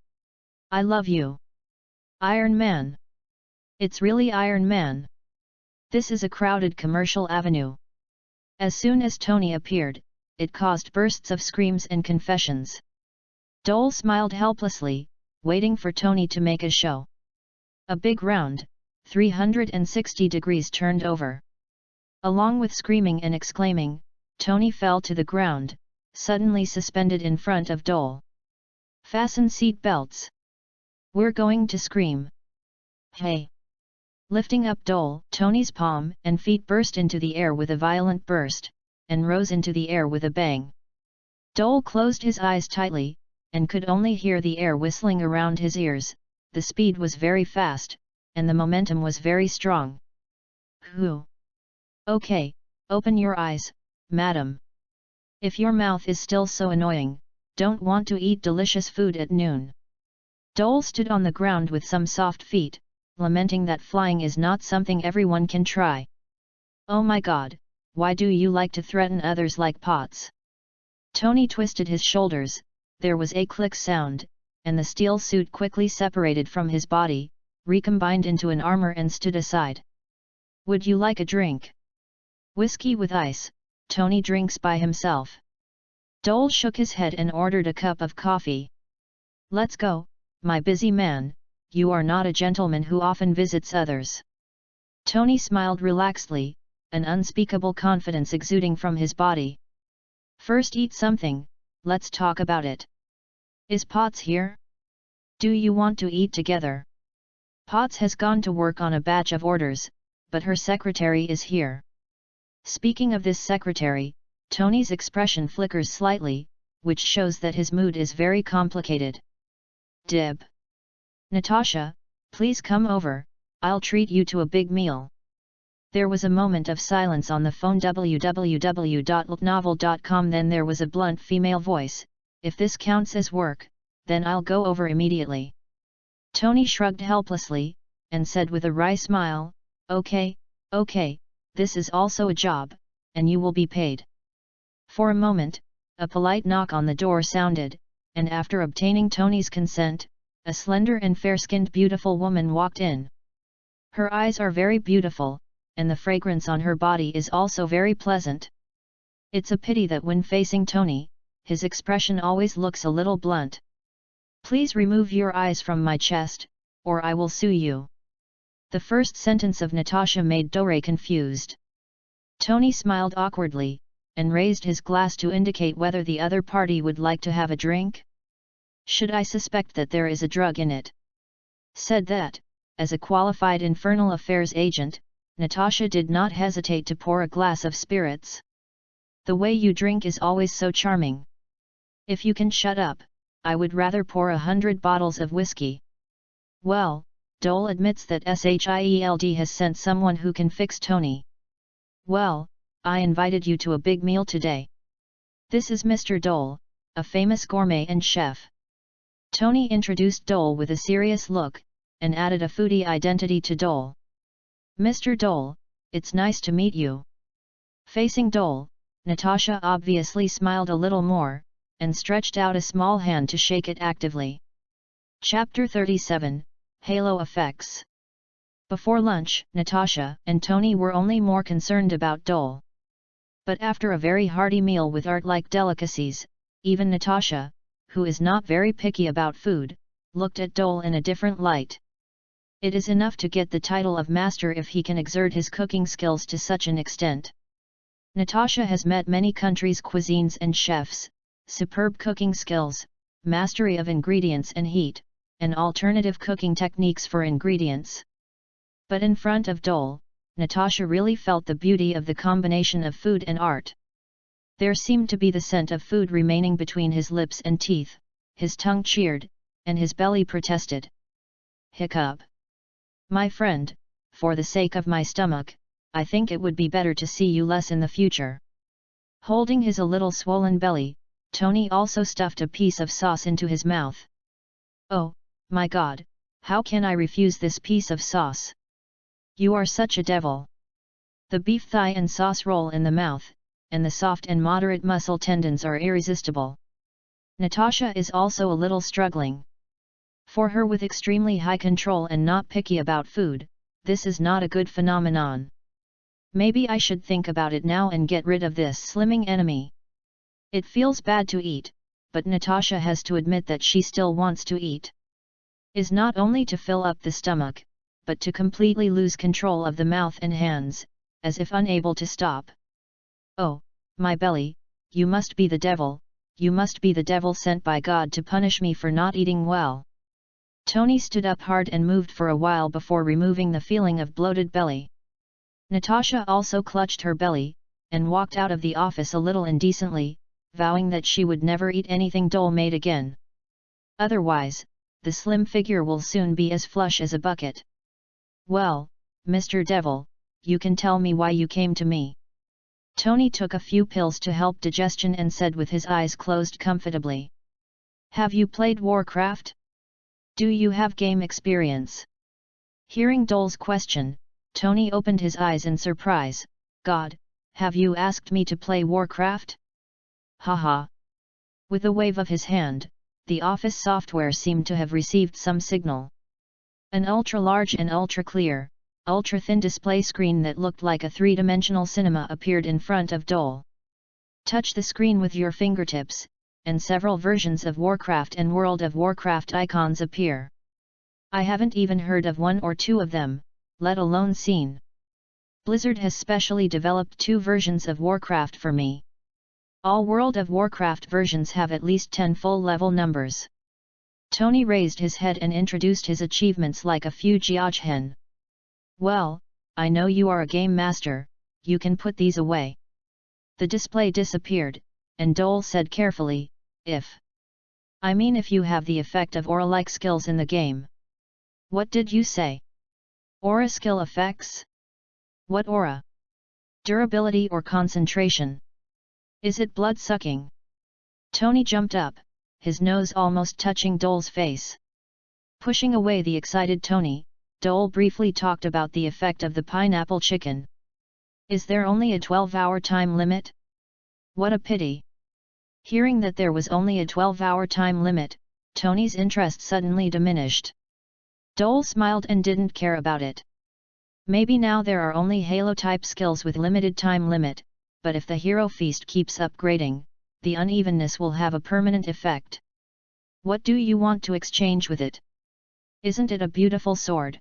I love you. Iron Man. It's really Iron Man. This is a crowded commercial avenue. As soon as Tony appeared, it caused bursts of screams and confessions. Dole smiled helplessly, waiting for Tony to make a show. A big round, 360 degrees turned over. Along with screaming and exclaiming, Tony fell to the ground, suddenly suspended in front of Dole. Fasten seat belts. We're going to scream. Hey! Lifting up Dole, Tony's palm and feet burst into the air with a violent burst, and rose into the air with a bang. Dole closed his eyes tightly, and could only hear the air whistling around his ears. The speed was very fast, and the momentum was very strong. Whew! Okay, open your eyes, madam. If your mouth is still so annoying, don't want to eat delicious food at noon. Dole stood on the ground with some soft feet, lamenting that flying is not something everyone can try. Oh my God, why do you like to threaten others like pots? Tony twisted his shoulders, there was a click sound, and the steel suit quickly separated from his body, recombined into an armor and stood aside. Would you like a drink? Whiskey with ice, Tony drinks by himself. Dole shook his head and ordered a cup of coffee. Let's go, my busy man, you are not a gentleman who often visits others. Tony smiled relaxedly, an unspeakable confidence exuding from his body. First eat something, let's talk about it. Is Potts here? Do you want to eat together? Potts has gone to work on a batch of orders, but her secretary is here. Speaking of this secretary, Tony's expression flickers slightly, which shows that his mood is very complicated. Dib. Natasha, please come over, I'll treat you to a big meal. There was a moment of silence on the phone www.novel.com. Then there was a blunt female voice, if this counts as work, then I'll go over immediately. Tony shrugged helplessly, and said with a wry smile, okay, this is also a job, and you will be paid. For a moment, a polite knock on the door sounded, and after obtaining Tony's consent, a slender and fair-skinned beautiful woman walked in. Her eyes are very beautiful, and the fragrance on her body is also very pleasant. It's a pity that when facing Tony, his expression always looks a little blunt. Please remove your eyes from my chest, or I will sue you. The first sentence of Natasha made Dore confused. Tony smiled awkwardly, and raised his glass to indicate whether the other party would like to have a drink. Should I suspect that there is a drug in it? Said that, as a qualified infernal affairs agent, Natasha did not hesitate to pour a glass of spirits. The way you drink is always so charming. If you can shut up, I would rather pour 100 bottles of whiskey. Well, Dole admits that SHIELD has sent someone who can fix Tony. Well, I invited you to a big meal today. This is Mr. Dole, a famous gourmet and chef. Tony introduced Dole with a serious look, and added a foodie identity to Dole. Mr. Dole, it's nice to meet you. Facing Dole, Natasha obviously smiled a little more, and stretched out a small hand to shake it actively. Chapter 37, Halo Effects. Before lunch, Natasha and Tony were only more concerned about Dole. But after a very hearty meal with art-like delicacies, even Natasha, who is not very picky about food, looked at Dole in a different light. It is enough to get the title of master if he can exert his cooking skills to such an extent. Natasha has met many countries' cuisines and chefs, superb cooking skills, mastery of ingredients and heat, and alternative cooking techniques for ingredients. But in front of Dole, Natasha really felt the beauty of the combination of food and art. There seemed to be the scent of food remaining between his lips and teeth, his tongue cheered, and his belly protested. Hiccup. My friend, for the sake of my stomach, I think it would be better to see you less in the future. Holding his a little swollen belly, Tony also stuffed a piece of sauce into his mouth. Oh, my God, how can I refuse this piece of sauce? You are such a devil. The beef thigh and sauce roll in the mouth, and the soft and moderate muscle tendons are irresistible. Natasha is also a little struggling. For her, with extremely high control and not picky about food, this is not a good phenomenon. Maybe I should think about it now and get rid of this slimming enemy. It feels bad to eat, but Natasha has to admit that she still wants to eat. Is not only to fill up the stomach, but to completely lose control of the mouth and hands, as if unable to stop. Oh, my belly, you must be the devil, you must be the devil sent by God to punish me for not eating well. Tony stood up hard and moved for a while before removing the feeling of bloated belly. Natasha also clutched her belly, and walked out of the office a little indecently, vowing that she would never eat anything Dole made again. Otherwise, the slim figure will soon be as flush as a bucket. Well, Mr. Devil, you can tell me why you came to me. Tony took a few pills to help digestion and said with his eyes closed comfortably. Have you played Warcraft? Do you have game experience? Hearing Dole's question, Tony opened his eyes in surprise. God, have you asked me to play Warcraft? Haha. With a wave of his hand, the office software seemed to have received some signal. An ultra-large and ultra-clear, ultra-thin display screen that looked like a three-dimensional cinema appeared in front of Dole. Touch the screen with your fingertips, and several versions of Warcraft and World of Warcraft icons appear. I haven't even heard of one or two of them, let alone seen. Blizzard has specially developed 2 versions of Warcraft for me. All World of Warcraft versions have at least 10 full level numbers. Tony raised his head and introduced his achievements like a few geogen. Well, I know you are a game master, you can put these away. The display disappeared, and Dole said carefully, if you have the effect of aura-like skills in the game. What did you say? Aura skill effects? What aura? Durability or concentration? Is it blood-sucking? Tony jumped up, his nose almost touching Dole's face. Pushing away the excited Tony, Dole briefly talked about the effect of the pineapple chicken. Is there only a 12-hour time limit? What a pity. Hearing that there was only a 12-hour time limit, Tony's interest suddenly diminished. Dole smiled and didn't care about it. Maybe now there are only Halo-type skills with limited time limit, but if the hero feast keeps upgrading, the unevenness will have a permanent effect. What do you want to exchange with it? Isn't it a beautiful sword?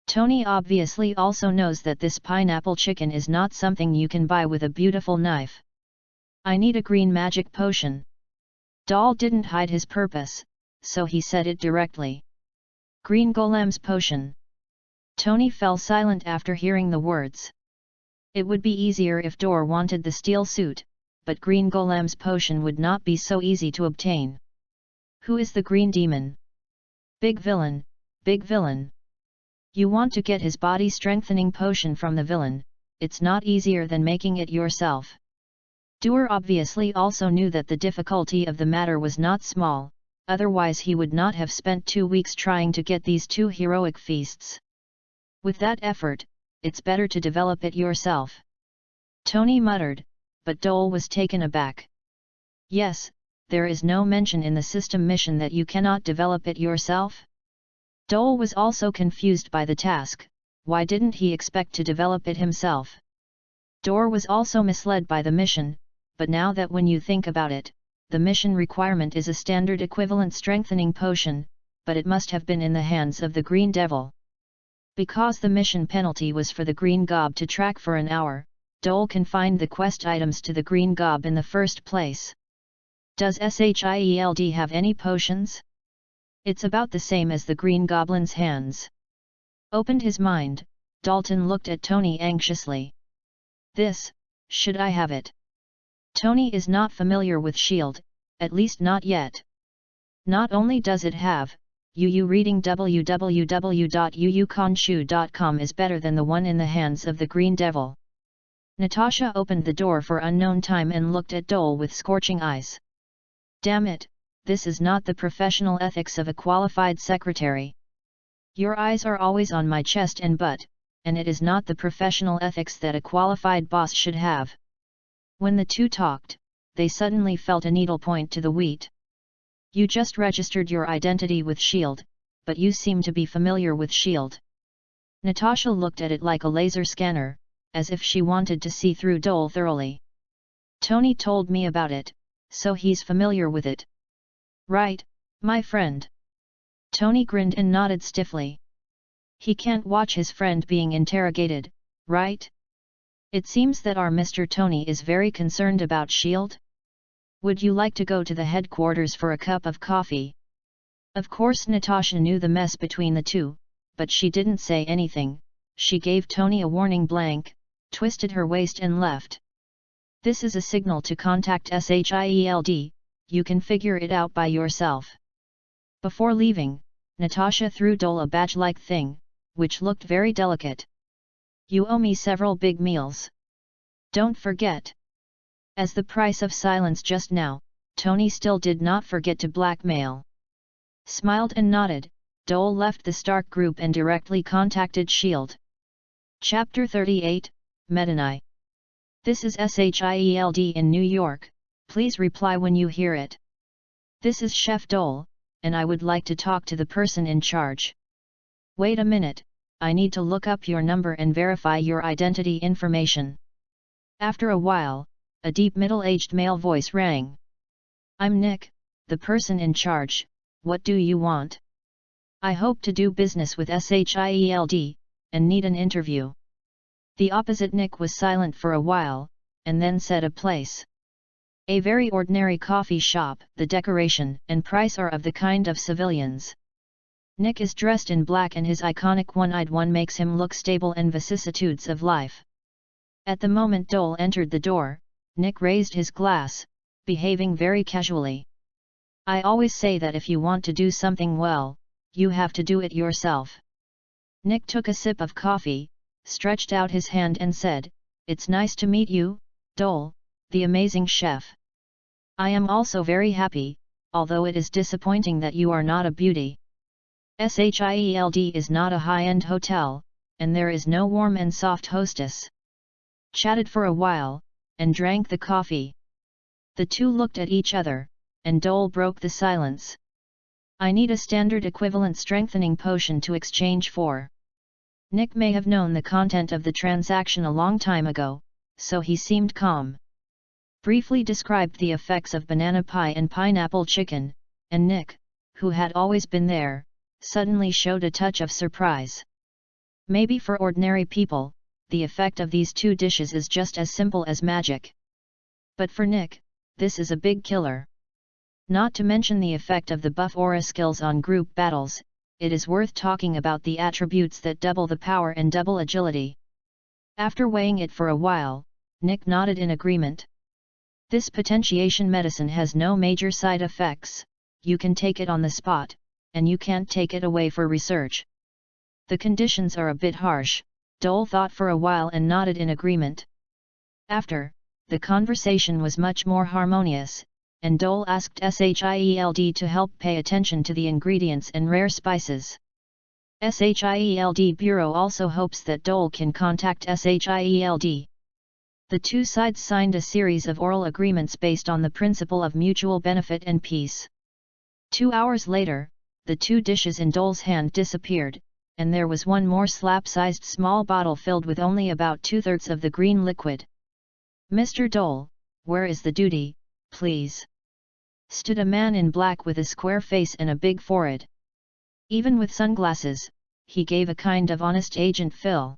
Tony obviously also knows that this pineapple chicken is not something you can buy with a beautiful knife. I need a green magic potion. Dole didn't hide his purpose, so he said it directly. Green Golem's potion. Tony fell silent after hearing the words. It would be easier if Dor wanted the steel suit, but Green Golem's potion would not be so easy to obtain. Who is the Green Demon? Big villain, big villain. You want to get his body strengthening potion from the villain, it's not easier than making it yourself. Dor obviously also knew that the difficulty of the matter was not small, otherwise he would not have spent 2 weeks trying to get these 2 heroic feasts. With that effort, it's better to develop it yourself. Tony muttered, but Dole was taken aback. Yes, there is no mention in the system mission that you cannot develop it yourself? Dole was also confused by the task, why didn't he expect to develop it himself? Dor was also misled by the mission, but now that when you think about it, the mission requirement is a standard equivalent strengthening potion, but it must have been in the hands of the Green Devil. Because the mission penalty was for the Green Gob to track for an hour, Dole confined the quest items to the Green Gob in the first place. Does Shield have any potions? It's about the same as the Green Goblin's hands. Opened his mind, Dalton looked at Tony anxiously. This, should I have it? Tony is not familiar with SHIELD, at least not yet. Not only does it have, reading www.uukonshu.com is better than the one in the hands of the Green Devil. Natasha opened the door for unknown time and looked at Dole with scorching eyes. Damn it, this is not the professional ethics of a qualified secretary. Your eyes are always on my chest and butt, and it is not the professional ethics that a qualified boss should have. When the two talked, they suddenly felt a needle point to the wheat. You just registered your identity with SHIELD, but you seem to be familiar with SHIELD. Natasha looked at it like a laser scanner, as if she wanted to see through Dole thoroughly. Tony told me about it, so he's familiar with it. Right, my friend. Tony grinned and nodded stiffly. He can't watch his friend being interrogated, right? It seems that our Mr. Tony is very concerned about S.H.I.E.L.D. Would you like to go to the headquarters for a cup of coffee? Of course Natasha knew the mess between the two, but she didn't say anything. She gave Tony a warning blank, twisted her waist and left. This is a signal to contact S.H.I.E.L.D., you can figure it out by yourself. Before leaving, Natasha threw Dole a badge-like thing, which looked very delicate. You owe me several big meals. Don't forget. As the price of silence just now, Tony still did not forget to blackmail. Smiled and nodded, Dole left the Stark group and directly contacted S.H.I.E.L.D. Chapter 38, Medinai. This is S.H.I.E.L.D. in New York, please reply when you hear it. This is Chef Dole, and I would like to talk to the person in charge. Wait a minute, I need to look up your number and verify your identity information. After a while, a deep middle-aged male voice rang. I'm Nick, the person in charge, what do you want? I hope to do business with S.H.I.E.L.D., and need an interview. The opposite Nick was silent for a while, and then said a place. A very ordinary coffee shop, the decoration and price are of the kind of civilians. Nick is dressed in black and his iconic one-eyed one makes him look stable and vicissitudes of life. At the moment Dole entered the door, Nick raised his glass, behaving very casually. I always say that if you want to do something well, you have to do it yourself. Nick took a sip of coffee, stretched out his hand and said, It's nice to meet you, Dole, the amazing chef. I am also very happy, although it is disappointing that you are not a beauty. S.H.I.E.L.D. is not a high-end hotel, and there is no warm and soft hostess. Chatted for a while, and drank the coffee. The two looked at each other, and Dole broke the silence. I need a standard equivalent strengthening potion to exchange for. Nick may have known the content of the transaction a long time ago, so he seemed calm. Briefly described the effects of banana pie and pineapple chicken, and Nick, who had always been there, suddenly showed a touch of surprise. Maybe for ordinary people, the effect of these two dishes is just as simple as magic. But for Nick, this is a big killer. Not to mention the effect of the buff aura skills on group battles, it is worth talking about the attributes that double the power and double agility. After weighing it for a while, Nick nodded in agreement. This potentiation medicine has no major side effects, you can take it on the spot, and you can't take it away for research. The conditions are a bit harsh, Dole thought for a while and nodded in agreement. After, the conversation was much more harmonious, and Dole asked S.H.I.E.L.D. to help pay attention to the ingredients and rare spices. S.H.I.E.L.D. Bureau also hopes that Dole can contact S.H.I.E.L.D. The two sides signed a series of oral agreements based on the principle of mutual benefit and peace. 2 hours later, the two dishes in Dole's hand disappeared, and there was one more slap-sized small bottle filled with only about 2/3 of the green liquid. Mr. Dole, where is the duty, please? Stood a man in black with a square face and a big forehead. Even with sunglasses, he gave a kind of honest agent feel.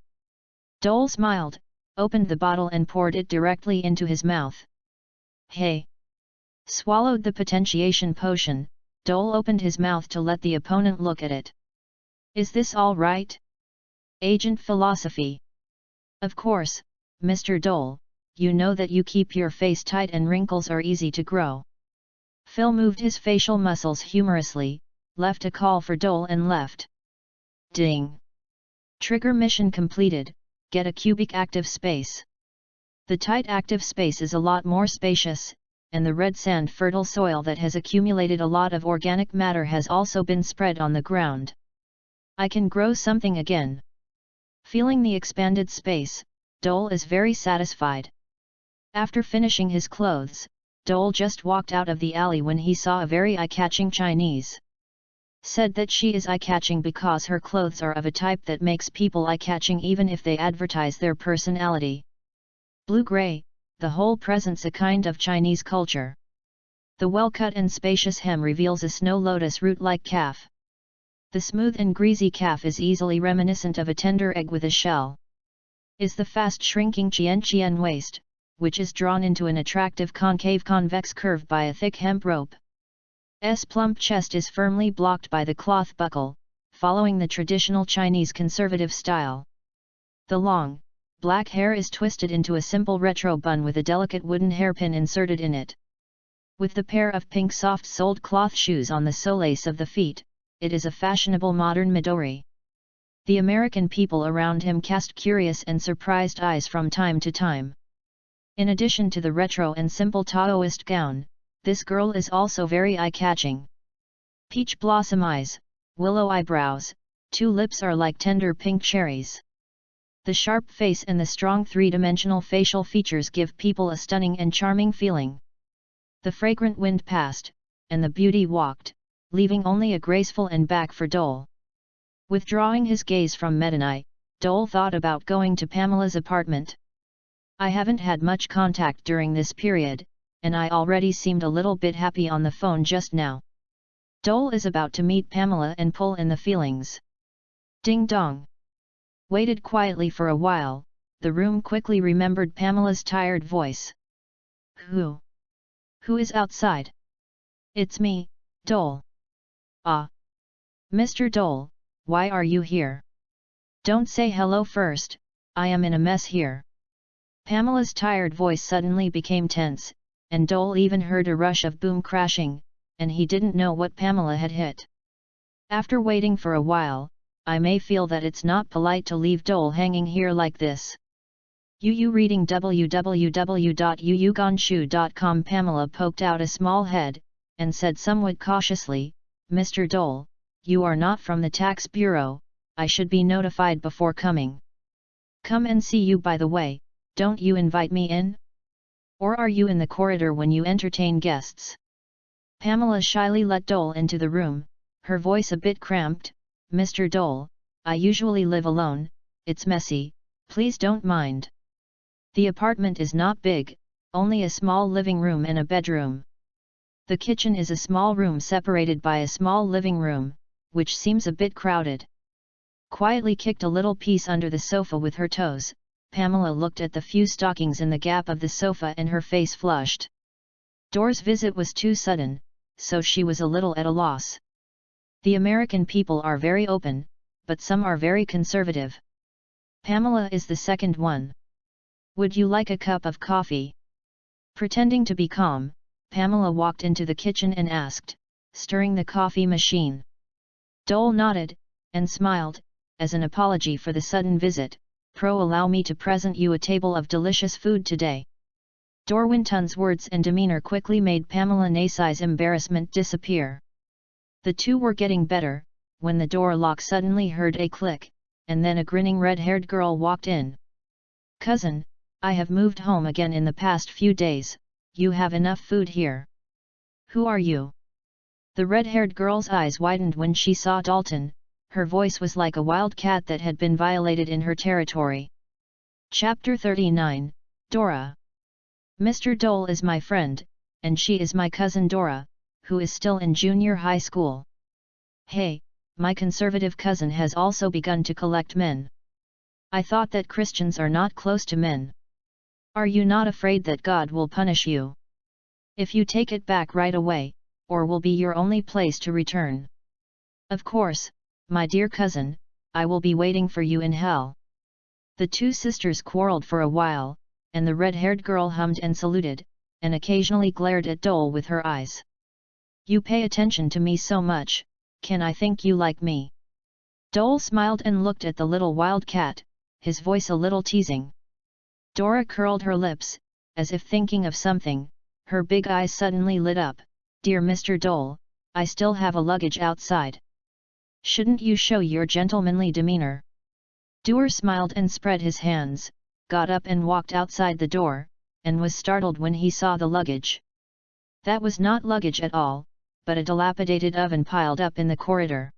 Dole smiled, opened the bottle and poured it directly into his mouth. Hey! Swallowed the potentiation potion, Dole opened his mouth to let the opponent look at it. Is this all right? Agent philosophy. Of course, Mr. Dole, you know that you keep your face tight and wrinkles are easy to grow. Phil moved his facial muscles humorously, left a call for Dole and left. Ding! Trigger mission completed, get a cubic active space. The tight active space is a lot more spacious, and the red sand fertile soil that has accumulated a lot of organic matter has also been spread on the ground. I can grow something again. Feeling the expanded space, Dole is very satisfied. After finishing his clothes, Dole just walked out of the alley when he saw a very eye-catching Chinese. Said that she is eye-catching because her clothes are of a type that makes people eye-catching even if they advertise their personality. Blue-gray, the whole presents a kind of Chinese culture. The well-cut and spacious hem reveals a snow lotus root-like calf. The smooth and greasy calf is easily reminiscent of a tender egg with a shell. Is the fast-shrinking chien waist, which is drawn into an attractive concave convex curve by a thick hemp rope. S plump chest is firmly blocked by the cloth buckle, following the traditional Chinese conservative style. The long, black hair is twisted into a simple retro bun with a delicate wooden hairpin inserted in it. With the pair of pink soft-soled cloth shoes on the solace of the feet, it is a fashionable modern Midori. The American people around him cast curious and surprised eyes from time to time. In addition to the retro and simple Taoist gown, this girl is also very eye-catching. Peach blossom eyes, willow eyebrows, 2 lips are like tender pink cherries. The sharp face and the strong three-dimensional facial features give people a stunning and charming feeling. The fragrant wind passed, and the beauty walked, leaving only a graceful and back for Dole. Withdrawing his gaze from Medinai, Dole thought about going to Pamela's apartment. I haven't had much contact during this period, and I already seemed a little bit happy on the phone just now. Dole is about to meet Pamela and pull in the feelings. Ding dong. Waited quietly for a while, the room quickly remembered Pamela's tired voice. Who? Who is outside? It's me, Dole. Ah. Mr. Dole, why are you here? Don't say hello first, I am in a mess here. Pamela's tired voice suddenly became tense, and Dole even heard a rush of boom crashing, and he didn't know what Pamela had hit. After waiting for a while, I may feel that it's not polite to leave Dole hanging here like this. Yu reading www.yuyugonshu.com. Pamela poked out a small head, and said somewhat cautiously, Mr. Dole, you are not from the tax bureau, I should be notified before coming. Come and see you. By the way, don't you invite me in? Or are you in the corridor when you entertain guests? Pamela shyly let Dole into the room, her voice a bit cramped. Mr. Dole, I usually live alone, it's messy, please don't mind. The apartment is not big, only a small living room and a bedroom. The kitchen is a small room separated by a small living room, which seems a bit crowded. Quietly kicked a little piece under the sofa with her toes, Pamela looked at the few stockings in the gap of the sofa and her face flushed. Dore's visit was too sudden, so she was a little at a loss. The American people are very open, but some are very conservative. Pamela is the second one. Would you like a cup of coffee? Pretending to be calm, Pamela walked into the kitchen and asked, stirring the coffee machine. Dole nodded, and smiled, as an apology for the sudden visit, allow me to present you a table of delicious food today. Dore Winton's words and demeanor quickly made Pamela Nasai's embarrassment disappear. The two were getting better, when the door lock suddenly heard a click, and then a grinning red-haired girl walked in. Cousin, I have moved home again in the past few days, you have enough food here. Who are you? The red-haired girl's eyes widened when she saw Dalton, her voice was like a wild cat that had been violated in her territory. Chapter 39, Dora. Mr. Dole is my friend, and she is my cousin Dora, who is still in junior high school. Hey, my conservative cousin has also begun to collect men. I thought that Christians are not close to men. Are you not afraid that God will punish you? If you take it back right away, or will be your only place to return? Of course, my dear cousin, I will be waiting for you in hell. The two sisters quarreled for a while, and the red-haired girl hummed and saluted, and occasionally glared at Dole with her eyes. You pay attention to me so much, can I think you like me? Dole smiled and looked at the little wild cat, his voice a little teasing. Dora curled her lips, as if thinking of something, her big eyes suddenly lit up. Dear Mr. Dole, I still have a luggage outside. Shouldn't you show your gentlemanly demeanor? Dore smiled and spread his hands, got up and walked outside the door, and was startled when he saw the luggage. That was not luggage at all, but a dilapidated oven piled up in the corridor.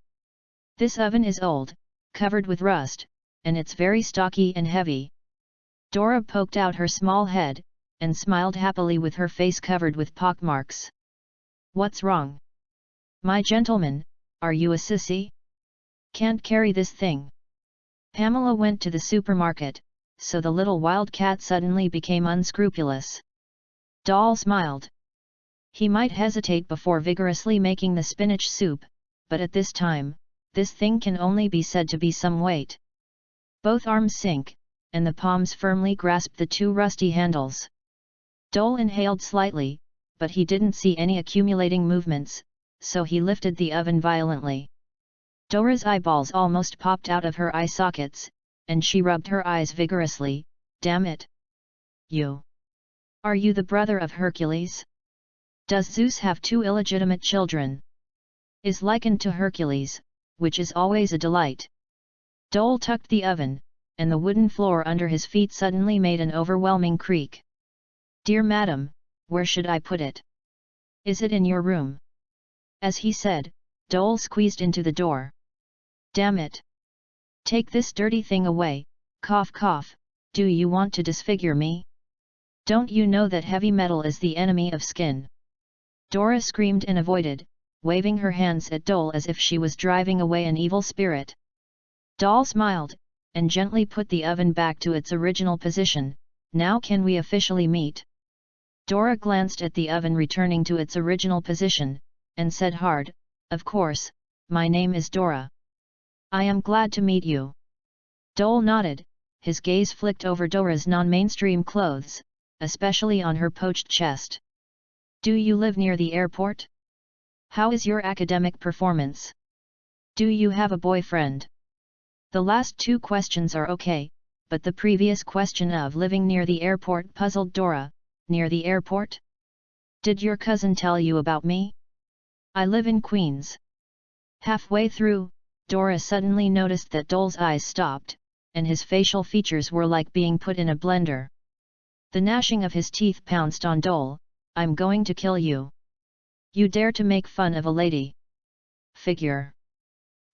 This oven is old, covered with rust, and it's very stocky and heavy. Dora poked out her small head, and smiled happily with her face covered with pockmarks. What's wrong? My gentleman, are you a sissy? Can't carry this thing. Pamela went to the supermarket, so the little wild cat suddenly became unscrupulous. Doll smiled. He might hesitate before vigorously making the spinach soup, but at this time, this thing can only be said to be some weight. Both arms sink, and the palms firmly grasp the two rusty handles. Dole inhaled slightly, but he didn't see any accumulating movements, so he lifted the oven violently. Dora's eyeballs almost popped out of her eye sockets, and she rubbed her eyes vigorously. Damn it! You! Are you the brother of Hercules? Does Zeus have two illegitimate children? Is likened to Hercules, which is always a delight. Dole tucked the oven, and the wooden floor under his feet suddenly made an overwhelming creak. Dear madam, where should I put it? Is it in your room? As he said, Dole squeezed into the door. Damn it! Take this dirty thing away, cough cough, do you want to disfigure me? Don't you know that heavy metal is the enemy of skin? Dora screamed and avoided, waving her hands at Dole as if she was driving away an evil spirit. Dole smiled, and gently put the oven back to its original position. Now can we officially meet? Dora glanced at the oven returning to its original position, and said hard, of course, my name is Dora. I am glad to meet you. Dole nodded, his gaze flicked over Dora's non-mainstream clothes, especially on her poached chest. Do you live near the airport? How is your academic performance? Do you have a boyfriend? The last two questions are okay, but the previous question of living near the airport puzzled Dora. Near the airport? Did your cousin tell you about me? I live in Queens. Halfway through, Dora suddenly noticed that Dole's eyes stopped, and his facial features were like being put in a blender. The gnashing of his teeth pounced on Dole. I'm going to kill you. You dare to make fun of a lady? Figure.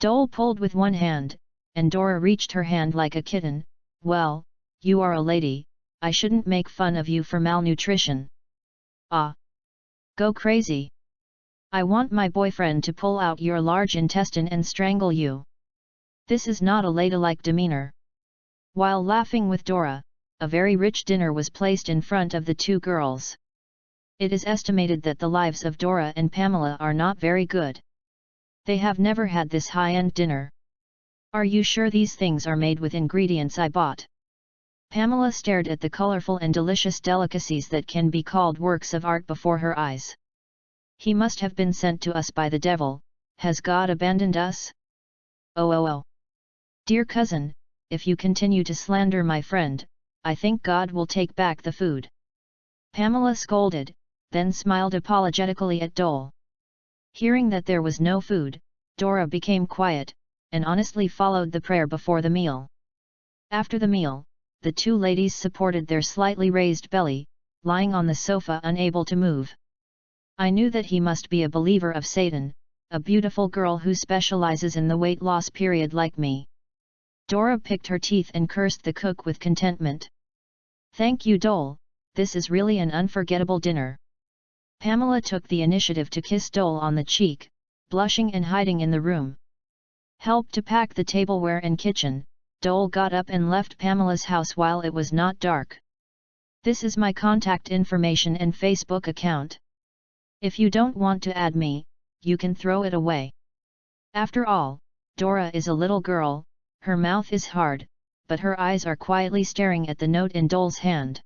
Dole pulled with one hand, and Dora reached her hand like a kitten. Well, you are a lady, I shouldn't make fun of you for malnutrition. Ah! Go crazy! I want my boyfriend to pull out your large intestine and strangle you. This is not a ladylike demeanor. While laughing with Dora, a very rich dinner was placed in front of the two girls. It is estimated that the lives of Dora and Pamela are not very good. They have never had this high-end dinner. Are you sure these things are made with ingredients I bought? Pamela stared at the colorful and delicious delicacies that can be called works of art before her eyes. He must have been sent to us by the devil. Has God abandoned us? Oh. Dear cousin, if you continue to slander my friend, I think God will take back the food. Pamela scolded, then smiled apologetically at Dole. Hearing that there was no food, Dora became quiet, and honestly followed the prayer before the meal. After the meal, the two ladies supported their slightly raised belly, lying on the sofa unable to move. I knew that he must be a believer of Satan, a beautiful girl who specializes in the weight loss period like me. Dora picked her teeth and cursed the cook with contentment. Thank you, Dole, this is really an unforgettable dinner. Pamela took the initiative to kiss Dole on the cheek, blushing and hiding in the room. Helped to pack the tableware and kitchen, Dole got up and left Pamela's house while it was not dark. This is my contact information and Facebook account. If you don't want to add me, you can throw it away. After all, Dora is a little girl, her mouth is hard, but her eyes are quietly staring at the note in Dole's hand.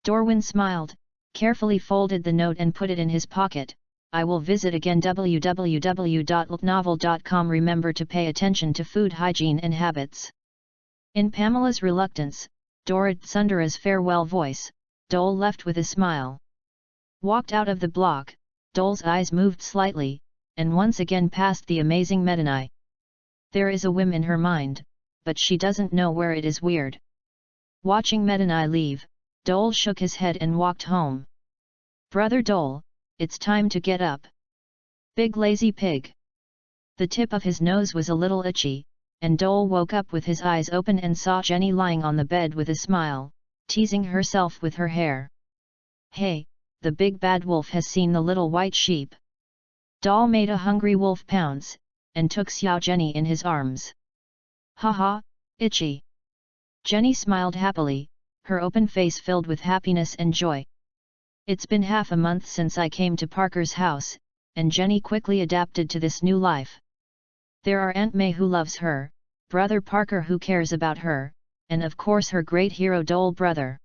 Dorwin smiled, carefully folded the note and put it in his pocket. I will visit again www.ltnovel.com. Remember to pay attention to food hygiene and habits. In Pamela's reluctance, Dora Tsundera's farewell voice, Dole left with a smile. Walked out of the block, Dole's eyes moved slightly, and once again passed the amazing Medinai. There is a whim in her mind, but she doesn't know where it is weird. Watching Medinai leave, Dole shook his head and walked home. Brother Dole, it's time to get up. Big lazy pig. The tip of his nose was a little itchy, and Dole woke up with his eyes open and saw Jenny lying on the bed with a smile, teasing herself with her hair. Hey, the big bad wolf has seen the little white sheep. Doll made a hungry wolf pounce, and took Xiao Jenny in his arms. "Ha, itchy." Jenny smiled happily, her open face filled with happiness and joy. "It's been half a month since I came to Parker's house," and Jenny quickly adapted to this new life. There are Aunt May who loves her, Brother Parker who cares about her, and of course her great hero Dole brother.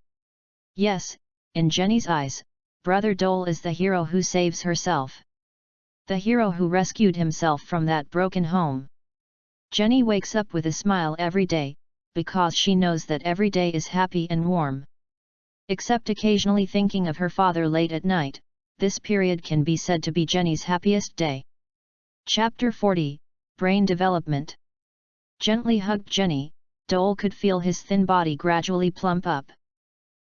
Yes, in Jenny's eyes, Brother Dole is the hero who saves herself. The hero who rescued himself from that broken home. Jenny wakes up with a smile every day, because she knows that every day is happy and warm. Except occasionally thinking of her father late at night, this period can be said to be Jenny's happiest day. Chapter 40, Brain Development. Gently hugged Jenny, Dole could feel his thin body gradually plump up.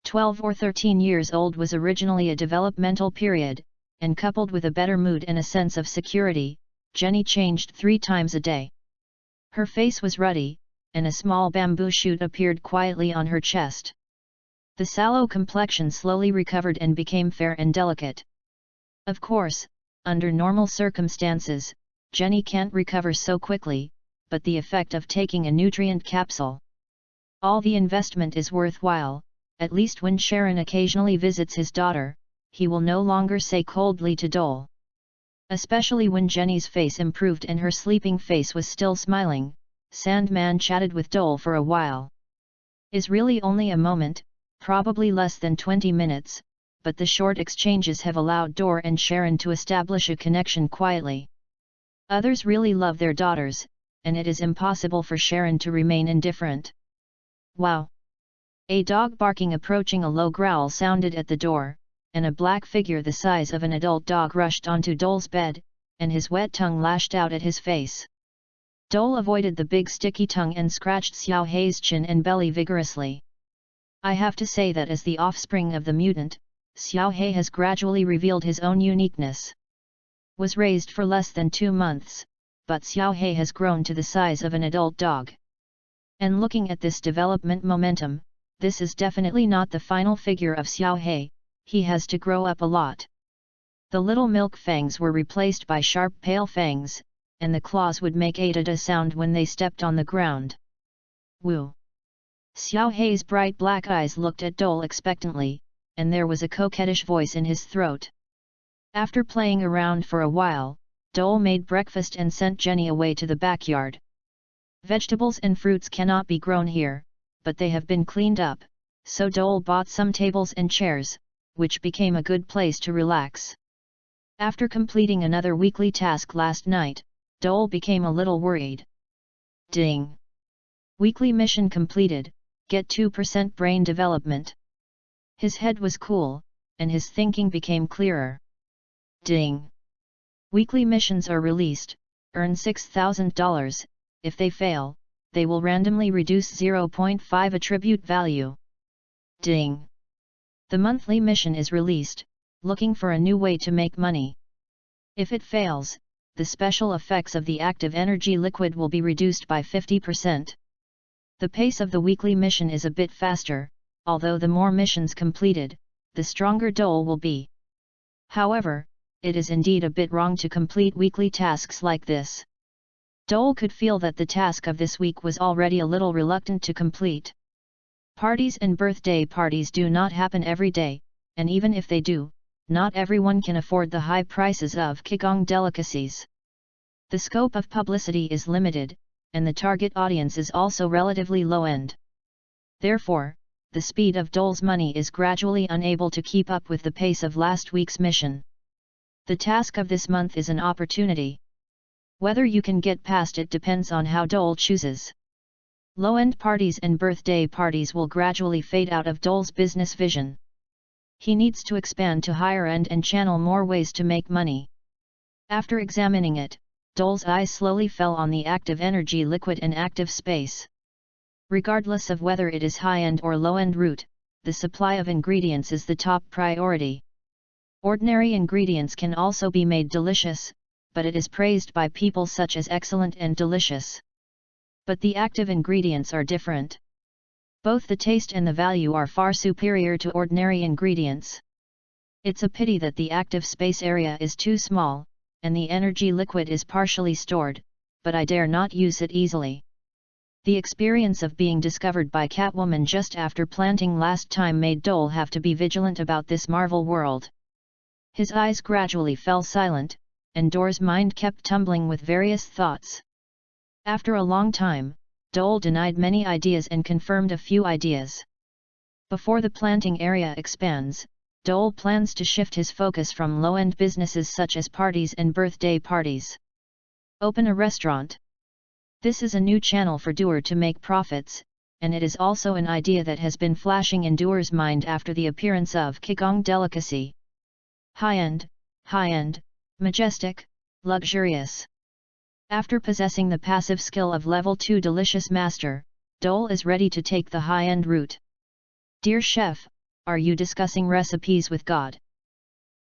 12 or 13 years old was originally a developmental period, and coupled with a better mood and a sense of security, Jenny changed 3 times a day. Her face was ruddy, and a small bamboo shoot appeared quietly on her chest. The sallow complexion slowly recovered and became fair and delicate. Of course, under normal circumstances, Jenny can't recover so quickly, but the effect of taking a nutrient capsule. All the investment is worthwhile, at least when Sharon occasionally visits his daughter, he will no longer say coldly to Dole. Especially when Jenny's face improved and her sleeping face was still smiling, Sandman chatted with Dole for a while. Is really only a moment, probably less than 20 minutes, but the short exchanges have allowed Dore and Sharon to establish a connection quietly. Others really love their daughters, and it is impossible for Sharon to remain indifferent. Wow! A dog barking approaching a low growl sounded at the door, and a black figure the size of an adult dog rushed onto Dole's bed, and his wet tongue lashed out at his face. Dole avoided the big sticky tongue and scratched Xiao Hei's chin and belly vigorously. I have to say that as the offspring of the mutant, Xiao Hei has gradually revealed his own uniqueness. Was raised for less than 2 months, but Xiao Hei has grown to the size of an adult dog. And looking at this development momentum, this is definitely not the final figure of Xiao Hei, he has to grow up a lot. The little milk fangs were replaced by sharp pale fangs, and the claws would make a da-da sound when they stepped on the ground. Woo! Xiao Hei's bright black eyes looked at Dole expectantly, and there was a coquettish voice in his throat. After playing around for a while, Dole made breakfast and sent Jenny away to the backyard. Vegetables and fruits cannot be grown here, but they have been cleaned up, so Dole bought some tables and chairs, which became a good place to relax. After completing another weekly task last night, Dole became a little worried. Ding! Weekly mission completed, get 2% brain development. His head was cool, and his thinking became clearer. Ding! Weekly missions are released, earn $6,000, if they fail, they will randomly reduce 0.5 attribute value. Ding! The monthly mission is released, looking for a new way to make money. If it fails, the special effects of the active energy liquid will be reduced by 50%. The pace of the weekly mission is a bit faster, although the more missions completed, the stronger Dole will be. However, it is indeed a bit wrong to complete weekly tasks like this. Dole could feel that the task of this week was already a little reluctant to complete. Parties and birthday parties do not happen every day, and even if they do, not everyone can afford the high prices of Qigong delicacies. The scope of publicity is limited, and the target audience is also relatively low-end. Therefore, the speed of Dole's money is gradually unable to keep up with the pace of last week's mission. The task of this month is an opportunity. Whether you can get past it depends on how Dole chooses. Low-end parties and birthday parties will gradually fade out of Dole's business vision. He needs to expand to higher-end and channel more ways to make money. After examining it, Dole's eyes slowly fell on the active energy liquid and active space. Regardless of whether it is high-end or low-end route, the supply of ingredients is the top priority. Ordinary ingredients can also be made delicious, but it is praised by people such as excellent and delicious. But the active ingredients are different. Both the taste and the value are far superior to ordinary ingredients. It's a pity that the active space area is too small, and the energy liquid is partially stored, but I dare not use it easily. The experience of being discovered by Catwoman just after planting last time made Dole have to be vigilant about this Marvel world. His eyes gradually fell silent, and Dore's mind kept tumbling with various thoughts. After a long time, Dole denied many ideas and confirmed a few ideas. Before the planting area expands, Dole plans to shift his focus from low-end businesses such as parties and birthday parties. Open a restaurant. This is a new channel for Doer to make profits, and it is also an idea that has been flashing in Doer's mind after the appearance of Qigong Delicacy. High-end, majestic, luxurious. After possessing the passive skill of Level 2 Delicious Master, Dole is ready to take the high-end route. Dear Chef, are you discussing recipes with God?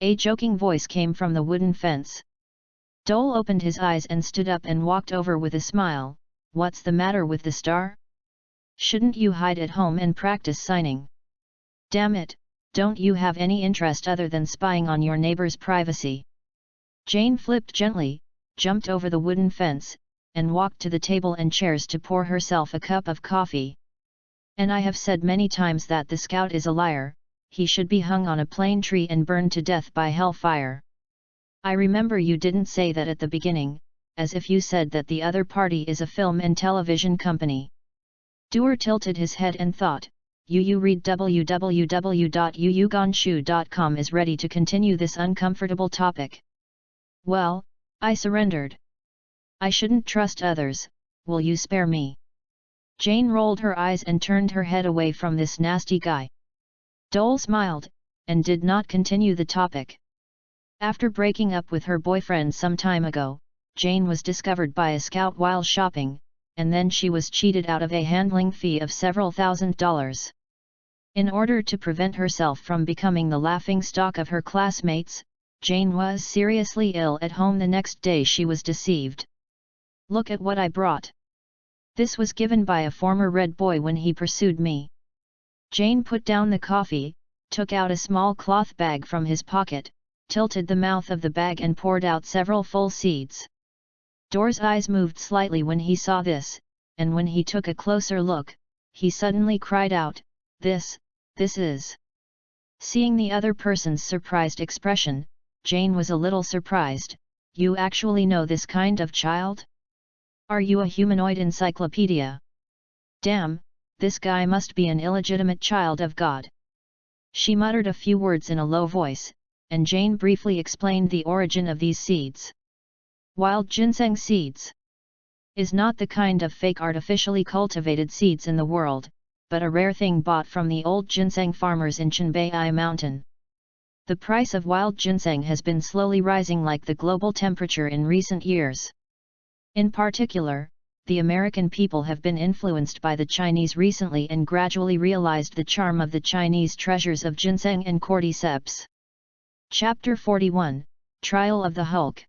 A joking voice came from the wooden fence. Dole opened his eyes and stood up and walked over with a smile. What's the matter with the star? Shouldn't you hide at home and practice signing? Damn it, don't you have any interest other than spying on your neighbor's privacy? Jane flipped gently, jumped over the wooden fence, and walked to the table and chairs to pour herself a cup of coffee. And I have said many times that the scout is a liar, he should be hung on a plane tree and burned to death by hellfire. I remember you didn't say that at the beginning, as if you said that the other party is a film and television company. Doer tilted his head and thought, you read www.yuyugonshu.com is ready to continue this uncomfortable topic. Well, I surrendered. I shouldn't trust others, will you spare me? Jane rolled her eyes and turned her head away from this nasty guy. Dole smiled, and did not continue the topic. After breaking up with her boyfriend some time ago, Jane was discovered by a scout while shopping, and then she was cheated out of a handling fee of several $1,000s. In order to prevent herself from becoming the laughingstock of her classmates, Jane was seriously ill at home the next day. She was deceived. Look at what I brought. This was given by a former Red Boy when he pursued me. Jane put down the coffee, took out a small cloth bag from his pocket, tilted the mouth of the bag and poured out several full seeds. Dore's eyes moved slightly when he saw this, and when he took a closer look, he suddenly cried out, This is... Seeing the other person's surprised expression, Jane was a little surprised. You actually know this kind of child? Are you a humanoid encyclopedia? Damn, this guy must be an illegitimate child of God. She muttered a few words in a low voice, and Jane briefly explained the origin of these seeds. Wild ginseng seeds is not the kind of fake artificially cultivated seeds in the world, but a rare thing bought from the old ginseng farmers in Qinbei Mountain. The price of wild ginseng has been slowly rising like the global temperature in recent years. In particular, the American people have been influenced by the Chinese recently and gradually realized the charm of the Chinese treasures of ginseng and cordyceps. Chapter 41, Trial of the Hulk.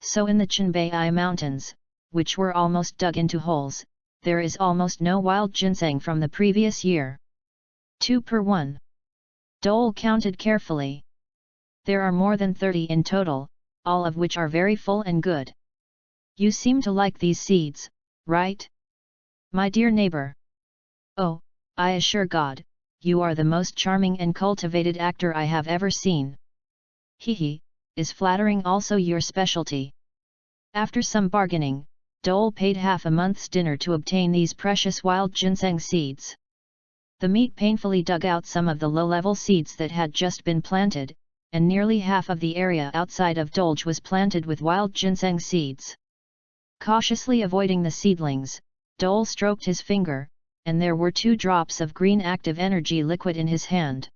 So in the Qinbei Mountains, which were almost dug into holes, there is almost no wild ginseng from the previous year. 2 per 1. Dole counted carefully. There are more than 30 in total, all of which are very full and good. You seem to like these seeds, right? My dear neighbor. Oh, I assure God, you are the most charming and cultivated actor I have ever seen. Hehe, is flattering also your specialty? After some bargaining, Dole paid half a month's dinner to obtain these precious wild ginseng seeds. The meat painfully dug out some of the low-level seeds that had just been planted, and nearly half of the area outside of Dolge was planted with wild ginseng seeds. Cautiously avoiding the seedlings, Dole stroked his finger, and there were 2 drops of green active energy liquid in his hand.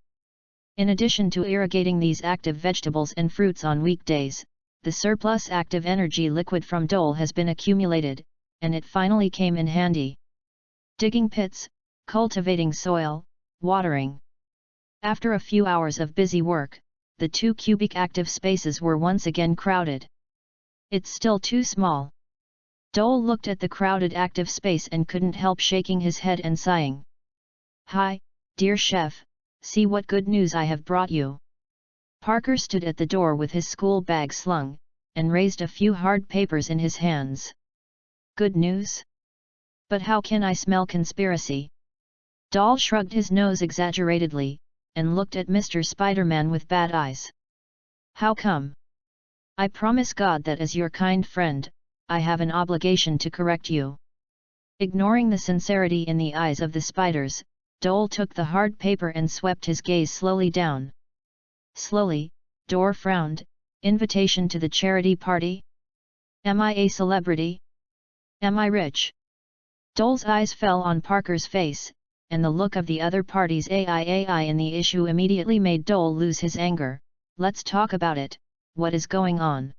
In addition to irrigating these active vegetables and fruits on weekdays, the surplus active energy liquid from Dole has been accumulated, and it finally came in handy. Digging pits, cultivating soil, watering. After a few hours of busy work, the 2 cubic active spaces were once again crowded. It's still too small. Dole looked at the crowded active space and couldn't help shaking his head and sighing. Hi, dear chef, see what good news I have brought you. Parker stood at the door with his school bag slung, and raised a few hard papers in his hands. Good news? But how can I smell conspiracy? Doll shrugged his nose exaggeratedly, and looked at Mr. Spider-Man with bad eyes. How come? I promise God that as your kind friend, I have an obligation to correct you. Ignoring the sincerity in the eyes of the spiders, Dole took the hard paper and swept his gaze slowly down. Slowly, Dor frowned. Invitation to the charity party? Am I a celebrity? Am I rich? Dole's eyes fell on Parker's face, and the look of the other party's AI in the issue immediately made Dole lose his anger. Let's talk about it. What is going on?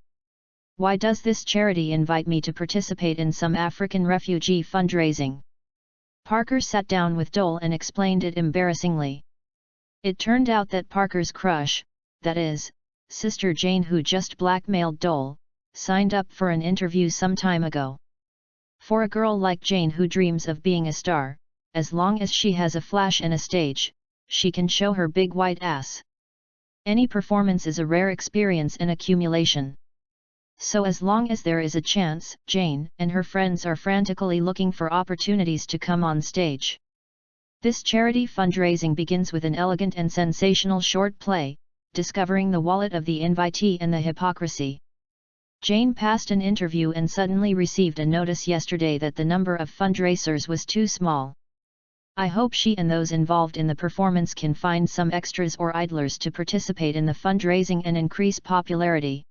Why does this charity invite me to participate in some African refugee fundraising? Parker sat down with Dole and explained it embarrassingly. It turned out that Parker's crush, that is, Sister Jane, who just blackmailed Dole, signed up for an interview some time ago. For a girl like Jane who dreams of being a star, as long as she has a flash and a stage, she can show her big white ass. Any performance is a rare experience and accumulation. So as long as there is a chance, Jane and her friends are frantically looking for opportunities to come on stage. This charity fundraising begins with an elegant and sensational short play, discovering the wallet of the invitee and the hypocrisy. Jane passed an interview and suddenly received a notice yesterday that the number of fundraisers was too small. I hope she and those involved in the performance can find some extras or idlers to participate in the fundraising and increase popularity.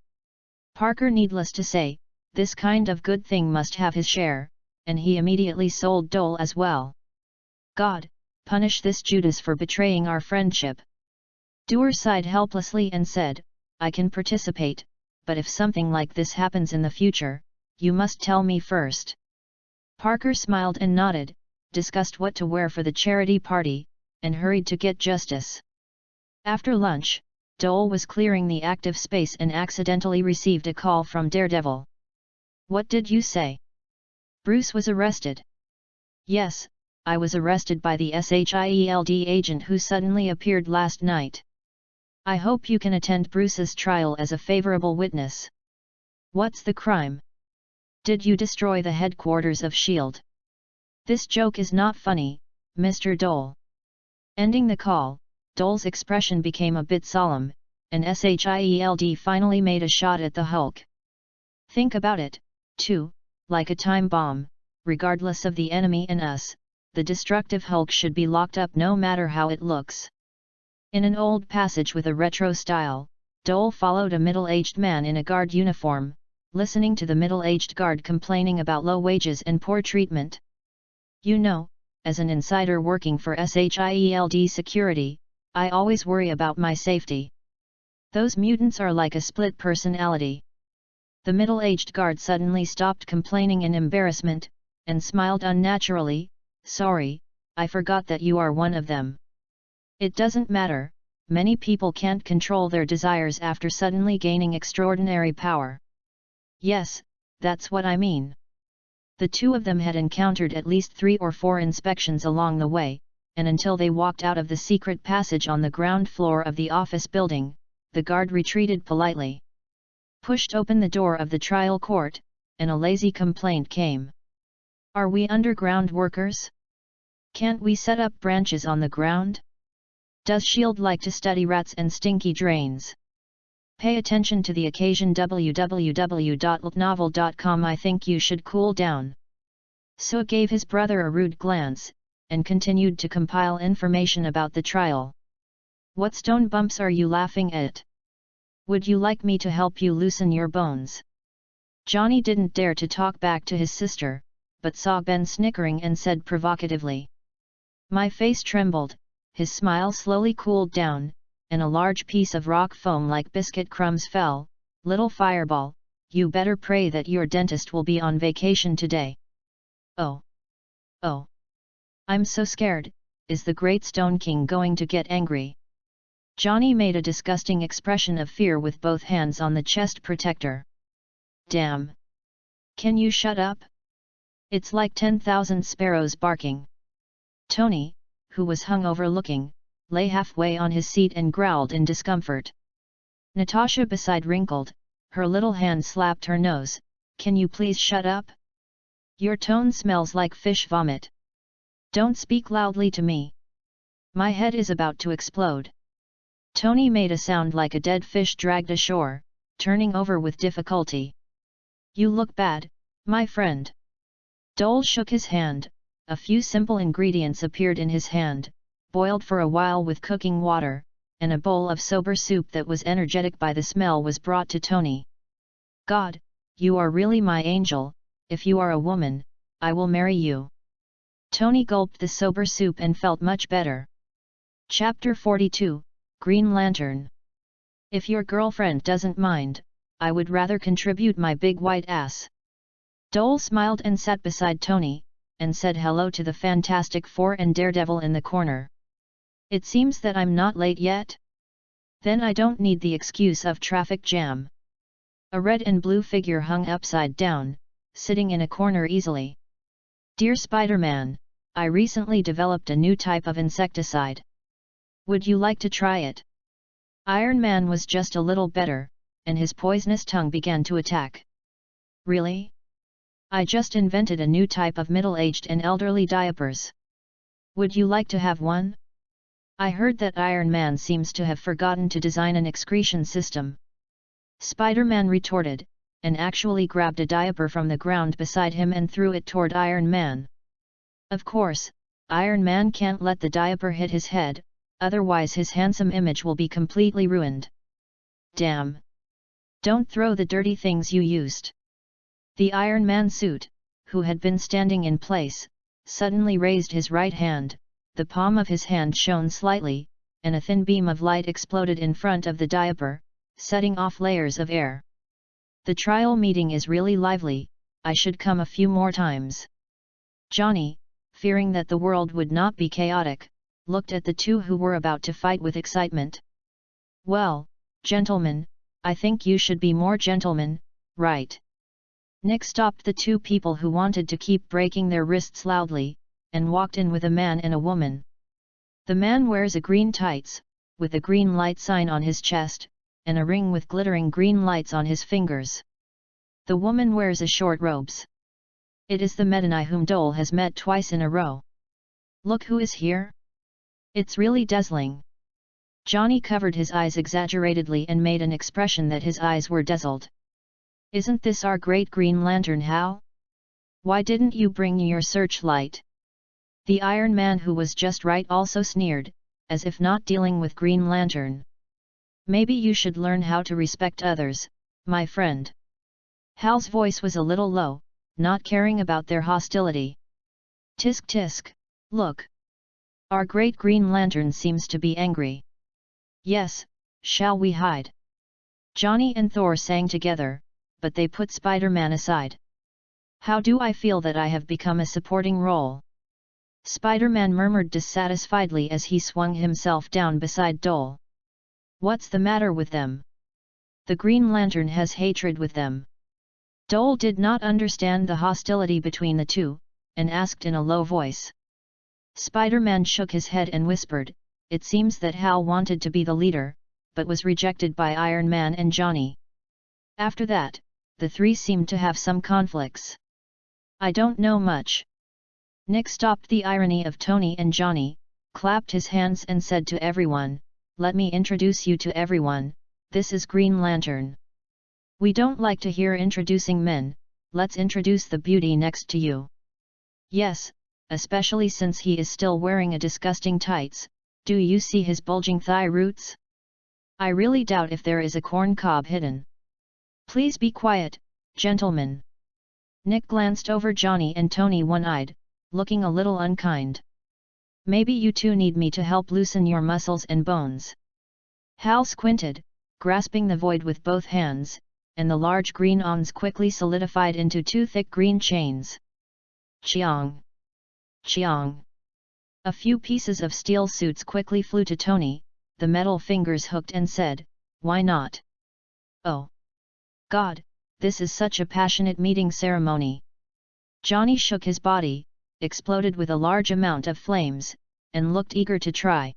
Parker, needless to say, this kind of good thing must have his share, and he immediately sold Dole as well. God, punish this Judas for betraying our friendship. Dewar sighed helplessly and said, I can participate, but if something like this happens in the future, you must tell me first. Parker smiled and nodded, discussed what to wear for the charity party, and hurried to get justice. After lunch, Dole was clearing the active space and accidentally received a call from Daredevil. What did you say? Bruce was arrested. Yes, I was arrested by the SHIELD agent who suddenly appeared last night. I hope you can attend Bruce's trial as a favorable witness. What's the crime? Did you destroy the headquarters of S.H.I.E.L.D.? This joke is not funny, Mr. Dole. Ending the call, Dole's expression became a bit solemn, and SHIELD finally made a shot at the Hulk. Think about it, too, like a time bomb, regardless of the enemy and us, the destructive Hulk should be locked up no matter how it looks. In an old passage with a retro style, Dole followed a middle-aged man in a guard uniform, listening to the middle-aged guard complaining about low wages and poor treatment. You know, as an insider working for SHIELD security, I always worry about my safety. Those mutants are like a split personality. The middle-aged guard suddenly stopped complaining in embarrassment, and smiled unnaturally. Sorry, I forgot that you are one of them. It doesn't matter, many people can't control their desires after suddenly gaining extraordinary power. Yes, that's what I mean. The two of them had encountered at least 3 or 4 inspections along the way, and until they walked out of the secret passage on the ground floor of the office building, the guard retreated politely. Pushed open the door of the trial court, and a lazy complaint came. Are we underground workers? Can't we set up branches on the ground? Does S.H.I.E.L.D. like to study rats and stinky drains? Pay attention to the occasion. www.novel.com. I think you should cool down. So gave his brother a rude glance, and continued to compile information about the trial. What stone bumps are you laughing at? Would you like me to help you loosen your bones? Johnny didn't dare to talk back to his sister, but saw Ben snickering and said provocatively. My face trembled, his smile slowly cooled down, and a large piece of rock foam like biscuit crumbs fell. Little fireball, you better pray that your dentist will be on vacation today. Oh! Oh! I'm so scared, is the Great Stone King going to get angry? Johnny made a disgusting expression of fear with both hands on the chest protector. Damn! Can you shut up? It's like 10,000 sparrows barking. Tony, who was hungover looking, lay halfway on his seat and growled in discomfort. Natasha beside wrinkled, Her little hand slapped her nose. Can you please shut up? Your tone smells like fish vomit. Don't speak loudly to me. My head is about to explode. Tony made a sound like a dead fish dragged ashore, turning over with difficulty. You look bad, my friend. Dole shook his hand. A few simple ingredients appeared in his hand, boiled for a while with cooking water, and a bowl of sober soup that was energetic by the smell was brought to Tony. God, you are really my angel. If you are a woman, I will marry you. Tony gulped the sober soup and felt much better. Chapter 42, Green Lantern. If your girlfriend doesn't mind, I would rather contribute my big white ass. Dole smiled and sat beside Tony, and said hello to the Fantastic Four and Daredevil in the corner. It seems that I'm not late yet? Then I don't need the excuse of traffic jam. A red and blue figure hung upside down, sitting in a corner easily. Dear Spider-Man, I recently developed a new type of insecticide. Would you like to try it? Iron Man was just a little better, and his poisonous tongue began to attack. Really? I just invented a new type of middle-aged and elderly diapers. Would you like to have one? I heard that Iron Man seems to have forgotten to design an excretion system. Spider-Man retorted, and actually grabbed a diaper from the ground beside him and threw it toward Iron Man. Of course, Iron Man can't let the diaper hit his head, otherwise his handsome image will be completely ruined. Damn! Don't throw the dirty things you used. The Iron Man suit, who had been standing in place, suddenly raised his right hand, the palm of his hand shone slightly, and a thin beam of light exploded in front of the diaper, setting off layers of air. The trial meeting is really lively, I should come a few more times. Johnny, fearing that the world would not be chaotic, looked at the two who were about to fight with excitement. Well, gentlemen, I think you should be more gentlemen, right? Nick stopped the two people who wanted to keep breaking their wrists loudly, and walked in with a man and a woman. The man wears a green tights, with a green light sign on his chest, and a ring with glittering green lights on his fingers. The woman wears a short robes. It is the Meta Knight whom Dole has met twice in a row. Look who is here! It's really dazzling. Johnny covered his eyes exaggeratedly and made an expression that his eyes were dazzled. Isn't this our great Green Lantern, Hal? Why didn't you bring your searchlight? The Iron Man, who was just right, also sneered, as if not dealing with Green Lantern. Maybe you should learn how to respect others, my friend. Hal's voice was a little low, not caring about their hostility. Tisk tisk, look. Our great Green Lantern seems to be angry. Yes, shall we hide? Johnny and Thor sang together, but they put Spider-Man aside. How do I feel that I have become a supporting role? Spider-Man murmured dissatisfiedly as he swung himself down beside Dole. What's the matter with them? The Green Lantern has hatred with them. Dole did not understand the hostility between the two, and asked in a low voice. Spider-Man shook his head and whispered, it seems that Hal wanted to be the leader, but was rejected by Iron Man and Johnny. After that, the three seemed to have some conflicts. I don't know much. Nick stopped the irony of Tony and Johnny, clapped his hands and said to everyone, let me introduce you to everyone, this is Green Lantern. We don't like to hear introducing men, let's introduce the beauty next to you. Yes, especially since he is still wearing a disgusting tights, do you see his bulging thigh roots? I really doubt if there is a corn cob hidden. Please be quiet, gentlemen. Nick glanced over Johnny and Tony one-eyed, looking a little unkind. Maybe you two need me to help loosen your muscles and bones. Hal squinted, grasping the void with both hands, and the large green ons quickly solidified into two thick green chains. Chiang! Chiang! A few pieces of steel suits quickly flew to Tony, the metal fingers hooked, and said, why not? Oh! God, this is such a passionate meeting ceremony. Johnny shook his body, exploded with a large amount of flames, and looked eager to try.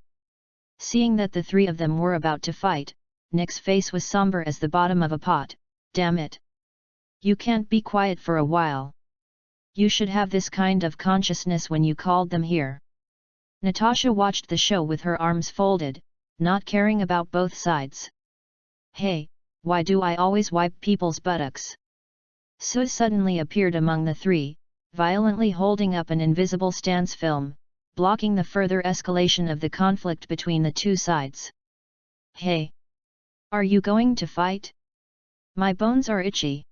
Seeing that the three of them were about to fight, Nick's face was somber as the bottom of a pot, Damn it! You can't be quiet for a while. You should have this kind of consciousness when you called them here. Natasha watched the show with her arms folded, not caring about both sides. Hey, why do I always wipe people's buttocks? Sue suddenly appeared among the three, violently holding up an invisible stance film, blocking the further escalation of the conflict between the two sides. Hey! Are you going to fight? My bones are itchy.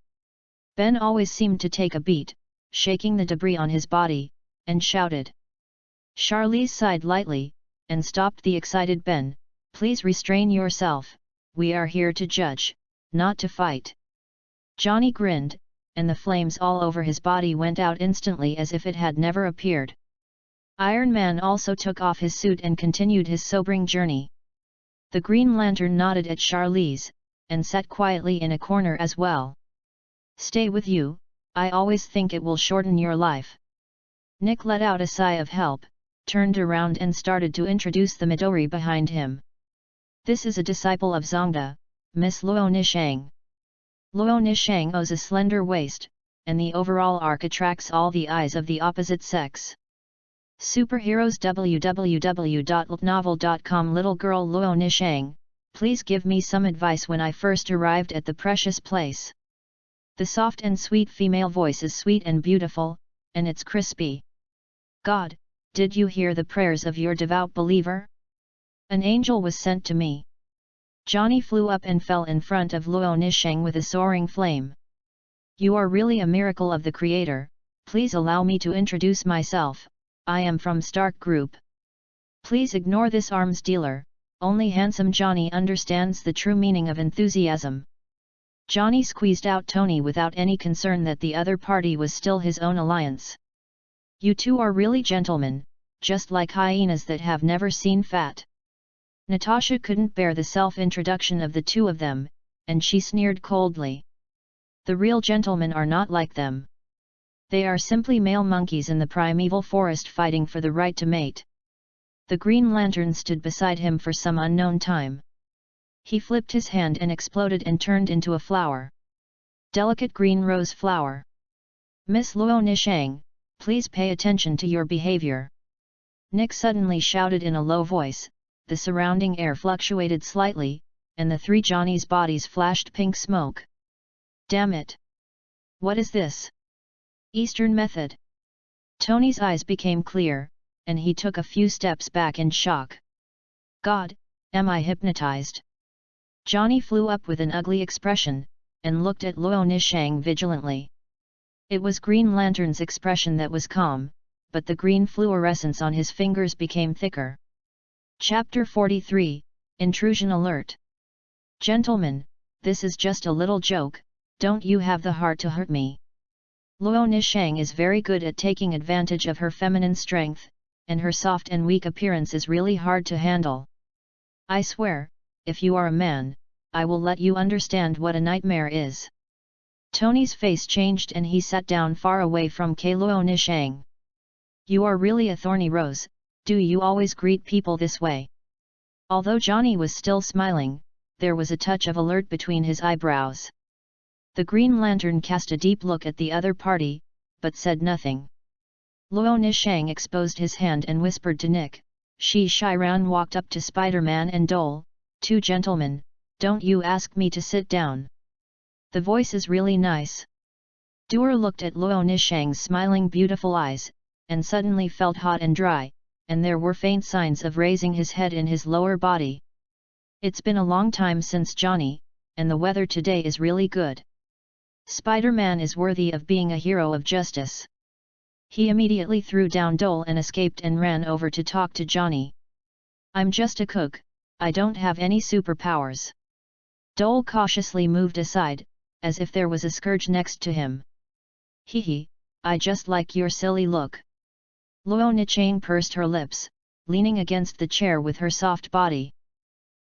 Ben always seemed to take a beat, shaking the debris on his body, and shouted. Charlize sighed lightly, and stopped the excited Ben. Please restrain yourself, we are here to judge, not to fight. Johnny grinned, and the flames all over his body went out instantly as if it had never appeared. Iron Man also took off his suit and continued his sobering journey. The Green Lantern nodded at Charlize, and sat quietly in a corner as well. Stay with you, I always think it will shorten your life. Nick let out a sigh of help, turned around and started to introduce the Midori behind him. This is a disciple of Zongda, Miss Luo Nishang. Luo Nishang owes a slender waist, and the overall arc attracts all the eyes of the opposite sex. Superheroes www.ltnovel.com. Little girl Luo Nishang, please give me some advice when I first arrived at the precious place. The soft and sweet female voice is sweet and beautiful, and it's crispy. God, did you hear the prayers of your devout believer? An angel was sent to me. Johnny flew up and fell in front of Luo Nishang with a soaring flame. You are really a miracle of the Creator. Please allow me to introduce myself. I am from Stark Group. Please ignore this arms dealer, only handsome Johnny understands the true meaning of enthusiasm. Johnny squeezed out Tony without any concern that the other party was still his own alliance. You two are really gentlemen, just like hyenas that have never seen fat. Natasha couldn't bear the self-introduction of the two of them, and she sneered coldly. The real gentlemen are not like them. They are simply male monkeys in the primeval forest fighting for the right to mate. The Green Lantern stood beside him for some unknown time. He flipped his hand and exploded and turned into a flower. Delicate green rose flower. Miss Luo Nishang, please pay attention to your behavior. Nick suddenly shouted in a low voice. The surrounding air fluctuated slightly, and the three Johnnies' bodies flashed pink smoke. Damn it! What is this? Eastern method? Tony's eyes became clear, and he took a few steps back in shock. God, am I hypnotized? Johnny flew up with an ugly expression, and looked at Luo Nishang vigilantly. It was Green Lantern's expression that was calm, but the green fluorescence on his fingers became thicker. Chapter 43, Intrusion Alert. Gentlemen, this is just a little joke, don't you have the heart to hurt me? Luo Nishang is very good at taking advantage of her feminine strength, and her soft and weak appearance is really hard to handle. I swear, if you are a man, I will let you understand what a nightmare is. Tony's face changed and he sat down far away from Luo Nishang. You are really a thorny rose. Do you always greet people this way? Although Johnny was still smiling, there was a touch of alert between his eyebrows. The Green Lantern cast a deep look at the other party, but said nothing. Luo Nishang exposed his hand and whispered to Nick. Shiran walked up to Spider-Man and Dole. Two gentlemen, don't you ask me to sit down. The voice is really nice. Duer looked at Luo Nishang's smiling beautiful eyes, and suddenly felt hot and dry, and there were faint signs of raising his head in his lower body. It's been a long time since Johnny, and the weather today is really good. Spider-Man is worthy of being a hero of justice. He immediately threw down Dole and escaped and ran over to talk to Johnny. I'm just a cook, I don't have any superpowers. Dole cautiously moved aside, as if there was a scourge next to him. Hee, I just like your silly look. Luo Nishang pursed her lips, leaning against the chair with her soft body.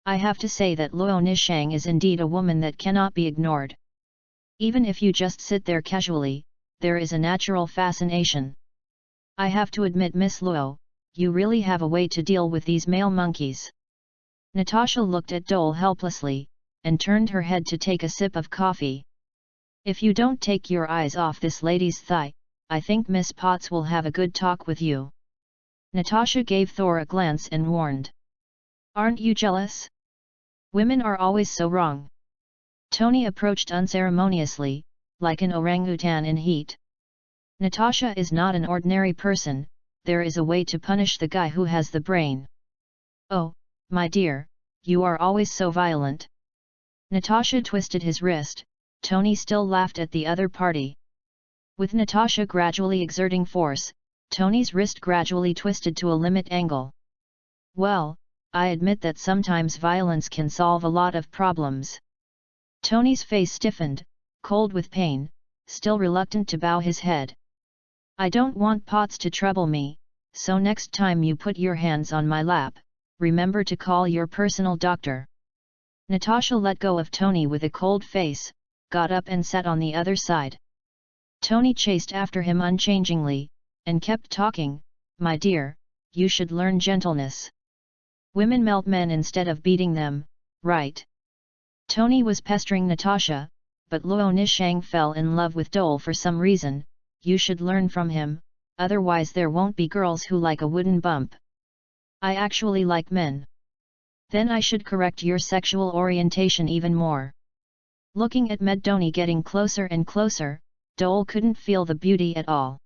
I have to say that Luo Nishang is indeed a woman that cannot be ignored. Even if you just sit there casually, there is a natural fascination. I have to admit, Miss Luo, you really have a way to deal with these male monkeys. Natasha looked at Dole helplessly, and turned her head to take a sip of coffee. If you don't take your eyes off this lady's thigh, I think Miss Potts will have a good talk with you. Natasha gave Thor a glance and warned. Aren't you jealous? Women are always so wrong. Tony approached unceremoniously, like an orangutan in heat. Natasha is not an ordinary person, there is a way to punish the guy who has the brain. Oh, my dear, you are always so violent. Natasha twisted his wrist, Tony still laughed at the other party. With Natasha gradually exerting force, Tony's wrist gradually twisted to a limit angle. Well, I admit that sometimes violence can solve a lot of problems. Tony's face stiffened, cold with pain, still reluctant to bow his head. I don't want Potts to trouble me, so next time you put your hands on my lap, remember to call your personal doctor. Natasha let go of Tony with a cold face, got up and sat on the other side. Tony chased after him unchangingly, and kept talking, my dear, you should learn gentleness. Women melt men instead of beating them, right? Tony was pestering Natasha, but Luo Nishang fell in love with Dole for some reason, you should learn from him, otherwise there won't be girls who like a wooden bump. I actually like men. Then I should correct your sexual orientation even more. Looking at Meddoni getting closer and closer, Dole couldn't feel the beauty at all.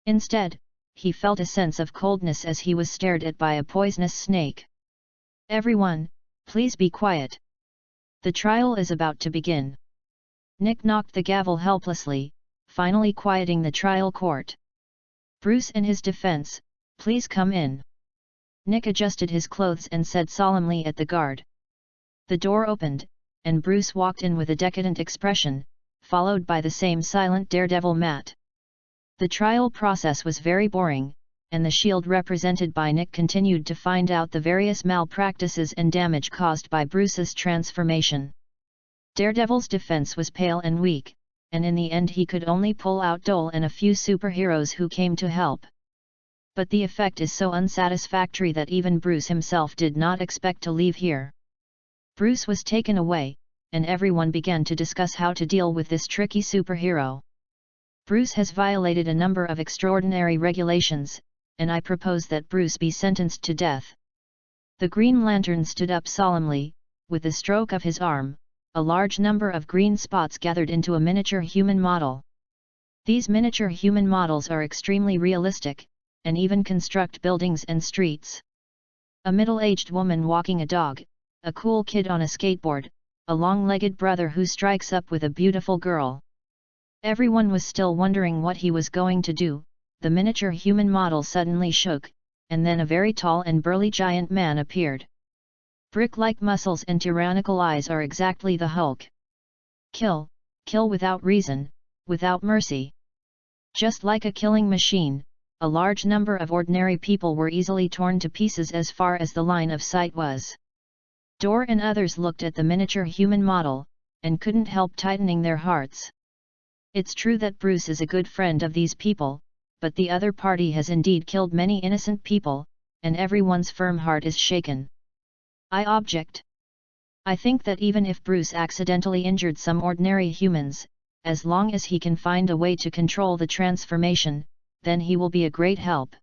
Instead, he felt a sense of coldness as he was stared at by a poisonous snake. Everyone, please be quiet. The trial is about to begin. Nick knocked the gavel helplessly, finally quieting the trial court. Bruce and his defense, please come in. Nick adjusted his clothes and said solemnly at the guard. The door opened, and Bruce walked in with a decadent expression, followed by the same silent daredevil Matt. The trial process was very boring, and the shield represented by Nick continued to find out the various malpractices and damage caused by Bruce's transformation. Daredevil's defense was pale and weak, and in the end he could only pull out Dole and a few superheroes who came to help. But the effect is so unsatisfactory that even Bruce himself did not expect to leave here. Bruce was taken away, and everyone began to discuss how to deal with this tricky superhero. Bruce has violated a number of extraordinary regulations, and I propose that Bruce be sentenced to death. The Green Lantern stood up solemnly, with a stroke of his arm, a large number of green spots gathered into a miniature human model. These miniature human models are extremely realistic, and even construct buildings and streets. A middle-aged woman walking a dog, a cool kid on a skateboard, a long-legged brother who strikes up with a beautiful girl. Everyone was still wondering what he was going to do. The miniature human model suddenly shook, and then a very tall and burly giant man appeared. Brick-like muscles and tyrannical eyes are exactly the Hulk. Kill, kill without reason, without mercy. Just like a killing machine, a large number of ordinary people were easily torn to pieces as far as the line of sight was. Dor and others looked at the miniature human model, and couldn't help tightening their hearts. It's true that Bruce is a good friend of these people, but the other party has indeed killed many innocent people, and everyone's firm heart is shaken. I object. I think that even if Bruce accidentally injured some ordinary humans, as long as he can find a way to control the transformation, then he will be a great help.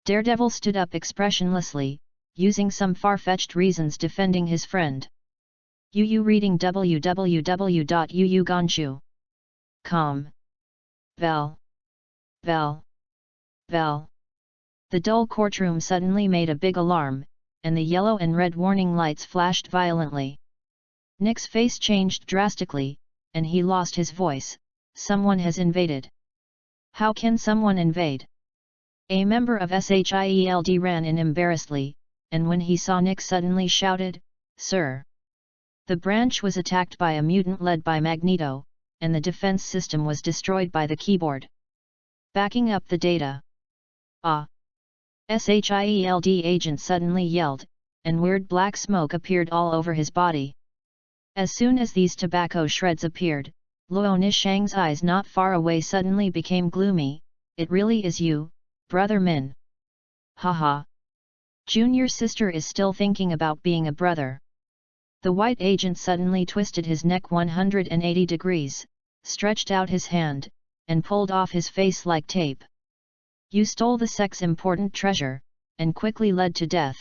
Daredevil stood up expressionlessly, using some far-fetched reasons defending his friend. Yu reading www.yuuganshu.com. Bell. Bell. Bell. The dull courtroom suddenly made a big alarm, and the yellow and red warning lights flashed violently. Nick's face changed drastically, and he lost his voice. Someone has invaded. How can someone invade? A member of SHIELD ran in embarrassedly, and when he saw Nick suddenly shouted, "Sir!" The branch was attacked by a mutant led by Magneto, and the defense system was destroyed by the keyboard. Backing up the data. Ah! SHIELD agent suddenly yelled, and weird black smoke appeared all over his body. As soon as these tobacco shreds appeared, Luo Nishang's eyes not far away suddenly became gloomy. It really is you, Brother Min. Haha. Junior sister is still thinking about being a brother. The white agent suddenly twisted his neck 180 degrees, stretched out his hand, and pulled off his face like tape. You stole the sex-important treasure, and quickly led to death.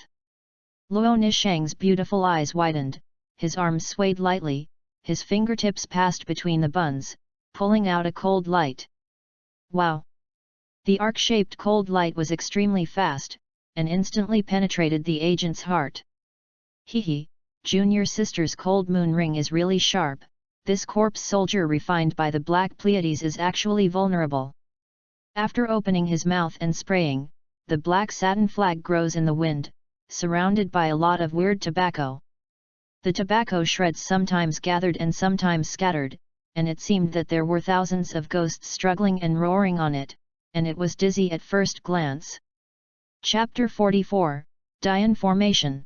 Luo Nishang's beautiful eyes widened, his arms swayed lightly, his fingertips passed between the buns, pulling out a cold light. Wow! The arc-shaped cold light was extremely fast, and instantly penetrated the agent's heart. Hehe, junior sister's cold moon ring is really sharp, this corpse soldier refined by the Black Pleiades is actually vulnerable. After opening his mouth and spraying, the black satin flag grows in the wind, surrounded by a lot of weird tobacco. The tobacco shreds sometimes gathered and sometimes scattered, and it seemed that there were thousands of ghosts struggling and roaring on it, and it was dizzy at first glance. Chapter 44, Dian Formation.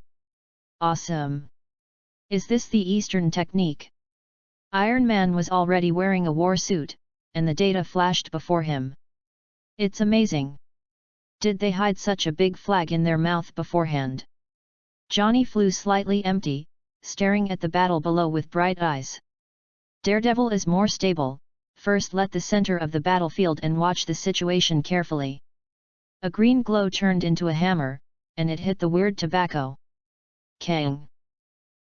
Awesome! Is this the Eastern technique? Iron Man was already wearing a war suit, and the data flashed before him. It's amazing! Did they hide such a big flag in their mouth beforehand? Johnny flew slightly empty, staring at the battle below with bright eyes. Daredevil is more stable, first let the center of the battlefield and watch the situation carefully. A green glow turned into a hammer, and it hit the weird tobacco. Kang!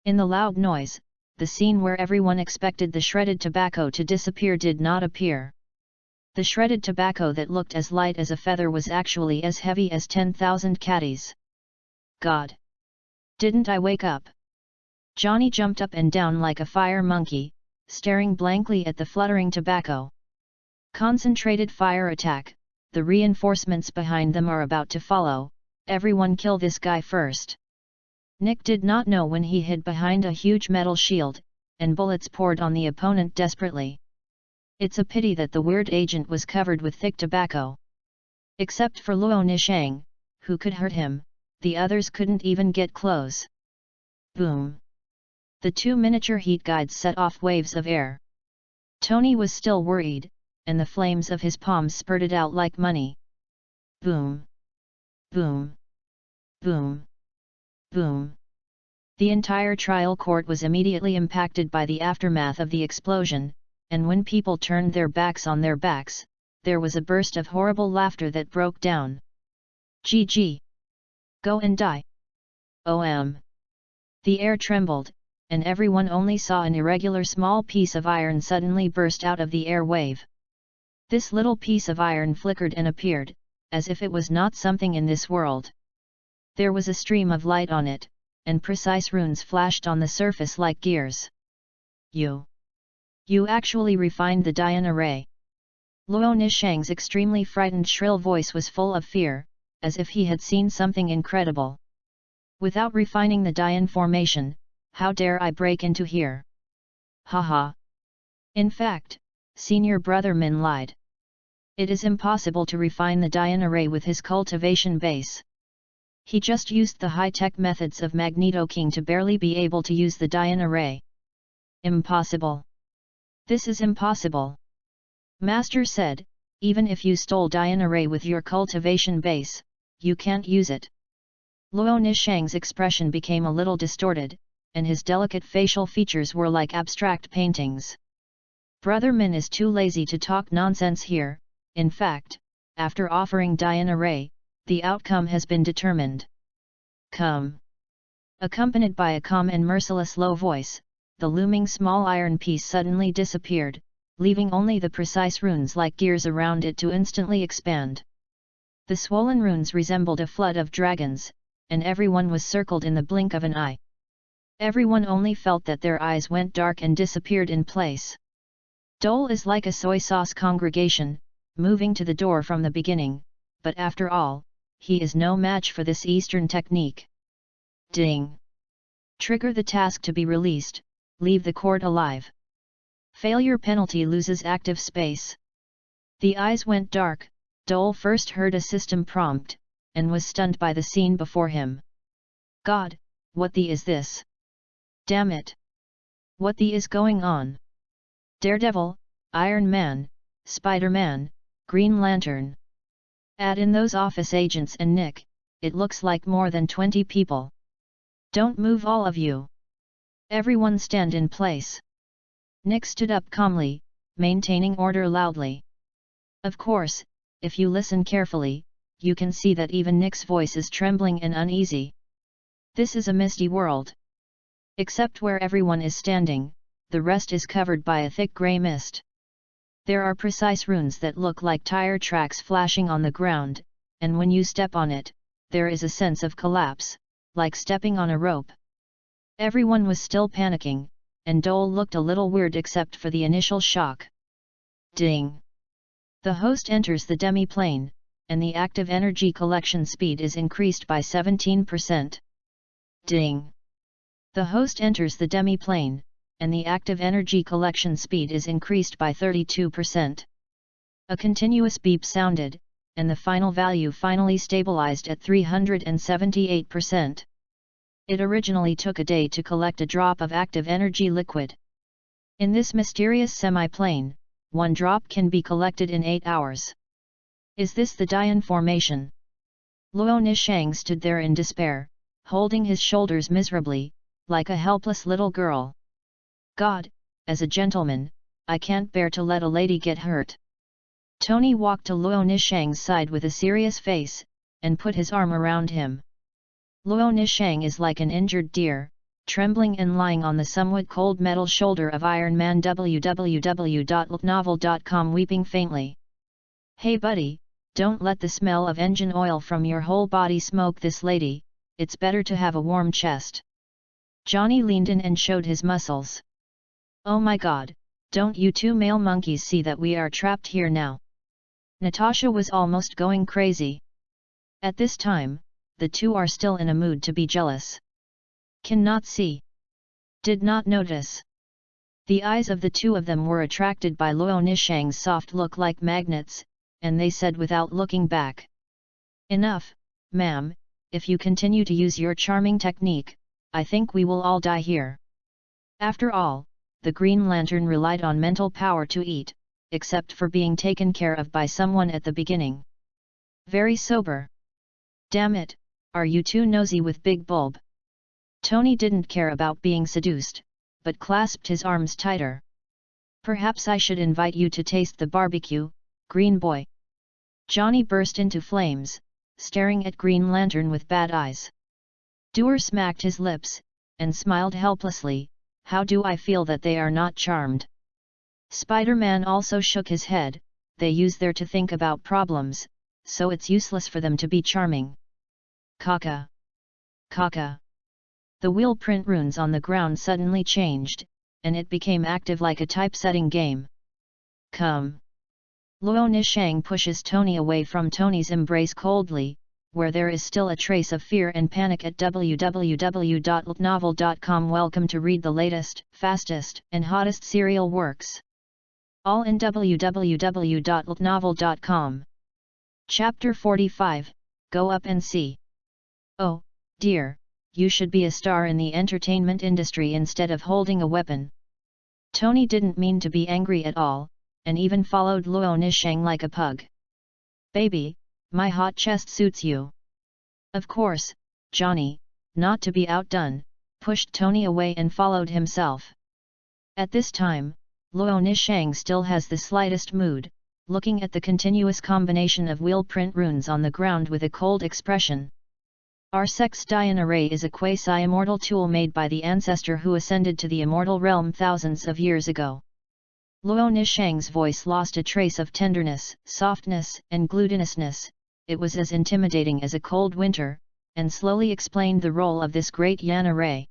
In the loud noise, the scene where everyone expected the shredded tobacco to disappear did not appear. The shredded tobacco that looked as light as a feather was actually as heavy as 10,000 caddies. God! Didn't I wake up? Johnny jumped up and down like a fire monkey, staring blankly at the fluttering tobacco. Concentrated fire attack, the reinforcements behind them are about to follow, everyone kill this guy first. Nick did not know when he hid behind a huge metal shield, and bullets poured on the opponent desperately. It's a pity that the weird agent was covered with thick tobacco. Except for Luo Nishang, who could hurt him, the others couldn't even get close. Boom! The two miniature heat guides set off waves of air. Tony was still worried, and the flames of his palms spurted out like money. Boom! Boom! Boom! Boom! The entire trial court was immediately impacted by the aftermath of the explosion, and when people turned their backs on their backs, there was a burst of horrible laughter that broke down. GG! Go and die! OM! The air trembled, and everyone only saw an irregular small piece of iron suddenly burst out of the air wave. This little piece of iron flickered and appeared, as if it was not something in this world. There was a stream of light on it, and precise runes flashed on the surface like gears. You actually refined the Dian array. Luo Nishang's extremely frightened shrill voice was full of fear, as if he had seen something incredible. Without refining the Dian formation, how dare I break into here? Haha! In fact, senior brother Min lied. It is impossible to refine the Dian array with his cultivation base. He just used the high-tech methods of Magneto King to barely be able to use the Dian array. Impossible! This is impossible! Master said, even if you stole Dian array with your cultivation base, you can't use it. Luo Nishang's expression became a little distorted, and his delicate facial features were like abstract paintings. Brother Min is too lazy to talk nonsense here. In fact, after offering Dian array, the outcome has been determined. Come! Accompanied by a calm and merciless low voice, the looming small iron piece suddenly disappeared, leaving only the precise runes like gears around it to instantly expand. The swollen runes resembled a flood of dragons, and everyone was circled in the blink of an eye. Everyone only felt that their eyes went dark and disappeared in place. Dole is like a soy sauce congregation, moving to the door from the beginning, but after all, he is no match for this Eastern technique. Ding! Trigger the task to be released, leave the court alive. Failure penalty loses active space. The eyes went dark, Dole first heard a system prompt, and was stunned by the scene before him. God, what the is this? Damn it! What the is going on? Daredevil, Iron Man, Spider-Man, Green Lantern. Add in those office agents and Nick, it looks like more than 20 people. Don't move all of you. Everyone stand in place. Nick stood up calmly, maintaining order loudly. Of course, if you listen carefully, you can see that even Nick's voice is trembling and uneasy. This is a misty world. Except where everyone is standing, the rest is covered by a thick grey mist. There are precise runes that look like tire tracks flashing on the ground, and when you step on it, there is a sense of collapse, like stepping on a rope. Everyone was still panicking, and Dole looked a little weird except for the initial shock. Ding! The host enters the demi-plane, and the active energy collection speed is increased by 17%. Ding! The host enters the demi-plane, and the active energy collection speed is increased by 32%. A continuous beep sounded, and the final value finally stabilized at 378%. It originally took a day to collect a drop of active energy liquid. In this mysterious semi-plane, one drop can be collected in 8 hours. Is this the Dian formation? Luo Nishang stood there in despair, holding his shoulders miserably, like a helpless little girl. God, as a gentleman, I can't bear to let a lady get hurt. Tony walked to Luo Nishang's side with a serious face, and put his arm around him. Luo Nishang is like an injured deer, trembling and lying on the somewhat cold metal shoulder of Iron Man. www.novel.com weeping faintly. Hey buddy, don't let the smell of engine oil from your whole body smoke this lady, it's better to have a warm chest. Johnny leaned in and showed his muscles. Oh my god, don't you two male monkeys see that we are trapped here now? Natasha was almost going crazy. At this time, the two are still in a mood to be jealous. Cannot see. Did not notice. The eyes of the two of them were attracted by Luo Nishang's soft look like magnets, and they said without looking back. Enough, ma'am, if you continue to use your charming technique, I think we will all die here. After all, the Green Lantern relied on mental power to eat, except for being taken care of by someone at the beginning. Very sober. Damn it, are you too nosy with Big Bulb? Tony didn't care about being seduced, but clasped his arms tighter. Perhaps I should invite you to taste the barbecue, Green Boy. Johnny burst into flames, staring at Green Lantern with bad eyes. Doer smacked his lips, and smiled helplessly. How do I feel that they are not charmed? Spider-Man also shook his head. They use there to think about problems, so it's useless for them to be charming. Kaka. Kaka. The wheel print runes on the ground suddenly changed, and it became active like a typesetting game. Come. Luo Nishang pushes Tony away from Tony's embrace coldly, where there is still a trace of fear and panic at www.novel.com. Welcome to read the latest, fastest, and hottest serial works. All in www.novel.com. Chapter 45, Go Up and See. Oh, dear, you should be a star in the entertainment industry instead of holding a weapon. Tony didn't mean to be angry at all, and even followed Luo Nishang like a pug. Baby, my hot chest suits you. Of course, Johnny, not to be outdone, pushed Tony away and followed himself. At this time, Luo Nishang still has the slightest mood, looking at the continuous combination of wheel print runes on the ground with a cold expression. Our Sex Dian Array is a quasi-immortal tool made by the ancestor who ascended to the immortal realm thousands of years ago. Luo Nishang's voice lost a trace of tenderness, softness, and glutinousness. It was as intimidating as a cold winter, and slowly explained the role of this great Yan array.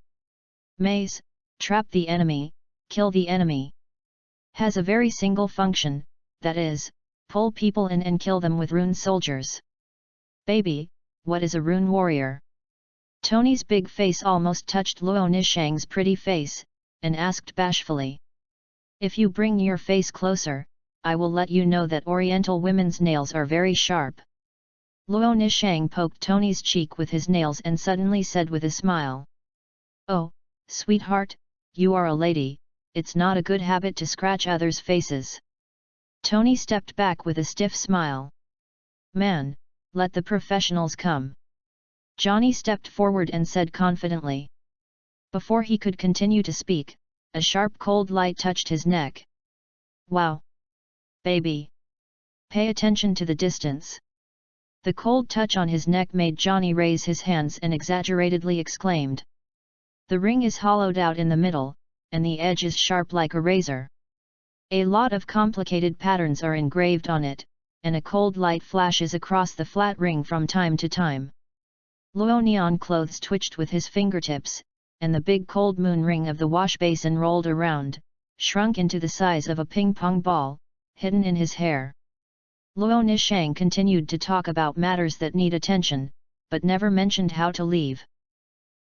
Maze, trap the enemy, kill the enemy. Has a very single function, that is, pull people in and kill them with rune soldiers. Baby, what is a rune warrior? Tony's big face almost touched Luo Nishang's pretty face, and asked bashfully. If you bring your face closer, I will let you know that Oriental women's nails are very sharp. Luo Nishang poked Tony's cheek with his nails and suddenly said with a smile. Oh, sweetheart, you are a lady, it's not a good habit to scratch others' faces. Tony stepped back with a stiff smile. Man, let the professionals come. Johnny stepped forward and said confidently. Before he could continue to speak, a sharp cold light touched his neck. Wow! Baby! Pay attention to the distance. The cold touch on his neck made Johnny raise his hands and exaggeratedly exclaimed. The ring is hollowed out in the middle, and the edge is sharp like a razor. A lot of complicated patterns are engraved on it, and a cold light flashes across the flat ring from time to time. Luo Neon clothes twitched with his fingertips, and the big cold moon ring of the wash basin rolled around, shrunk into the size of a ping-pong ball, hidden in his hair. Luo Nishang continued to talk about matters that need attention, but never mentioned how to leave.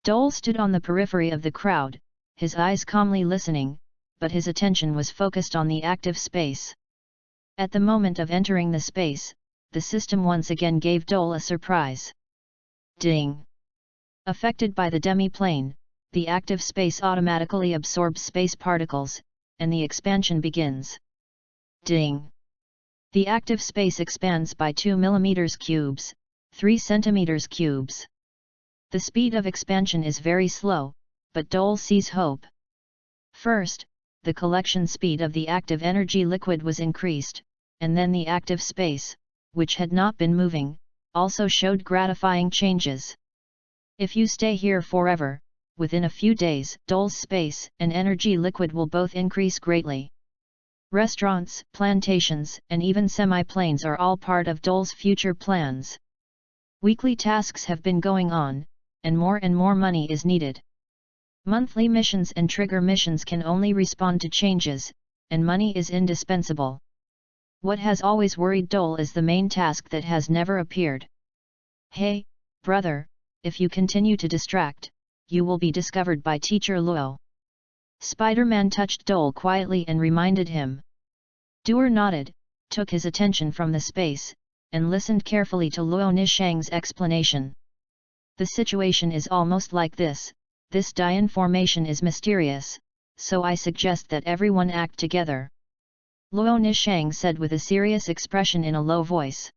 Dole stood on the periphery of the crowd, his eyes calmly listening, but his attention was focused on the active space. At the moment of entering the space, the system once again gave Dole a surprise. Ding! Affected by the demi-plane, the active space automatically absorbs space particles, and the expansion begins. Ding! The active space expands by 2 mm cubes, 3 cm cubes. The speed of expansion is very slow, but Dole sees hope. First, the collection speed of the active energy liquid was increased, and then the active space, which had not been moving, also showed gratifying changes. If you stay here forever, within a few days, Dole's space and energy liquid will both increase greatly. Restaurants, plantations, and even semi-planes are all part of Dole's future plans. Weekly tasks have been going on, and more money is needed. Monthly missions and trigger missions can only respond to changes, and money is indispensable. What has always worried Dole is the main task that has never appeared. Hey, brother, if you continue to distract, you will be discovered by Teacher Luo. Spider-Man touched Dole quietly and reminded him. Doer nodded, took his attention from the space, and listened carefully to Luo Nishang's explanation. The situation is almost like this Dian formation is mysterious, so I suggest that everyone act together. Luo Nishang said with a serious expression in a low voice.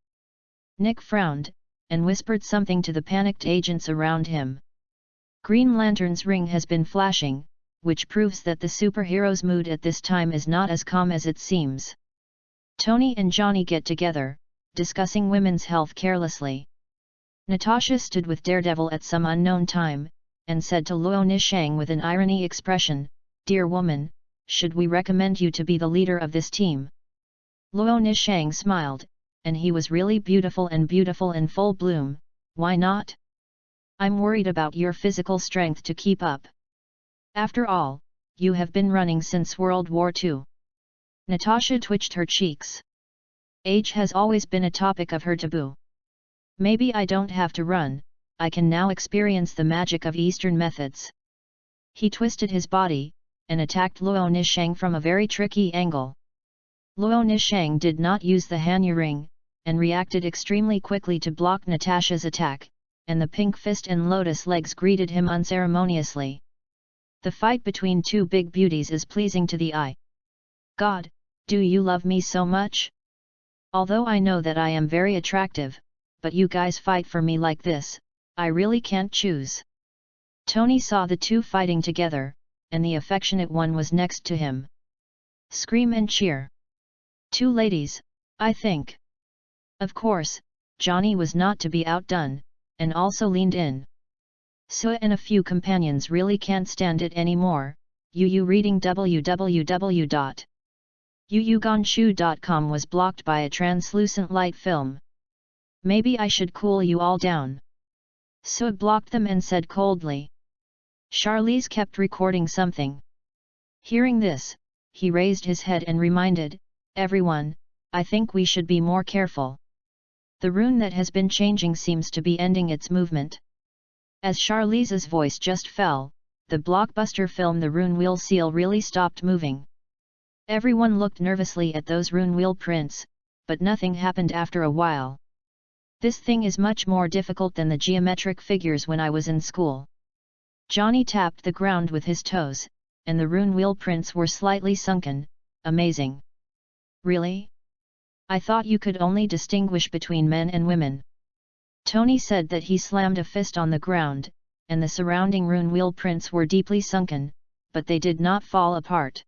Nick frowned, and whispered something to the panicked agents around him. Green Lantern's ring has been flashing, which proves that the superhero's mood at this time is not as calm as it seems. Tony and Johnny get together, discussing women's health carelessly. Natasha stood with Daredevil at some unknown time, and said to Luo Nishang with an irony expression, "Dear woman, should we recommend you to be the leader of this team?" Luo Nishang smiled, and he was really beautiful in full bloom, why not? I'm worried about your physical strength to keep up. After all, you have been running since World War II. Natasha twitched her cheeks. Age has always been a topic of her taboo. Maybe I don't have to run, I can now experience the magic of Eastern methods. He twisted his body, and attacked Luo Nishang from a very tricky angle. Luo Nishang did not use the Hanyu ring, and reacted extremely quickly to block Natasha's attack, and the pink fist and lotus legs greeted him unceremoniously. The fight between two big beauties is pleasing to the eye. God, do you love me so much? Although I know that I am very attractive, but you guys fight for me like this, I really can't choose. Tony saw the two fighting together, and the affectionate one was next to him. Scream and cheer. Two ladies, I think. Of course, Johnny was not to be outdone, and also leaned in. Sue and a few companions really can't stand it anymore. Reading www.yuyugonshu.com was blocked by a translucent light film. Maybe I should cool you all down. Sue blocked them and said coldly. Charlize kept recording something. Hearing this, he raised his head and reminded, everyone, I think we should be more careful. The rune that has been changing seems to be ending its movement. As Charlize's voice just fell, the blockbuster film The Rune Wheel Seal really stopped moving. Everyone looked nervously at those rune wheel prints, but nothing happened after a while. This thing is much more difficult than the geometric figures when I was in school. Johnny tapped the ground with his toes, and the rune wheel prints were slightly sunken. Amazing. Really? I thought you could only distinguish between men and women. Tony said that he slammed a fist on the ground, and the surrounding rune wheel prints were deeply sunken, but they did not fall apart.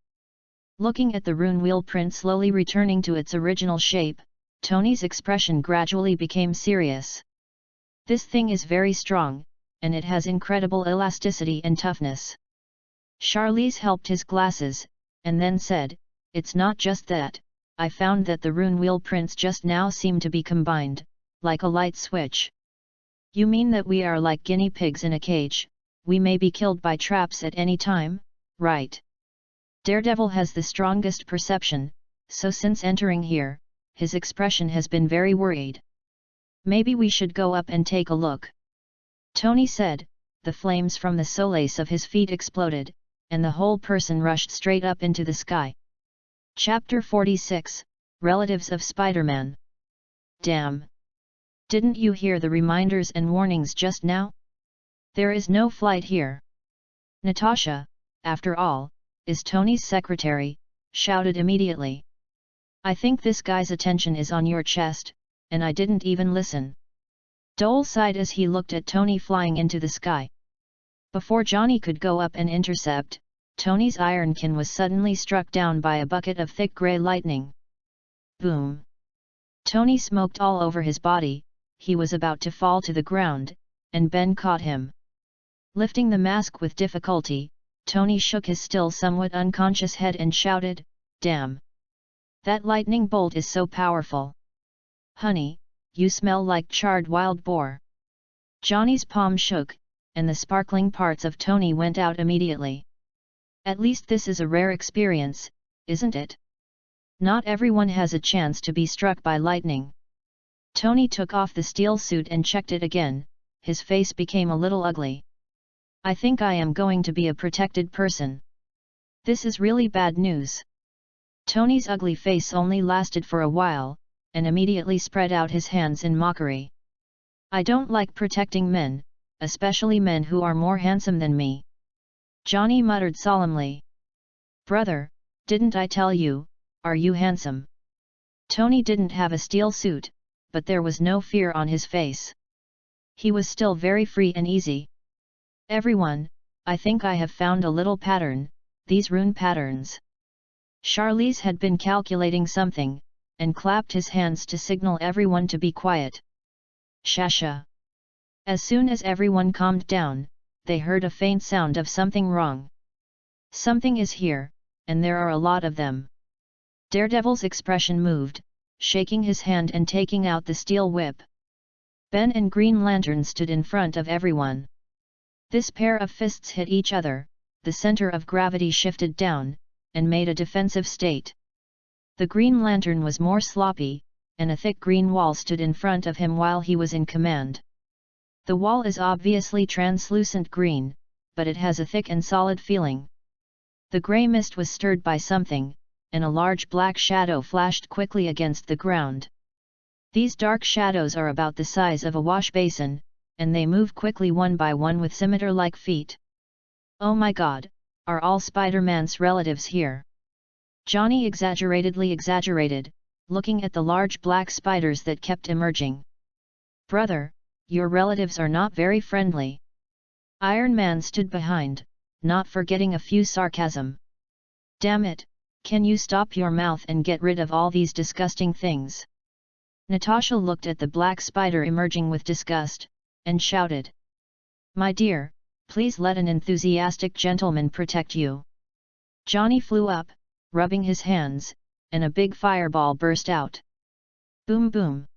Looking at the rune wheel print slowly returning to its original shape, Tony's expression gradually became serious. This thing is very strong, and it has incredible elasticity and toughness. Charlize helped his glasses, and then said, "It's not just that, I found that the rune wheel prints just now seem to be combined, like a light switch." "You mean that we are like guinea pigs in a cage, we may be killed by traps at any time, right?" Daredevil has the strongest perception, so since entering here, his expression has been very worried. "Maybe we should go up and take a look," Tony said. The flames from the solace of his feet exploded, and the whole person rushed straight up into the sky. Chapter 46, Relatives of Spider-Man. Damn! Didn't you hear the reminders and warnings just now? There is no flight here. Natasha, after all, is Tony's secretary, shouted immediately. "I think this guy's attention is on your chest, and I didn't even listen." Dole sighed as he looked at Tony flying into the sky. Before Johnny could go up and intercept, Tony's ironkin was suddenly struck down by a bucket of thick grey lightning. Boom! Tony smoked all over his body, he was about to fall to the ground, and Ben caught him. Lifting the mask with difficulty, Tony shook his still somewhat unconscious head and shouted, "Damn! That lightning bolt is so powerful. Honey, you smell like charred wild boar." Johnny's palm shook, and the sparkling parts of Tony went out immediately. "At least this is a rare experience, isn't it? Not everyone has a chance to be struck by lightning." Tony took off the steel suit and checked it again, his face became a little ugly. "I think I am going to be a protected person. This is really bad news." Tony's ugly face only lasted for a while, and immediately spread out his hands in mockery. "I don't like protecting men, especially men who are more handsome than me," Johnny muttered solemnly. "Brother, didn't I tell you, are you handsome?" Tony didn't have a steel suit, but there was no fear on his face. He was still very free and easy. "Everyone, I think I have found a little pattern, these rune patterns." Charlize had been calculating something, and clapped his hands to signal everyone to be quiet. Shasha! As soon as everyone calmed down, they heard a faint sound of something wrong. "Something is here, and there are a lot of them." Daredevil's expression moved, shaking his hand and taking out the steel whip. Ben and Green Lantern stood in front of everyone. This pair of fists hit each other, the center of gravity shifted down, and made a defensive state. The Green Lantern was more sloppy, and a thick green wall stood in front of him while he was in command. The wall is obviously translucent green, but it has a thick and solid feeling. The grey mist was stirred by something, and a large black shadow flashed quickly against the ground. These dark shadows are about the size of a wash basin, and they move quickly one by one with scimitar-like feet. "Oh my God, are all Spider-Man's relatives here?" Johnny exaggeratedly exaggerated, looking at the large black spiders that kept emerging. "Brother, your relatives are not very friendly." Iron Man stood behind, not forgetting a few sarcasm. "Damn it, can you stop your mouth and get rid of all these disgusting things?" Natasha looked at the black spider emerging with disgust, and shouted. "My dear, please let an enthusiastic gentleman protect you." Johnny flew up, rubbing his hands, and a big fireball burst out. Boom boom!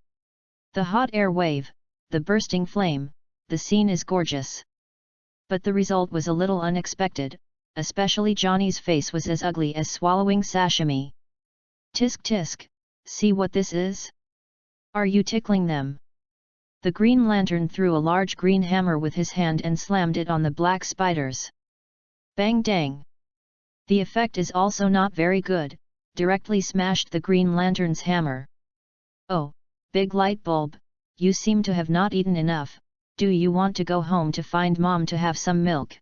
The hot air wave, the bursting flame, the scene is gorgeous. But the result was a little unexpected, especially Johnny's face was as ugly as swallowing sashimi. "Tisk tisk, see what this is? Are you tickling them?" The Green Lantern threw a large green hammer with his hand and slammed it on the black spiders. Bang dang! The effect is also not very good, directly smashed the Green Lantern's hammer. "Oh, big light bulb, you seem to have not eaten enough, do you want to go home to find Mom to have some milk?"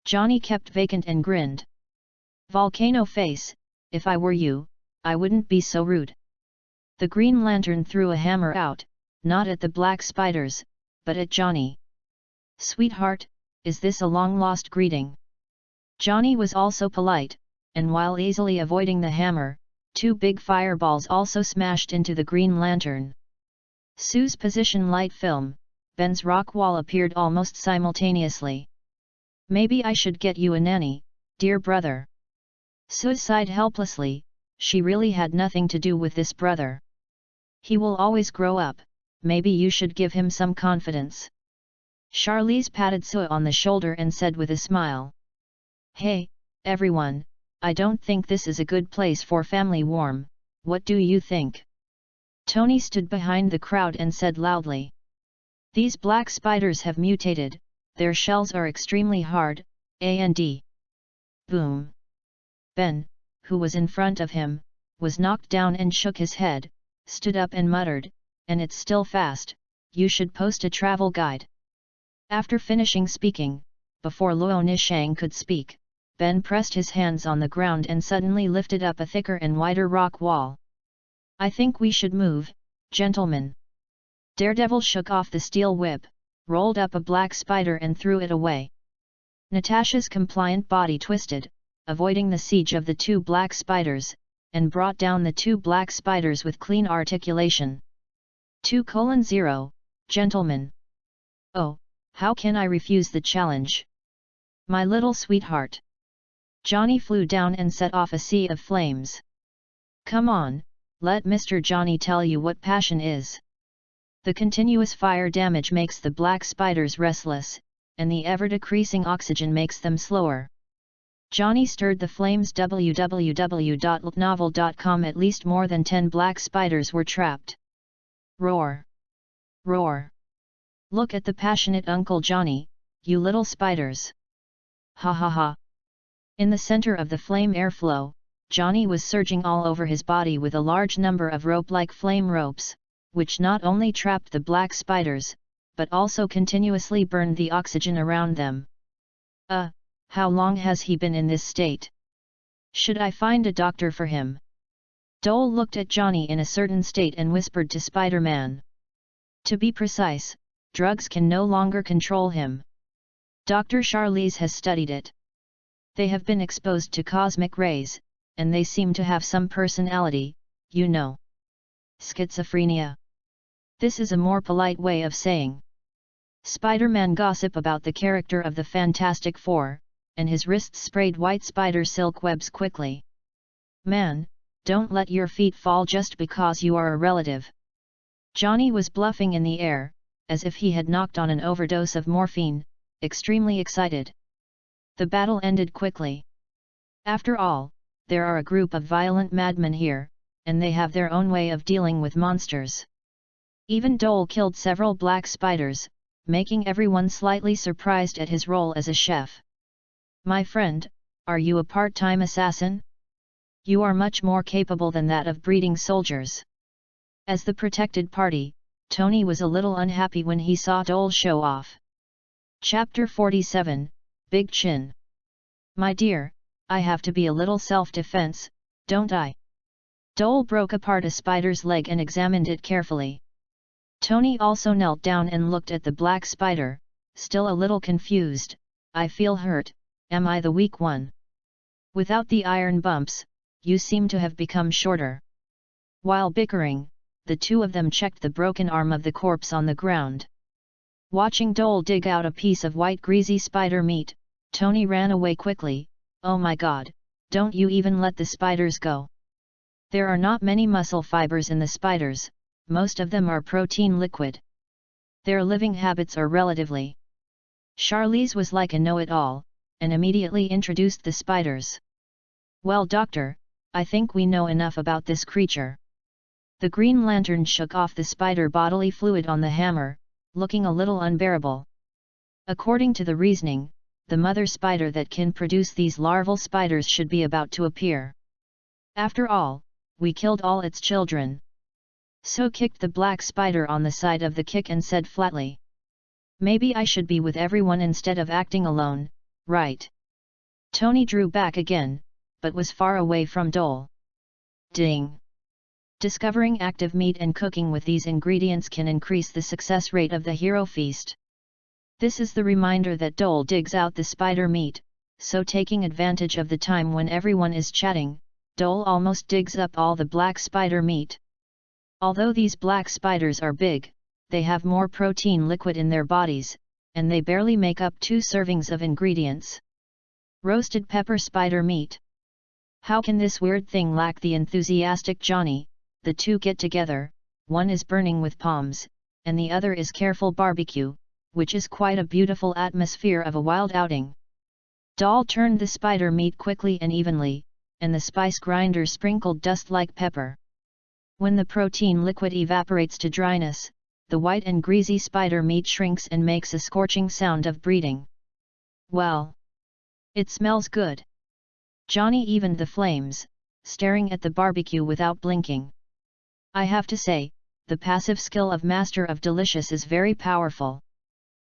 Johnny kept vacant and grinned. "Volcano face, if I were you, I wouldn't be so rude." The Green Lantern threw a hammer out, not at the black spiders, but at Johnny. "Sweetheart, is this a long-lost greeting?" Johnny was also polite, and while easily avoiding the hammer, 2 big fireballs also smashed into the green lantern. Sue's position light film, Ben's rock wall appeared almost simultaneously. Maybe I should get you a nanny, dear brother. Sue sighed helplessly, she really had nothing to do with this brother. He will always grow up, maybe you should give him some confidence. Charlize patted Sue on the shoulder and said with a smile. Hey, everyone, I don't think this is a good place for family warm, what do you think? Tony stood behind the crowd and said loudly. These black spiders have mutated, their shells are extremely hard, and boom. Ben, who was in front of him, was knocked down and shook his head, stood up and muttered, and it's still fast, you should post a travel guide. After finishing speaking, before Luo Nishang could speak, Ben pressed his hands on the ground and suddenly lifted up a thicker and wider rock wall. I think we should move, gentlemen. Daredevil shook off the steel whip, rolled up a black spider and threw it away. Natasha's compliant body twisted, avoiding the siege of the 2 black spiders, and brought down the 2 black spiders with clean articulation. 2:0, gentlemen. Oh, how can I refuse the challenge? My little sweetheart. Johnny flew down and set off a sea of flames. Come on, let Mr. Johnny tell you what passion is. The continuous fire damage makes the black spiders restless, and the ever-decreasing oxygen makes them slower. Johnny stirred the flames. www.novel.com. At least more than 10 black spiders were trapped. Roar! Roar! Look at the passionate Uncle Johnny, you little spiders! Ha ha ha! In the center of the flame airflow, Johnny was surging all over his body with a large number of rope-like flame ropes, which not only trapped the black spiders, but also continuously burned the oxygen around them. How long has he been in this state? Should I find a doctor for him? Dole looked at Johnny in a certain state and whispered to Spider-Man. To be precise, drugs can no longer control him. Dr. Charlize has studied it. They have been exposed to cosmic rays, and they seem to have some personality, you know. Schizophrenia. This is a more polite way of saying. Spider-Man gossip about the character of the Fantastic Four, and his wrists sprayed white spider silk webs quickly. Man, don't let your feet fall just because you are a relative. Johnny was bluffing in the air, as if he had knocked on an overdose of morphine, extremely excited. The battle ended quickly. After all, there are a group of violent madmen here, and they have their own way of dealing with monsters. Even Dole killed several black spiders, making everyone slightly surprised at his role as a chef. My friend, are you a part-time assassin? You are much more capable than that of breeding soldiers. As the protected party, Tony was a little unhappy when he saw Dole show off. Chapter 47, Big Chin. My dear, I have to be a little self-defense, don't I? Dole broke apart a spider's leg and examined it carefully. Tony also knelt down and looked at the black spider, still a little confused. I feel hurt, am I the weak one? Without the iron bumps, you seem to have become shorter. While bickering, the 2 of them checked the broken arm of the corpse on the ground. Watching Dole dig out a piece of white greasy spider meat, Tony ran away quickly. Oh my god, don't you even let the spiders go. There are not many muscle fibers in the spiders, most of them are protein liquid. Their living habits are relatively. Charlize was like a know-it-all, and immediately introduced the spiders. Well doctor, I think we know enough about this creature. The Green Lantern shook off the spider bodily fluid on the hammer, looking a little unbearable. According to the reasoning, the mother spider that can produce these larval spiders should be about to appear. After all, we killed all its children. So kicked the black spider on the side of the kick and said flatly. Maybe I should be with everyone instead of acting alone, right? Tony drew back again, but was far away from Dole. Ding! Discovering active meat and cooking with these ingredients can increase the success rate of the hero feast. This is the reminder that Dole digs out the spider meat, so taking advantage of the time when everyone is chatting, Dole almost digs up all the black spider meat. Although these black spiders are big, they have more protein liquid in their bodies, and they barely make up 2 servings of ingredients. Roasted pepper spider meat. How can this weird thing lack the enthusiastic Johnny? The two get together, one is burning with palms, and the other is careful barbecue, which is quite a beautiful atmosphere of a wild outing. Doll turned the spider meat quickly and evenly, and the spice grinder sprinkled dust like pepper. When the protein liquid evaporates to dryness, the white and greasy spider meat shrinks and makes a scorching sound of breeding. Well, it smells good. Johnny evened the flames, staring at the barbecue without blinking. I have to say, the passive skill of Master of Delicious is very powerful.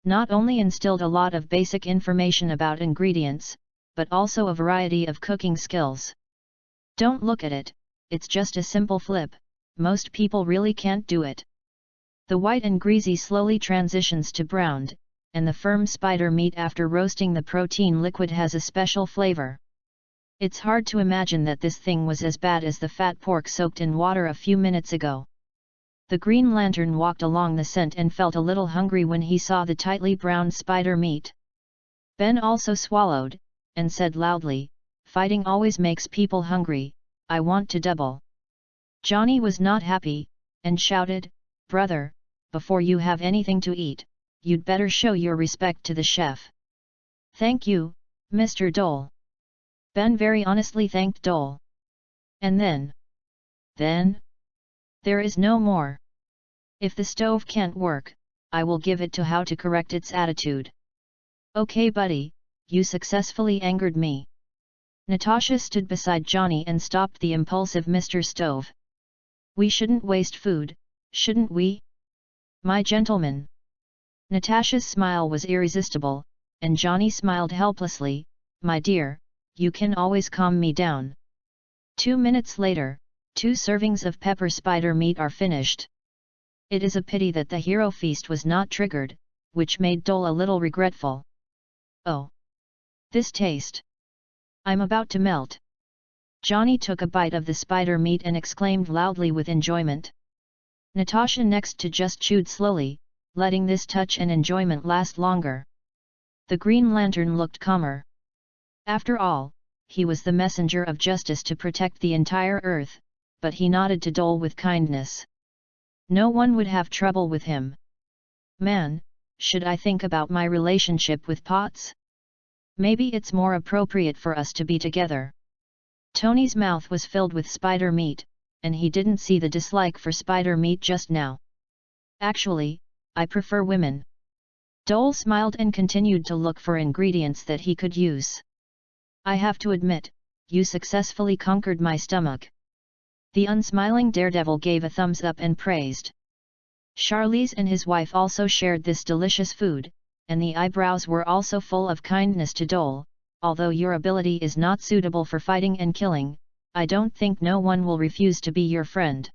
Not only instilled a lot of basic information about ingredients, but also a variety of cooking skills. Don't look at it, it's just a simple flip, most people really can't do it. The white and greasy slowly transitions to browned, and the firm spider meat after roasting the protein liquid has a special flavor. It's hard to imagine that this thing was as bad as the fat pork soaked in water a few minutes ago. The Green Lantern walked along the scent and felt a little hungry when he saw the tightly browned spider meat. Ben also swallowed, and said loudly, "Fighting always makes people hungry, I want to double." Johnny was not happy, and shouted, "Brother, before you have anything to eat, you'd better show your respect to the chef." "Thank you, Mr. Dole." Ben very honestly thanked Dole. And then? There is no more. If the stove can't work, I will give it to how to correct its attitude. Okay buddy, you successfully angered me. Natasha stood beside Johnny and stopped the impulsive Mr. Stove. We shouldn't waste food, shouldn't we? My gentleman. Natasha's smile was irresistible, and Johnny smiled helplessly. My dear, you can always calm me down. 2 minutes later, 2 servings of pepper spider meat are finished. It is a pity that the hero feast was not triggered, which made Dole a little regretful. Oh! This taste! I'm about to melt. Johnny took a bite of the spider meat and exclaimed loudly with enjoyment. Natasha next to just chewed slowly, letting this touch and enjoyment last longer. The Green Lantern looked calmer. After all, he was the messenger of justice to protect the entire Earth, but he nodded to Dole with kindness. No one would have trouble with him. Man, should I think about my relationship with Potts? Maybe it's more appropriate for us to be together. Tony's mouth was filled with spider meat, and he didn't see the dislike for spider meat just now. Actually, I prefer women. Dole smiled and continued to look for ingredients that he could use. I have to admit, you successfully conquered my stomach. The unsmiling daredevil gave a thumbs up and praised. Charlize and his wife also shared this delicious food, and the eyebrows were also full of kindness to Dole. Although your ability is not suitable for fighting and killing, I don't think no one will refuse to be your friend.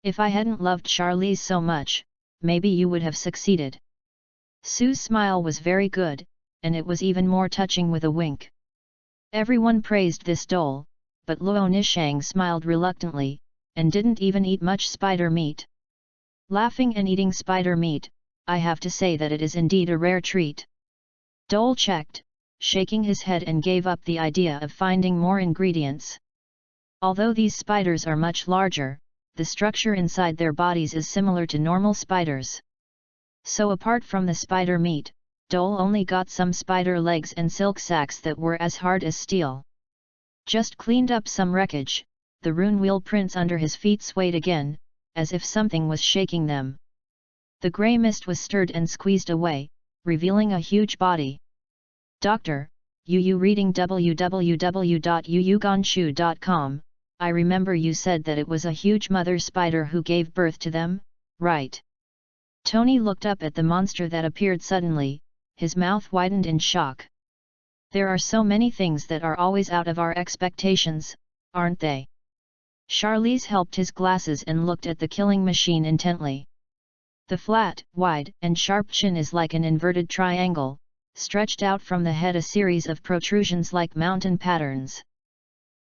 If I hadn't loved Charlize so much, maybe you would have succeeded. Sue's smile was very good, and it was even more touching with a wink. Everyone praised this Dole, but Luo Nishang smiled reluctantly, and didn't even eat much spider meat. Laughing and eating spider meat, I have to say that it is indeed a rare treat. Dole checked, shaking his head, and gave up the idea of finding more ingredients. Although these spiders are much larger, the structure inside their bodies is similar to normal spiders. So apart from the spider meat, Dole only got some spider legs and silk sacks that were as hard as steel. Just cleaned up some wreckage, the rune wheel prints under his feet swayed again, as if something was shaking them. The grey mist was stirred and squeezed away, revealing a huge body. Doctor, you reading www.yuyuganshu.com, I remember you said that it was a huge mother spider who gave birth to them, right? Tony looked up at the monster that appeared suddenly, his mouth widened in shock. There are so many things that are always out of our expectations, aren't they? Charlize helped his glasses and looked at the killing machine intently. The flat, wide, and sharp chin is like an inverted triangle, stretched out from the head a series of protrusions like mountain patterns.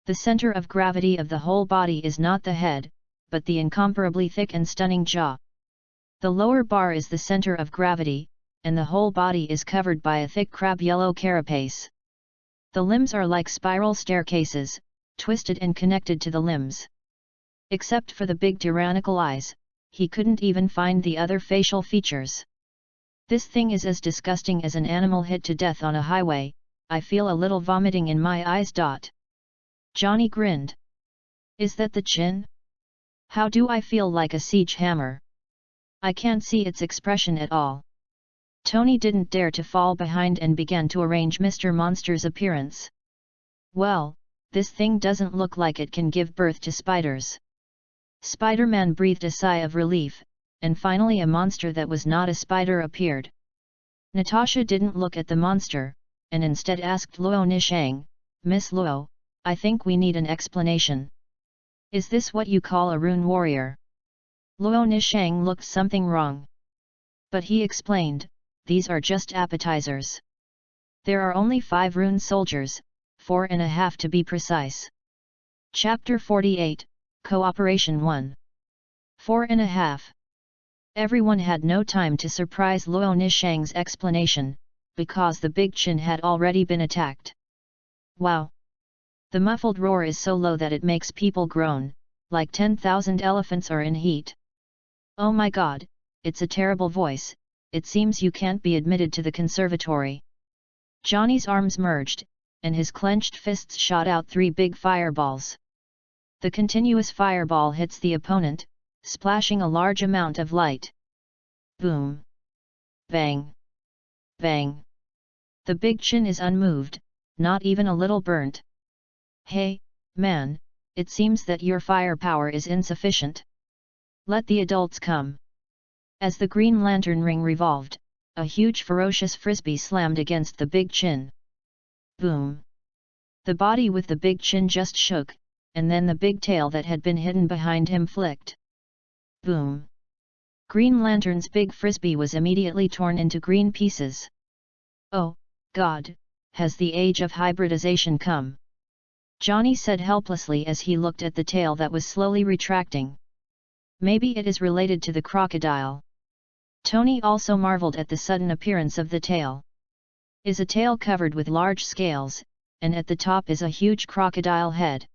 The center of gravity of the whole body is not the head, but the incomparably thick and stunning jaw. The lower bar is the center of gravity, and the whole body is covered by a thick crab-yellow carapace. The limbs are like spiral staircases, twisted and connected to the limbs. Except for the big tyrannical eyes, he couldn't even find the other facial features. This thing is as disgusting as an animal hit to death on a highway. I feel a little vomiting in my eyes. Johnny grinned. Is that the chin? How do I feel like a siege hammer? I can't see its expression at all. Tony didn't dare to fall behind and began to arrange Mr. Monster's appearance. Well, this thing doesn't look like it can give birth to spiders. Spider-Man breathed a sigh of relief, and finally a monster that was not a spider appeared. Natasha didn't look at the monster, and instead asked Luo Nishang, Miss Luo, I think we need an explanation. Is this what you call a rune warrior? Luo Nishang looked something wrong. But he explained, these are just appetizers. There are only 5 rune soldiers, 4.5 to be precise. Chapter 48, Cooperation 1. 4.5. Everyone had no time to surprise Luo Nishang's explanation, because the big chin had already been attacked. Wow! The muffled roar is so low that it makes people groan, like 10,000 elephants are in heat. Oh my god, it's a terrible voice, it seems you can't be admitted to the conservatory. Johnny's arms merged, and his clenched fists shot out 3 big fireballs. The continuous fireball hits the opponent, splashing a large amount of light. Boom! Bang! Bang! The big chin is unmoved, not even a little burnt. Hey, man, it seems that your firepower is insufficient. Let the adults come. As the Green Lantern ring revolved, a huge ferocious frisbee slammed against the big chin. Boom! The body with the big chin just shook, and then the big tail that had been hidden behind him flicked. Boom! Green Lantern's big frisbee was immediately torn into green pieces. Oh, God, has the age of hybridization come? Johnny said helplessly as he looked at the tail that was slowly retracting. Maybe it is related to the crocodile. Tony also marveled at the sudden appearance of the tail. Is a tail covered with large scales, and at the top is a huge crocodile head.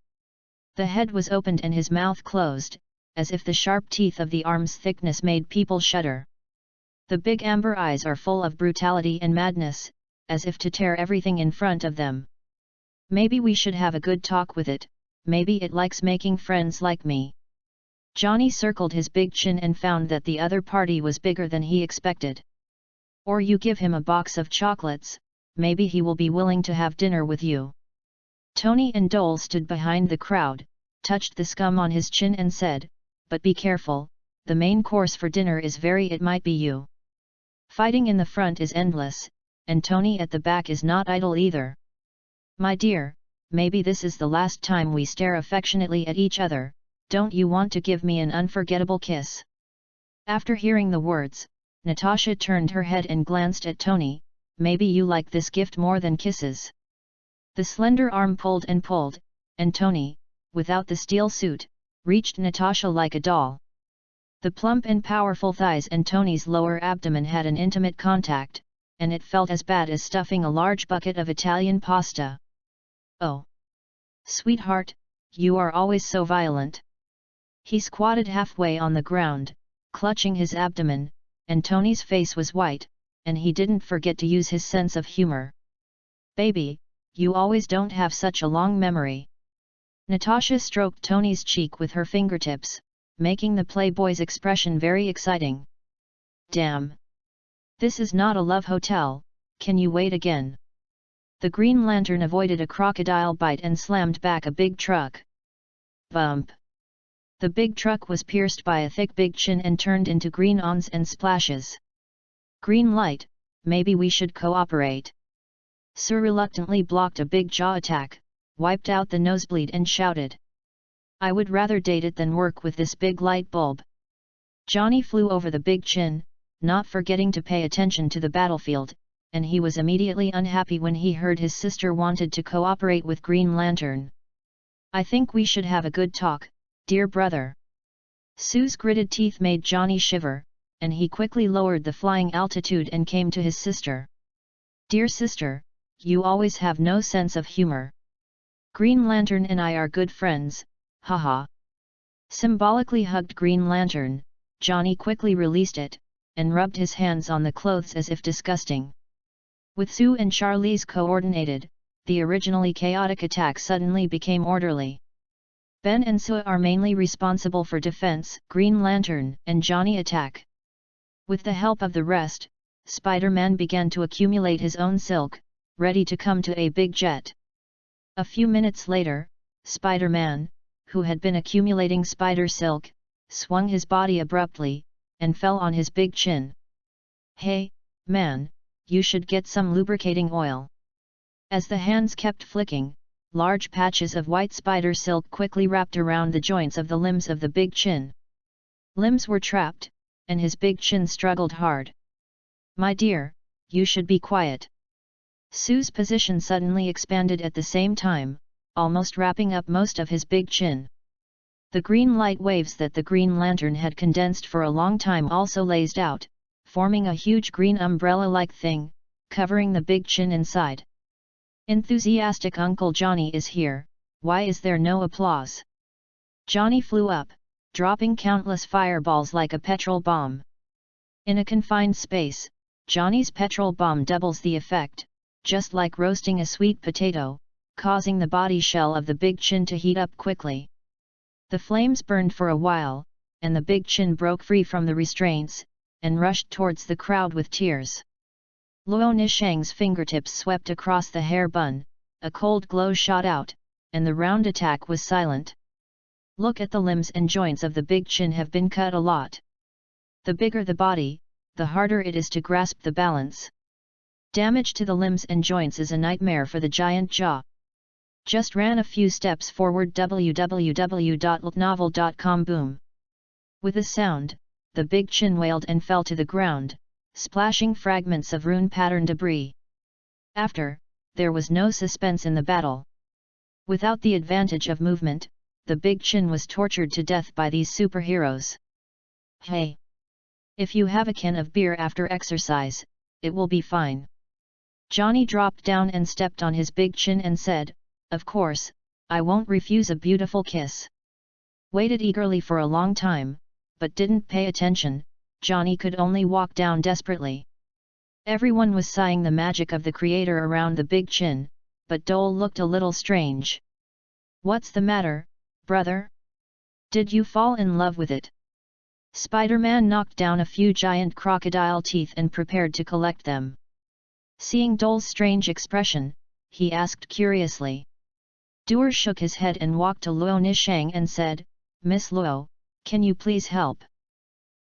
The head was opened and his mouth closed, as if the sharp teeth of the arm's thickness made people shudder. The big amber eyes are full of brutality and madness, as if to tear everything in front of them. Maybe we should have a good talk with it, maybe it likes making friends like me. Johnny circled his big chin and found that the other party was bigger than he expected. Or you give him a box of chocolates, maybe he will be willing to have dinner with you. Tony and Dole stood behind the crowd, touched the scum on his chin and said, but be careful, the main course for dinner is it might be you. Fighting in the front is endless, and Tony at the back is not idle either. My dear, maybe this is the last time we stare affectionately at each other, don't you want to give me an unforgettable kiss? After hearing the words, Natasha turned her head and glanced at Tony, maybe you like this gift more than kisses. The slender arm pulled, and Tony, without the steel suit, reached Natasha like a doll. The plump and powerful thighs and Tony's lower abdomen had an intimate contact, and it felt as bad as stuffing a large bucket of Italian pasta. Oh! Sweetheart, you are always so violent. He squatted halfway on the ground, clutching his abdomen, and Tony's face was white, and he didn't forget to use his sense of humor. Baby, you always don't have such a long memory. Natasha stroked Tony's cheek with her fingertips, making the playboy's expression very exciting. Damn! This is not a love hotel, can you wait again? The Green Lantern avoided a crocodile bite and slammed back a big truck. Bump! The big truck was pierced by a thick big chin and turned into green ons and splashes. Green light, maybe we should cooperate. Sir reluctantly blocked a big jaw attack, wiped out the nosebleed and shouted. I would rather date it than work with this big light bulb. Johnny flew over the big chin, not forgetting to pay attention to the battlefield, and he was immediately unhappy when he heard his sister wanted to cooperate with Green Lantern. "I think we should have a good talk, dear brother." Sue's gritted teeth made Johnny shiver, and he quickly lowered the flying altitude and came to his sister. "Dear sister, you always have no sense of humor. Green Lantern and I are good friends, haha." Symbolically hugged Green Lantern, Johnny quickly released it, and rubbed his hands on the clothes as if disgusting. With Sue and Charlie's coordinated, the originally chaotic attack suddenly became orderly. Ben and Sue are mainly responsible for defense, Green Lantern and Johnny attack. With the help of the rest, Spider-Man began to accumulate his own silk, ready to come to a big jet. A few minutes later, Spider-Man, who had been accumulating spider silk, swung his body abruptly, and fell on his big chin. "Hey, man, you should get some lubricating oil." As the hands kept flicking, large patches of white spider silk quickly wrapped around the joints of the limbs of the big chin. Limbs were trapped, and his big chin struggled hard. "My dear, you should be quiet." Sue's position suddenly expanded at the same time, almost wrapping up most of his big chin. The green light waves that the Green Lantern had condensed for a long time also lazed out, forming a huge green umbrella-like thing, covering the big chin inside. "Enthusiastic Uncle Johnny is here, why is there no applause?" Johnny flew up, dropping countless fireballs like a petrol bomb. In a confined space, Johnny's petrol bomb doubles the effect, just like roasting a sweet potato, causing the body shell of the big chin to heat up quickly. The flames burned for a while, and the big chin broke free from the restraints, and rushed towards the crowd with tears. Luo Nishang's fingertips swept across the hair bun, a cold glow shot out, and the round attack was silent. "Look at the limbs and joints of the big chin have been cut a lot. The bigger the body, the harder it is to grasp the balance. Damage to the limbs and joints is a nightmare for the giant jaw. Just ran a few steps forward www.ltnovel.com boom." With a sound, the big chin wailed and fell to the ground, splashing fragments of rune pattern debris. After, there was no suspense in the battle. Without the advantage of movement, the big chin was tortured to death by these superheroes. "Hey! If you have a can of beer after exercise, it will be fine." Johnny dropped down and stepped on his big chin and said, "Of course, I won't refuse a beautiful kiss." Waited eagerly for a long time, but didn't pay attention, Johnny could only walk down desperately. Everyone was sighing the magic of the creator around the big chin, but Dole looked a little strange. "What's the matter, brother? Did you fall in love with it?" Spider-Man knocked down a few giant crocodile teeth and prepared to collect them. Seeing Dole's strange expression, he asked curiously. Duer shook his head and walked to Luo Nishang and said, "Miss Luo, can you please help?"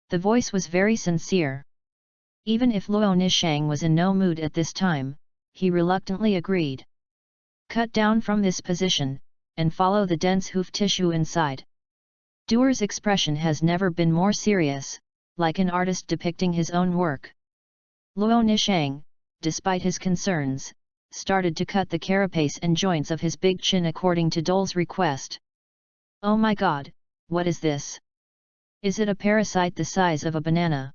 The voice was very sincere. Even if Luo Nishang was in no mood at this time, he reluctantly agreed. "Cut down from this position, and follow the dense hoof tissue inside." Duer's expression has never been more serious, like an artist depicting his own work. Luo Nishang, despite his concerns, started to cut the carapace and joints of his big chin according to Dole's request. "Oh my god, what is this? Is it a parasite the size of a banana?"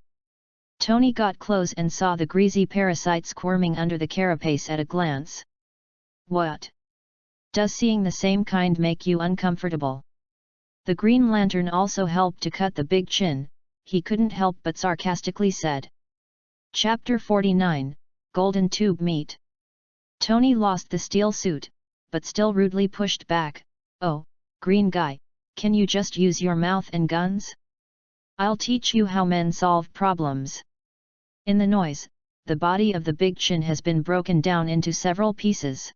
Tony got close and saw the greasy parasite squirming under the carapace at a glance. "What? Does seeing the same kind make you uncomfortable?" The Green Lantern also helped to cut the big chin, he couldn't help but sarcastically said. Chapter 49, Golden Tube Meat. Tony lost the steel suit, but still rudely pushed back. "Oh, green guy, can you just use your mouth and guns? I'll teach you how men solve problems." In the noise, the body of the big chin has been broken down into several pieces.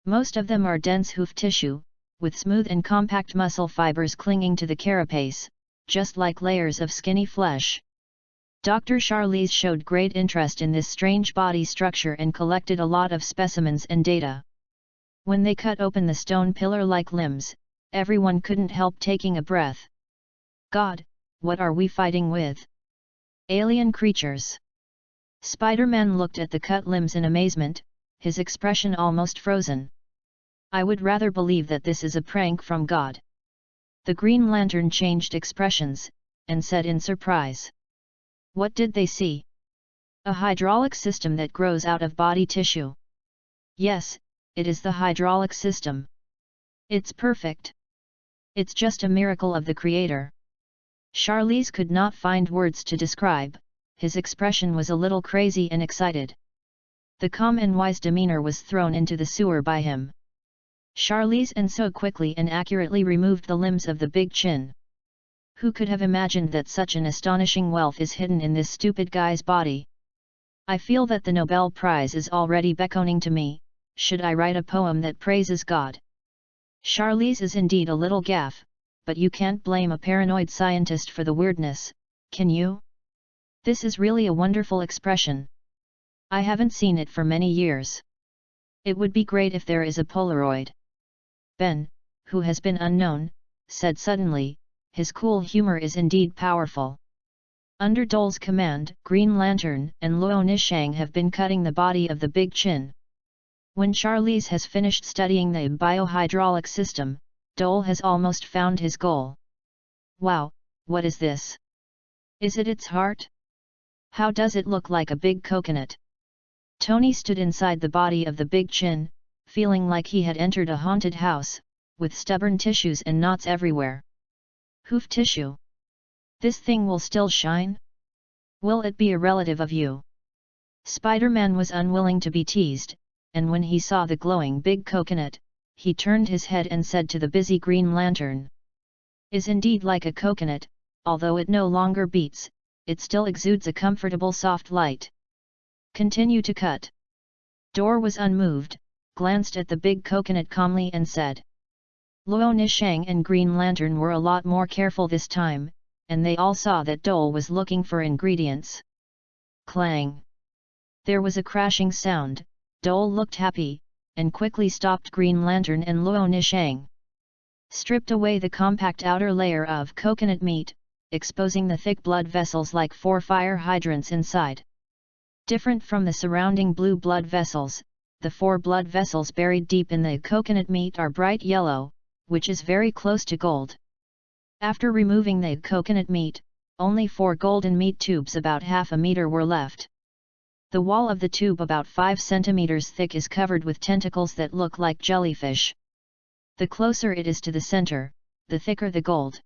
Most of them are dense hoof tissue, with smooth and compact muscle fibers clinging to the carapace, just like layers of skinny flesh. Dr. Charlize showed great interest in this strange body structure and collected a lot of specimens and data. When they cut open the stone pillar-like limbs, everyone couldn't help taking a breath. "God, what are we fighting with? Alien creatures?" Spider-Man looked at the cut limbs in amazement, his expression almost frozen. I would rather believe that this is a prank from God. The Green Lantern changed expressions, and said in surprise. What did they see? A hydraulic system that grows out of body tissue. Yes, it is the hydraulic system. It's perfect. It's just a miracle of the Creator. Charlize could not find words to describe, his expression was a little crazy and excited. The calm and wise demeanor was thrown into the sewer by him. Charlize and so quickly and accurately removed the limbs of the big chin. Who could have imagined that such an astonishing wealth is hidden in this stupid guy's body? I feel that the Nobel Prize is already beckoning to me. Should I write a poem that praises God? Charlize is indeed a little gaffe, but you can't blame a paranoid scientist for the weirdness, can you? This is really a wonderful expression. I haven't seen it for many years. It would be great if there is a Polaroid. Ben, who has been unknown, said suddenly, his cool humor is indeed powerful. Under Dole's command, Green Lantern and Luo Nishang have been cutting the body of the big chin. When Charlize has finished studying the biohydraulic system, Dole has almost found his goal. Wow, what is this? Is it its heart? How does it look like a big coconut? Tony stood inside the body of the big chin, feeling like he had entered a haunted house, with stubborn tissues and knots everywhere. Hoof tissue. This thing will still shine? Will it be a relative of you? Spider-Man was unwilling to be teased, and when he saw the glowing big coconut, he turned his head and said to the busy Green Lantern. Is indeed like a coconut, although it no longer beats, it still exudes a comfortable soft light. Continue to cut. Dor was unmoved, glanced at the big coconut calmly and said. Luo Nishang and Green Lantern were a lot more careful this time, and they all saw that Dole was looking for ingredients. Clang! There was a crashing sound, Dole looked happy, and quickly stopped Green Lantern and Luo Nishang. Stripped away the compact outer layer of coconut meat, exposing the thick blood vessels like 4 fire hydrants inside. Different from the surrounding blue blood vessels, the 4 blood vessels buried deep in the coconut meat are bright yellow, which is very close to gold. After removing the coconut meat, only 4 golden meat tubes about half a meter were left. The wall of the tube about 5 centimeters thick is covered with tentacles that look like jellyfish. The closer it is to the center, the thicker the gold.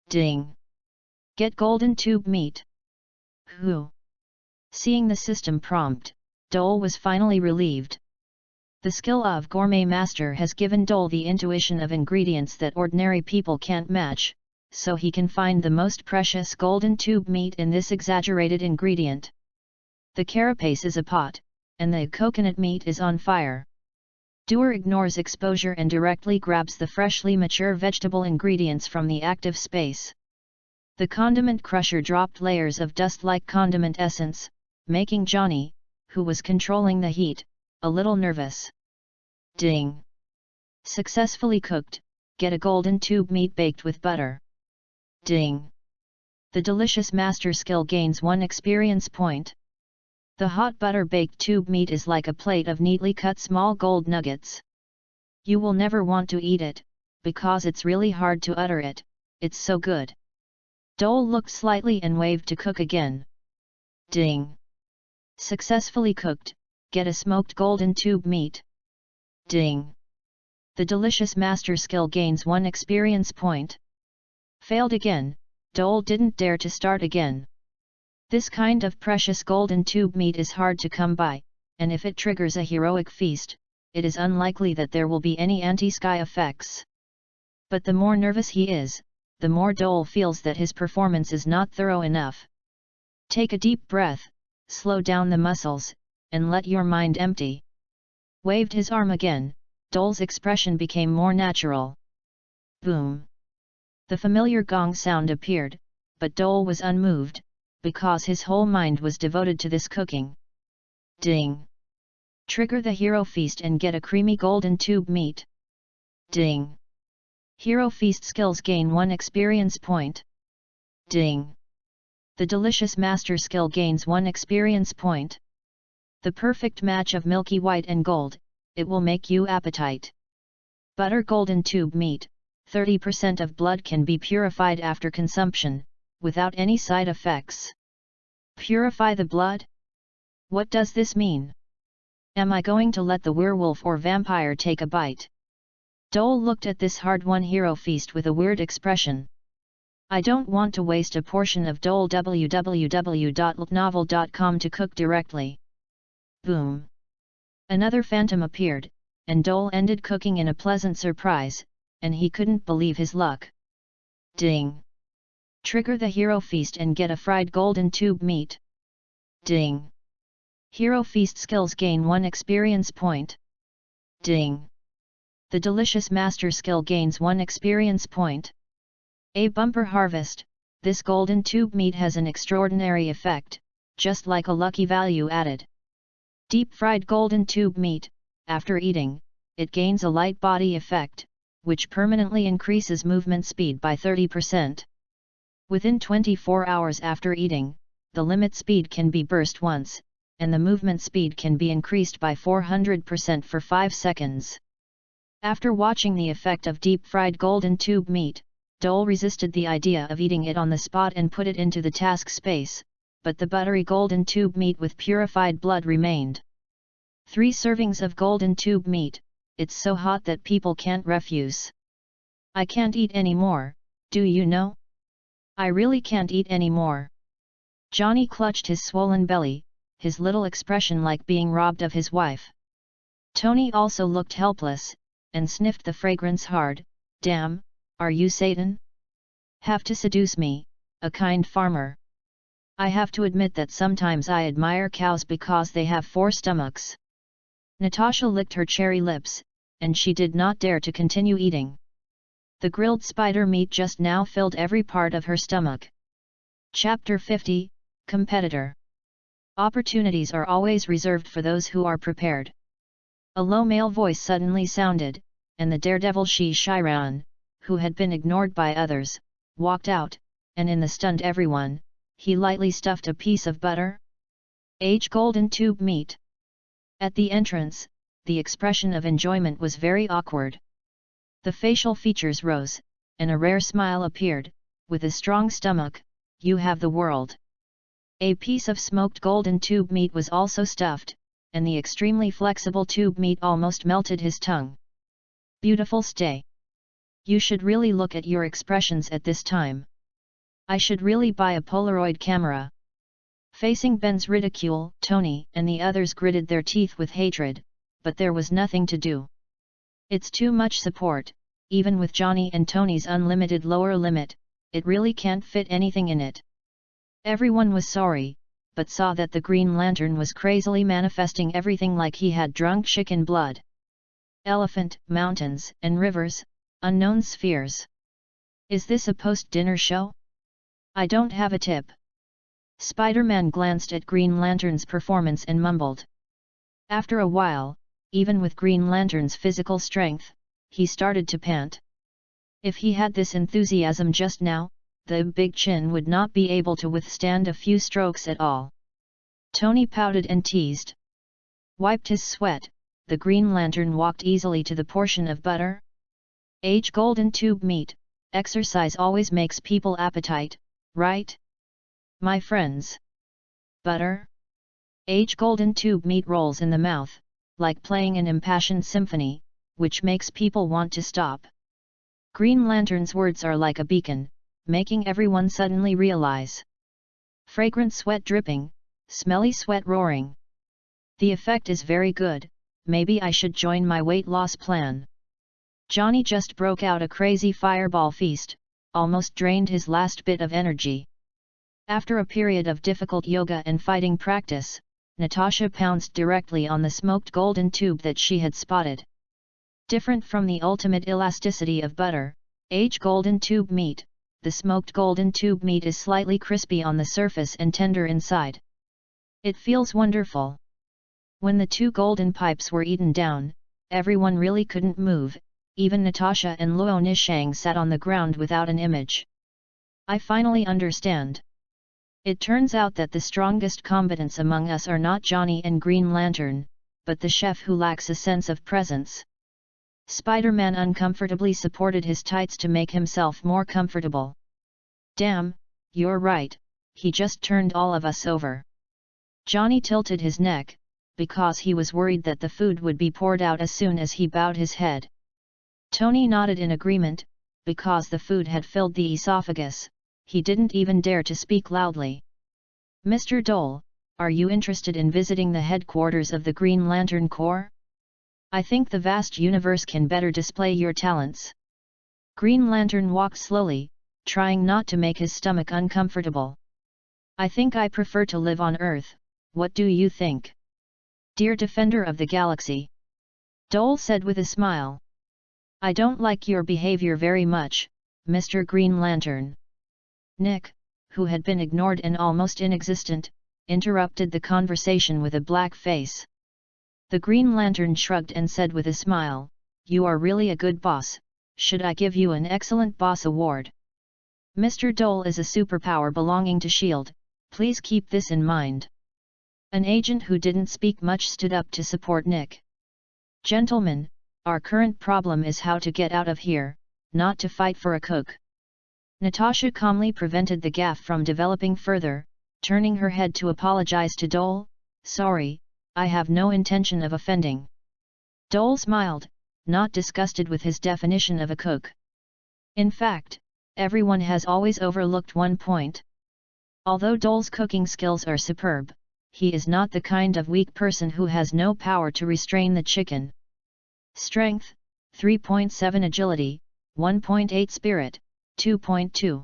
Ding! Get golden tube meat. Who? Seeing the system prompt, Dole was finally relieved. The skill of gourmet master has given Dole the intuition of ingredients that ordinary people can't match, so he can find the most precious golden tube meat in this exaggerated ingredient. The carapace is a pot, and the coconut meat is on fire. Doer ignores exposure and directly grabs the freshly mature vegetable ingredients from the active space. The condiment crusher dropped layers of dust-like condiment essence, making Johnny, who was controlling the heat, a little nervous. Ding! Successfully cooked, get a golden tube meat baked with butter. Ding! The delicious master skill gains 1 experience point. The hot butter-baked tube meat is like a plate of neatly cut small gold nuggets. You will never want to eat it, because it's really hard to utter it, it's so good. Dole looked slightly and waved to cook again. Ding! Successfully cooked, get a smoked golden tube meat. Ding! The delicious master skill gains 1 experience point. Failed again, Dole didn't dare to start again. This kind of precious golden tube meat is hard to come by, and if it triggers a heroic feast, it is unlikely that there will be any anti-sky effects. But the more nervous he is, the more Dole feels that his performance is not thorough enough. Take a deep breath, slow down the muscles, and let your mind empty. Waved his arm again, Dole's expression became more natural. Boom! The familiar gong sound appeared, but Dole was unmoved, because his whole mind was devoted to this cooking. Ding! Trigger the hero feast and get a creamy golden tube meat. Ding! Hero feast skills gain 1 experience point. Ding! The delicious master skill gains 1 experience point. The perfect match of milky white and gold, it will make you appetite. Butter golden tube meat, 30% of blood can be purified after consumption, without any side effects. Purify the blood? What does this mean? Am I going to let the werewolf or vampire take a bite? Dole looked at this hard-won hero feast with a weird expression. I don't want to waste a portion of Dole www.novel.com to cook directly. Boom! Another phantom appeared, and Dole ended cooking in a pleasant surprise, and he couldn't believe his luck. Ding! Trigger the hero feast and get a fried golden tube meat. Ding! Hero feast skills gain 1 experience point. Ding! The delicious master skill gains 1 experience point. A bumper harvest, this golden tube meat has an extraordinary effect, just like a lucky value added. Deep fried golden tube meat, after eating, it gains a light body effect, which permanently increases movement speed by 30%. Within 24 hours after eating, the limit speed can be burst once, and the movement speed can be increased by 400% for 5 seconds. After watching the effect of deep fried golden tube meat, Dole resisted the idea of eating it on the spot and put it into the task space, but the buttery golden tube meat with purified blood remained. 3 servings of golden tube meat, it's so hot that people can't refuse. I can't eat any more, do you know? I really can't eat any more. Johnny clutched his swollen belly, his little expression like being robbed of his wife. Tony also looked helpless, and sniffed the fragrance hard. Damn, are you Satan? Have to seduce me, a kind farmer. I have to admit that sometimes I admire cows because they have 4 stomachs. Natasha licked her cherry lips, and she did not dare to continue eating. The grilled spider meat just now filled every part of her stomach. Chapter 50, Competitor. Opportunities are always reserved for those who are prepared. A low male voice suddenly sounded, and the daredevil Shiran, who had been ignored by others, walked out, and in the stunned everyone, he lightly stuffed a piece of butter. Golden tube meat. At the entrance, the expression of enjoyment was very awkward. The facial features rose, and a rare smile appeared. With a strong stomach, you have the world. A piece of smoked golden tube meat was also stuffed, and the extremely flexible tube meat almost melted his tongue. Beautiful stay. You should really look at your expressions at this time. I should really buy a Polaroid camera. Facing Ben's ridicule, Tony and the others gritted their teeth with hatred, but there was nothing to do. It's too much support, even with Johnny and Tony's unlimited lower limit, it really can't fit anything in it. Everyone was sorry, but saw that the Green Lantern was crazily manifesting everything like he had drunk chicken blood. Elephant, mountains, and rivers, unknown spheres. Is this a post-dinner show? I don't have a tip. Spider-Man glanced at Green Lantern's performance and mumbled. After a while, even with Green Lantern's physical strength, he started to pant. If he had this enthusiasm just now, the big chin would not be able to withstand a few strokes at all. Tony pouted and teased. Wiped his sweat, the Green Lantern walked easily to the portion of butter. Golden tube meat, exercise always makes people appetite, right? My friends. Butter? Golden tube meat rolls in the mouth, like playing an impassioned symphony, which makes people want to stop. Green Lantern's words are like a beacon, making everyone suddenly realize. Fragrant sweat dripping, smelly sweat roaring. The effect is very good, maybe I should join my weight loss plan. Johnny just broke out a crazy fireball feast, almost drained his last bit of energy. After a period of difficult yoga and fighting practice, Natasha pounced directly on the smoked golden tube that she had spotted. Different from the ultimate elasticity of butter, golden tube meat, the smoked golden tube meat is slightly crispy on the surface and tender inside. It feels wonderful. When the 2 golden pipes were eaten down, everyone really couldn't move, even Natasha and Luo Nishang sat on the ground without an image. I finally understand. It turns out that the strongest combatants among us are not Johnny and Green Lantern, but the chef who lacks a sense of presence. Spider-Man uncomfortably supported his tights to make himself more comfortable. Damn, you're right, he just turned all of us over. Johnny tilted his neck, because he was worried that the food would be poured out as soon as he bowed his head. Tony nodded in agreement, because the food had filled the esophagus, he didn't even dare to speak loudly. Mr. Dole, are you interested in visiting the headquarters of the Green Lantern Corps? I think the vast universe can better display your talents. Green Lantern walked slowly, trying not to make his stomach uncomfortable. I think I prefer to live on Earth, what do you think? Dear Defender of the Galaxy. Dole said with a smile. I don't like your behavior very much, Mr. Green Lantern. Nick, who had been ignored and almost inexistent, interrupted the conversation with a black face. The Green Lantern shrugged and said with a smile, you are really a good boss, should I give you an Excellent Boss Award? Mr. Dole is a superpower belonging to S.H.I.E.L.D., please keep this in mind. An agent who didn't speak much stood up to support Nick. Gentlemen, our current problem is how to get out of here, not to fight for a cook. Natasha calmly prevented the gaffe from developing further, turning her head to apologize to Dole, sorry, I have no intention of offending. Dole smiled, not disgusted with his definition of a cook. In fact, everyone has always overlooked one point. Although Dole's cooking skills are superb, he is not the kind of weak person who has no power to restrain the chicken. Strength, 3.7 agility, 1.8 spirit, 2.2.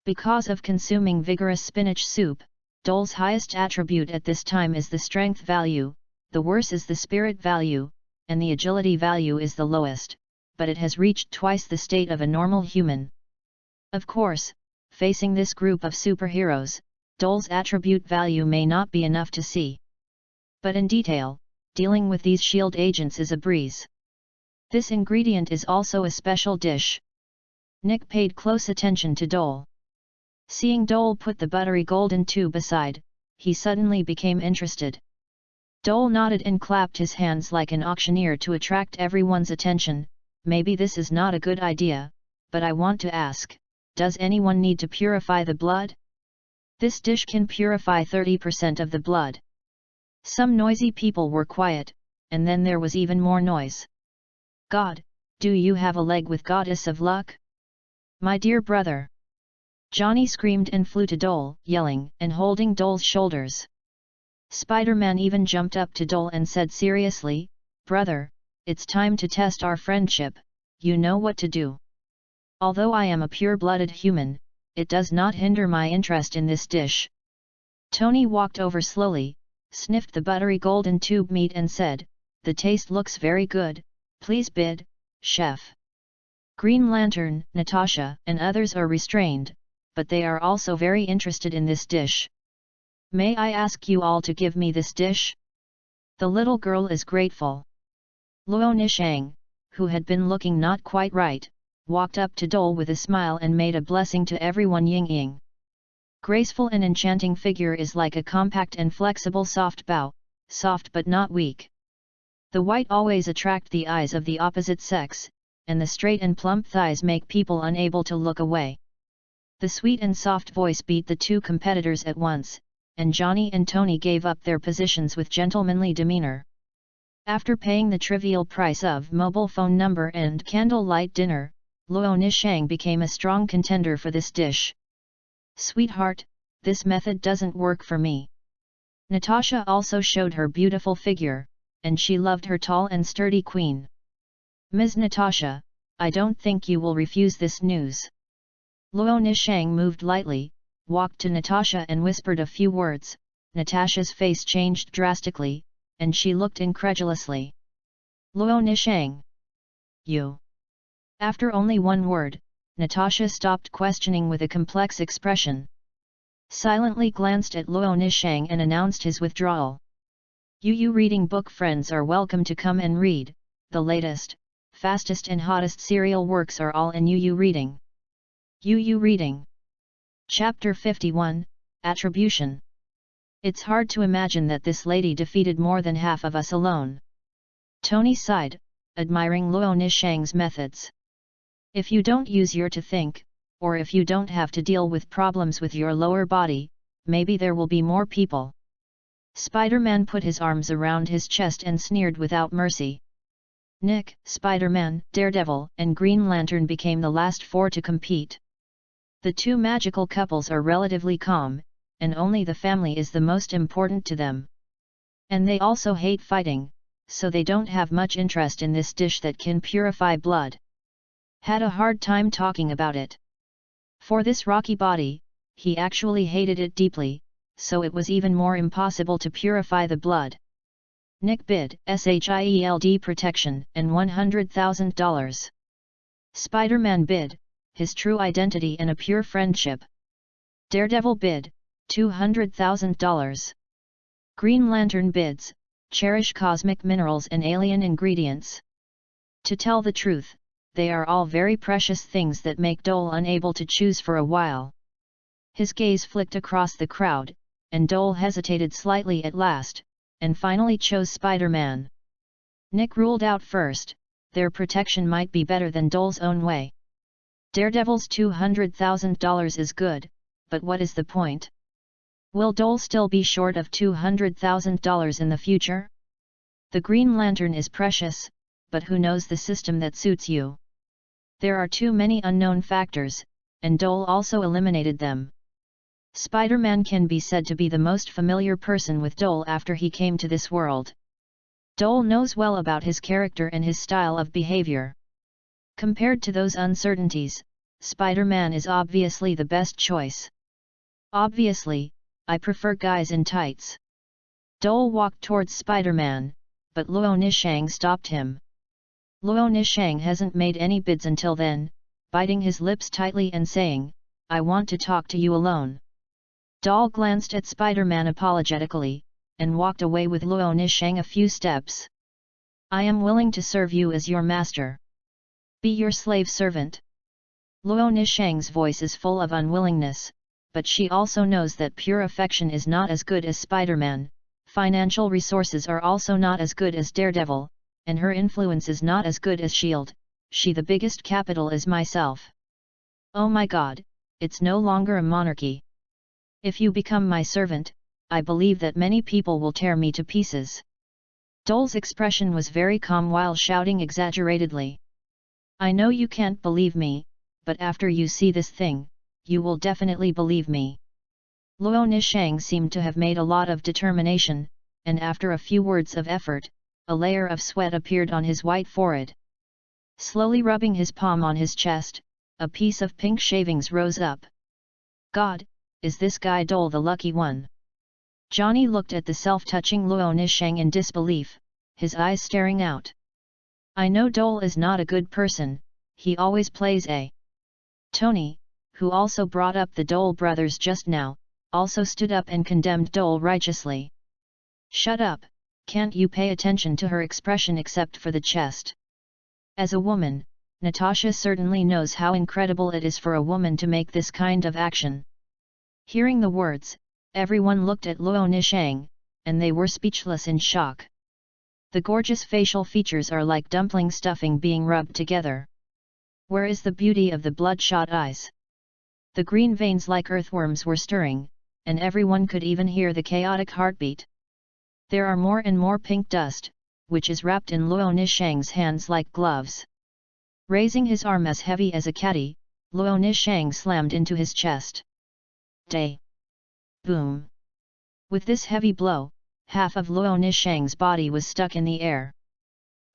Because of consuming vigorous spinach soup, Dole's highest attribute at this time is the strength value, the worst is the spirit value, and the agility value is the lowest, but it has reached twice the state of a normal human. Of course, facing this group of superheroes, Dole's attribute value may not be enough to see. But in detail, dealing with these S.H.I.E.L.D. agents is a breeze. This ingredient is also a special dish. Nick paid close attention to Dole. Seeing Dole put the buttery golden tube aside, he suddenly became interested. Dole nodded and clapped his hands like an auctioneer to attract everyone's attention. Maybe this is not a good idea, but I want to ask, does anyone need to purify the blood? This dish can purify 30% of the blood. Some noisy people were quiet, and then there was even more noise. God, do you have a leg with Goddess of Luck? My dear brother! Johnny screamed and flew to Dole, yelling and holding Dole's shoulders. Spider-Man even jumped up to Dole and said seriously, brother, it's time to test our friendship, you know what to do. Although I am a pure-blooded human, it does not hinder my interest in this dish. Tony walked over slowly, sniffed the buttery golden tube meat and said, the taste looks very good, please bid, chef. Green Lantern, Natasha and others are restrained, but they are also very interested in this dish. May I ask you all to give me this dish? The little girl is grateful. Luo Nishang, who had been looking not quite right, walked up to Dole with a smile and made a blessing to everyone. Ying. Graceful and enchanting figure is like a compact and flexible soft bow, soft but not weak. The white always attract the eyes of the opposite sex, and the straight and plump thighs make people unable to look away. The sweet and soft voice beat the two competitors at once, and Johnny and Tony gave up their positions with gentlemanly demeanor. After paying the trivial price of mobile phone number and candlelight dinner, Luo Nishang became a strong contender for this dish. Sweetheart, this method doesn't work for me. Natasha also showed her beautiful figure, and she loved her tall and sturdy queen. Ms. Natasha, I don't think you will refuse this news. Luo Nishang moved lightly, walked to Natasha and whispered a few words. Natasha's face changed drastically, and she looked incredulously. Luo Nishang. You. After only one word, Natasha stopped questioning with a complex expression. Silently glanced at Luo Nishang and announced his withdrawal. You reading book friends are welcome to come and read, the latest, fastest and hottest serial works are all in UU Reading. UU Reading. Chapter 51, attribution. It's hard to imagine that this lady defeated more than half of us alone. Tony sighed, admiring Luo Nishang's methods. If you don't use your to think, or if you don't have to deal with problems with your lower body, maybe there will be more people. Spider-Man put his arms around his chest and sneered without mercy. Nick, Spider-Man, Daredevil, and Green Lantern became the last four to compete. The two magical couples are relatively calm, and only the family is the most important to them. And they also hate fighting, so they don't have much interest in this dish that can purify blood. Had a hard time talking about it. For this rocky body, he actually hated it deeply, so it was even more impossible to purify the blood. Nick bid SHIELD protection and $100,000. Spider-Man bid his true identity and a pure friendship. Daredevil bid $200,000. Green Lantern bids cherish cosmic minerals and alien ingredients. To tell the truth, they are all very precious things that make Dole unable to choose for a while. His gaze flicked across the crowd, and Dole hesitated slightly at last, and finally chose Spider-Man. Nick ruled out first, their protection might be better than Dole's own way. Daredevil's $200,000 is good, but what is the point? Will Dole still be short of $200,000 in the future? The Green Lantern is precious, but who knows the system that suits you? There are too many unknown factors, and Dole also eliminated them. Spider-Man can be said to be the most familiar person with Dole after he came to this world. Dole knows well about his character and his style of behavior. Compared to those uncertainties, Spider-Man is obviously the best choice. Obviously, I prefer guys in tights. Dole walked towards Spider-Man, but Luo Nishang stopped him. Luo Nishang hasn't made any bids until then, biting his lips tightly and saying, "I want to talk to you alone." Dole glanced at Spider-Man apologetically, and walked away with Luo Nishang a few steps. "I am willing to serve you as your master. Be your slave servant." Luo Nishang's voice is full of unwillingness, but she also knows that pure affection is not as good as Spider-Man, financial resources are also not as good as Daredevil, and her influence is not as good as S.H.I.E.L.D., she the biggest capital is myself. Oh my god, it's no longer a monarchy. If you become my servant, I believe that many people will tear me to pieces. Dole's expression was very calm while shouting exaggeratedly. "I know you can't believe me, but after you see this thing, you will definitely believe me." Luo Nishang seemed to have made a lot of determination, and after a few words of effort, a layer of sweat appeared on his white forehead. Slowly rubbing his palm on his chest, a piece of pink shavings rose up. God, is this guy Dole the lucky one? Johnny looked at the self-touching Luo Nishang in disbelief, his eyes staring out. "I know Dole is not a good person, he always plays a..." Tony, who also brought up the Dole brothers just now, also stood up and condemned Dole righteously. "Shut up, can't you pay attention to her expression except for the chest?" As a woman, Natasha certainly knows how incredible it is for a woman to make this kind of action. Hearing the words, everyone looked at Luo Nishang, and they were speechless in shock. The gorgeous facial features are like dumpling stuffing being rubbed together. Where is the beauty of the bloodshot eyes? The green veins like earthworms were stirring, and everyone could even hear the chaotic heartbeat. There are more and more pink dust, which is wrapped in Luo Nishang's hands like gloves. Raising his arm as heavy as a caddy, Luo Nishang slammed into his chest. Day! Boom! With this heavy blow, half of Luo Nishang's body was stuck in the air.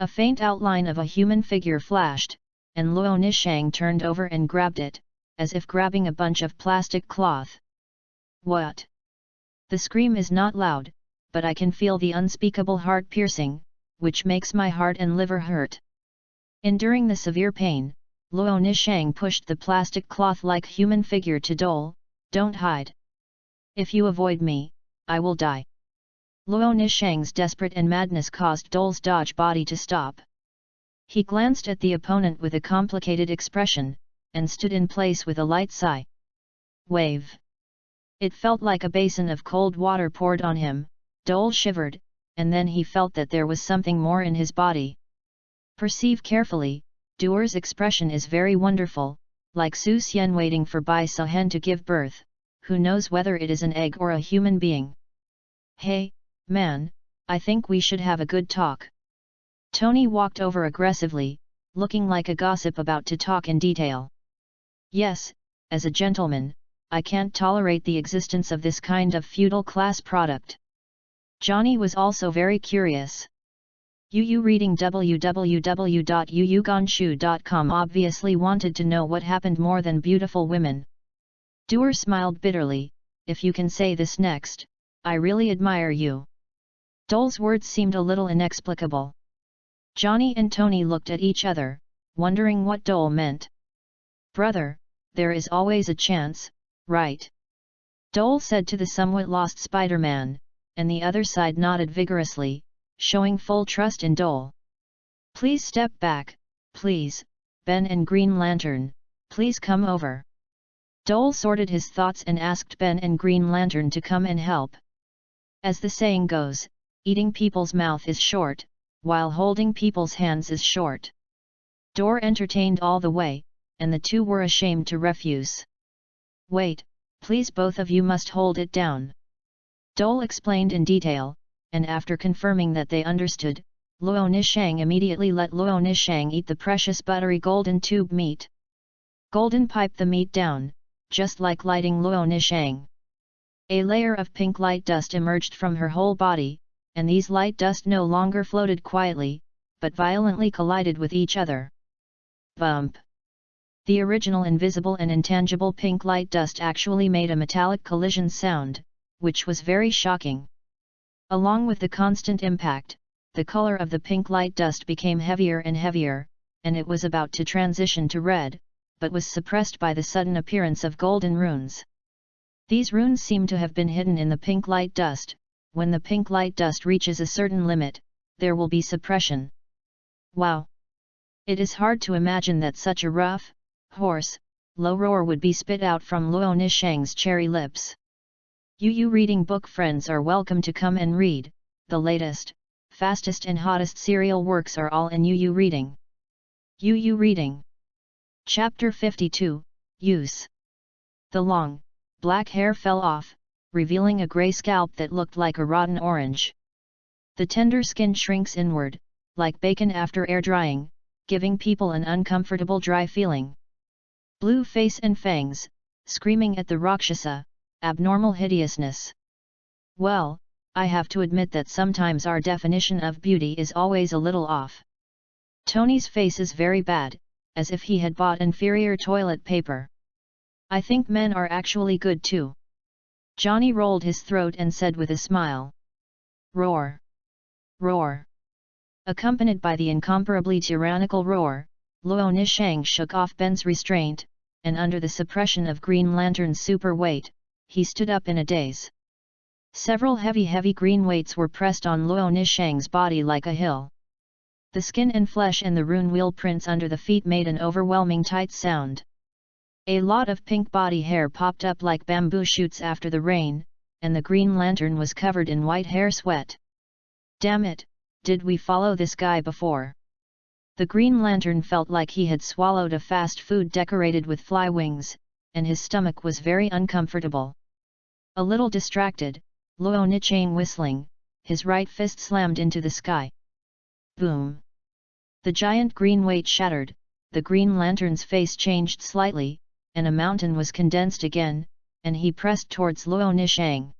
A faint outline of a human figure flashed, and Luo Nishang turned over and grabbed it, as if grabbing a bunch of plastic cloth. What? The scream is not loud, but I can feel the unspeakable heart-piercing, which makes my heart and liver hurt. Enduring the severe pain, Luo Nishang pushed the plastic cloth-like human figure to Dole. "Don't hide. If you avoid me, I will die." Luo Nishang's desperate and madness caused Dole's dodge body to stop. He glanced at the opponent with a complicated expression, and stood in place with a light sigh. Wave. It felt like a basin of cold water poured on him. Dole shivered, and then he felt that there was something more in his body. Perceive carefully, Duer's expression is very wonderful, like Su Xian waiting for Bai Sahen to give birth, who knows whether it is an egg or a human being. Hey, man, I think we should have a good talk. Tony walked over aggressively, looking like a gossip about to talk in detail. Yes, as a gentleman, I can't tolerate the existence of this kind of feudal class product. Johnny was also very curious. Yu reading www.yuyuganshu.com obviously wanted to know what happened more than beautiful women. Duer smiled bitterly, if you can say this next, I really admire you. Dole's words seemed a little inexplicable. Johnny and Tony looked at each other, wondering what Dole meant. Brother, there is always a chance, right? Dole said to the somewhat lost Spider-Man, and the other side nodded vigorously, showing full trust in Dole. Please step back, please, Ben and Green Lantern, please come over. Dole sorted his thoughts and asked Ben and Green Lantern to come and help. As the saying goes, eating people's mouth is short, while holding people's hands is short. Dole entertained all the way, and the two were ashamed to refuse. Wait, please, both of you must hold it down. Dole explained in detail, and after confirming that they understood, Luo Nishang immediately let Luo Nishang eat the precious buttery golden tube meat. Golden piped the meat down, just like lighting Luo Nishang. A layer of pink light dust emerged from her whole body, and these light dust no longer floated quietly, but violently collided with each other. Bump! The original invisible and intangible pink light dust actually made a metallic collision sound, which was very shocking. Along with the constant impact, the color of the pink light dust became heavier and heavier, and it was about to transition to red, but was suppressed by the sudden appearance of golden runes. These runes seem to have been hidden in the pink light dust. When the pink light dust reaches a certain limit, there will be suppression. Wow! It is hard to imagine that such a rough, hoarse, low roar would be spit out from Luo Nishang's cherry lips. Yu reading book friends are welcome to come and read. The latest, fastest and hottest serial works are all in Yu reading. Yu reading. Chapter 52, Use. The long, black hair fell off, revealing a grey scalp that looked like a rotten orange. The tender skin shrinks inward, like bacon after air drying, giving people an uncomfortable dry feeling. Blue face and fangs, screaming at the Rakshasa, abnormal hideousness. Well, I have to admit that sometimes our definition of beauty is always a little off. Tony's face is very bad, as if he had bought inferior toilet paper. I think men are actually good too. Johnny rolled his throat and said with a smile. Roar! Roar! Accompanied by the incomparably tyrannical roar, Luo Nishang shook off Ben's restraint, and under the suppression of Green Lantern's super weight, he stood up in a daze. Several heavy green weights were pressed on Luo Nishang's body like a hill. The skin and flesh and the rune wheel prints under the feet made an overwhelming tight sound. A lot of pink body hair popped up like bamboo shoots after the rain, and the Green Lantern was covered in white hair sweat. Damn it, did we follow this guy before? The Green Lantern felt like he had swallowed a fast food decorated with fly wings, and his stomach was very uncomfortable. A little distracted, Luo Nishang whistling, his right fist slammed into the sky. Boom! The giant green weight shattered, the Green Lantern's face changed slightly, and a mountain was condensed again, and he pressed towards Luo Nishang.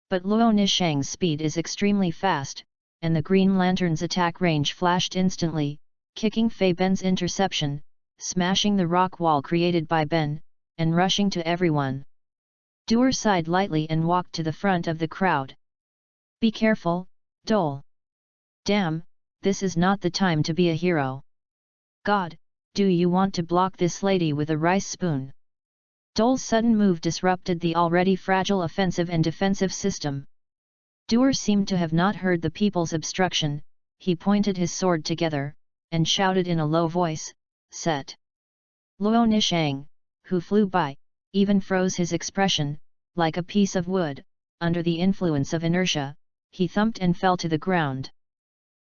But Luo Nishang's speed is extremely fast, and the Green Lantern's attack range flashed instantly, kicking Fei Ben's interception, smashing the rock wall created by Ben, and rushing to everyone. Duer sighed lightly and walked to the front of the crowd. Be careful, Dole. Damn, this is not the time to be a hero. God, do you want to block this lady with a rice spoon? Dole's sudden move disrupted the already fragile offensive and defensive system. Duer seemed to have not heard the people's obstruction. He pointed his sword together, and shouted in a low voice, Set! Luo Nishang, who flew by, even froze his expression, Like a piece of wood, under the influence of inertia, he thumped and fell to the ground.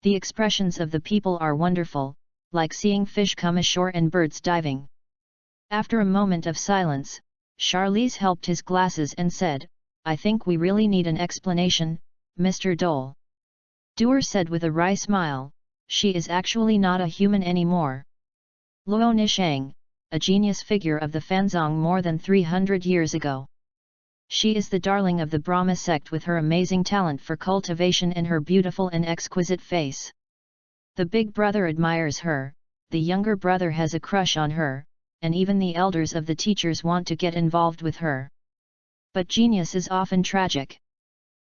The expressions of the people are wonderful, like seeing fish come ashore and birds diving. After a moment of silence, Charlize helped his glasses and said, "I think we really need an explanation, Mr. Dole." Duer said with a wry smile, "She is actually not a human anymore. Luo Nishang, a genius figure of the Fanzong more than 300 years ago. She is the darling of the Brahma sect with her amazing talent for cultivation and her beautiful and exquisite face. The big brother admires her, the younger brother has a crush on her, and even the elders of the teachers want to get involved with her. But genius is often tragic.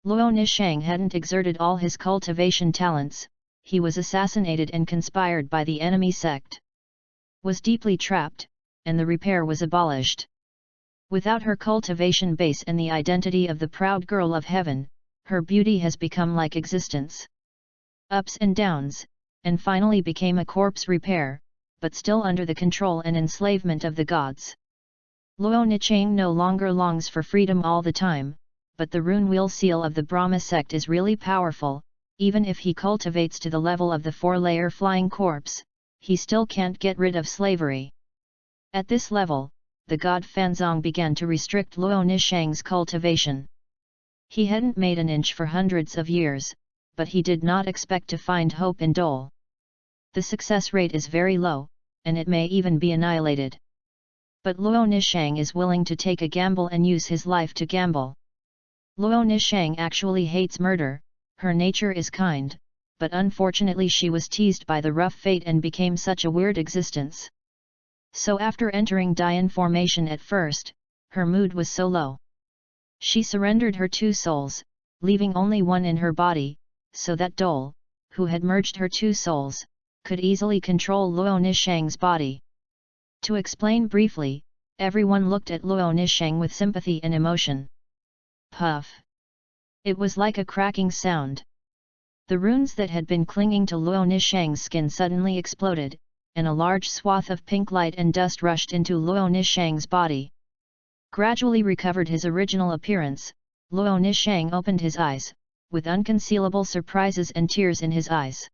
Luo Nishang hadn't exerted all his cultivation talents, he was assassinated and conspired by the enemy sect. Was deeply trapped, and the repair was abolished. Without her cultivation base and the identity of the proud girl of heaven, her beauty has become like existence. Ups and downs, and finally became a corpse repair, but still under the control and enslavement of the gods. Luo Nichang no longer longs for freedom all the time, but the rune wheel seal of the Brahma sect is really powerful, even if he cultivates to the level of the 4-layer flying corpse, he still can't get rid of slavery. At this level, the god Fanzong began to restrict Luo Nishang's cultivation. He hadn't made an inch for hundreds of years, but he did not expect to find hope in Dole. The success rate is very low, and it may even be annihilated. But Luo Nishang is willing to take a gamble and use his life to gamble. Luo Nishang actually hates murder, her nature is kind, but unfortunately she was teased by the rough fate and became such a weird existence. So after entering Dian formation at first, her mood was so low. She surrendered her 2 souls, leaving only one in her body, so that Dole, who had merged her 2 souls, could easily control Luo Nishang's body. To explain briefly, everyone looked at Luo Nishang with sympathy and emotion. Puff! It was like a cracking sound. The runes that had been clinging to Luo Nishang's skin suddenly exploded, and a large swath of pink light and dust rushed into Luo Nishang's body. Gradually recovered his original appearance, Luo Nishang opened his eyes, with unconcealable surprises and tears in his eyes.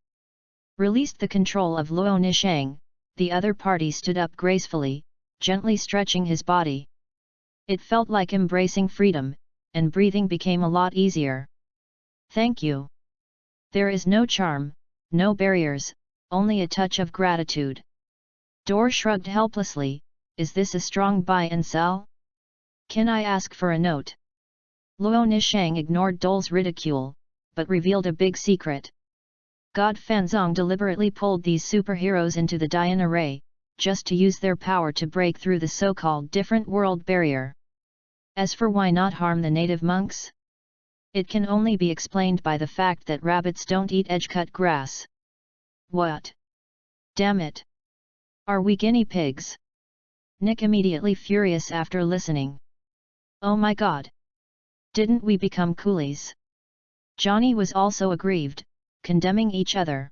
Released the control of Luo Nishang, the other party stood up gracefully, gently stretching his body. It felt like embracing freedom, and breathing became a lot easier. Thank you. There is no charm, no barriers, only a touch of gratitude. Dor shrugged helplessly, is this a strong buy and sell? Can I ask for a note? Luo Nishang ignored Dole's ridicule, but revealed a big secret. God Fanzong deliberately pulled these superheroes into the Dian array, just to use their power to break through the so-called different world barrier. As for why not harm the native monks? It can only be explained by the fact that rabbits don't eat edge-cut grass. What? Damn it! Are we guinea pigs? Nick immediately furious after listening. Oh my god! Didn't we become coolies? Johnny was also aggrieved, condemning each other.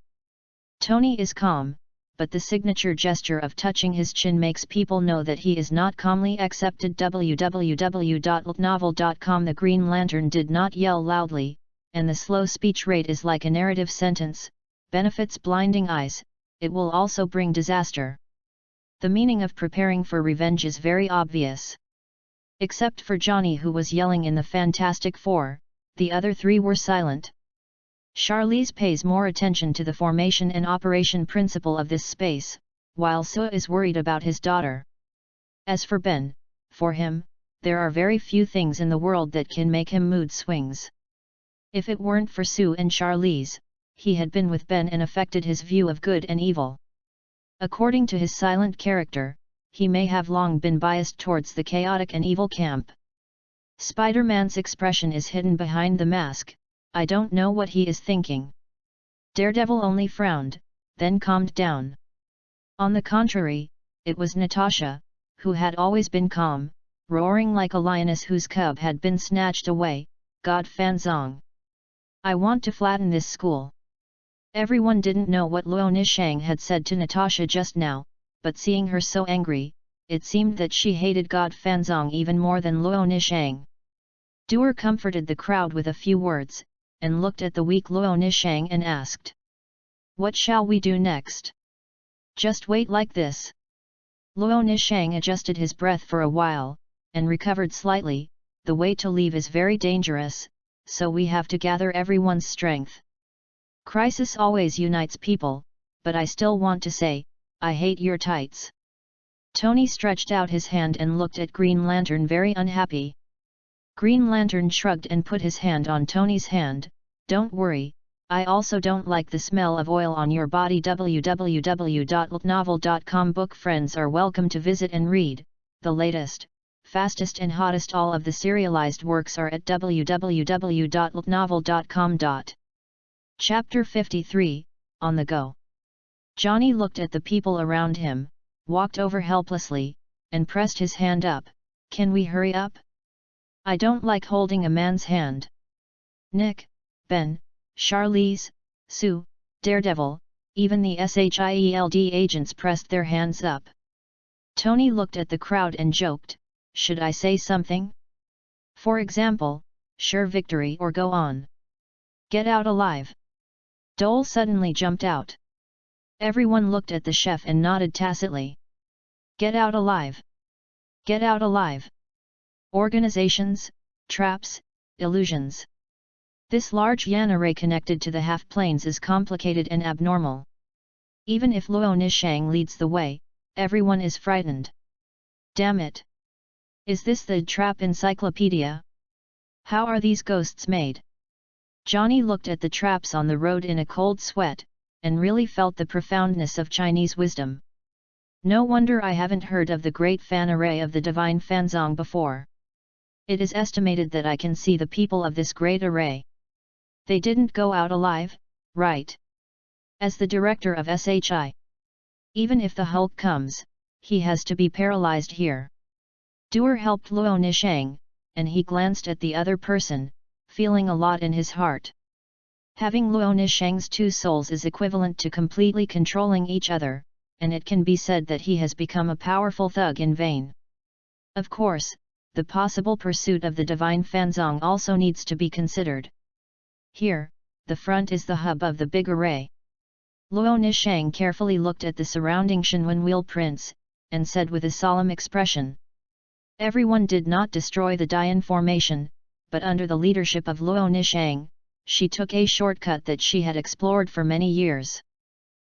Tony is calm, but the signature gesture of touching his chin makes people know that he is not calmly accepted. www.novel.com The Green Lantern did not yell loudly, and the slow speech rate is like a narrative sentence, benefits blinding eyes, it will also bring disaster. The meaning of preparing for revenge is very obvious. Except for Johnny who was yelling in the Fantastic Four, the other 3 were silent. Charlize pays more attention to the formation and operation principle of this space, while Sue is worried about his daughter. As for Ben, for him, there are very few things in the world that can make him mood swings. If it weren't for Sue and Charlize, he had been with Ben and affected his view of good and evil. According to his silent character, he may have long been biased towards the chaotic and evil camp. Spider-Man's expression is hidden behind the mask, I don't know what he is thinking. Daredevil only frowned, then calmed down. On the contrary, it was Natasha, who had always been calm, roaring like a lioness whose cub had been snatched away, God Fanzong. I want to flatten this school. Everyone didn't know what Luo Nishang had said to Natasha just now, but seeing her so angry, it seemed that she hated God Fanzong even more than Luo Nishang. Duer comforted the crowd with a few words, and looked at the weak Luo Nishang and asked, "What shall we do next? Just wait like this." Luo Nishang adjusted his breath for a while, and recovered slightly. "The way to leave is very dangerous, so we have to gather everyone's strength. Crisis always unites people, but I still want to say, I hate your tights." Tony stretched out his hand and looked at Green Lantern very unhappy. Green Lantern shrugged and put his hand on Tony's hand. "Don't worry, I also don't like the smell of oil on your body." www.ltnovel.com book friends are welcome to visit and read the latest, fastest and hottest all of the serialized works are at www.ltnovel.com. Chapter 53, On the Go. Johnny looked at the people around him, walked over helplessly, and pressed his hand up. "Can we hurry up? I don't like holding a man's hand." Nick, Ben, Charlize, Sue, Daredevil, even the SHIELD agents pressed their hands up. Tony looked at the crowd and joked, "Should I say something? For example, sure victory or go on. Get out alive." Dole suddenly jumped out. Everyone looked at the chef and nodded tacitly. Get out alive. Get out alive. Organizations, traps, illusions. This large Yan array connected to the half-planes is complicated and abnormal. Even if Luo Nishang leads the way, everyone is frightened. Damn it! Is this the trap encyclopedia? How are these ghosts made? Johnny looked at the traps on the road in a cold sweat, and really felt the profoundness of Chinese wisdom. No wonder I haven't heard of the great fan array of the divine Fanzong before. It is estimated that I can see the people of this great array. They didn't go out alive, right? As the director of SHI. Even if the Hulk comes, he has to be paralyzed here. Duer helped Luo Nishang, and he glanced at the other person, feeling a lot in his heart. Having Luo Nishang's two souls is equivalent to completely controlling each other, and it can be said that he has become a powerful thug in vain. Of course, the possible pursuit of the divine Fanzong also needs to be considered. Here, the front is the hub of the big array. Luo Nishang carefully looked at the surrounding Shenwen wheel prints, and said with a solemn expression. Everyone did not destroy the Dian formation, but under the leadership of Luo Nishang, she took a shortcut that she had explored for many years.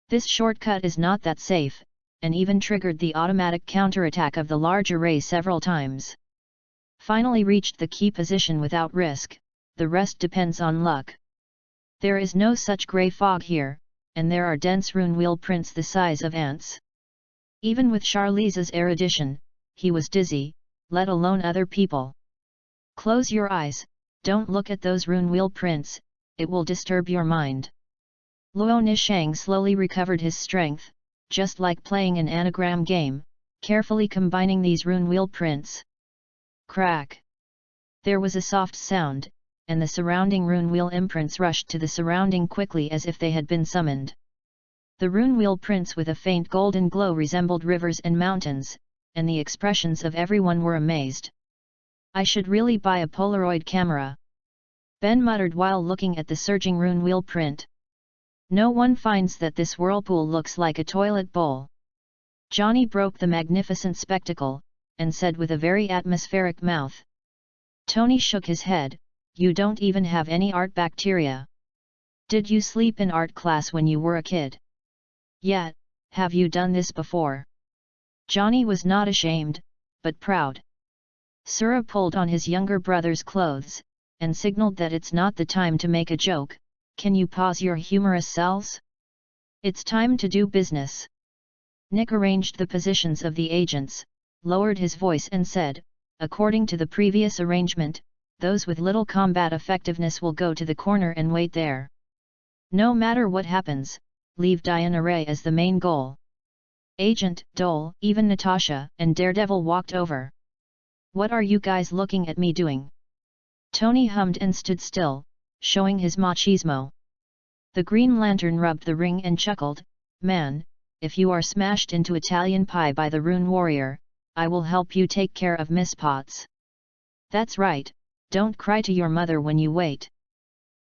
This shortcut is not that safe, and even triggered the automatic counterattack of the large array several times. Finally reached the key position without risk, the rest depends on luck. There is no such grey fog here, and there are dense rune wheel prints the size of ants. Even with Charlize's erudition, he was dizzy, let alone other people. Close your eyes, don't look at those rune wheel prints, it will disturb your mind. Luo Nishang slowly recovered his strength, just like playing an anagram game, carefully combining these rune wheel prints. Crack! There was a soft sound, and the surrounding rune wheel imprints rushed to the surrounding quickly as if they had been summoned. The rune wheel prints with a faint golden glow resembled rivers and mountains, and the expressions of everyone were amazed. I should really buy a Polaroid camera. Ben muttered while looking at the surging rune wheel print. No one finds that this whirlpool looks like a toilet bowl. Johnny broke the magnificent spectacle, and said with a very atmospheric mouth. Tony shook his head, you don't even have any art bacteria. Did you sleep in art class when you were a kid? Yeah, have you done this before? Johnny was not ashamed, but proud. Sura pulled on his younger brother's clothes, and signaled that it's not the time to make a joke. Can you pause your humorous selves? It's time to do business. Nick arranged the positions of the agents, lowered his voice and said, according to the previous arrangement, those with little combat effectiveness will go to the corner and wait there. No matter what happens, leave Dian array as the main goal. Agent, Dole, even Natasha and Daredevil walked over. What are you guys looking at me doing? Tony hummed and stood still, showing his machismo. The Green Lantern rubbed the ring and chuckled, man, if you are smashed into Italian pie by the Rune Warrior, I will help you take care of Miss Potts. That's right, Don't cry to your mother when you wait.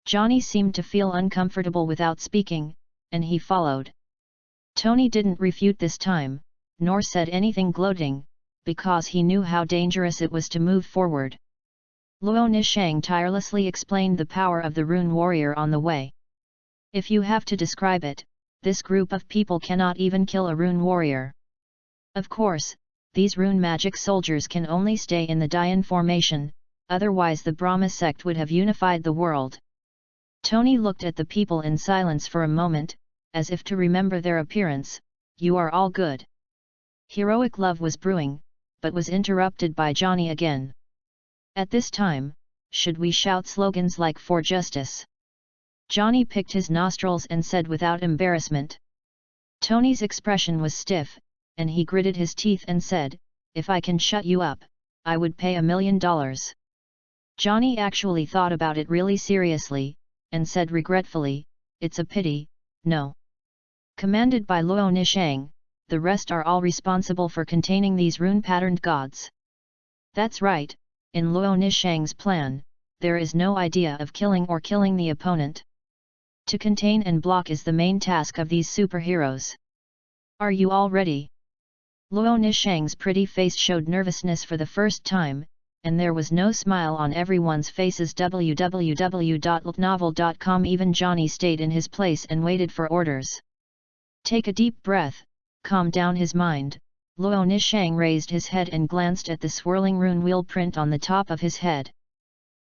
Johnny seemed to feel uncomfortable without speaking, and he followed. Tony didn't refute this time, nor said anything gloating, because he knew how dangerous it was to move forward. Luo Nishang tirelessly explained the power of the rune warrior on the way. If you have to describe it, this group of people cannot even kill a rune warrior. Of course, these rune magic soldiers can only stay in the Dayan formation, otherwise the Brahma sect would have unified the world. Tony looked at the people in silence for a moment, as if to remember their appearance. You are all good. Heroic love was brewing, but was interrupted by Johnny again. At this time, should we shout slogans like "For Justice"? Johnny picked his nostrils and said without embarrassment. Tony's expression was stiff, and he gritted his teeth and said, "If I can shut you up, I would pay $1 million. Johnny actually thought about it really seriously, and said regretfully, "It's a pity, no." Commanded by Luo Nishang, the rest are all responsible for containing these rune-patterned gods. That's right, in Luo Nishang's plan, there is no idea of killing or killing the opponent. To contain and block is the main task of these superheroes. Are you all ready? Luo Nishang's pretty face showed nervousness for the first time, and there was no smile on everyone's faces. www.novel.com. Even Johnny stayed in his place and waited for orders. Take a deep breath, calm down his mind. Luo Nishang raised his head and glanced at the swirling rune wheel print on the top of his head.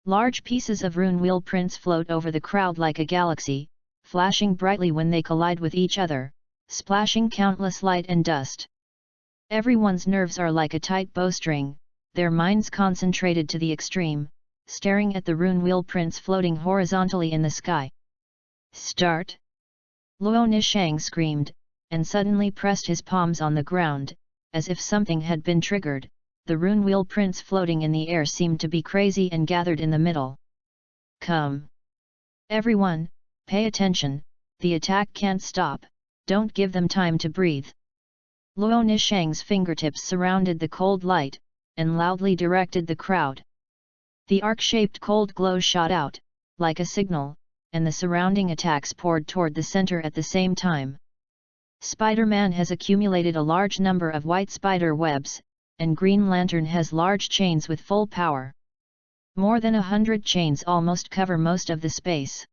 Large pieces of rune wheel prints float over the crowd like a galaxy, flashing brightly when they collide with each other, splashing countless light and dust. Everyone's nerves are like a tight bowstring, their minds concentrated to the extreme, staring at the rune wheel prints floating horizontally in the sky. Start! Luo Nishang screamed, and suddenly pressed his palms on the ground, as if something had been triggered. The rune wheel prints floating in the air seemed to be crazy and gathered in the middle. Come! Everyone, pay attention, the attack can't stop, don't give them time to breathe. Luo Nishang's fingertips surrounded the cold light, and loudly directed the crowd. The arc-shaped cold glow shot out, like a signal, and the surrounding attacks poured toward the center at the same time. Spider-Man has accumulated a large number of white spider webs, and Green Lantern has large chains with full power. More than 100 chains almost cover most of the space.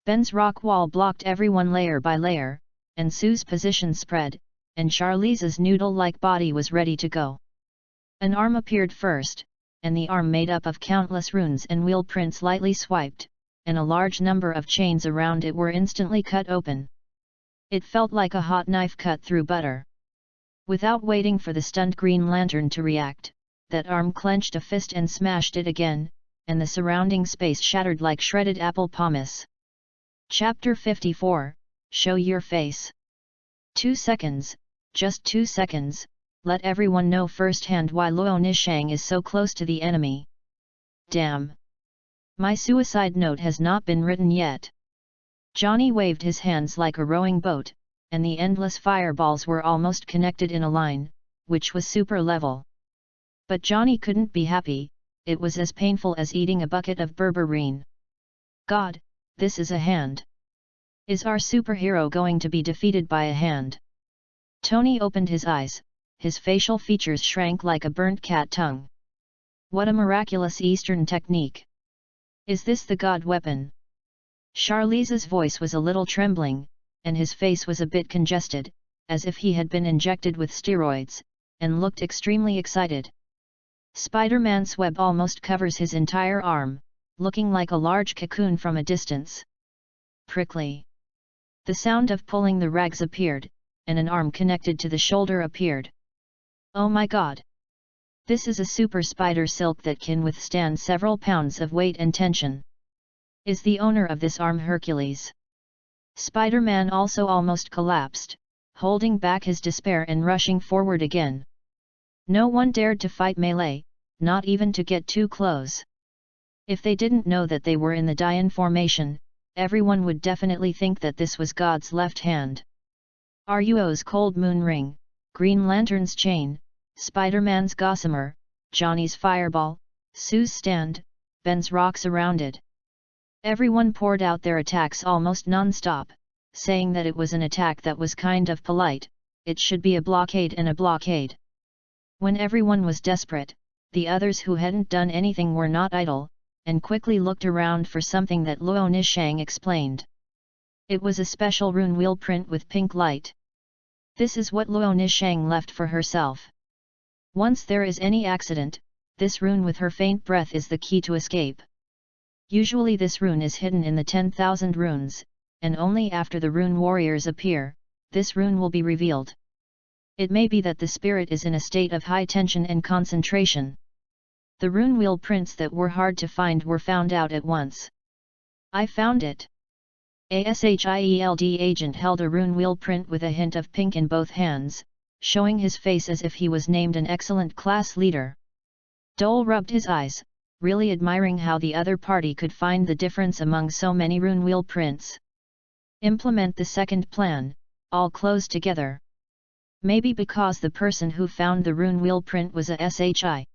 Ben's rock wall blocked everyone layer by layer, and Sue's position spread, and Charlize's noodle-like body was ready to go. An arm appeared first, and the arm made up of countless runes and wheel prints lightly swiped, and a large number of chains around it were instantly cut open. It felt like a hot knife cut through butter. Without waiting for the stunned Green Lantern to react, that arm clenched a fist and smashed it again, and the surrounding space shattered like shredded apple pomace. Chapter 54, Show Your Face. 2 seconds, just 2 seconds, let everyone know firsthand why Luo Nishang is so close to the enemy. Damn! My suicide note has not been written yet. Johnny waved his hands like a rowing boat, and the endless fireballs were almost connected in a line, which was super level. But Johnny couldn't be happy, it was as painful as eating a bucket of berberine. God, this is a hand. Is our superhero going to be defeated by a hand? Tony opened his eyes, his facial features shrank like a burnt cat tongue. What a miraculous Eastern technique! Is this the god weapon? Charlize's voice was a little trembling, and his face was a bit congested, as if he had been injected with steroids, and looked extremely excited. Spider-Man's web almost covers his entire arm, looking like a large cocoon from a distance. Prickly. The sound of pulling the rags appeared, and an arm connected to the shoulder appeared. Oh my god! This is a super spider silk that can withstand several pounds of weight and tension. Is the owner of this arm Hercules? Spider-Man also almost collapsed, holding back his despair and rushing forward again. No one dared to fight melee, not even to get too close. If they didn't know that they were in the Dayan formation, everyone would definitely think that this was God's left hand. Ruo's cold moon ring, Green Lantern's chain, Spider-Man's gossamer, Johnny's fireball, Sue's stand, bends rocks around it. Everyone poured out their attacks almost non-stop, saying that it was an attack that was kind of polite, it should be a blockade and a blockade. When everyone was desperate, the others who hadn't done anything were not idle, and quickly looked around for something that Luo Nishang explained. It was a special rune wheel print with pink light. This is what Luo Nishang left for herself. Once there is any accident, this rune with her faint breath is the key to escape. Usually this rune is hidden in the 10,000 runes, and only after the rune warriors appear, this rune will be revealed. It may be that the spirit is in a state of high tension and concentration. The rune wheel prints that were hard to find were found out at once. I found it. A SHIELD agent held a rune wheel print with a hint of pink in both hands, showing his face as if he was named an excellent class leader. Dole rubbed his eyes, really admiring how the other party could find the difference among so many rune wheel prints. Implement the second plan, all close together. Maybe because the person who found the rune wheel print was a SHI.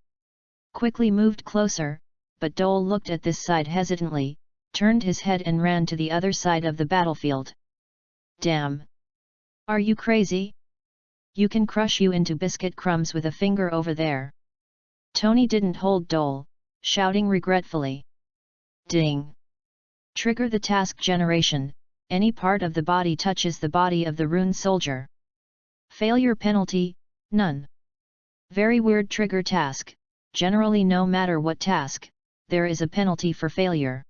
Quickly moved closer, but Dole looked at this side hesitantly, turned his head and ran to the other side of the battlefield. Damn! Are you crazy? You can crush you into biscuit crumbs with a finger over there. Tony didn't hold Dole, shouting regretfully. Ding! Trigger the task generation, any part of the body touches the body of the rune soldier. Failure penalty, none. Very weird trigger task, generally no matter what task, there is a penalty for failure.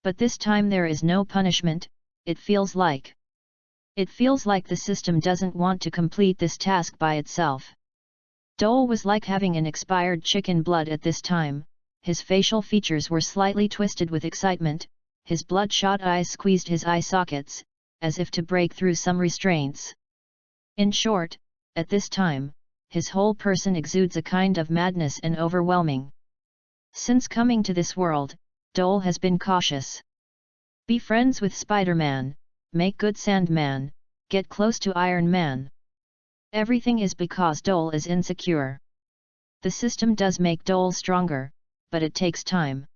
But this time there is no punishment, it feels like. It feels like the system doesn't want to complete this task by itself. Dole was like having an expired chicken blood at this time, his facial features were slightly twisted with excitement, his bloodshot eyes squeezed his eye sockets, as if to break through some restraints. In short, at this time, his whole person exudes a kind of madness and overwhelming. Since coming to this world, Dole has been cautious. Be friends with Spider-Man, make good Sandman, get close to Iron Man. Everything is because Dole is insecure. The system does make Dole stronger, but it takes time.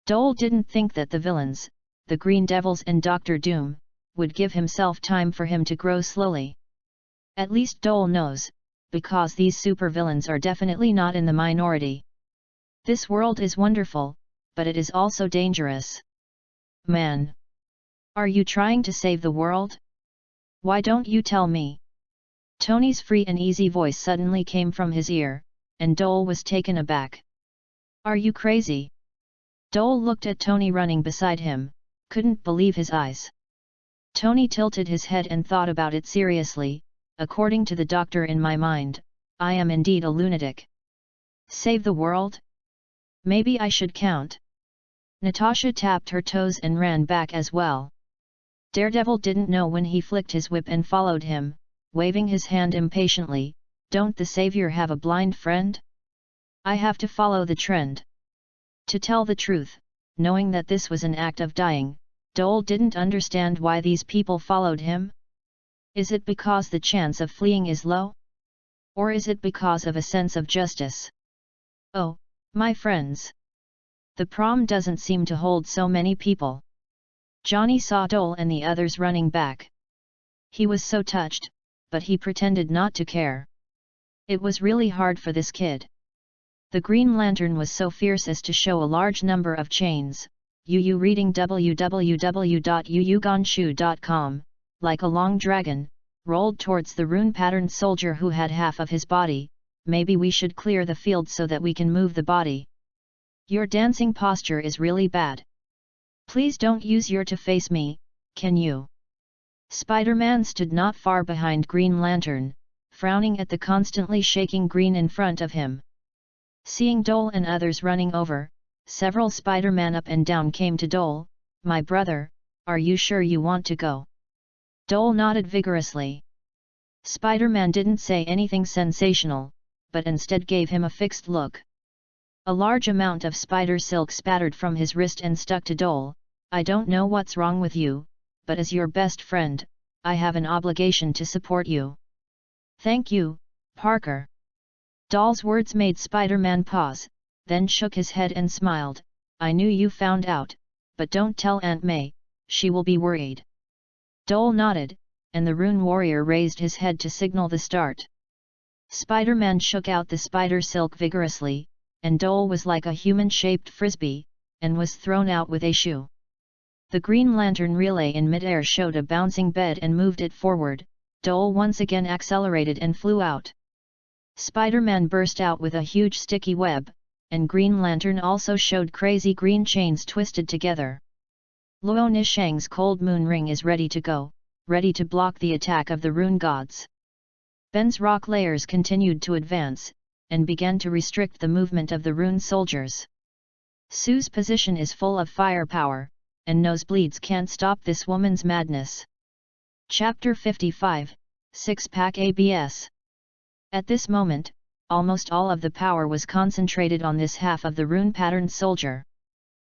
Dole didn't think that the villains, the Green Devils and Doctor Doom, would give himself time for him to grow slowly. At least Dole knows, because these supervillains are definitely not in the minority. This world is wonderful, but it is also dangerous. Man! Are you trying to save the world? Why don't you tell me? Tony's free and easy voice suddenly came from his ear, and Dole was taken aback. Are you crazy? Dole looked at Tony running beside him, couldn't believe his eyes. Tony tilted his head and thought about it seriously. According to the doctor in my mind, I am indeed a lunatic. Save the world? Maybe I should count. Natasha tapped her toes and ran back as well. Daredevil didn't know when he flicked his whip and followed him, waving his hand impatiently. Don't the savior have a blind friend? I have to follow the trend. To tell the truth, knowing that this was an act of dying, Dole didn't understand why these people followed him. Is it because the chance of fleeing is low? Or is it because of a sense of justice? Oh, my friends! The prom doesn't seem to hold so many people. Johnny saw Dole and the others running back. He was so touched, but he pretended not to care. It was really hard for this kid. The Green Lantern was so fierce as to show a large number of chains, reading www.yuyugonshu.com, like a long dragon, rolled towards the rune-patterned soldier who had half of his body. Maybe we should clear the field so that we can move the body. Your dancing posture is really bad. Please don't use your to face me, can you? Spider-Man stood not far behind Green Lantern, frowning at the constantly shaking Green in front of him. Seeing Dole and others running over, several Spider-Man up and down came to Dole. My brother, are you sure you want to go? Dole nodded vigorously. Spider-Man didn't say anything sensational, but instead gave him a fixed look. A large amount of spider silk spattered from his wrist and stuck to Dole. I don't know what's wrong with you, but as your best friend, I have an obligation to support you. Thank you, Parker. Dole's words made Spider-Man pause, then shook his head and smiled. I knew you found out, but don't tell Aunt May, she will be worried. Dole nodded, and the rune warrior raised his head to signal the start. Spider-Man shook out the spider silk vigorously, and Dole was like a human-shaped frisbee, and was thrown out with a shoe. The Green Lantern relay in midair showed a bouncing bed and moved it forward. Dole once again accelerated and flew out. Spider-Man burst out with a huge sticky web, and Green Lantern also showed crazy green chains twisted together. Luo Nishang's cold moon ring is ready to go, ready to block the attack of the rune gods. Ben's rock layers continued to advance, and began to restrict the movement of the rune soldiers. Sue's position is full of firepower, and nosebleeds can't stop this woman's madness. Chapter 55, 6-pack ABS. At this moment, almost all of the power was concentrated on this half of the rune-patterned soldier.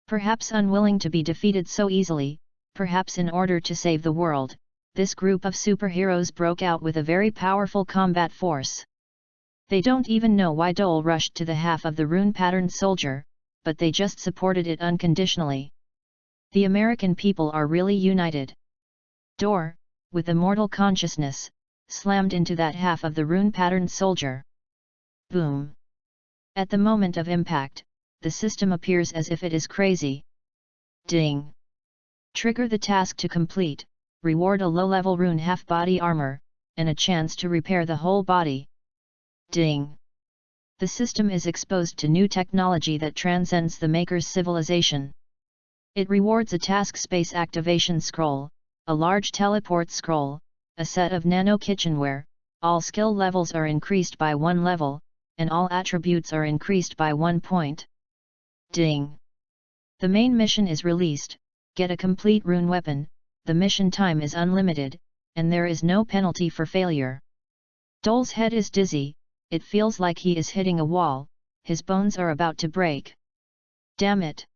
Perhaps unwilling to be defeated so easily, perhaps in order to save the world, this group of superheroes broke out with a very powerful combat force. They don't even know why Dole rushed to the half of the rune-patterned soldier, but they just supported it unconditionally. The American people are really united. Door, with immortal consciousness, slammed into that half of the rune-patterned soldier. Boom! At the moment of impact, the system appears as if it is crazy. Ding! Trigger the task to complete, reward a low-level rune half-body armor, and a chance to repair the whole body. Ding! The system is exposed to new technology that transcends the maker's civilization. It rewards a task space activation scroll, a large teleport scroll, a set of nano kitchenware, all skill levels are increased by 1 level, and all attributes are increased by 1 point. Ding! The main mission is released, get a complete rune weapon, the mission time is unlimited, and there is no penalty for failure. Dole's head is dizzy, it feels like he is hitting a wall, his bones are about to break. Damn it!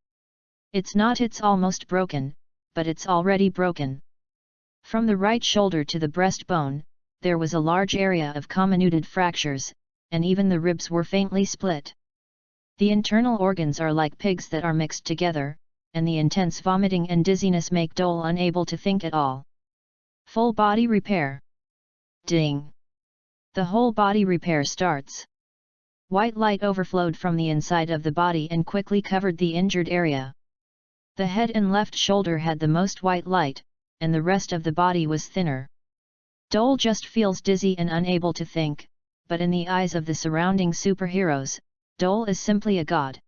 It's almost broken, but it's already broken. From the right shoulder to the breastbone, there was a large area of comminuted fractures, and even the ribs were faintly split. The internal organs are like pigs that are mixed together, and the intense vomiting and dizziness make Dole unable to think at all. Full body repair. Ding! The whole body repair starts. White light overflowed from the inside of the body and quickly covered the injured area. The head and left shoulder had the most white light, and the rest of the body was thinner. Dole just feels dizzy and unable to think, but in the eyes of the surrounding superheroes, Dole is simply a god.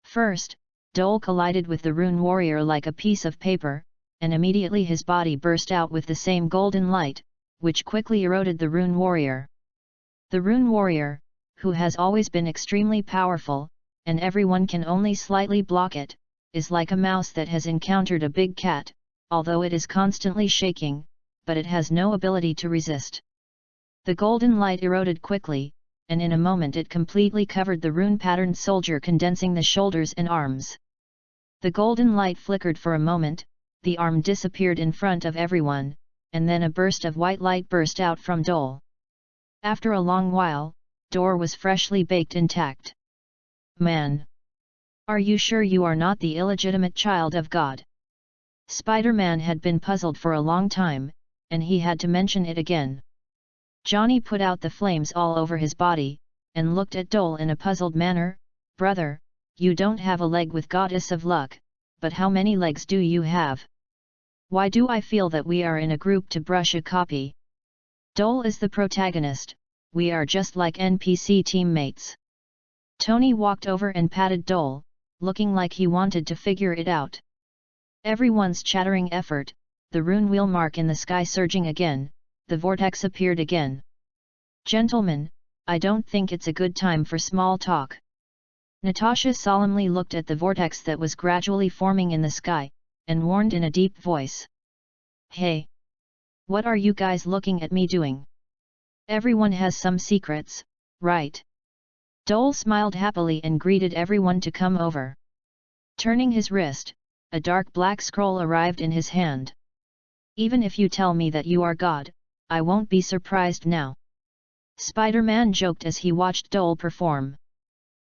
First, Dole collided with the rune warrior like a piece of paper, and immediately his body burst out with the same golden light, which quickly eroded the rune warrior. The rune warrior, who has always been extremely powerful, and everyone can only slightly block it, is like a mouse that has encountered a big cat, although it is constantly shaking, but it has no ability to resist. The golden light eroded quickly, and in a moment it completely covered the rune-patterned soldier, condensing the shoulders and arms. The golden light flickered for a moment, the arm disappeared in front of everyone, and then a burst of white light burst out from Dole. After a long while, Dole was freshly baked intact. Man! Are you sure you are not the illegitimate child of God? Spider-Man had been puzzled for a long time, and he had to mention it again. Johnny put out the flames all over his body, and looked at Dole in a puzzled manner. Brother, you don't have a leg with Goddess of Luck, but how many legs do you have? Why do I feel that we are in a group to brush a copy? Dole is the protagonist, we are just like NPC teammates. Tony walked over and patted Dole, looking like he wanted to figure it out. Everyone's chattering effort, the rune wheel mark in the sky surging again, the vortex appeared again. Gentlemen, I don't think it's a good time for small talk. Natasha solemnly looked at the vortex that was gradually forming in the sky, and warned in a deep voice. Hey! What are you guys looking at me doing? Everyone has some secrets, right? Dole smiled happily and greeted everyone to come over. Turning his wrist, a dark black scroll arrived in his hand. Even if you tell me that you are God, I won't be surprised now. Spider-Man joked as he watched Dole perform.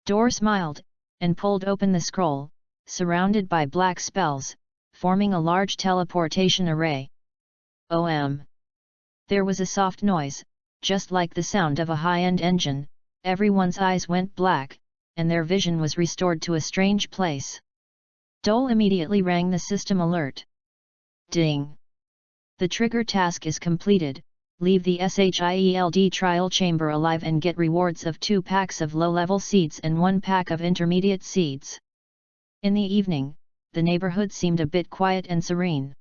Dole smiled, and pulled open the scroll, surrounded by black spells, forming a large teleportation array. There was a soft noise, just like the sound of a high-end engine. Everyone's eyes went black, and their vision was restored to a strange place. Dole immediately rang the system alert. Ding! The trigger task is completed. Leave the SHIELD trial chamber alive and get rewards of 2 packs of low-level seeds and 1 pack of intermediate seeds. In the evening, the neighborhood seemed a bit quiet and serene.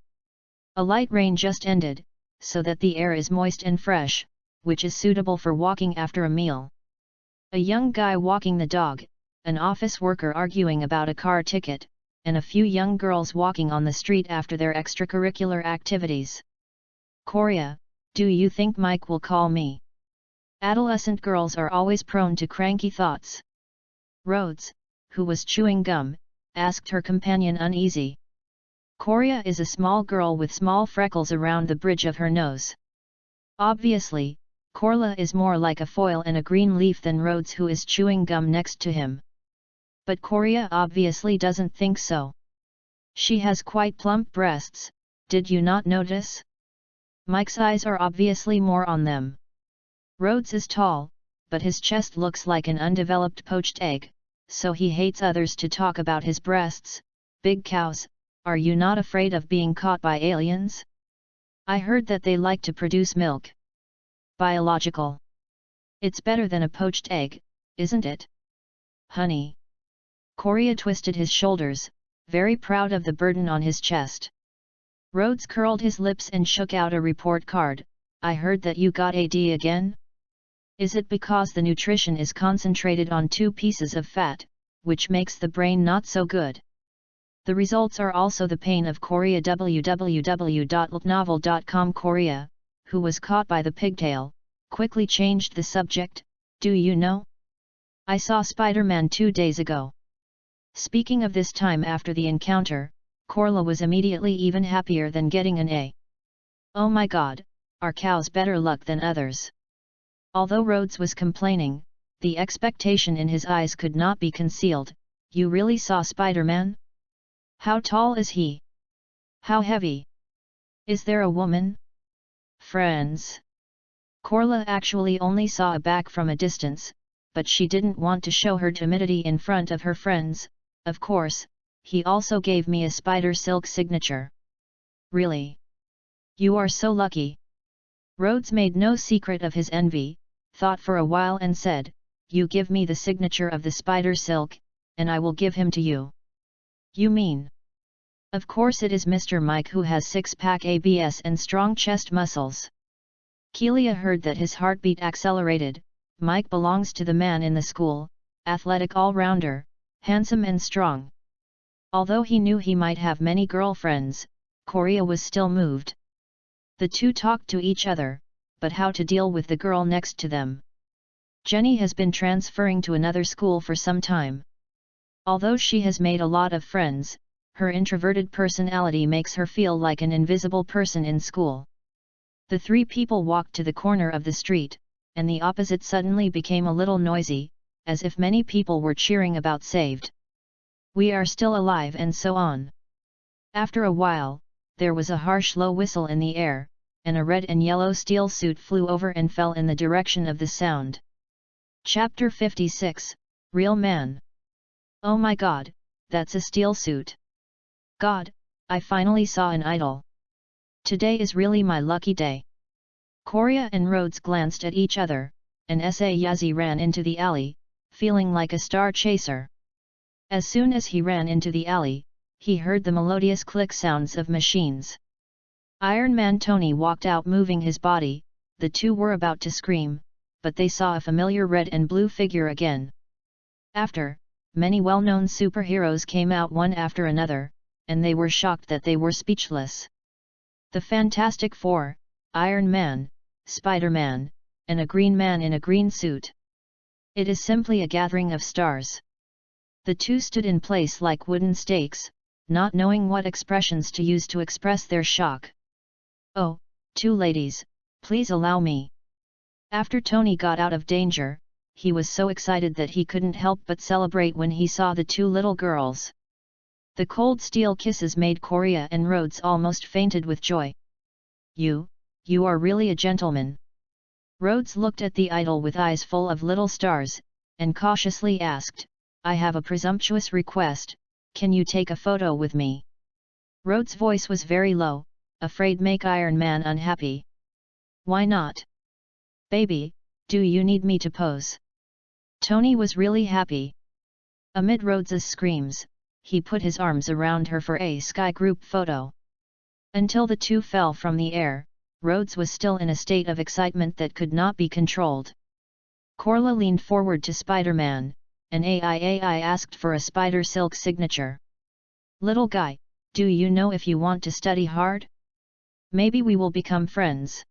A light rain just ended, so that the air is moist and fresh, which is suitable for walking after a meal. A young guy walking the dog, an office worker arguing about a car ticket, and a few young girls walking on the street after their extracurricular activities. Korea, do you think Mike will call me? Adolescent girls are always prone to cranky thoughts. Rhodes, who was chewing gum, asked her companion uneasy. Korea is a small girl with small freckles around the bridge of her nose. Obviously, Korla is more like a foil and a green leaf than Rhodes, who is chewing gum next to him. But Korea obviously doesn't think so. She has quite plump breasts, did you not notice? Mike's eyes are obviously more on them. Rhodes is tall, but his chest looks like an undeveloped poached egg, so he hates others to talk about his breasts. Big cows, are you not afraid of being caught by aliens? I heard that they like to produce milk. Biological. It's better than a poached egg, isn't it? Honey. Korea twisted his shoulders, very proud of the burden on his chest. Rhodes curled his lips and shook out a report card. I heard that you got AD again? Is it because the nutrition is concentrated on 2 pieces of fat, which makes the brain not so good? The results are also the pain of Korea. www.novel.com. Korea, who was caught by the pigtail, quickly changed the subject. Do you know? I saw Spider-Man 2 days ago. Speaking of this time after the encounter, Korla was immediately even happier than getting an A. Oh my god, are cows better luck than others? Although Rhodes was complaining, the expectation in his eyes could not be concealed. You really saw Spider-Man? How tall is he? How heavy? Is there a woman? Friends? Korla actually only saw a back from a distance, but she didn't want to show her timidity in front of her friends. Of course, he also gave me a spider silk signature. Really? You are so lucky. Rhodes made no secret of his envy, thought for a while and said, you give me the signature of the spider silk, and I will give him to you. You mean? Of course it is Mr. Mike, who has 6-pack abs and strong chest muscles. Keelia heard that his heartbeat accelerated. Mike belongs to the man in the school, athletic all-rounder, handsome and strong. Although he knew he might have many girlfriends, Korea was still moved. The two talked to each other, but how to deal with the girl next to them. Jenny has been transferring to another school for some time. Although she has made a lot of friends, her introverted personality makes her feel like an invisible person in school. The 3 people walked to the corner of the street, and the opposite suddenly became a little noisy, as if many people were cheering about saved. We are still alive and so on. After a while, there was a harsh low whistle in the air, and a red and yellow steel suit flew over and fell in the direction of the sound. Chapter 56, Real Man. Oh my god, that's a steel suit. God, I finally saw an idol. Today is really my lucky day. Korea and Rhodes glanced at each other, and Sayazi ran into the alley, feeling like a star chaser. As soon as he ran into the alley, he heard the melodious click sounds of machines. Iron Man Tony walked out moving his body. The two were about to scream, but they saw a familiar red and blue figure again. After, many well-known superheroes came out one after another, and they were shocked that they were speechless. The Fantastic Four, Iron Man, Spider-Man, and a green man in a green suit. It is simply a gathering of stars. The two stood in place like wooden stakes, not knowing what expressions to use to express their shock. Oh, 2 ladies, please allow me. After Tony got out of danger, he was so excited that he couldn't help but celebrate when he saw the 2 little girls. The cold steel kisses made Korea and Rhodes almost fainted with joy. You are really a gentleman. Rhodes looked at the idol with eyes full of little stars, and cautiously asked, I have a presumptuous request, can you take a photo with me? Rhodes' voice was very low, afraid make Iron Man unhappy. Why not? Baby, do you need me to pose? Tony was really happy. Amid Rhodes's screams, he put his arms around her for a sky group photo. Until the two fell from the air, Rhodes was still in a state of excitement that could not be controlled. Korla leaned forward to Spider-Man, and AI asked for a spider silk signature. Little guy, do you know if you want to study hard? Maybe we will become friends.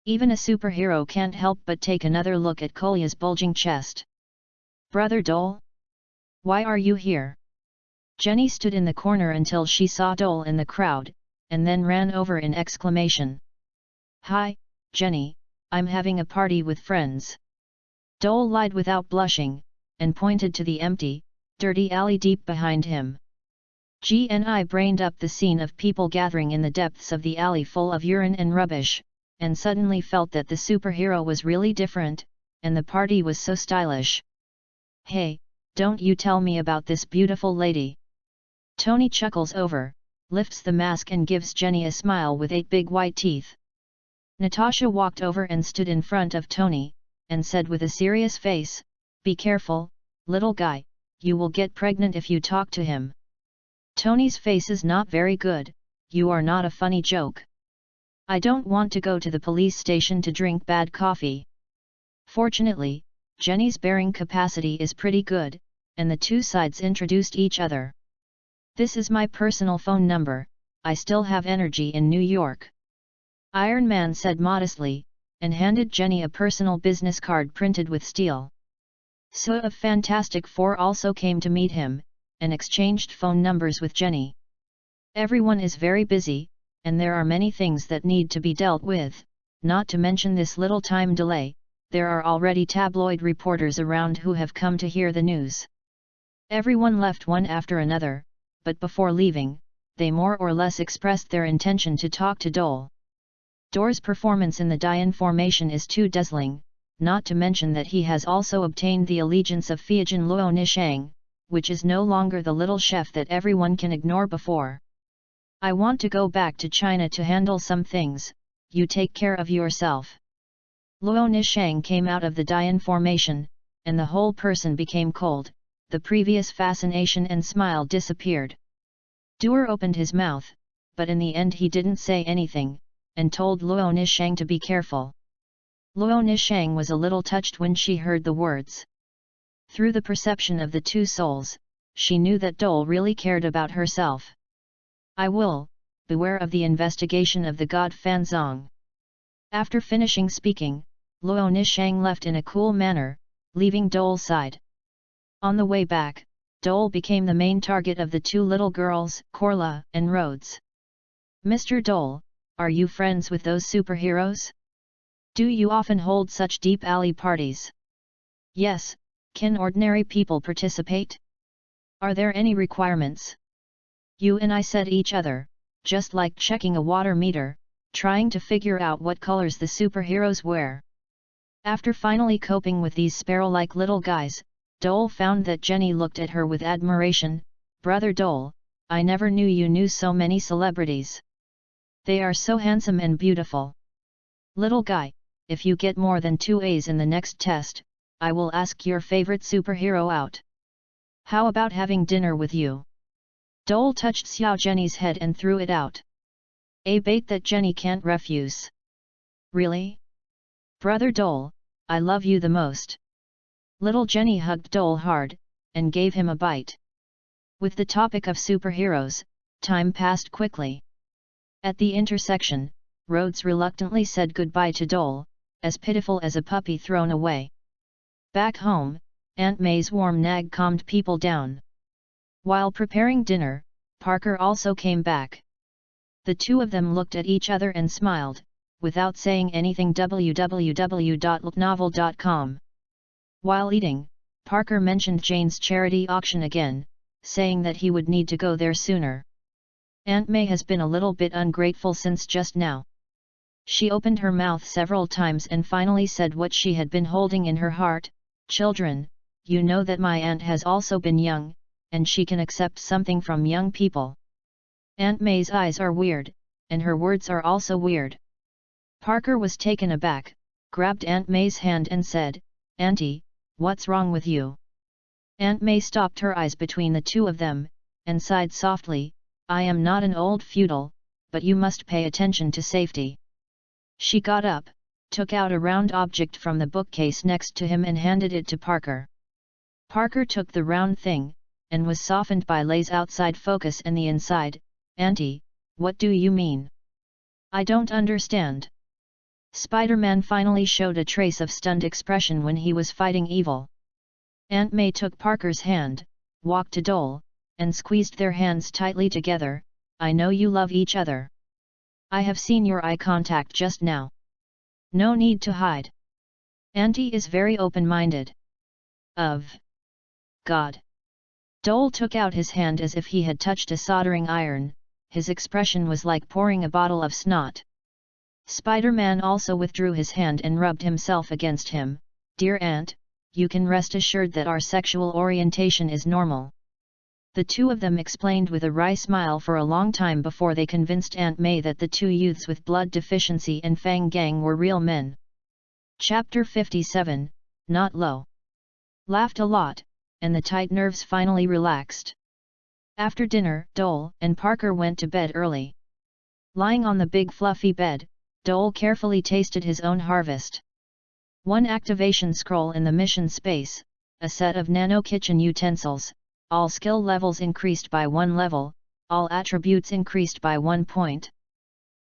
Even a superhero can't help but take another look at Kolya's bulging chest. Brother Dole? Why are you here? Jenny stood in the corner until she saw Dole in the crowd, and then ran over in exclamation. Hi, Jenny, I'm having a party with friends. Dole lied without blushing, and pointed to the empty, dirty alley deep behind him. GNI brained up the scene of people gathering in the depths of the alley full of urine and rubbish, and suddenly felt that the superhero was really different, and the party was so stylish. Hey, don't you tell me about this beautiful lady. Tony chuckles over, lifts the mask and gives Jenny a smile with 8 big white teeth. Natasha walked over and stood in front of Tony, and said with a serious face, Be careful, little guy, you will get pregnant if you talk to him. Tony's face is not very good, you are not a funny joke. I don't want to go to the police station to drink bad coffee. Fortunately, Jenny's bearing capacity is pretty good, and the two sides introduced each other. This is my personal phone number, I still have energy in New York. Iron Man said modestly, and handed Jenny a personal business card printed with steel. Sue of Fantastic Four also came to meet him, and exchanged phone numbers with Jenny. Everyone is very busy, and there are many things that need to be dealt with, not to mention this little time delay. There are already tabloid reporters around who have come to hear the news. Everyone left one after another, but before leaving, they more or less expressed their intention to talk to Dole. Dore's performance in the Dian formation is too dazzling, not to mention that he has also obtained the allegiance of Fiajin Luo Nishang, which is no longer the little chef that everyone can ignore before. I want to go back to China to handle some things, you take care of yourself. Luo Nishang came out of the Dian formation, and the whole person became cold, the previous fascination and smile disappeared. Duer opened his mouth, but in the end he didn't say anything, and told Luo Nishang to be careful. Luo Nishang was a little touched when she heard the words. Through the perception of the two souls, she knew that Dole really cared about herself. I will, beware of the investigation of the god Fanzong. After finishing speaking, Luo Nishang left in a cool manner, leaving Dole's side. On the way back, Dole became the main target of the two little girls, Korla and Rhodes. Mr. Dole, are you friends with those superheroes? Do you often hold such deep alley parties? Yes, can ordinary people participate? Are there any requirements? You and I said each other, just like checking a water meter, trying to figure out what colors the superheroes wear. After finally coping with these sparrow-like little guys, Dole found that Jenny looked at her with admiration. Brother Dole, I never knew you knew so many celebrities. They are so handsome and beautiful. Little guy, if you get more than 2 A's in the next test, I will ask your favorite superhero out. How about having dinner with you? Dole touched Xiao Jenny's head and threw it out. A bait that Jenny can't refuse. Really? Brother Dole, I love you the most. Little Jenny hugged Dole hard, and gave him a bite. With the topic of superheroes, time passed quickly. At the intersection, Rhodes reluctantly said goodbye to Dole, as pitiful as a puppy thrown away. Back home, Aunt May's warm nag calmed people down. While preparing dinner, Parker also came back. The two of them looked at each other and smiled, without saying anything. www.looknovel.com. While eating, Parker mentioned Jane's charity auction again, saying that he would need to go there sooner. Aunt May has been a little bit ungrateful since just now. She opened her mouth several times and finally said what she had been holding in her heart, "Children, you know that my aunt has also been young, and she can accept something from young people." Aunt May's eyes are weird, and her words are also weird. Parker was taken aback, grabbed Aunt May's hand and said, "Auntie, what's wrong with you?" Aunt May stopped her eyes between the two of them, and sighed softly, "I am not an old feudal, but you must pay attention to safety." She got up, took out a round object from the bookcase next to him and handed it to Parker. Parker took the round thing, and was softened by Lay's outside focus and the inside. "Auntie, what do you mean? I don't understand." Spider-Man finally showed a trace of stunned expression when he was fighting evil. Aunt May took Parker's hand, walked to Dole, and squeezed their hands tightly together. "I know you love each other. I have seen your eye contact just now. No need to hide. Auntie is very open-minded." "Of God." Dole took out his hand as if he had touched a soldering iron. His expression was like pouring a bottle of snot. Spider-Man also withdrew his hand and rubbed himself against him. "Dear Aunt, you can rest assured that our sexual orientation is normal." The two of them explained with a wry smile for a long time before they convinced Aunt May that the two youths with blood deficiency and Fang Gang were real men. Chapter 57, Not Low. Laughed a lot, and the tight nerves finally relaxed. After dinner, Dole and Parker went to bed early. Lying on the big fluffy bed, Dole carefully tasted his own harvest. One activation scroll in the mission space, a set of nano kitchen utensils, all skill levels increased by 1 level, all attributes increased by 1 point.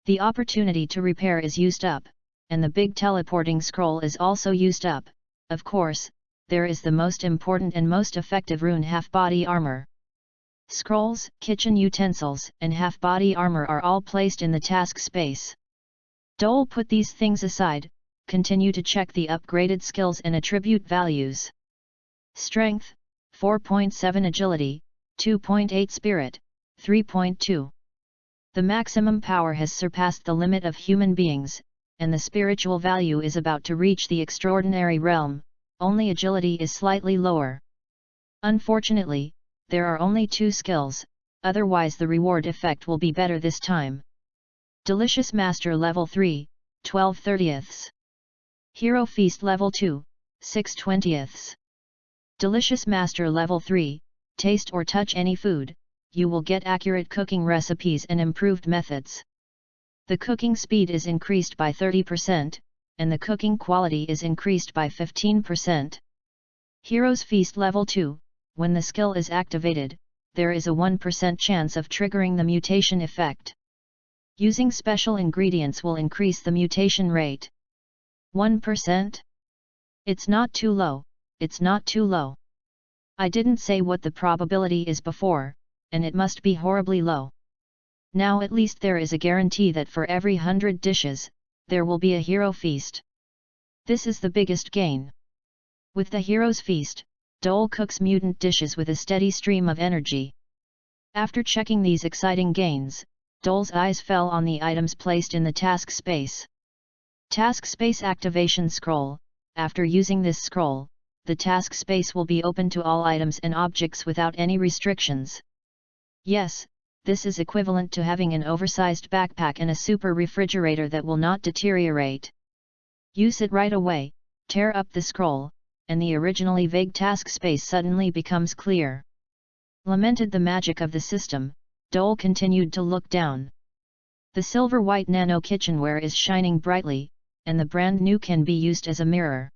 The opportunity to repair is used up, and the big teleporting scroll is also used up. Of course, there is the most important and most effective rune half-body armor. Scrolls, kitchen utensils, and half-body armor are all placed in the task space. Dole put these things aside, continue to check the upgraded skills and attribute values. Strength, 4.7 Agility, 2.8 Spirit, 3.2. The maximum power has surpassed the limit of human beings, and the spiritual value is about to reach the extraordinary realm. Only agility is slightly lower. Unfortunately, there are only 2 skills, otherwise the reward effect will be better this time. Delicious Master Level 3, 12/30. Hero Feast Level 2, 6/20. Delicious Master Level 3, taste or touch any food, you will get accurate cooking recipes and improved methods. The cooking speed is increased by 30%, and the cooking quality is increased by 15%. Heroes Feast Level 2, when the skill is activated, there is a 1% chance of triggering the mutation effect. Using special ingredients will increase the mutation rate. 1%? It's not too low, it's not too low. I didn't say what the probability is before, and it must be horribly low. Now at least there is a guarantee that for every 100 dishes, there will be a hero feast. This is the biggest gain. With the hero's feast, Dole cooks mutant dishes with a steady stream of energy. After checking these exciting gains, Dole's eyes fell on the items placed in the task space. Task space activation scroll. After using this scroll, the task space will be open to all items and objects without any restrictions. Yes, this is equivalent to having an oversized backpack and a super refrigerator that will not deteriorate. Use it right away, tear up the scroll, and the originally vague task space suddenly becomes clear. Lamented the magic of the system, Dole continued to look down. The silver-white nano kitchenware is shining brightly, and the brand new can be used as a mirror.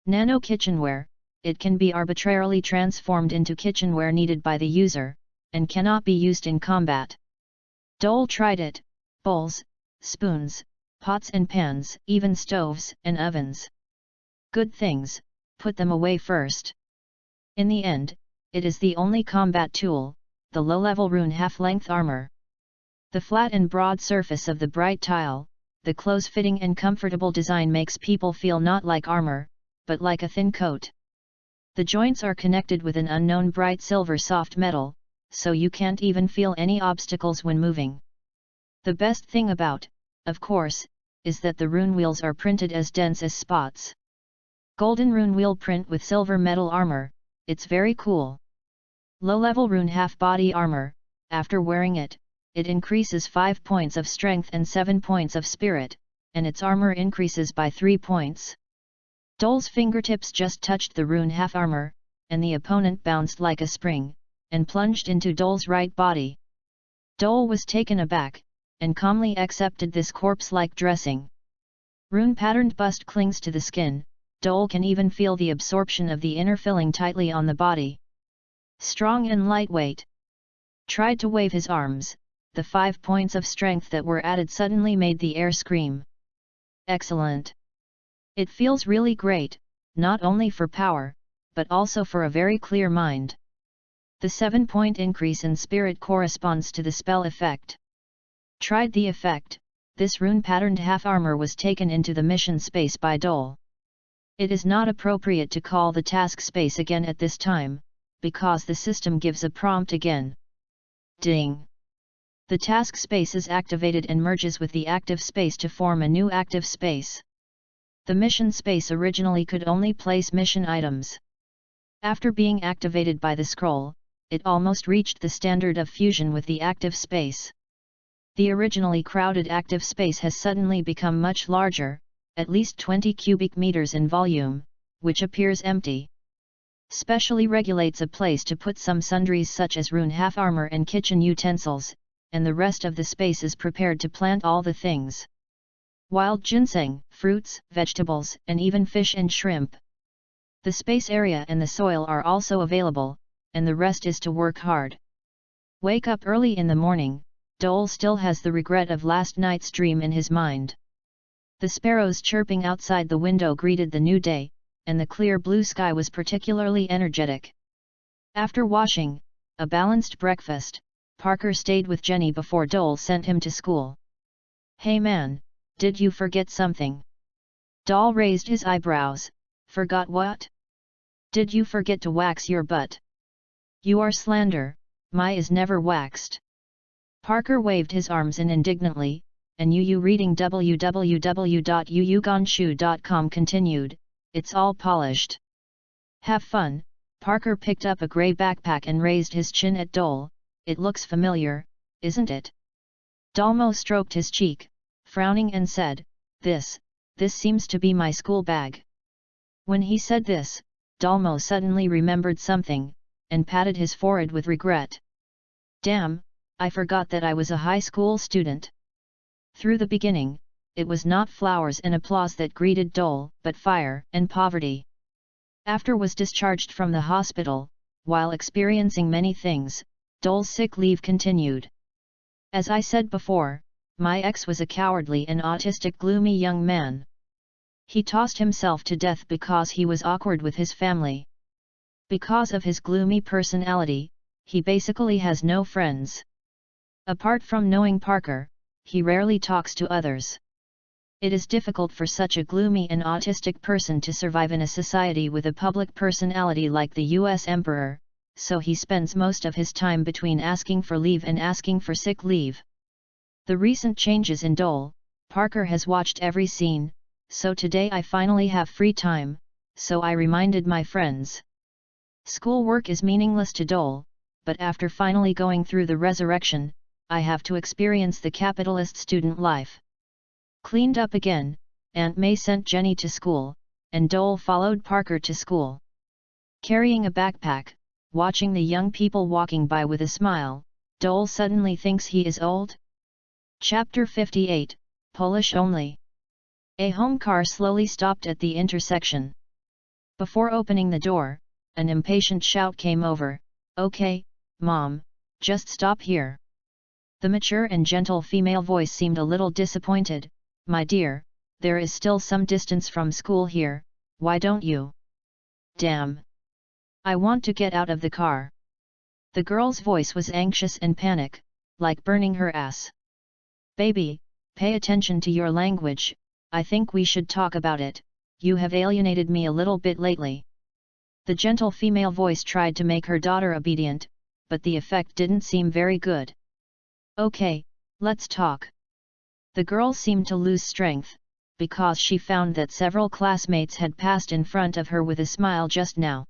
Nano kitchenware, it can be arbitrarily transformed into kitchenware needed by the user, and cannot be used in combat. Dole tried it: bowls, spoons, pots and pans, even stoves and ovens. Good things, put them away first. In the end, it is the only combat tool, the low-level rune half-length armor. The flat and broad surface of the bright tile, the close-fitting and comfortable design makes people feel not like armor, but like a thin coat. The joints are connected with an unknown bright silver soft metal, so you can't even feel any obstacles when moving. The best thing about, of course, is that the rune wheels are printed as dense as spots. Golden rune wheel print with silver metal armor, it's very cool. Low-level rune half-body armor, after wearing it, it increases 5 points of strength and 7 points of spirit, and its armor increases by 3 points. Dole's fingertips just touched the rune half-armor, and the opponent bounced like a spring, and plunged into Dole's right body. Dole was taken aback, and calmly accepted this corpse-like dressing. Rune-patterned bust clings to the skin, Dole can even feel the absorption of the inner filling tightly on the body. Strong and lightweight. Tried to wave his arms, the 5 points of strength that were added suddenly made the air scream. Excellent! It feels really great, not only for power, but also for a very clear mind. The 7-point increase in spirit corresponds to the spell effect. Tried the effect, this rune-patterned half-armor was taken into the mission space by Dole. It is not appropriate to call the task space again at this time, because the system gives a prompt again. Ding! The task space is activated and merges with the active space to form a new active space. The mission space originally could only place mission items. After being activated by the scroll, it almost reached the standard of fusion with the active space. The originally crowded active space has suddenly become much larger, at least 20 cubic meters in volume, which appears empty. Specially regulates a place to put some sundries such as rune half-armor and kitchen utensils, and the rest of the space is prepared to plant all the things. Wild ginseng, fruits, vegetables, and even fish and shrimp. The space area and the soil are also available, and the rest is to work hard. Wake up early in the morning, Dole still has the regret of last night's dream in his mind. The sparrows chirping outside the window greeted the new day, and the clear blue sky was particularly energetic. After washing, a balanced breakfast, Parker stayed with Jenny before Dole sent him to school. "Hey man, did you forget something?" Dole raised his eyebrows. "Forgot what? Did you forget to wax your butt?" "You are slander, my is never waxed." Parker waved his arms indignantly, and Yu reading www.yuyugonshu.com continued, "It's all polished." "Have fun." Parker picked up a grey backpack and raised his chin at Dole. "It looks familiar, isn't it?" Dalmo stroked his cheek, frowning and said, This seems to be my school bag." When he said this, Dalmo suddenly remembered something, and patted his forehead with regret. "Damn, I forgot that I was a high school student." Through the beginning, it was not flowers and applause that greeted Dole, but fire and poverty. After was discharged from the hospital, while experiencing many things, Dole's sick leave continued. "As I said before, my ex was a cowardly and autistic gloomy young man. He tossed himself to death because he was awkward with his family. Because of his gloomy personality, he basically has no friends. Apart from knowing Parker, he rarely talks to others. It is difficult for such a gloomy and autistic person to survive in a society with a public personality like the US Emperor, so he spends most of his time between asking for leave and asking for sick leave. The recent changes in Dole, Parker has watched every scene, so today I finally have free time, so I reminded my friends. Schoolwork is meaningless to Dole, but after finally going through the resurrection, I have to experience the capitalist student life." Cleaned up again, Aunt May sent Jenny to school, and Dole followed Parker to school. Carrying a backpack, watching the young people walking by with a smile, Dole suddenly thinks he is old. Chapter 58, Polish only. A home car slowly stopped at the intersection. Before opening the door, an impatient shout came over, "Okay, Mom, just stop here." The mature and gentle female voice seemed a little disappointed. "My dear, there is still some distance from school here, why don't you?" "Damn! I want to get out of the car." The girl's voice was anxious and panic, like burning her ass. "Baby, pay attention to your language, I think we should talk about it, you have alienated me a little bit lately." The gentle female voice tried to make her daughter obedient, but the effect didn't seem very good. Okay, let's talk. The girl seemed to lose strength, because she found that several classmates had passed in front of her with a smile just now.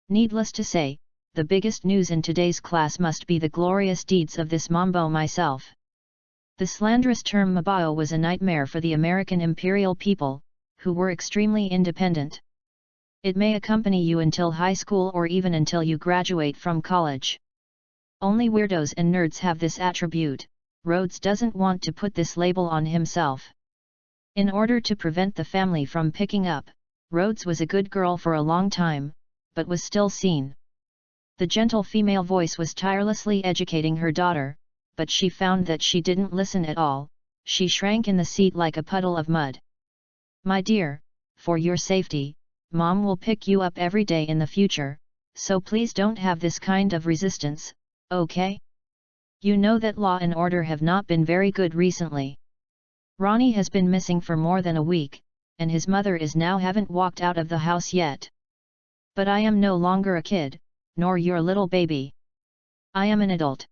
Needless to say, the biggest news in today's class must be the glorious deeds of this Mambo myself. The slanderous term Mabao was a nightmare for the American imperial people, who were extremely independent. It may accompany you until high school or even until you graduate from college. Only weirdos and nerds have this attribute. Rhodes doesn't want to put this label on himself. In order to prevent the family from picking up, Rhodes was a good girl for a long time, but was still seen. The gentle female voice was tirelessly educating her daughter, but she found that she didn't listen at all. She shrank in the seat like a puddle of mud. My dear, for your safety, Mom will pick you up every day in the future, so please don't have this kind of resistance, okay? You know that law and order have not been very good recently. Ronnie has been missing for more than a week, and his mother is now haven't walked out of the house yet. But I am no longer a kid, nor your little baby. I am an adult.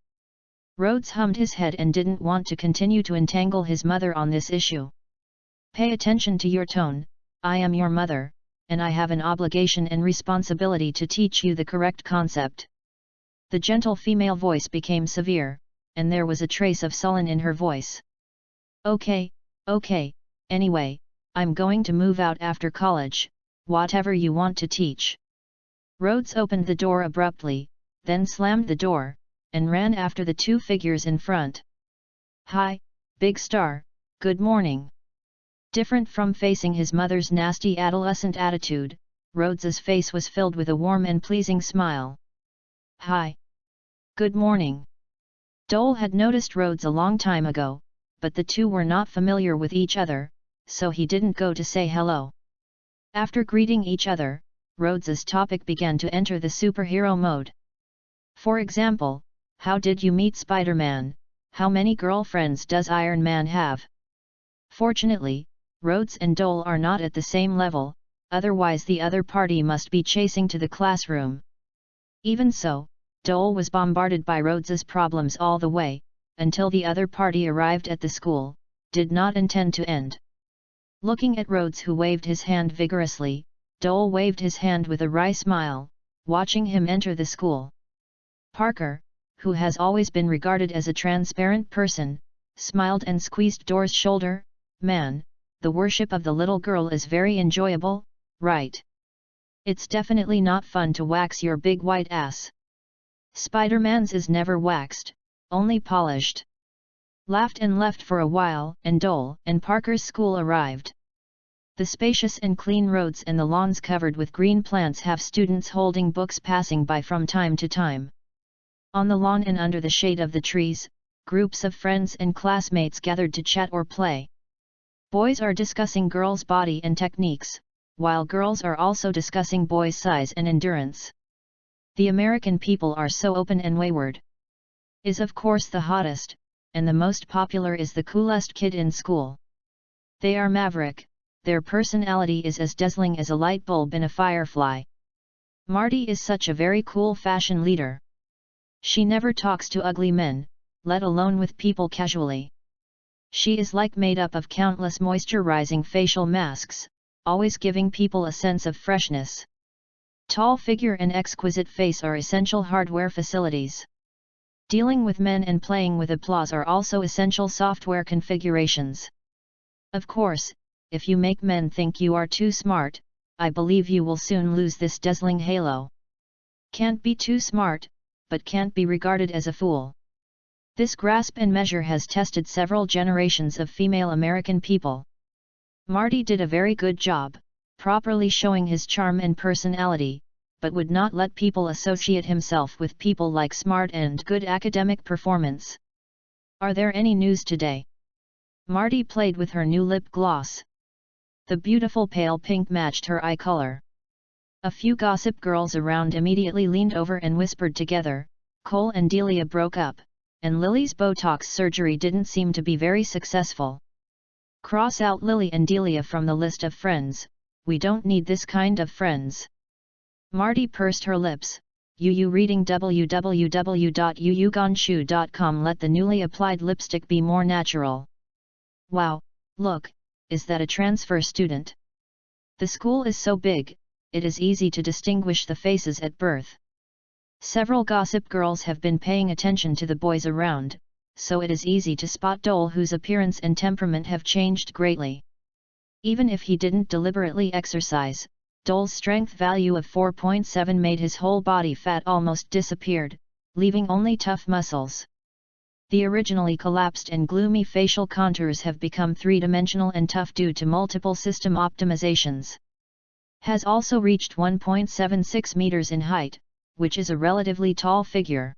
Rhodes hummed his head and didn't want to continue to entangle his mother on this issue. Pay attention to your tone. I am your mother, and I have an obligation and responsibility to teach you the correct concept. The gentle female voice became severe, and there was a trace of sullen in her voice. Okay, anyway, I'm going to move out after college, whatever you want to teach. Rhodes opened the door abruptly, then slammed the door, and ran after the two figures in front. Hi, Big Star, good morning. Different from facing his mother's nasty adolescent attitude, Rhodes's face was filled with a warm and pleasing smile. Hi. Good morning. Dole had noticed Rhodes a long time ago, but the two were not familiar with each other, so he didn't go to say hello. After greeting each other, Rhodes's topic began to enter the superhero mode. For example, how did you meet Spider-Man? How many girlfriends does Iron Man have? Fortunately, Rhodes and Dole are not at the same level, otherwise the other party must be chasing to the classroom. Even so, Dole was bombarded by Rhodes's problems all the way, until the other party arrived at the school, did not intend to end. Looking at Rhodes, who waved his hand vigorously, Dole waved his hand with a wry smile, watching him enter the school. Parker, who has always been regarded as a transparent person, smiled and squeezed Dora's shoulder. Man, the worship of the little girl is very enjoyable, right? It's definitely not fun to wax your big white ass. Spider-Man's is never waxed, only polished. Laughed and left for a while, and Dole and Parker's school arrived. The spacious and clean roads and the lawns covered with green plants have students holding books passing by from time to time. On the lawn and under the shade of the trees, groups of friends and classmates gathered to chat or play. Boys are discussing girls' body and techniques, while girls are also discussing boys' size and endurance. The American people are so open and wayward. Is of course the hottest, and the most popular is the coolest kid in school. They are maverick, their personality is as dazzling as a light bulb in a firefly. Marty is such a very cool fashion leader. She never talks to ugly men, let alone with people casually. She is like made up of countless moisturizing facial masks, always giving people a sense of freshness. Tall figure and exquisite face are essential hardware facilities. Dealing with men and playing with applause are also essential software configurations. Of course, if you make men think you are too smart, I believe you will soon lose this dazzling halo. Can't be too smart, but can't be regarded as a fool. This grasp and measure has tested several generations of female American people. Marty did a very good job, properly showing his charm and personality, but would not let people associate himself with people like smart and good academic performance. Are there any news today? Marty played with her new lip gloss. The beautiful pale pink matched her eye color. A few gossip girls around immediately leaned over and whispered together. Cole and Delia broke up, and Lily's Botox surgery didn't seem to be very successful. Cross out Lily and Delia from the list of friends, we don't need this kind of friends. Marty pursed her lips. You reading www.yuyugonshu.com. Let the newly applied lipstick be more natural. Wow, look, is that a transfer student? The school is so big, it is easy to distinguish the faces at birth. Several gossip girls have been paying attention to the boys around, so it is easy to spot Dole, whose appearance and temperament have changed greatly. Even if he didn't deliberately exercise, Dole's strength value of 4.7 made his whole body fat almost disappeared, leaving only tough muscles. The originally collapsed and gloomy facial contours have become three-dimensional and tough due to multiple system optimizations. Has also reached 1.76 meters in height, which is a relatively tall figure.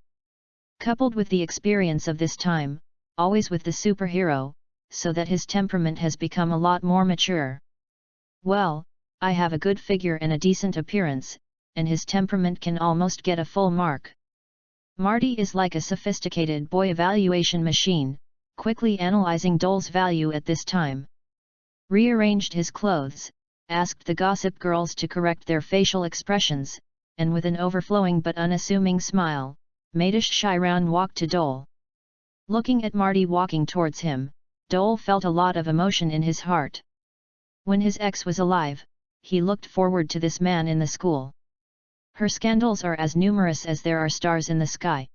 Coupled with the experience of this time, always with the superhero, so that his temperament has become a lot more mature. Well, I have a good figure and a decent appearance, and his temperament can almost get a full mark. Marty is like a sophisticated boy evaluation machine, quickly analyzing Dole's value at this time. Rearranged his clothes, asked the gossip girls to correct their facial expressions, and with an overflowing but unassuming smile, made a shy round walk to Dole. Looking at Marty walking towards him, Dole felt a lot of emotion in his heart. When his ex was alive, he looked forward to this man in the school. Her scandals are as numerous as there are stars in the sky.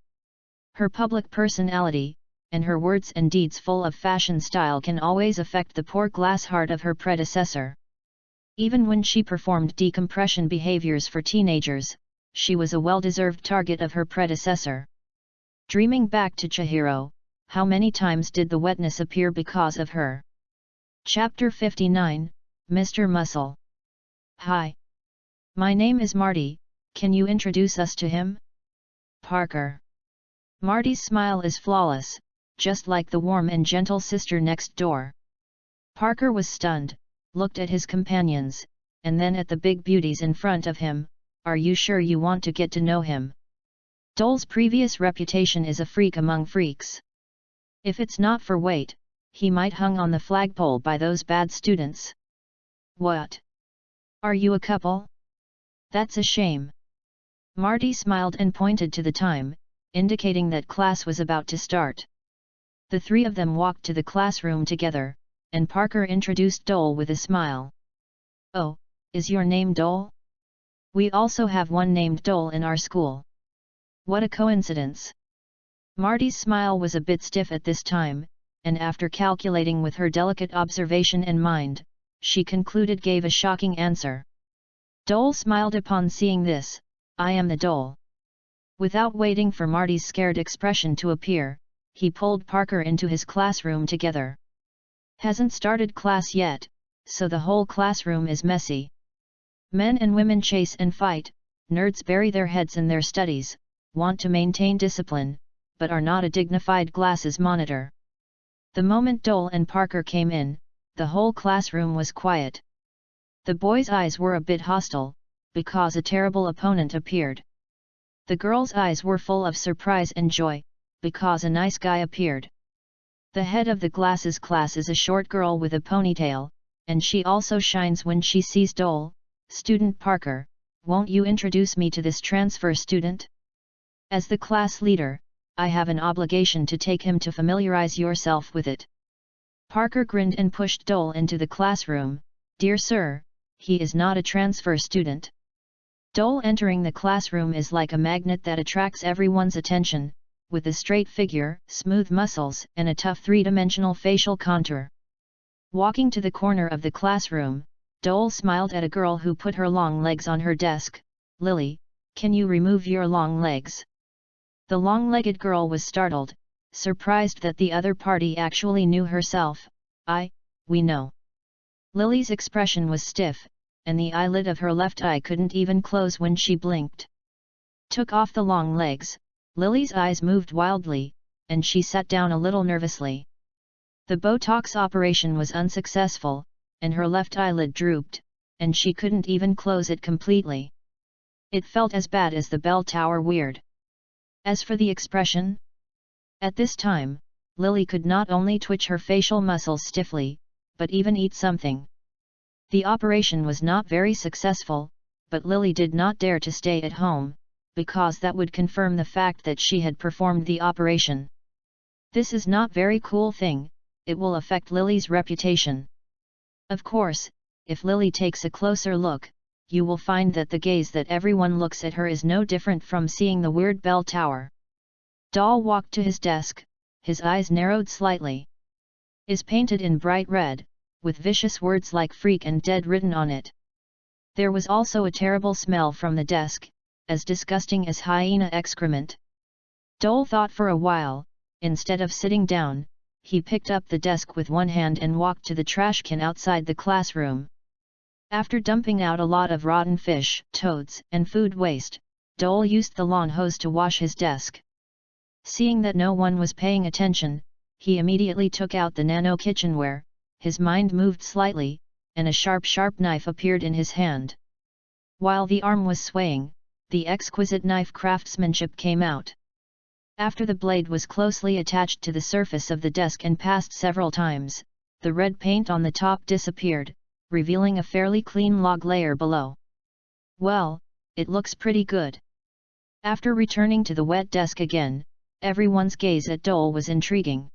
Her public personality, and her words and deeds full of fashion style can always affect the poor glass heart of her predecessor. Even when she performed decompression behaviors for teenagers, she was a well-deserved target of her predecessor. Dreaming back to Chihiro, how many times did the wetness appear because of her? Chapter 59, Mr. Muscle. Hi. My name is Marty, can you introduce us to him? Parker. Marty's smile is flawless, just like the warm and gentle sister next door. Parker was stunned, looked at his companions, and then at the big beauties in front of him. Are you sure you want to get to know him? Dole's previous reputation is a freak among freaks. If it's not for weight, he might hung on the flagpole by those bad students. What? Are you a couple? That's a shame. Marty smiled and pointed to the time, indicating that class was about to start. The three of them walked to the classroom together, and Parker introduced Dole with a smile. Oh, is your name Dole? We also have one named Dole in our school. What a coincidence. Marty's smile was a bit stiff at this time, and after calculating with her delicate observation and mind, she concluded gave a shocking answer. Dole smiled upon seeing this. I am the Dole. Without waiting for Marty's scared expression to appear, he pulled Parker into his classroom together. Hasn't started class yet, so the whole classroom is messy. Men and women chase and fight, nerds bury their heads in their studies, want to maintain discipline, but are not a dignified glasses monitor. The moment Dole and Parker came in, the whole classroom was quiet. The boys' eyes were a bit hostile, because a terrible opponent appeared. The girls' eyes were full of surprise and joy, because a nice guy appeared. The head of the glasses class is a short girl with a ponytail, and she also shines when she sees Dole. Student Parker, won't you introduce me to this transfer student? As the class leader, I have an obligation to take him to familiarize yourself with it. Parker grinned and pushed Dole into the classroom. Dear sir, he is not a transfer student. Dole entering the classroom is like a magnet that attracts everyone's attention, with a straight figure, smooth muscles, and a tough three-dimensional facial contour. Walking to the corner of the classroom, Dole smiled at a girl who put her long legs on her desk. Lily, can you remove your long legs? The long-legged girl was startled, surprised that the other party actually knew herself. We know. Lily's expression was stiff, and the eyelid of her left eye couldn't even close when she blinked. Took off the long legs, Lily's eyes moved wildly, and she sat down a little nervously. The Botox operation was unsuccessful, and her left eyelid drooped, and she couldn't even close it completely. It felt as bad as the bell tower weird. As for the expression? At this time, Lily could not only twitch her facial muscles stiffly, but even eat something. The operation was not very successful, but Lily did not dare to stay at home, because that would confirm the fact that she had performed the operation. This is not very cool thing, it will affect Lily's reputation. Of course, if Lily takes a closer look, you will find that the gaze that everyone looks at her is no different from seeing the weird bell tower. Doll walked to his desk, his eyes narrowed slightly. Is painted in bright red, with vicious words like freak and dead written on it. There was also a terrible smell from the desk, as disgusting as hyena excrement. Dole thought for a while. Instead of sitting down, he picked up the desk with one hand and walked to the trash can outside the classroom. After dumping out a lot of rotten fish, toads, and food waste, Dole used the lawn hose to wash his desk. Seeing that no one was paying attention, he immediately took out the nano kitchenware, his mind moved slightly, and a sharp knife appeared in his hand. While the arm was swaying, the exquisite knife craftsmanship came out. After the blade was closely attached to the surface of the desk and passed several times, the red paint on the top disappeared, revealing a fairly clean log layer below. Well, it looks pretty good. After returning to the wet desk again, everyone's gaze at Dole was intriguing.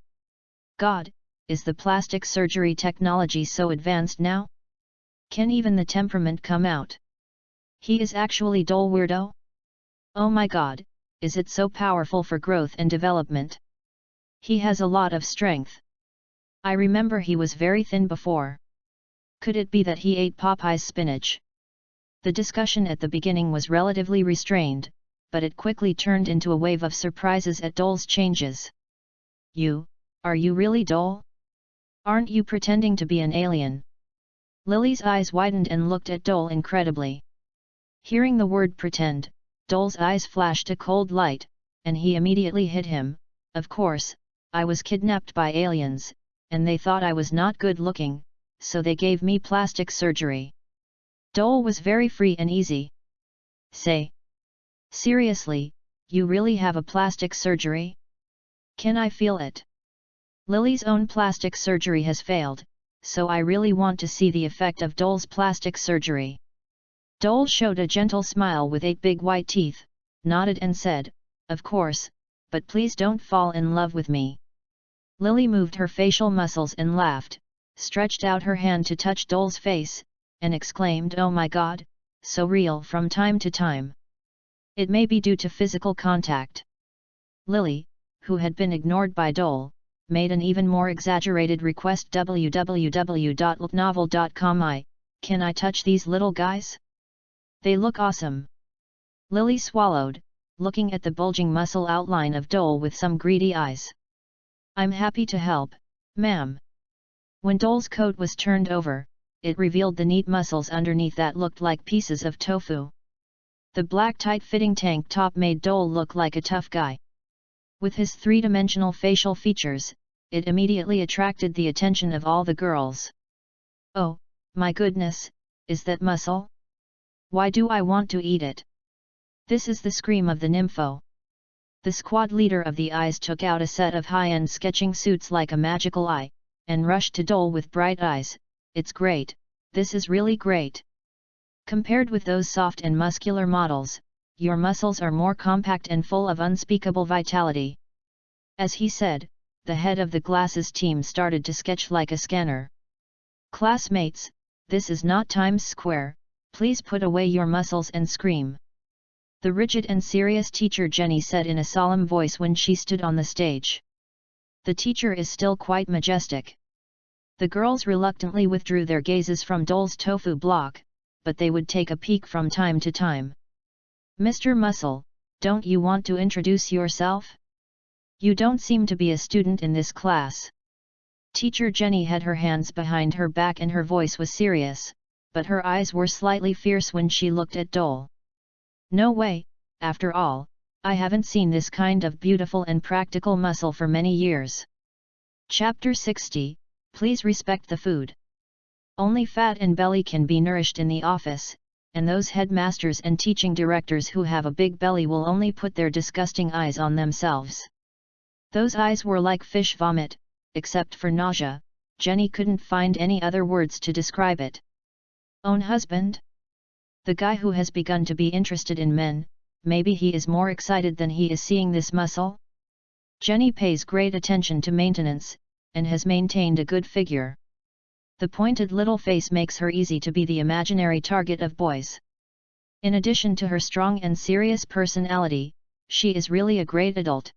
God, is the plastic surgery technology so advanced now? Can even the temperament come out? He is actually Dole weirdo? Oh my god, is it so powerful for growth and development? He has a lot of strength. I remember he was very thin before. Could it be that he ate Popeye's spinach? The discussion at the beginning was relatively restrained, but it quickly turned into a wave of surprises at Dole's changes. Are you really Dole? Aren't you pretending to be an alien? Lily's eyes widened and looked at Dole incredibly. Hearing the word pretend, Dole's eyes flashed a cold light, and he immediately hit him. Of course, I was kidnapped by aliens, and they thought I was not good looking, so they gave me plastic surgery. Dole was very free and easy. Say. Seriously, you really have a plastic surgery? Can I feel it? Lily's own plastic surgery has failed, so I really want to see the effect of Dole's plastic surgery. Dole showed a gentle smile with 8 big white teeth, nodded and said, of course, but please don't fall in love with me. Lily moved her facial muscles and laughed, stretched out her hand to touch Dole's face, and exclaimed, oh my god, so real from time to time. It may be due to physical contact. Lily, who had been ignored by Dole, made an even more exaggerated request. www.looknovel.com. Can I touch these little guys? They look awesome. Lily swallowed, looking at the bulging muscle outline of Dole with some greedy eyes. I'm happy to help, ma'am. When Dole's coat was turned over, it revealed the neat muscles underneath that looked like pieces of tofu. The black tight-fitting tank top made Dole look like a tough guy. With his 3-dimensional facial features, it immediately attracted the attention of all the girls. Oh, my goodness, is that muscle? Why do I want to eat it? This is the scream of the nympho. The squad leader of the eyes took out a set of high-end sketching suits like a magical eye, and rushed to Dole with bright eyes. It's great, this is really great. Compared with those soft and muscular models, your muscles are more compact and full of unspeakable vitality. As he said, the head of the glasses team started to sketch like a scanner. Classmates, this is not Times Square, please put away your muscles and scream. The rigid and serious teacher Jenny said in a solemn voice when she stood on the stage. The teacher is still quite majestic. The girls reluctantly withdrew their gazes from Dole's tofu block, but they would take a peek from time to time. Mr. Muscle, don't you want to introduce yourself? You don't seem to be a student in this class. Teacher Jenny had her hands behind her back and her voice was serious, but her eyes were slightly fierce when she looked at Dole. No way, after all, I haven't seen this kind of beautiful and practical muscle for many years. Chapter 60, Please respect the food. Only fat and belly can be nourished in the office, and those headmasters and teaching directors who have a big belly will only put their disgusting eyes on themselves. Those eyes were like fish vomit, except for nausea. Jenny couldn't find any other words to describe it. Own husband? The guy who has begun to be interested in men, maybe he is more excited than he is seeing this muscle? Jenny pays great attention to maintenance, and has maintained a good figure. The pointed little face makes her easy to be the imaginary target of boys. In addition to her strong and serious personality, she is really a great adult.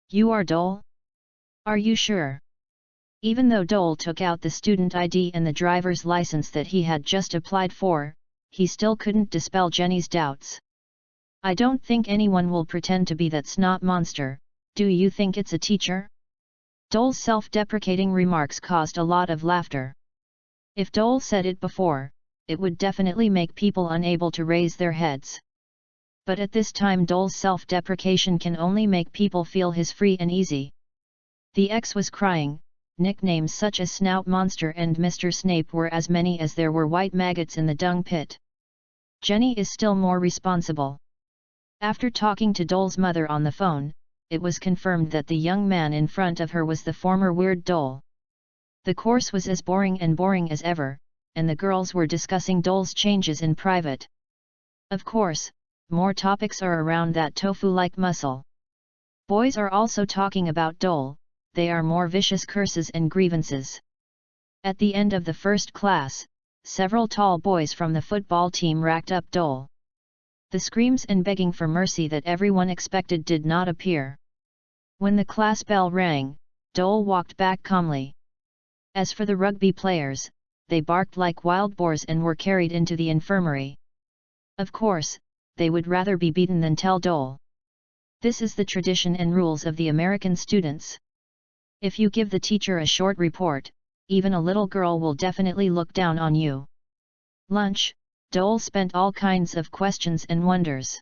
You are Dole? Are you sure? Even though Dole took out the student ID and the driver's license that he had just applied for, he still couldn't dispel Jenny's doubts. I don't think anyone will pretend to be that snot monster. Do you think it's a teacher? Dole's self-deprecating remarks caused a lot of laughter. If Dole said it before, it would definitely make people unable to raise their heads. But at this time Dole's self-deprecation can only make people feel his free and easy. The X was crying. Nicknames such as Snout Monster and Mr. Snape were as many as there were white maggots in the dung pit. Jenny is still more responsible. After talking to Dole's mother on the phone, it was confirmed that the young man in front of her was the former weird Dole. The course was as boring as ever, and the girls were discussing Dole's changes in private. Of course, more topics are around that tofu-like muscle. Boys are also talking about Dole. They are more vicious curses and grievances. At the end of the first class, several tall boys from the football team racked up Dole. The screams and begging for mercy that everyone expected did not appear. When the class bell rang, Dole walked back calmly. As for the rugby players, they barked like wild boars and were carried into the infirmary. Of course, they would rather be beaten than tell Dole. This is the tradition and rules of the American students. If you give the teacher a short report, even a little girl will definitely look down on you. Lunch, Dole spent all kinds of questions and wonders.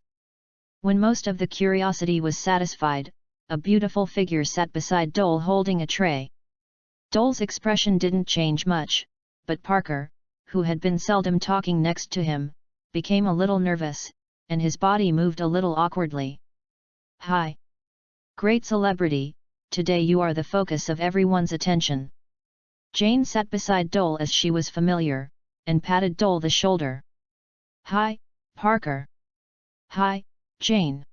When most of the curiosity was satisfied, a beautiful figure sat beside Dole holding a tray. Dole's expression didn't change much, but Parker, who had been seldom talking next to him, became a little nervous, and his body moved a little awkwardly. Hi! Great celebrity! Today you are the focus of everyone's attention. Jane sat beside Dole as she was familiar, and patted Dole the shoulder. Hi, Parker. Hi, Jane.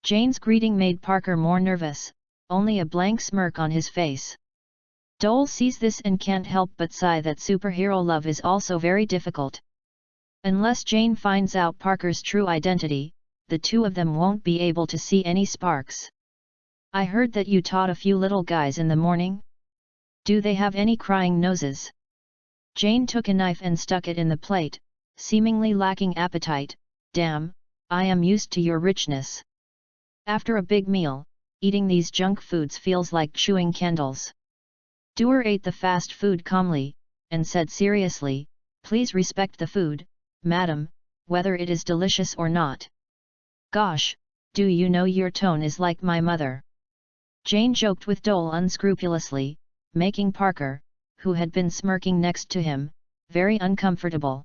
Jane's greeting made Parker more nervous, only a blank smirk on his face. Dole sees this and can't help but sigh that superhero love is also very difficult. Unless Jane finds out Parker's true identity, the two of them won't be able to see any sparks. I heard that you taught a few little guys in the morning? Do they have any crying noses? Jane took a knife and stuck it in the plate, seemingly lacking appetite. Damn, I am used to your richness. After a big meal, eating these junk foods feels like chewing candles. Doer ate the fast food calmly, and said seriously, please respect the food, madam, whether it is delicious or not. Gosh, do you know your tone is like my mother? Jane joked with Dole unscrupulously, making Parker, who had been smirking next to him, very uncomfortable.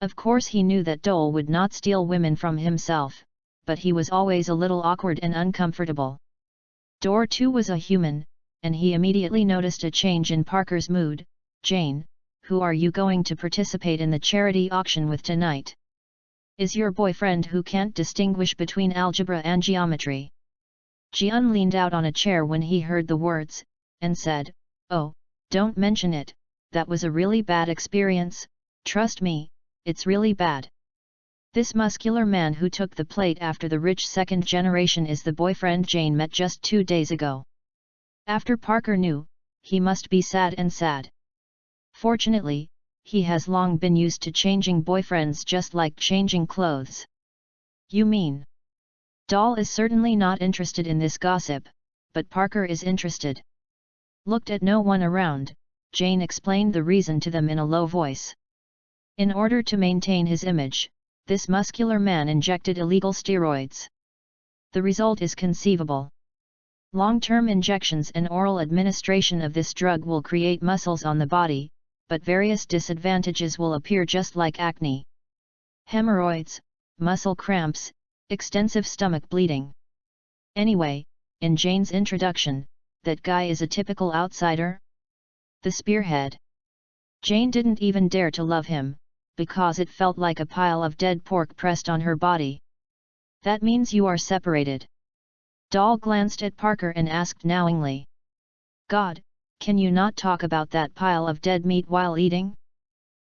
Of course he knew that Dole would not steal women from himself, but he was always a little awkward and uncomfortable. Dore too was a human, and he immediately noticed a change in Parker's mood. Jane, who are you going to participate in the charity auction with tonight? Is your boyfriend who can't distinguish between algebra and geometry? Jian leaned out on a chair when he heard the words, and said, oh, don't mention it, that was a really bad experience, trust me, it's really bad. This muscular man who took the plate after the rich second generation is the boyfriend Jane met just 2 days ago. After Parker knew, he must be sad and sad. Fortunately, he has long been used to changing boyfriends just like changing clothes. You mean? Dole is certainly not interested in this gossip, but Parker is interested. Looked at no one around, Jane explained the reason to them in a low voice. In order to maintain his image, this muscular man injected illegal steroids. The result is conceivable. Long-term injections and oral administration of this drug will create muscles on the body, but various disadvantages will appear just like acne. Hemorrhoids, muscle cramps, extensive stomach bleeding. Anyway, in Jane's introduction, that guy is a typical outsider? The spearhead. Jane didn't even dare to love him, because it felt like a pile of dead pork pressed on her body. That means you are separated. Doll glanced at Parker and asked knowingly. God, can you not talk about that pile of dead meat while eating?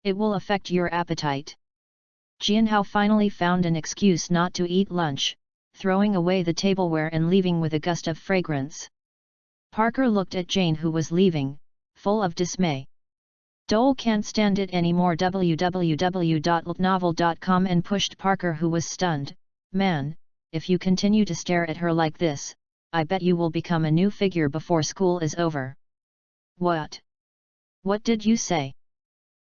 It will affect your appetite. Jianhao finally found an excuse not to eat lunch, throwing away the tableware and leaving with a gust of fragrance. Parker looked at Jane, who was leaving, full of dismay. Dole can't stand it anymore. www.novel.com and pushed Parker, who was stunned. Man, if you continue to stare at her like this, I bet you will become a new figure before school is over. What? What did you say?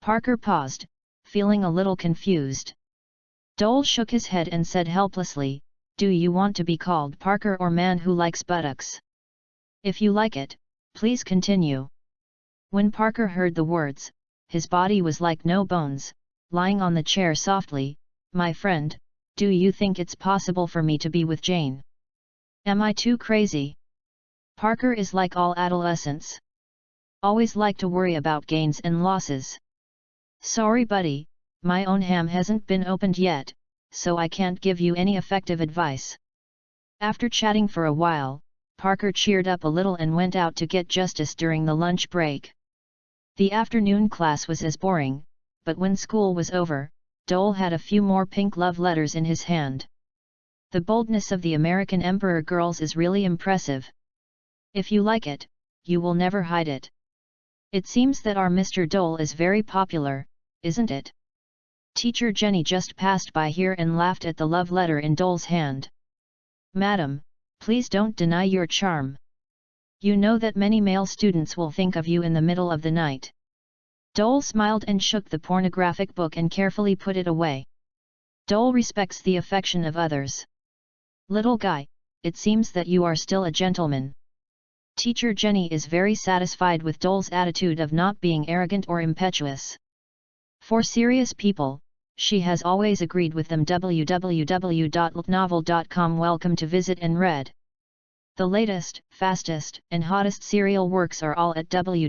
Parker paused, feeling a little confused. Dole shook his head and said helplessly, do you want to be called Parker or man who likes buttocks? If you like it, please continue. When Parker heard the words, his body was like no bones, lying on the chair softly. My friend, do you think it's possible for me to be with Jane? Am I too crazy? Parker is like all adolescents. Always like to worry about gains and losses. Sorry buddy, my own ham hasn't been opened yet, so I can't give you any effective advice. After chatting for a while, Parker cheered up a little and went out to get justice during the lunch break. The afternoon class was as boring, but when school was over, Dole had a few more pink love letters in his hand. The boldness of the American Emperor girls is really impressive. If you like it, you will never hide it. It seems that our Mr. Dole is very popular, isn't it? Teacher Jenny just passed by here and laughed at the love letter in Dole's hand. Madam, please don't deny your charm. You know that many male students will think of you in the middle of the night. Dole smiled and shook the pornographic book and carefully put it away. Dole respects the affection of others. Little guy, it seems that you are still a gentleman. Teacher Jenny is very satisfied with Dole's attitude of not being arrogant or impetuous. For serious people, she has always agreed with them. www.novel.com. Welcome to visit and read. The latest, fastest, and hottest serial works are all at www.novel.com.